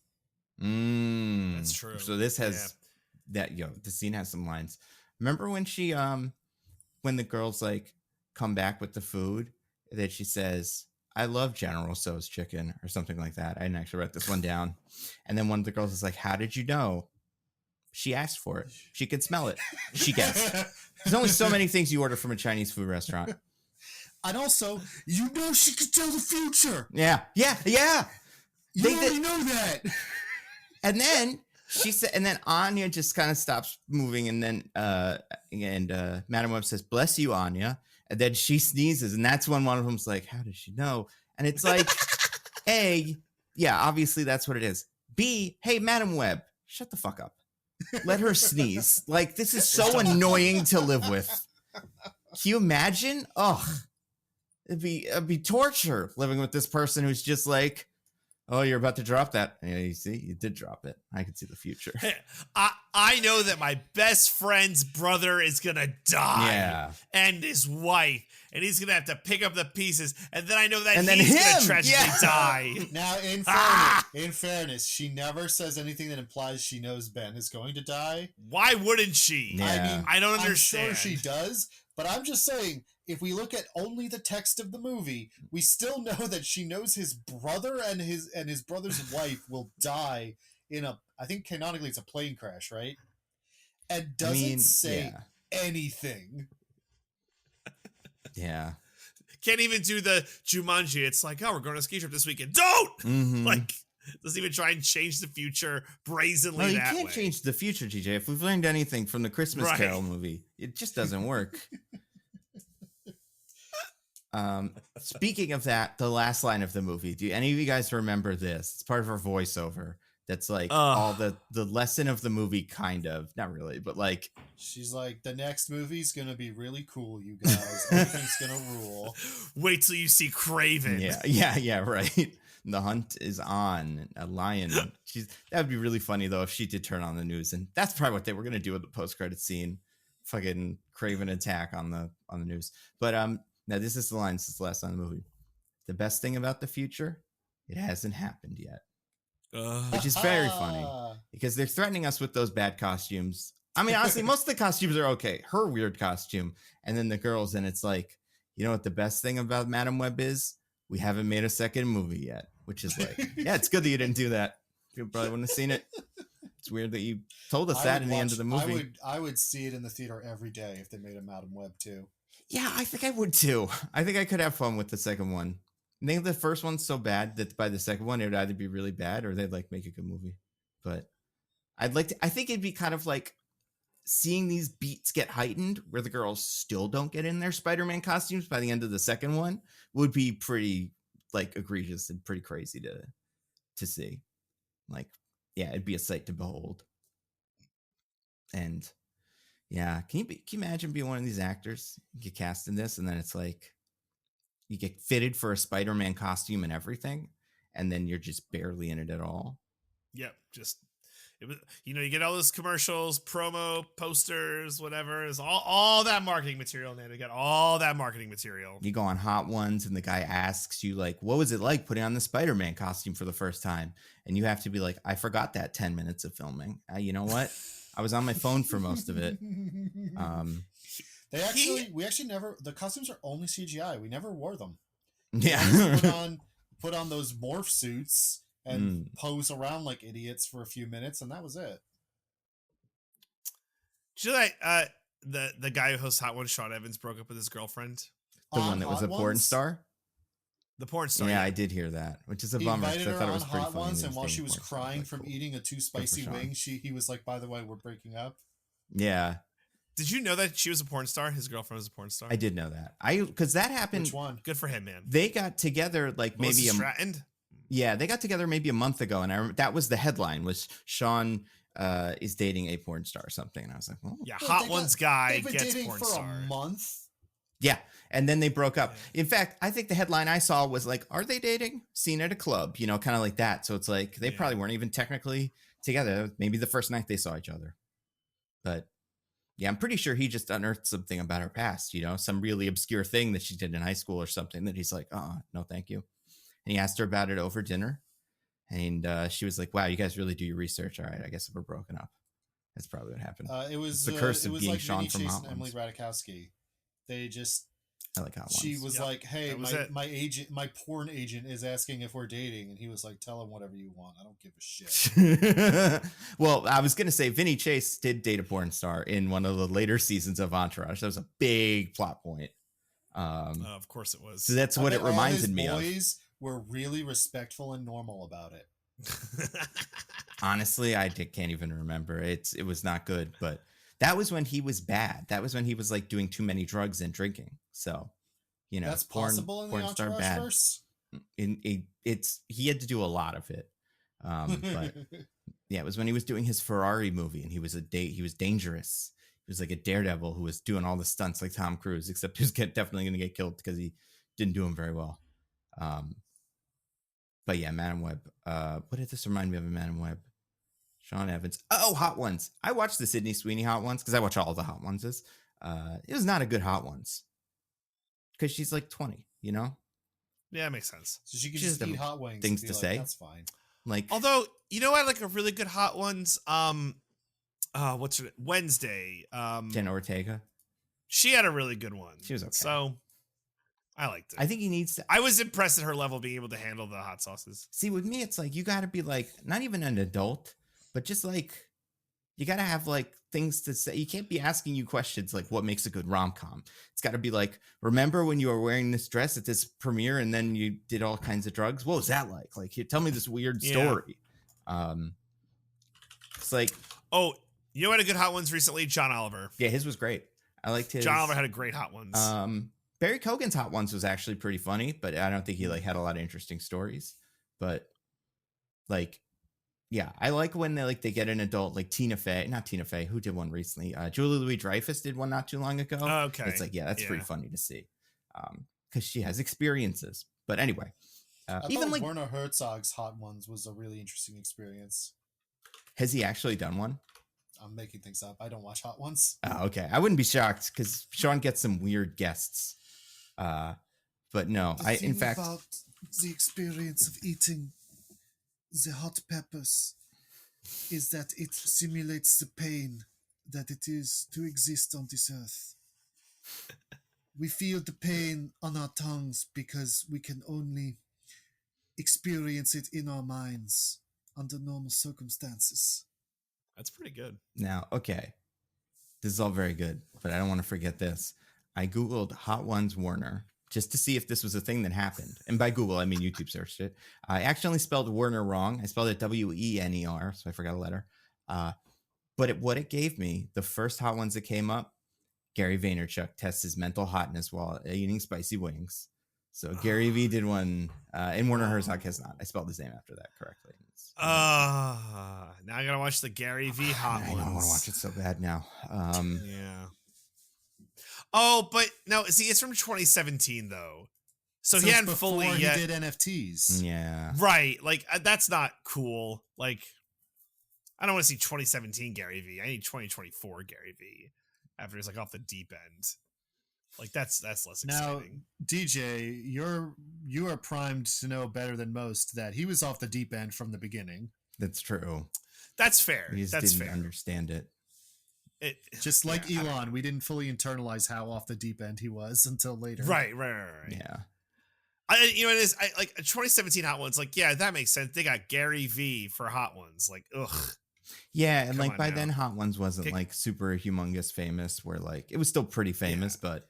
That's true. So this has that. The scene has some lines. Remember when she when the girls like come back with the food that she says, I love General Tso's chicken or something like that. I didn't actually write this one down. And then one of the girls is like, how did you know? She asked for it. She could smell it. She guessed. There's only so many things you order from a Chinese food restaurant. And also, you know she could tell the future. Yeah. You already know that. And then she said, and then Anya just kind of stops moving, and then Madam Web says, "Bless you, Anya." And then she sneezes, and that's when one of them's like, "How does she know?" And it's like, A, yeah, obviously that's what it is. B, hey, Madam Web, shut the fuck up. Let her sneeze. Like, this is so annoying to live with. Can you imagine? Oh, it'd be torture living with this person who's just like, oh, you're about to drop that. Yeah, you see, you did drop it. I can see the future. I know that my best friend's brother is gonna die. Yeah. And his wife. And he's gonna have to pick up the pieces. And then I know that and he's then gonna tragically die. Now, in fairness, she never says anything that implies she knows Ben is going to die. Why wouldn't she? Yeah. I mean, I don't understand. I'm sure she does, but I'm just saying, if we look at only the text of the movie, we still know that she knows his brother and his brother's wife will die in I think canonically it's a plane crash, right? And doesn't say anything. Yeah. Can't even do the Jumanji. It's like, oh, we're going on a ski trip this weekend. Don't! Mm-hmm. Like, doesn't even try and change the future brazenly No, you that can't way. change the future, TJ. If we've learned anything from the Christmas Carol movie, it just doesn't work. Speaking of that, the last line of the movie, do any of you guys remember this? It's part of her voiceover. That's like Ugh. all the lesson of the movie, kind of. Not really, but like She's like, the next movie's gonna be really cool, you guys. Everything's gonna rule. Wait till you see Craven. yeah, right. The hunt is on. A lion. That would be really funny though if she did turn on the news, and that's probably what they were gonna do with the post-credit scene. Fucking Craven attack on the news. But now this is the line. This is the last line of the movie. The best thing about the future, it hasn't happened yet. Which is very funny because they're threatening us with those bad costumes. I mean, honestly, most of the costumes are okay. Her weird costume, and then the girls, and it's like, you know what the best thing about Madam Web is? We haven't made a second movie yet, which is like, yeah, it's good that you didn't do that. You probably wouldn't have seen it. It's weird that you told us that in the end of the movie. I would see it in the theater every day if they made a Madam Web too. Yeah, I think I would too. I think I could have fun with the second one. I think the first one's so bad that by the second one it would either be really bad or they'd like make a good movie. But I think it'd be kind of like seeing these beats get heightened where the girls still don't get in their Spider-Man costumes by the end of the second one would be pretty like egregious and pretty crazy to see. Like, yeah, it'd be a sight to behold. And yeah, can you imagine being one of these actors, you get cast in this, and then it's like you get fitted for a Spider-Man costume and everything, and then you're just barely in it at all. Yep, it was, you get all those commercials, promo, posters, whatever. Is all that marketing material, Nando. You got all that marketing material. You go on Hot Ones, and the guy asks you, like, what was it like putting on the Spider-Man costume for the first time? And you have to be like, I forgot that 10 minutes of filming. You know what? I was on my phone for most of it. We actually never. The costumes are only CGI. We never wore them. Yeah. Put on those morph suits and pose around like idiots for a few minutes, and that was it. Did you know that the guy who hosts Hot Ones, Sean Evans, broke up with his girlfriend? The one that was a porn star? The porn star. Yeah, I did hear that, which is a bummer. I thought it was pretty funny. Once, and while she was crying from eating a too spicy wing, he was like, "By the way, we're breaking up." Yeah. Did you know that she was a porn star? His girlfriend was a porn star. I did know that. Because that happened. Which one? Good for him, man. They got together like Melissa maybe Stratton? Yeah, they got together maybe a month ago, and that was the headline: was Sean is dating a porn star or something? And I was like, well, yeah, Hot Ones guy gets porn for star. A month. Yeah, and then they broke up. In fact, I think the headline I saw was like, "Are they dating? Seen at a club?" You know, kind of like that. So it's like they probably weren't even technically together. Maybe the first night they saw each other. But yeah, I'm pretty sure he just unearthed something about her past. You know, some really obscure thing that she did in high school or something that he's like, no, thank you. And he asked her about it over dinner, and she was like, "Wow, you guys really do your research. All right, I guess we're broken up." That's probably what happened. It was the curse of being like Sean from Hot Ones. Emily Ratajkowski. They just. I like Hot Ones. She was like, "Hey, my porn agent is asking if we're dating," and he was like, "Tell him whatever you want. I don't give a shit." Well, I was gonna say Vinny Chase did date a porn star in one of the later seasons of Entourage. That was a big plot point. Of course it was. So that's what it reminded me of. Boys were really respectful and normal about it. Honestly, I can't even remember. It was not good, but that was when he was bad. That was when he was like doing too many drugs and drinking. So, you know, that's possible in the Entourage verse. He had to do a lot of it. But yeah, it was when he was doing his Ferrari movie, and he was dangerous. He was like a daredevil who was doing all the stunts like Tom Cruise, except he was definitely going to get killed because he didn't do them very well. But yeah, Madam Web. What did this remind me of in Madam Web? Sean Evans. Oh, Hot Ones. I watched the Sydney Sweeney Hot Ones because I watch all the Hot Oneses. It was not a good Hot Ones because she's like 20, you know? Yeah, it makes sense. So she can just eat hot wings. Things to say. That's fine. Like, although, you know, I like a really good Hot Ones. What's her Wednesday? Jenna Ortega. She had a really good one. She was okay. So I liked it. I think he needs to. I was impressed at her level being able to handle the hot sauces. See, with me, it's like you got to be like not even an adult, but just like you got to have like things to say. You can't be asking you questions like what makes a good rom-com. It's got to be like, remember when you were wearing this dress at this premiere and then you did all kinds of drugs? What was that like? Like, tell me this weird story. It's like, oh, you know what? A good Hot Ones recently, John Oliver. Yeah, his was great. I liked his. John Oliver had a great Hot Ones. Barry Kogan's Hot Ones was actually pretty funny, but I don't think he like had a lot of interesting stories. But like, Yeah, I like when they get an adult like not Tina Fey, who did one recently? Julie Louis-Dreyfus did one not too long ago. Okay. It's like, that's pretty funny to see. Because she has experiences. But anyway, I even thought like Werner Herzog's Hot Ones was a really interesting experience. has he actually done one? I'm making things up. I don't watch Hot Ones. Oh, okay. I wouldn't be shocked because Sean gets some weird guests. But no, in fact about the experience of eating the hot peppers is that it simulates the pain that it is to exist on this earth. We feel the pain on our tongues because we can only experience it in our minds under normal circumstances. That's pretty good. now, okay. This is all very good, but I don't want to forget this. I Googled Hot Ones Werner just to see if this was a thing that happened. And by Google, I mean YouTube searched it. I accidentally spelled Werner wrong. I spelled it Wener, so I forgot a letter. But what it gave me, the first Hot Ones that came up, Gary Vaynerchuk tests his mental hotness while eating spicy wings. So Gary V did one, and Werner Herzog has not. I spelled his name after that correctly. Now I gotta watch the Gary V Hot I Ones. know, I want to watch it so bad now. Yeah. Oh, but no, see, it's from 2017 though, so he it's hadn't before fully he yet. did NFTs. Yeah. Right, like that's not cool. Like, I don't want to see 2017 Gary V. I need 2024 Gary V. After he's like off the deep end. Like that's less Now, exciting. DJ, you are primed to know better than most that he was off the deep end from the beginning. That's true. That's fair. We just That's didn't fair. understand it. Just like yeah, Elon, we didn't fully internalize how off the deep end he was until later. Right. Yeah. It is. I like 2017 Hot Ones. Like, yeah, that makes sense. They got Gary V for Hot Ones. Like, ugh. Yeah, and Come like on by now. then Hot Ones wasn't Kick- like super humongous famous where like it was still pretty famous, but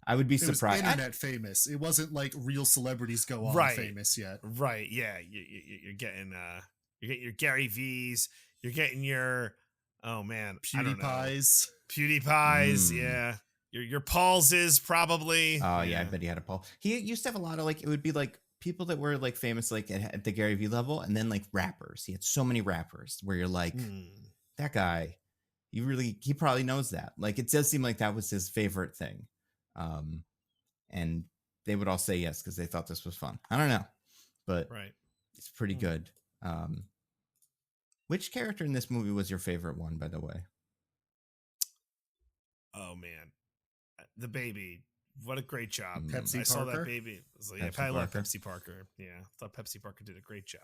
I would be It was surprised. internet famous. It wasn't like real celebrities go on Right. famous yet. Right. Yeah. You're getting your Gary V's. You're getting your I don't know. PewDiePie's. PewDiePie's. Mm. Yeah. Your Paul's is probably. Oh yeah, I bet he had a poll. He used to have a lot of like it would be like people that were like famous like at the Gary Vee level, and then like rappers. He had so many rappers where you're like, that guy, he probably knows that. Like it does seem like that was his favorite thing. And they would all say yes because they thought this was fun. I don't know, but Right. it's pretty good. Which character in this movie was your favorite one, by the way? Oh man, the baby. What a great job. Pepsi I saw that Parker? baby. I was like, Pepsi I love Parker. Pepsi Parker. Yeah, I thought Pepsi Parker did a great job.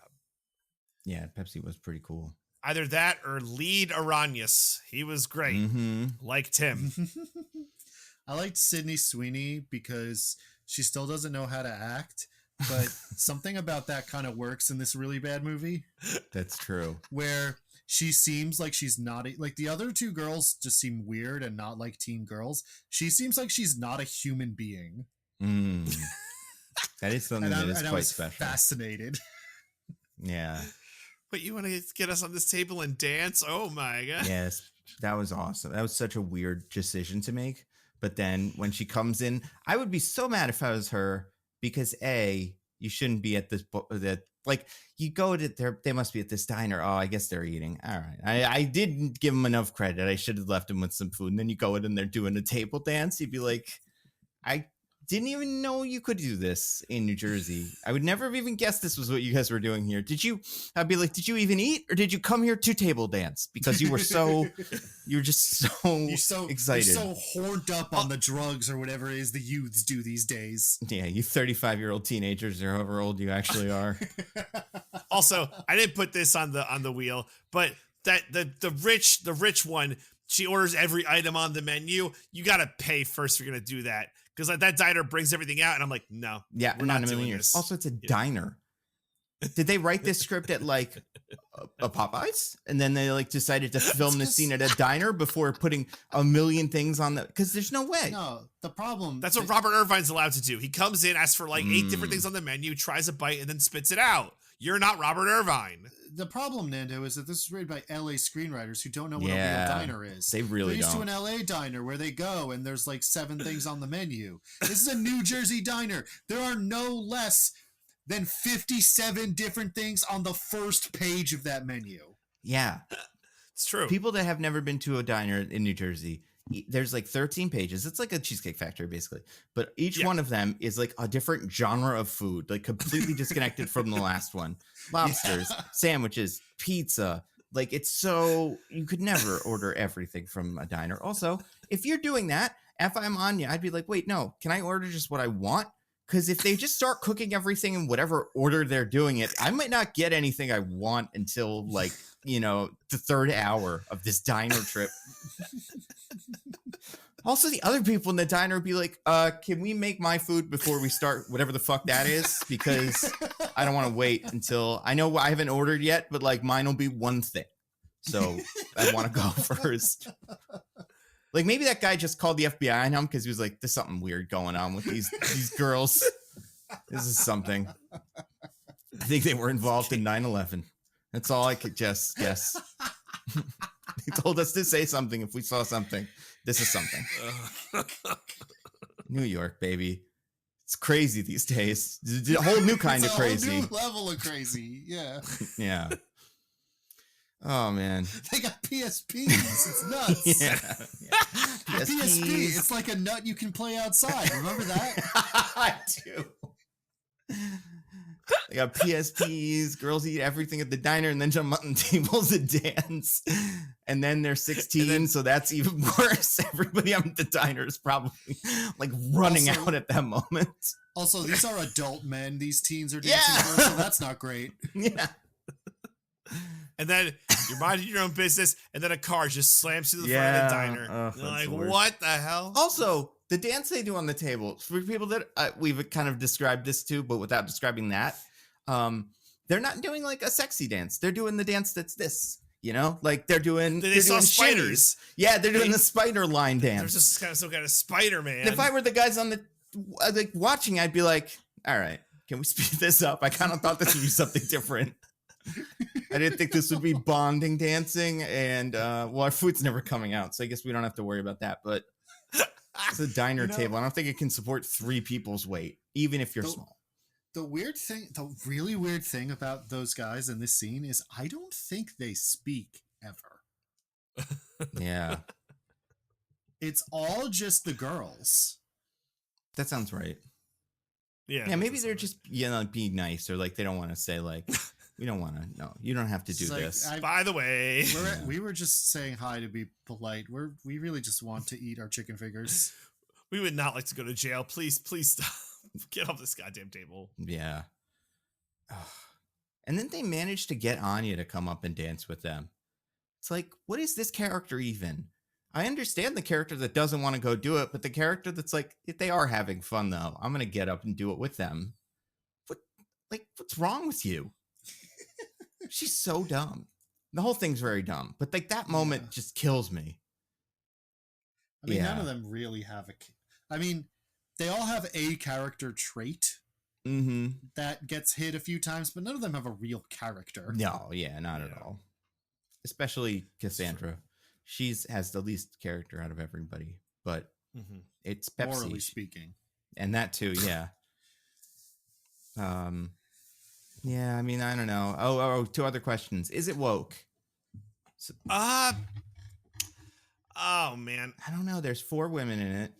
Yeah, Pepsi was pretty cool. Either that or Lead Aranias. He was great. Mm-hmm. Liked him. I liked Sydney Sweeney because she still doesn't know how to act, but something about that kind of works in this really bad movie That's true. where she seems like she's not like the other two girls just seem weird and not like teen girls. She seems like she's not a human being. Mm. That is something that is I quite was special. fascinated. Yeah. But you want to get us on this table and dance? Oh my god. Yes. That was awesome. That was such a weird decision to make. But then when she comes in, I would be so mad if I was her because you shouldn't be at this like you go to they must be at this diner. Oh, I guess they're eating. All right. I didn't give them enough credit. I should have left them with some food. And then you go in and they're doing a table dance. You'd be like, I didn't even know you could do this in New Jersey. I would never have even guessed this was what you guys were doing here. I'd be like, did you even eat or did you come here to table dance? Because you were you're just so excited. You're so horned up on the drugs or whatever it is the youths do these days. Yeah, you 35-year-old teenagers or however old you actually are. Also, I didn't put this on the wheel, but that the rich one, she orders every item on the menu. You got to pay first if you're going to do that. Because like, that diner brings everything out, and I'm like, no. Yeah, we're not not in a million doing years. this. Also, it's a diner. Did they write this script at like a Popeyes? And then they like decided to film the scene at a diner before putting a million things on the because there's no way. No, the problem. That's what Robert Irvine's allowed to do. He comes in, asks for like 8 different things on the menu, tries a bite, and then spits it out. You're not Robert Irvine. The problem, Nando, is that this is written by LA screenwriters who don't know what Yeah, a real diner is. they really They're used don't. to an LA diner where they go and there's like 7 things on the menu. This is a New Jersey diner. There are no less than 57 different things on the first page of that menu. Yeah. It's true. People that have never been to a diner in New Jersey, there's like 13 pages. It's like a Cheesecake Factory, basically. But each one of them is like a different genre of food, like completely disconnected from the last one. Lobsters, sandwiches, pizza. Like, it's so, you could never order everything from a diner. Also, if you're doing that, if I'm Anya, I'd be like, wait, no, can I order just what I want? Because if they just start cooking everything in whatever order they're doing it, I might not get anything I want until, like, you know, the third hour of this diner trip. Also, the other people in the diner would be like, can we make my food before we start whatever the fuck that is? Because I don't want to wait until, I know I haven't ordered yet, but like mine will be one thing. So I want to go first. Like, maybe that guy just called the FBI on him because he was like, there's something weird going on with these girls. This is something. I think they were involved in 9/11. That's all I could just guess. He told us to say something if we saw something. This is something. New York, baby. It's crazy these days. It's a whole new kind of crazy. A whole new level of crazy. Yeah. Yeah. Oh, man. They got PSPs. It's nuts. Yeah. PSP. It's like a nut you can play outside. Remember that? I do. They got PSPs. Girls eat everything at the diner and then jump on tables and dance. And then they're 16, so that's even worse. Everybody at the diner is probably like running out at that moment. Also, these are adult men. These teens are dancing for, so that's not great. Yeah. And then you're minding your own business, and then a car just slams through the front of the diner. You're like, what the hell? Also, the dance they do on the table, for people that we've kind of described this to, but without describing that, they're not doing like a sexy dance. They're doing the dance that's this, you know? Like they're doing They saw doing spiders. shimmies. Yeah, they're doing the spider line dance. There's just kind of some kind of spider, man. And if I were the guys on the like watching, I'd be like, all right, can we speed this up? I kind of thought this would be something different. I didn't think this would be bonding dancing, and well, our food's never coming out, so I guess we don't have to worry about that. But it's a diner table. I don't think it can support 3 people's weight, even if you're small. The really weird thing about those guys in this scene is I don't think they speak ever. Yeah. It's all just the girls. That sounds right. Yeah. Yeah, maybe they're just, you know, being nice, or like they don't want to say like, we don't want to. No, you don't have to do Like, this. By the way, we were just saying hi to be polite. We really just want to eat our chicken fingers. we would not like to go to jail. Please stop. Get off this goddamn table. Yeah. And then they managed to get Anya to come up and dance with them. It's like, what is this character even? I understand the character that doesn't want to go do it, but the character that's like, if they are having fun though, I'm going to get up and do it with them. What's wrong with you? She's so dumb. The whole thing's very dumb, but like that moment just kills me. I mean, none of them really have I mean, they all have a character trait that gets hit a few times, but none of them have a real character. No, not at all. Especially Cassandra. She has the least character out of everybody, but it's Pepsi. Morally speaking. And that too, yeah. Yeah, I mean, I don't know. Oh, 2 other questions. Is it woke? Oh man, I don't know. There's 4 women in it.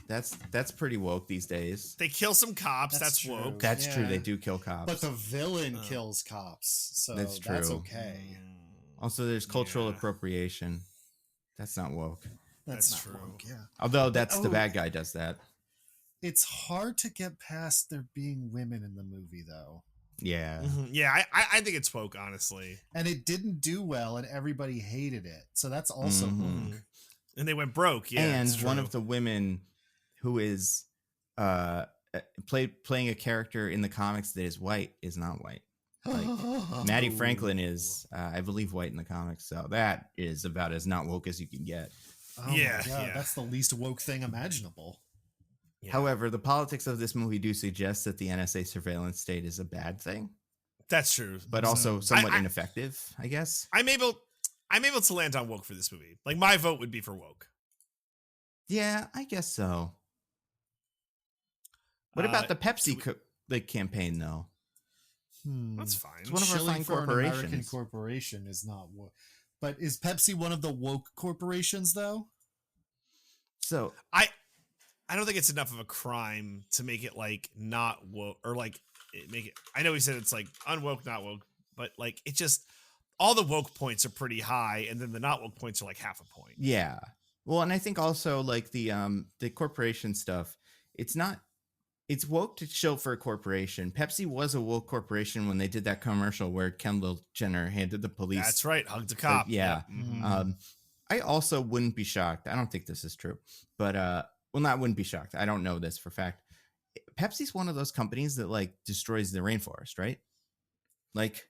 That's pretty woke these days. they kill some cops. That's woke. That's true. They do kill cops. But the villain kills cops, so That's true. that's okay. Also, there's cultural appropriation. That's not woke. That's not true. woke, yeah. Although that's the bad guy does that. It's hard to get past there being women in the movie, though. Yeah. Yeah, I think it's woke, honestly. And it didn't do well, and everybody hated it. So that's also woke. And they went broke. Yeah, and one of the women who is playing a character in the comics that is white is not white. Like Maddie Franklin is, I believe, white in the comics. So that is about as not woke as you can get. Oh yeah, that's the least woke thing imaginable. Yeah. However, the politics of this movie do suggest that the NSA surveillance state is a bad thing. That's true. But also somewhat ineffective, I guess. I'm able to land on woke for this movie. Like, my vote would be for woke. Yeah, I guess so. What about the Pepsi campaign, though? That's fine. It's one of our Shilling fine for an American corporations. corporation is not woke. But is Pepsi one of the woke corporations, though? So I don't think it's enough of a crime to make it like not woke or like make it. I know he said it's like unwoke, not woke, but like it just all the woke points are pretty high, and then the not woke points are like half a point. yeah. Well, and I think also like the corporation stuff, it's woke to show for a corporation. Pepsi was a woke corporation when they did that commercial where Kendall Jenner handed the police. That's right. Hugged a cop. Yeah. Yep. Mhm. I also wouldn't be shocked. I don't think this is true, but well, not wouldn't be shocked. I don't know this for fact. Pepsi's one of those companies that like destroys the rainforest, right? Like,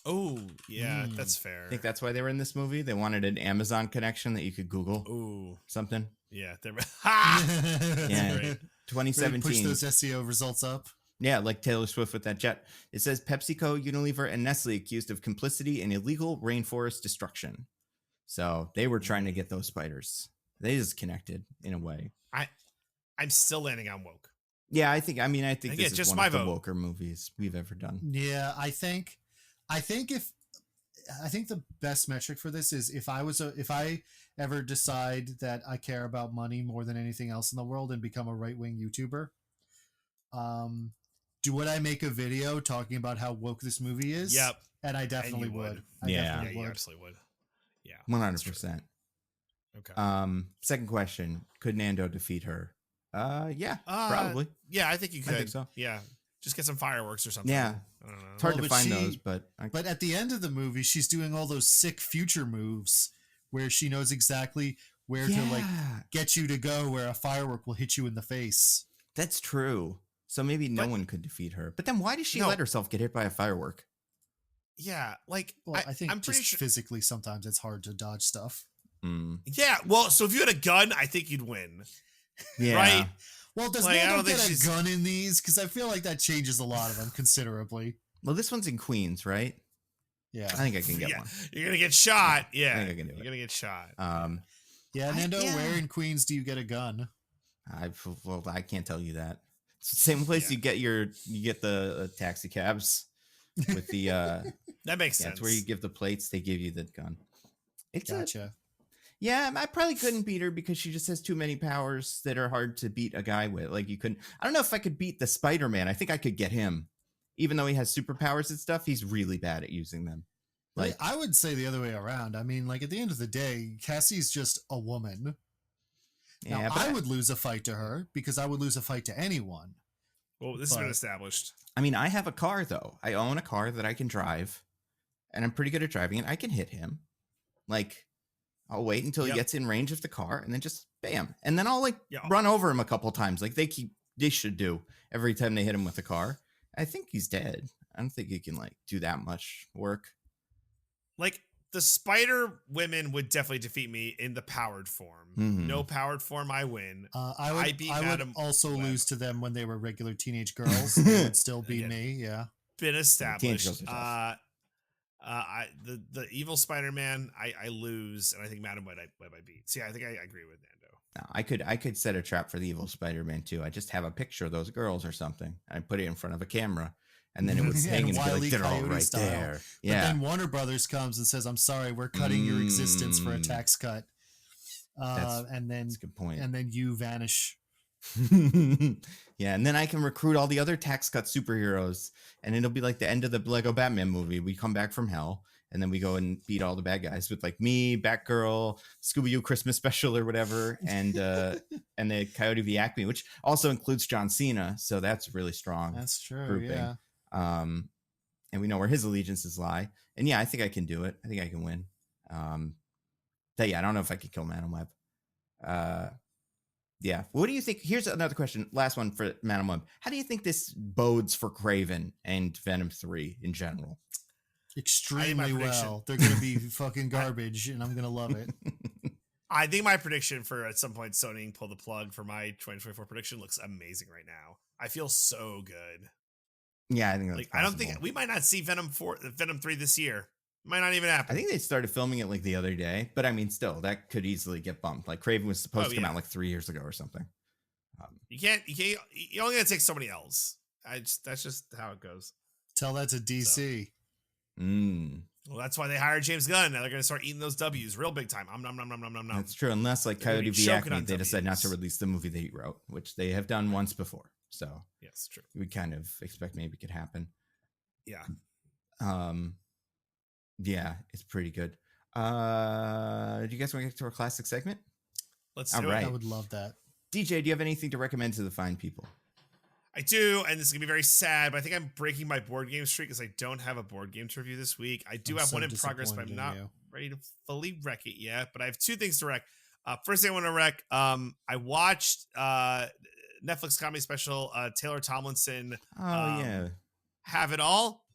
Oh, yeah, that's fair. I think that's why they were in this movie. They wanted an Amazon connection that you could Google Ooh, something. yeah. They're Yeah. Great. 2017. Push those SEO results up. Yeah, like Taylor Swift with that jet. It says PepsiCo, Unilever, and Nestle accused of complicity in illegal rainforest destruction. So they were trying to get those spiders. They just connected in a way. I'm still landing on woke. Yeah, I think Again, this is just one my of the vote. woker movies we've ever done. Yeah, I think the best metric for this is if I ever decide that I care about money more than anything else in the world and become a right-wing YouTuber, would I make a video talking about how woke this movie is? Yep. And I definitely And you would. would. I Yeah. definitely Yeah, you would. absolutely would. Yeah. 100%. Okay. Second question. Could Nando defeat her? Yeah, probably. Yeah, I think you could. I think so. Yeah. Just get some fireworks or something. Yeah. I don't know. It's hard Well, to but find those, but But at the end of the movie, she's doing all those sick future moves where she knows exactly where to like get you to go, where a firework will hit you in the face. That's true. So maybe no one could defeat her. But then why does she let herself get hit by a firework? Yeah, like Well, I think I'm pretty just sure. physically sometimes it's hard to dodge stuff. Yeah, well, so if you had a gun, I think you'd win. Yeah. Right? Well, does Like, I Nando don't think get a she's- gun in these? Because I feel like that changes a lot of them considerably. Well, this one's in Queens, right? Yeah. I think I can get Yeah, one. you're gonna get shot. Yeah, I Yeah, think I can do you're it. gonna get shot. Yeah, Nando, yeah. where in Queens do you get a gun? I can't tell you that. It's the same place Yeah. you get the taxi cabs with the That makes yeah, sense. it's where you give the plates, they give you the gun. It's Gotcha. yeah, I probably couldn't beat her because she just has too many powers that are hard to beat a guy with. Like you couldn't. I don't know if I could beat the Spider-Man. I think I could get him, even though he has superpowers and stuff. He's really bad at using them. Like, I would say the other way around. I mean, like at the end of the day, Cassie's just a woman. Yeah, Now, but I would lose a fight to her because I would lose a fight to anyone. Well, this has been but- established. I mean, I have a car though. I own a car that I can drive, and I'm pretty good at driving it. I can hit him. Like, I'll wait until he Yep. gets in range of the car, and then just bam, and then I'll like Yeah. run over him a couple times, like they should do every time they hit him with the car. I think he's dead. I don't think he can like do that much work. Like the spider women would definitely defeat me in the powered form. Mhm. No powered form, I win. I beat would Madam also Web. lose to them when they were regular teenage girls. They would still be Again. me. Yeah. Been established. girls are tough. The evil Spider-Man, I lose, and I think Madam Web I beat. So yeah, I think I agree with Nando. No, I could set a trap for the evil Spider-Man too. I just have a picture of those girls or something. I put it in front of a camera, and then it would Yeah, hang and be Wile like, E. they're all Coyote right style. there. But Yeah. then Warner Brothers comes and says, "I'm sorry, we're cutting your existence for a tax cut." And then That's a good point. and then you vanish. Yeah, and then I can recruit all the other tax cut superheroes, and it'll be like the end of the Lego Batman movie. We come back from hell, and then we go and beat all the bad guys with like me, Batgirl, Scooby-Doo Christmas Special or whatever, and and the Coyote v Acme, which also includes John Cena, so that's really strong. That's true. grouping. Yeah. And we know where his allegiances lie. And yeah, I think I can do it. I think I can win. But yeah, I don't know if I could kill Madam Web. Yeah. What do you think? Here's another question. Last one for Madam Web. How do you think this bodes for Craven and Venom 3 in general? Extremely prediction- well. They're gonna be fucking garbage, and I'm gonna love it. I think my prediction for at some point Sony pull the plug for my 2024 prediction looks amazing right now. I feel so good. Yeah, I think that's Like I don't think possible. we might not see Venom 3 this year. Might not even happen. I think they started filming it like the other day, but I mean, still, that could easily get bumped. Like Craven was supposed to come yeah. out like 3 years ago or something. you only gotta take so many L's. That's just how it goes. Tell that to DC. Well, that's why they hired James Gunn. Now they're going to start eating those W's real big time. Nom, nom, nom, nom, nom, nom, nom. That's true. Unless like They're gonna Coyote be v. choking Acme, on they decide not to W's. release the movie that he wrote, which they have done once before. So Yes, true. we kind of expect maybe it could happen. Yeah. Yeah, it's pretty good. Do you guys want to get to our classic segment? Let's All do right. it. I would love that. DJ, do you have anything to recommend to the fine people? I do, and this is going to be very sad, but I think I'm breaking my board game streak because I don't have a board game to review this week. I do I'm have so one in progress, but I'm disappointed in not you. ready to fully wreck it yet. But I have two things to wreck. First thing I want to wreck, I watched Netflix comedy special, Taylor Tomlinson, Yeah. Have It All.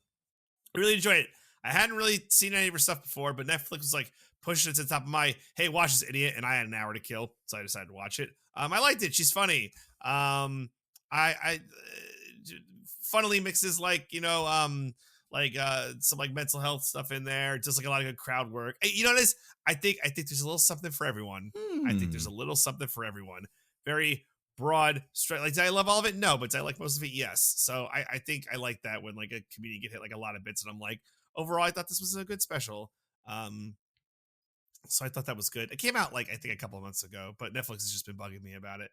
I really enjoyed it. I hadn't really seen any of her stuff before, but Netflix was like pushing it to the top of my, hey, watch this idiot, and I had an hour to kill, so I decided to watch it. I liked it. She's funny. I funnily mixes like some like mental health stuff in there, just like a lot of good crowd work. You know what it is? I think there's a little something for everyone. I think there's a little something for everyone. Very broad, straight. Like, did I love all of it? No, but did I like most of it? Yes. So I think I like that when like a comedian get hit like a lot of bits, and I'm like, overall, I thought this was a good special. So I thought that was good. It came out like I think a couple of months ago, but Netflix has just been bugging me about it.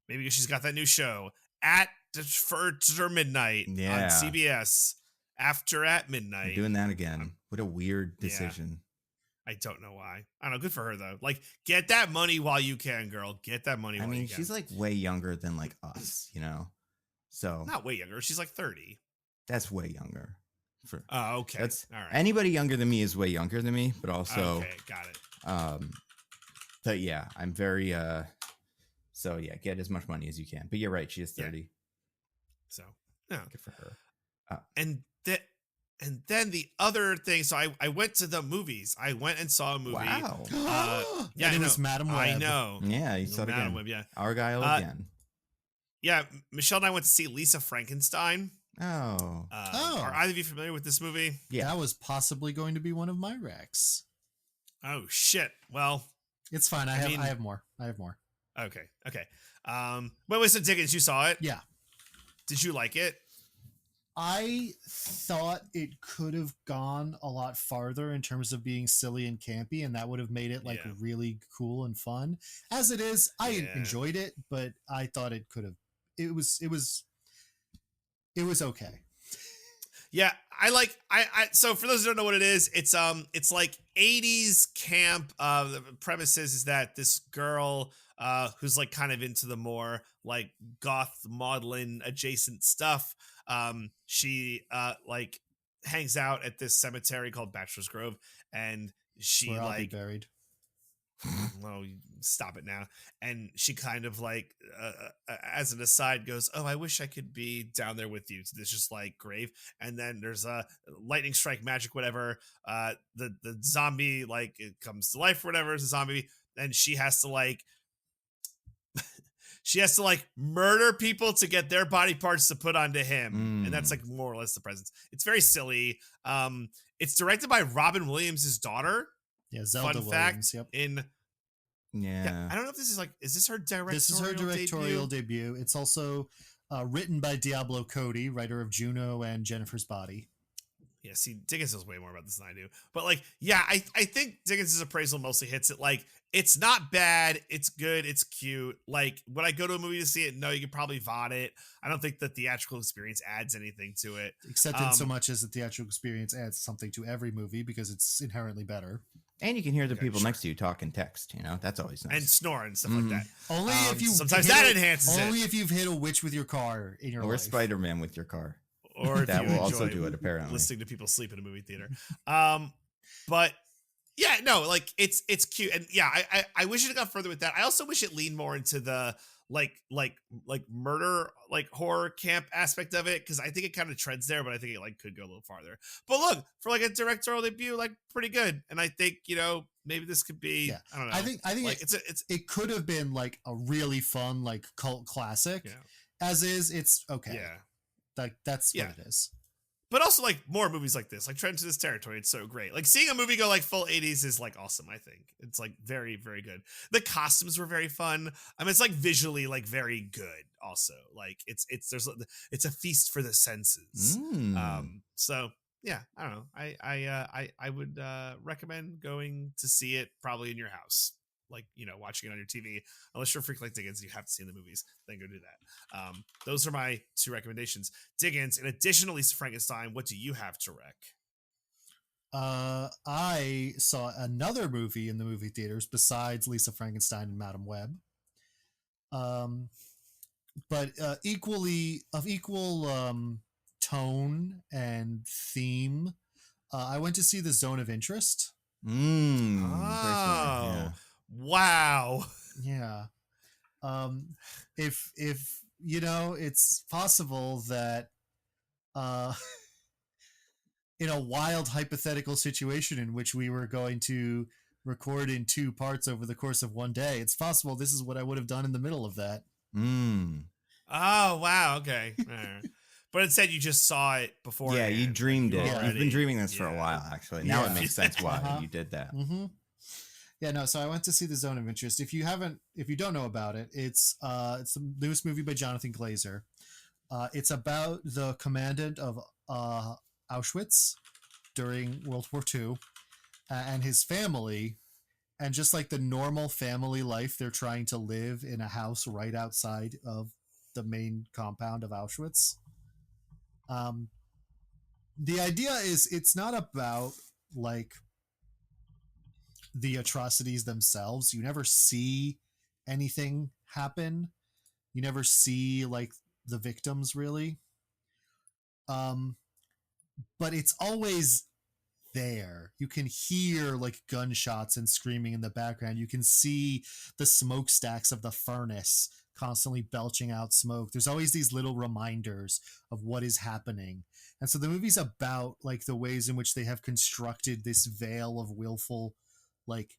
Maybe because she's got that new show After Midnight on CBS. At Midnight. I'm doing that again. What a weird decision. I don't know why. I don't know. Good for her though. Like, get that money while you can, girl. Get that money. I while mean, you can. she's like way younger than like us, you know. So not way younger. She's like 30. That's way younger. Oh, okay. That's all right. Anybody younger than me is way younger than me, but also okay, got it. But yeah, I'm very so yeah, get as much money as you can. But you're right, she is 30. Yeah. So yeah, good for her. And then the other thing, so I went to the movies. I went and saw a movie. Wow. Yeah, and it was Madam Web. I know. Yeah, you saw it Madam again. Web, yeah. Argyle again. Yeah, Michelle and I went to see Lisa Frankenstein. Oh. Are either of you familiar with this movie? Yeah. That was possibly going to be one of my wrecks. Oh shit. Well, it's fine. I have more. Okay. Wait, so Diggins, you saw it? Yeah. Did you like it? I thought it could have gone a lot farther in terms of being silly and campy, and that would have made it like really cool and fun. As it is, I enjoyed it, but I thought it could have. It was okay. Yeah, so for those who don't know what it is, it's like 80s camp. The premises is that this girl who's like kind of into the more like goth maudlin adjacent stuff, she like hangs out at this cemetery called Bachelor's Grove, and she where I'll like be buried. well, stop it now. And she kind of like as an aside goes, oh, I wish I could be down there with you to this just like grave. And then there's a lightning strike magic whatever, the zombie like it comes to life or whatever, it's a zombie, and she has to like murder people to get their body parts to put onto him. And that's like more or less the presence. It's very silly. It's directed by Robin Williams' daughter. Yeah, Zelda Fun Williams. fact, Yep. Yeah, I don't know if this is this her directorial This is her directorial debut. It's also written by Diablo Cody, writer of Juno and Jennifer's Body. Yeah, see, Diggins knows way more about this than I do. But like, yeah, I think Diggins' appraisal mostly hits it. Like, it's not bad, it's good, it's cute. Like, would I go to a movie to see it? No, you could probably VOD it. I don't think the theatrical experience adds anything to it. Except in so much as the theatrical experience adds something to every movie because it's inherently better. And you can hear the people next to you talk and text, you know? That's always nice. And snore and stuff like that. Only if you sometimes that enhances it. Only if you've hit a witch with your car in your life. Or Spider-Man with your car. Or that if will you also enjoy do it, apparently. listening to people sleep in a movie theater. But yeah, no, like it's cute. And yeah, I wish it had gone further with that. I also wish it leaned more into the like murder, like horror camp aspect of it, because I think it kind of treads there, but I think it like could go a little farther. But look, for like a directorial debut, like pretty good. And I think, you know, maybe this could be, I don't know. I think like, it could have been like a really fun, like cult classic. Yeah. As is, it's okay. Yeah. Like that's what it is. but also like more movies like this, like Tread into This Territory. It's so great. Like seeing a movie go like full 80s is like awesome. I think it's like very, very good. The costumes were very fun. I mean, it's like visually like very good. Also, like it's a feast for the senses. So yeah, I don't know. I would recommend going to see it probably in your house. Like, you know, watching it on your TV, unless you're a freak like Diggins and you have to see the movies, then go do that. Those are my 2 recommendations. Diggins, in addition to Lisa Frankenstein, what do you have to rec? I saw another movie in the movie theaters besides Lisa Frankenstein and Madam Web. But equally of equal tone and theme. I went to see The Zone of Interest. Oh, wow. Yeah. If you know, it's possible that in a wild hypothetical situation in which we were going to record in 2 parts over the course of one day, it's possible this is what I would have done in the middle of that. Oh, wow. Okay. But instead you just saw it before. Yeah, you dreamed it. already. You've been dreaming this for a while, actually. Now it makes sense why you did that. Yeah, no, so I went to see The Zone of Interest. If you don't know about it, it's the newest movie by Jonathan Glazer. It's about the commandant of Auschwitz during World War II and his family, and just like the normal family life they're trying to live in a house right outside of the main compound of Auschwitz. The idea is it's not about like the atrocities themselves. You never see anything happen. You never see like the victims really. But it's always there. You can hear like gunshots and screaming in the background. You can see the smokestacks of the furnace constantly belching out smoke. There's always these little reminders of what is happening. And so the movie's about like the ways in which they have constructed this veil of willful, like,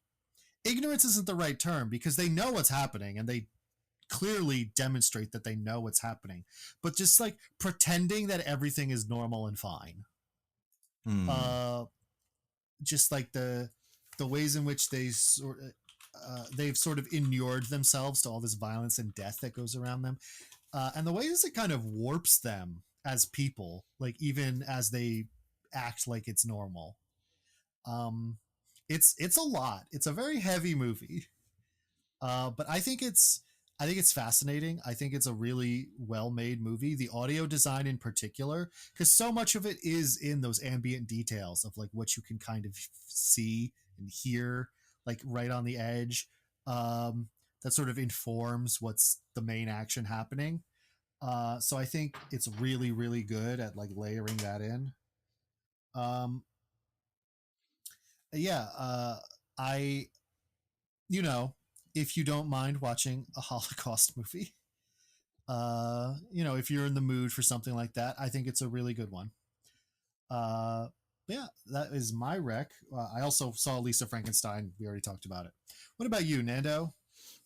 ignorance isn't the right term because they know what's happening and they clearly demonstrate that they know what's happening, but just like pretending that everything is normal and fine. Just like the ways in which they've sort of inured themselves to all this violence and death that goes around them, and the ways it kind of warps them as people, like even as they act like it's normal. It's a lot. It's a very heavy movie, but I think it's fascinating. I think it's a really well-made movie. The audio design in particular, because so much of it is in those ambient details of like what you can kind of see and hear, like right on the edge, that sort of informs what's the main action happening. So I think it's really, really good at like layering that in. I, you know, if you don't mind watching a Holocaust movie, you know, if you're in the mood for something like that, I think it's a really good one. Yeah, that is my rec. I also saw Lisa Frankenstein. We already talked about it. What about you, Nando?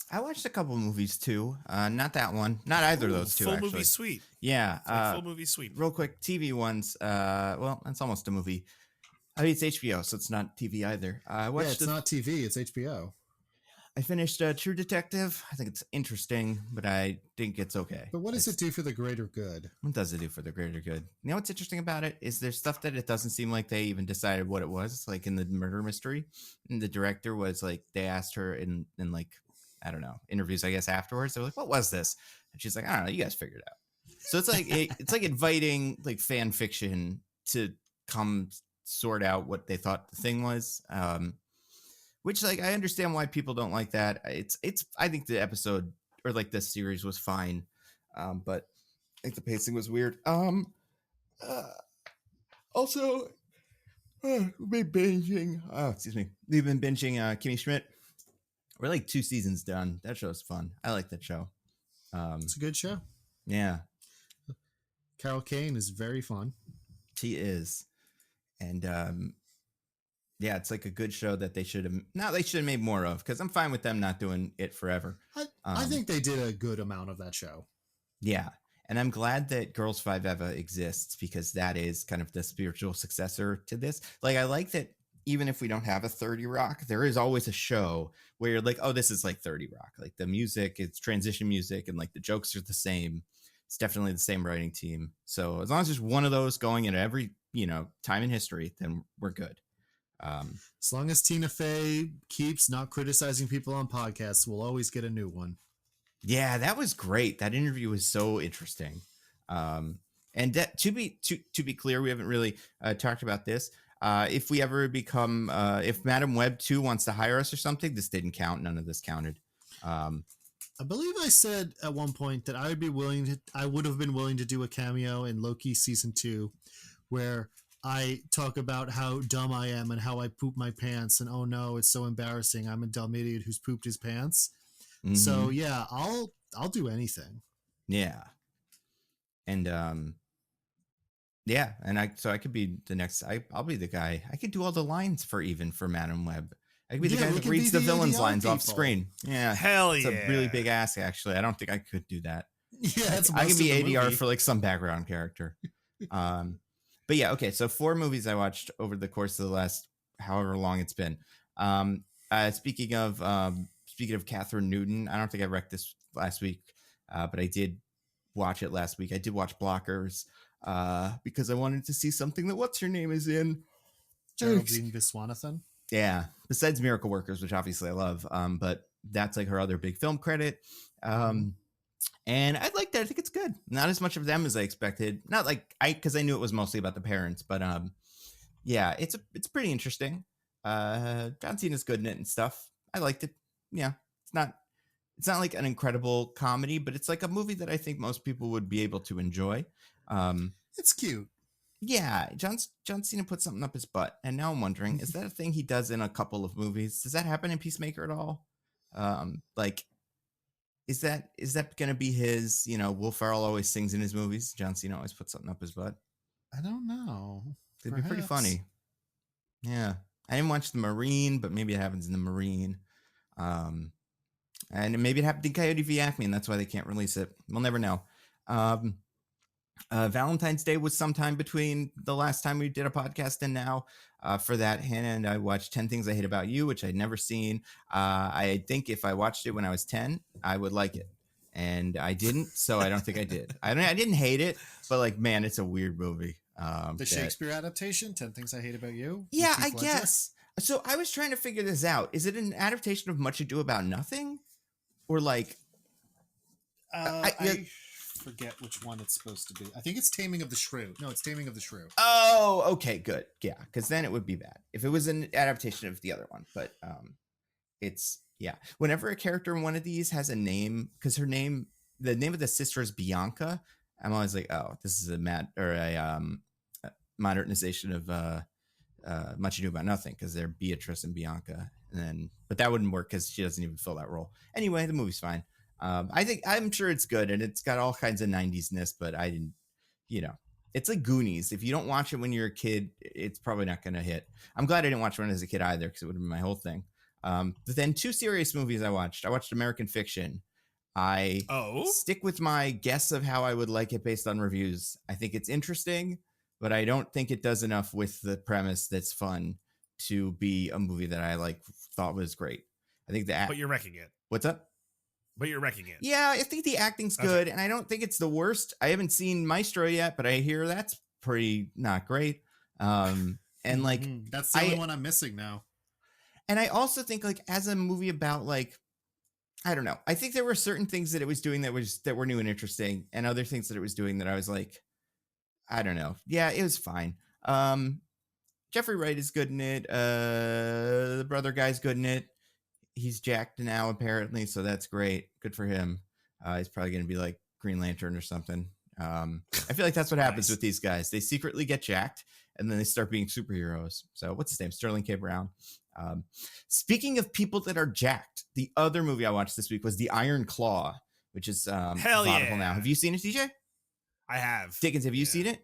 I watched a couple movies too. Not that one. Not either of those two. Full actually. movie suite. Yeah. Like full movie suite. Real quick, TV ones. Well, it's almost a movie. I mean, it's HBO, so it's not TV either. I watched. Yeah, it's not TV. It's HBO. I finished True Detective. I think it's interesting, but I think it's okay. But what does it do for the greater good? What does it do for the greater good? You know what's interesting about it is there's stuff that it doesn't seem like they even decided what it was, like in the murder mystery. And the director was like, they asked her in like, I don't know, interviews, I guess, afterwards. They were like, what was this? And she's like, I don't know, you guys figure it out. So it's like it's like inviting like fan fiction to come sort out what they thought the thing was. Which, like, I understand why people don't like that. It's. I think the episode or like this series was fine, but I think the pacing was weird. Also, we've been binging. Oh, excuse me. We've been binging Kimmy Schmidt. We're like 2 seasons done. That show's fun. I like that show. It's a good show. Yeah, Carol Kane is very fun. she is, and yeah, it's like a good show that they should have made more of, because I'm fine with them not doing it forever. I think they did a good amount of that show. Yeah. And I'm glad that Girls Five Eva exists because that is kind of the spiritual successor to this. Like, I like that even if we don't have a 30 Rock, there is always a show where you're like, oh, this is like 30 Rock. Like the music, it's transition music, and like the jokes are the same. It's definitely the same writing team. So as long as there's one of those going in every, time in history, then we're good. As long as Tina Fey keeps not criticizing people on podcasts, we'll always get a new one. Yeah, that was great. That interview was so interesting. And to be clear, we haven't really talked about this. If we ever become, if Madam Web 2 wants to hire us or something, this didn't count. None of this counted. I believe I said at one point that I would have been willing to do a cameo in Loki season 2, where I talk about how dumb I am and how I poop my pants, and oh no, it's so embarrassing. I'm a dumb idiot who's pooped his pants. Mm-hmm. So yeah, I'll do anything. Yeah. And yeah, and I could be the next. I'll be the guy. I could do all the lines for Madam Web. I could be the guy that reads the villain's lines off screen. Yeah, hell it's yeah. a really big ask. Actually, I don't think I could do that. Yeah, I can be ADR for like some background character. But yeah, okay. So 4 movies I watched over the course of the last however long it's been. Speaking of Catherine Newton, I don't think I wrecked this last week, but I did watch it last week. I did watch Blockers because I wanted to see something that what's her name is in. Geraldine Viswanathan. Yeah, besides Miracle Workers, which obviously I love, but that's like her other big film credit. And I liked it. I think it's good. Not as much of them as I expected. Not like because I knew it was mostly about the parents, but yeah, it's pretty interesting. John Cena's good in it and stuff. I liked it. Yeah, it's not like an incredible comedy, but it's like a movie that I think most people would be able to enjoy. It's cute. Yeah, John Cena put something up his butt, and now I'm wondering, is that a thing he does in a couple of movies? Does that happen in Peacemaker at all? Like, is that going to be his? Will Ferrell always sings in his movies. John Cena always puts something up his butt. I don't know. It'd be pretty funny. Yeah, I didn't watch The Marine, but maybe it happens in The Marine. And maybe it happened in Coyote v. Acme, and that's why they can't release it. We'll never know. Valentine's Day was sometime between the last time we did a podcast and now. For that, Hannah and I watched 10 Things I Hate About You, which I'd never seen. I think if I watched it when I was 10, I would like it. And I didn't, so I don't think I did. I didn't hate it, but like, man, it's a weird movie. The Shakespeare adaptation, 10 Things I Hate About You? Yeah, I guess. So I was trying to figure this out. Is it an adaptation of Much Ado About Nothing? Or like... I forget which one it's supposed to be. I think it's Taming of the Shrew. No, it's Taming of the Shrew. Oh, okay, good. Yeah, because then it would be bad if it was an adaptation of the other one. But it's, yeah. Whenever a character in one of these has a name, because the name of the sister is Bianca, I'm always like, oh, this is a modernization of Much Ado About Nothing, because they're Beatrice and Bianca. But that wouldn't work because she doesn't even fill that role. Anyway, the movie's fine. I'm sure it's good, and it's got all kinds of 90s-ness, but I didn't, it's like Goonies. If you don't watch it when you're a kid, it's probably not going to hit. I'm glad I didn't watch one as a kid either, because it would have been my whole thing. But then 2 serious movies I watched American Fiction. I stick with my guess of how I would like it based on reviews. I think it's interesting, but I don't think it does enough with the premise that's fun to be a movie that I thought was great. I think but you're wrecking it. What's up? But you're wrecking it. Yeah, I think the acting's good, and I don't think it's the worst. I haven't seen Maestro yet, but I hear that's pretty not great. And that's the only one I'm missing now. And I also think as a movie about I don't know. I think there were certain things that it was doing that were new and interesting, and other things that it was doing that I was like, I don't know. Yeah, it was fine. Jeffrey Wright is good in it. The brother guy's good in it. He's jacked now, apparently, so that's great. Good for him. He's probably going to be like Green Lantern or something. I feel like that's what happens with these guys. They secretly get jacked, and then they start being superheroes. So what's his name? Sterling K. Brown. Speaking of people that are jacked, the other movie I watched this week was The Iron Claw, which is available now. Have you seen it, DJ? I have. Diggins, have you seen it?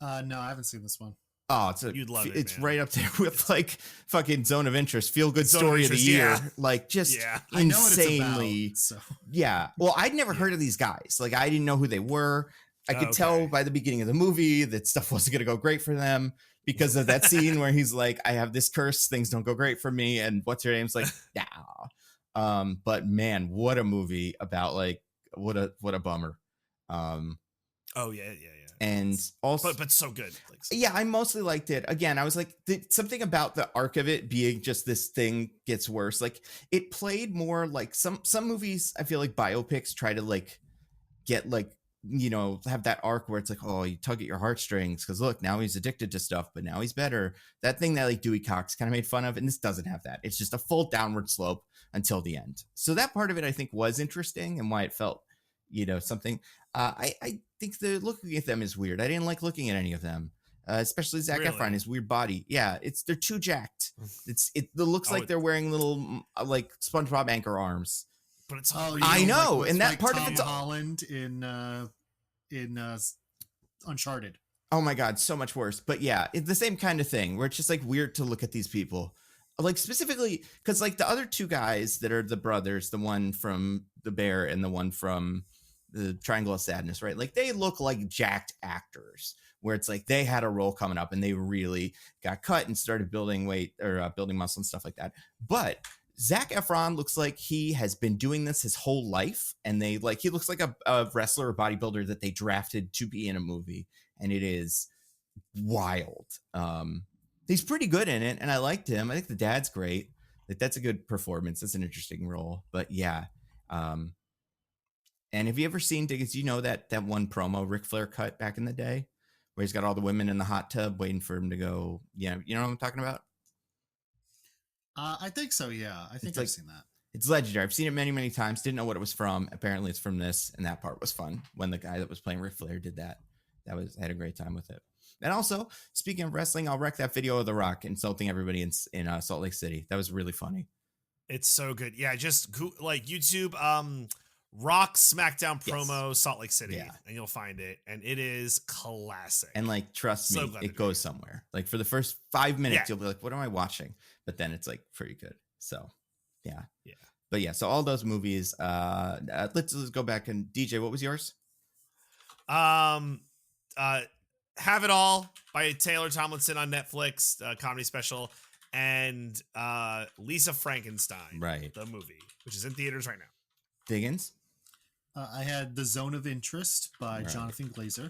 No, I haven't seen this one. Oh, You'd love it, it's man. right up there with like fucking Zone of Interest, feel good Zone of story of the Interest, year. yeah. Like just Yeah. I know what insanely. it's about, so. Yeah. Well, I'd never heard Yeah. of these guys. Like I didn't know who they were. I could tell Okay. by the beginning of the movie that stuff wasn't going to go great for them because of that scene where he's like, I have this curse, things don't go great for me. And what's her name's like, yeah. But man, what a movie about like, what a bummer. Oh yeah. And also, but so good. Like, so yeah, I mostly liked it. Again, I was like, something about the arc of it being just this thing gets worse. Like it played more like some movies. I feel like biopics try to like get like, you know, have that arc where it's like, oh, you tug at your heartstrings because look, now he's addicted to stuff, but now he's better. That thing that like Dewey Cox kind of made fun of, and this doesn't have that. It's just a full downward slope until the end. So that part of it I think was interesting and why it felt, you know, something. I think the looking at them is weird. I didn't like looking at any of them, especially Zac Really? Efron, his weird body. Yeah, they're too jacked. It looks like they're wearing little like SpongeBob anchor arms. But it's I know, and that part of Tom it's Holland in Uncharted. Oh my God, so much worse. But yeah, it's the same kind of thing where it's just like weird to look at these people. Like specifically, because like the other two guys that are the brothers, the one from The Bear and the one from the Triangle of Sadness, right? Like they look like jacked actors where it's like they had a role coming up and they really got cut and started building weight or building muscle and stuff like that. But Zac Efron looks like he has been doing this his whole life. And he looks like a wrestler or bodybuilder that they drafted to be in a movie. And it is wild. He's pretty good in it. And I liked him. I think the dad's great. Like that's a good performance. That's an interesting role, but yeah. And have you ever seen Diggins? You know that one promo Ric Flair cut back in the day where he's got all the women in the hot tub waiting for him to go. You know what I'm talking about? I think so. Yeah, I think I've seen that. It's legendary. I've seen it many, many times. Didn't know what it was from. Apparently, it's from this, and that part was fun when the guy that was playing Ric Flair did that. I had a great time with it. And also, speaking of wrestling, I'll wreck that video of The Rock insulting everybody in Salt Lake City. That was really funny. It's so good. Yeah, just like YouTube, Rock SmackDown promo Salt Lake City, and you'll find it, and it is classic. And like, trust me, it goes somewhere. Like for the first 5 minutes, you'll be like, "What am I watching?" But then it's like pretty good. So, yeah. But yeah, so all those movies. Let's go back and DJ. What was yours? Have It All by Taylor Tomlinson on Netflix, comedy special, and Lisa Frankenstein, right? The movie, which is in theaters right now. Diggins. I had The Zone of Interest by Jonathan Glazer.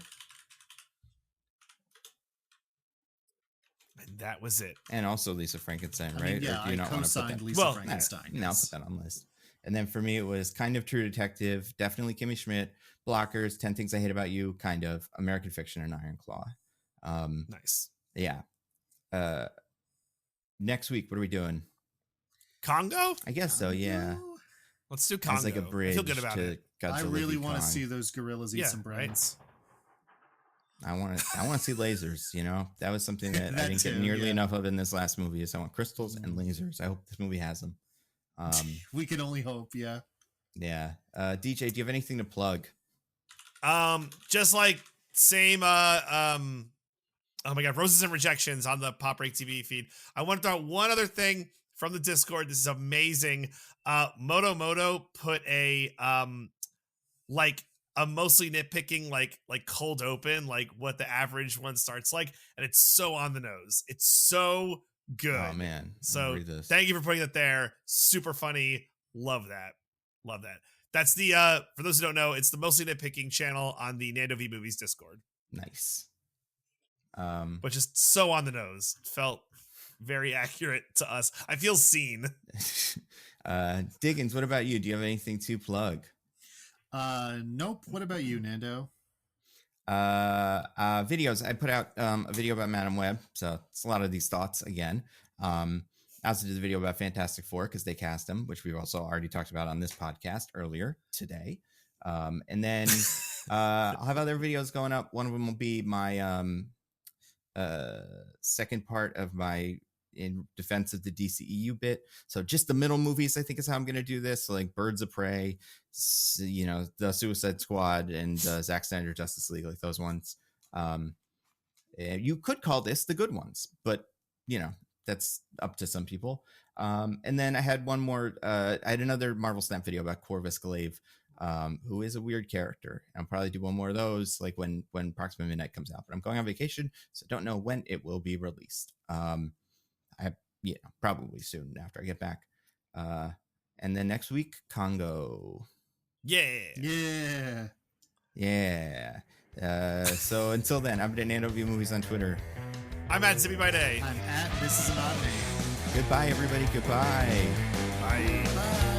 And that was it. And also Lisa Frankenstein, right? I mean, yeah, or do you not want to put that? Lisa Frankenstein. No, I'll put that on the list. And then for me, it was Kind of True Detective, definitely Kimmy Schmidt, Blockers, 10 Things I Hate About You, kind of, American Fiction, and Iron Claw. Nice. Yeah. Next week, what are we doing? Congo? I guess so, yeah. Let's do Congo. It's like a bridge. I feel good about it. Godzilla I really want to see those gorillas eat some brains. I want to see lasers, you know? That was something that I didn't get nearly enough of in this last movie. Is I want crystals and lasers. I hope this movie has them. We can only hope, yeah. Yeah. DJ, do you have anything to plug? Just like same oh my God, Roses and Rejections on the Pop Break TV feed. I want to throw out one other thing from the Discord. This is amazing. Moto put a like a mostly nitpicking like cold open, like what the average one starts like, and it's so on the nose. It's so good. Oh man. So thank you for putting that there. Super funny. Love that. That's the for those who don't know, it's the mostly nitpicking channel on the Nando V Movies Discord. Nice. But just so on the nose. Felt very accurate to us. I feel seen. Diggins, what about you? Do you have anything to plug? Nope. What about you, Nando? Videos. I put out a video about Madam Web, so it's a lot of these thoughts again. I also did a video about Fantastic Four because they cast him, which we've also already talked about on this podcast earlier today. And then I'll have other videos going up. One of them will be my second part of my in defense of the DCEU bit. So just the middle movies, I think, is how I'm going to do this. So like Birds of Prey, you know, the Suicide Squad, and Zack Snyder Justice League, like those ones. You could call this the good ones, but that's up to some people. And then I had one more. I had another Marvel Snap video about Corvus Glaive, who is a weird character. I'll probably do one more of those, like when Proxima Midnight comes out. But I'm going on vacation, so I don't know when it will be released. Probably soon after I get back. And then next week, Congo. Yeah. So until then, I've been Nando View Movies on Twitter. I'm at Zippy by Day. I'm at This Is an Odd Name. Goodbye, everybody. Goodbye. Bye. Bye.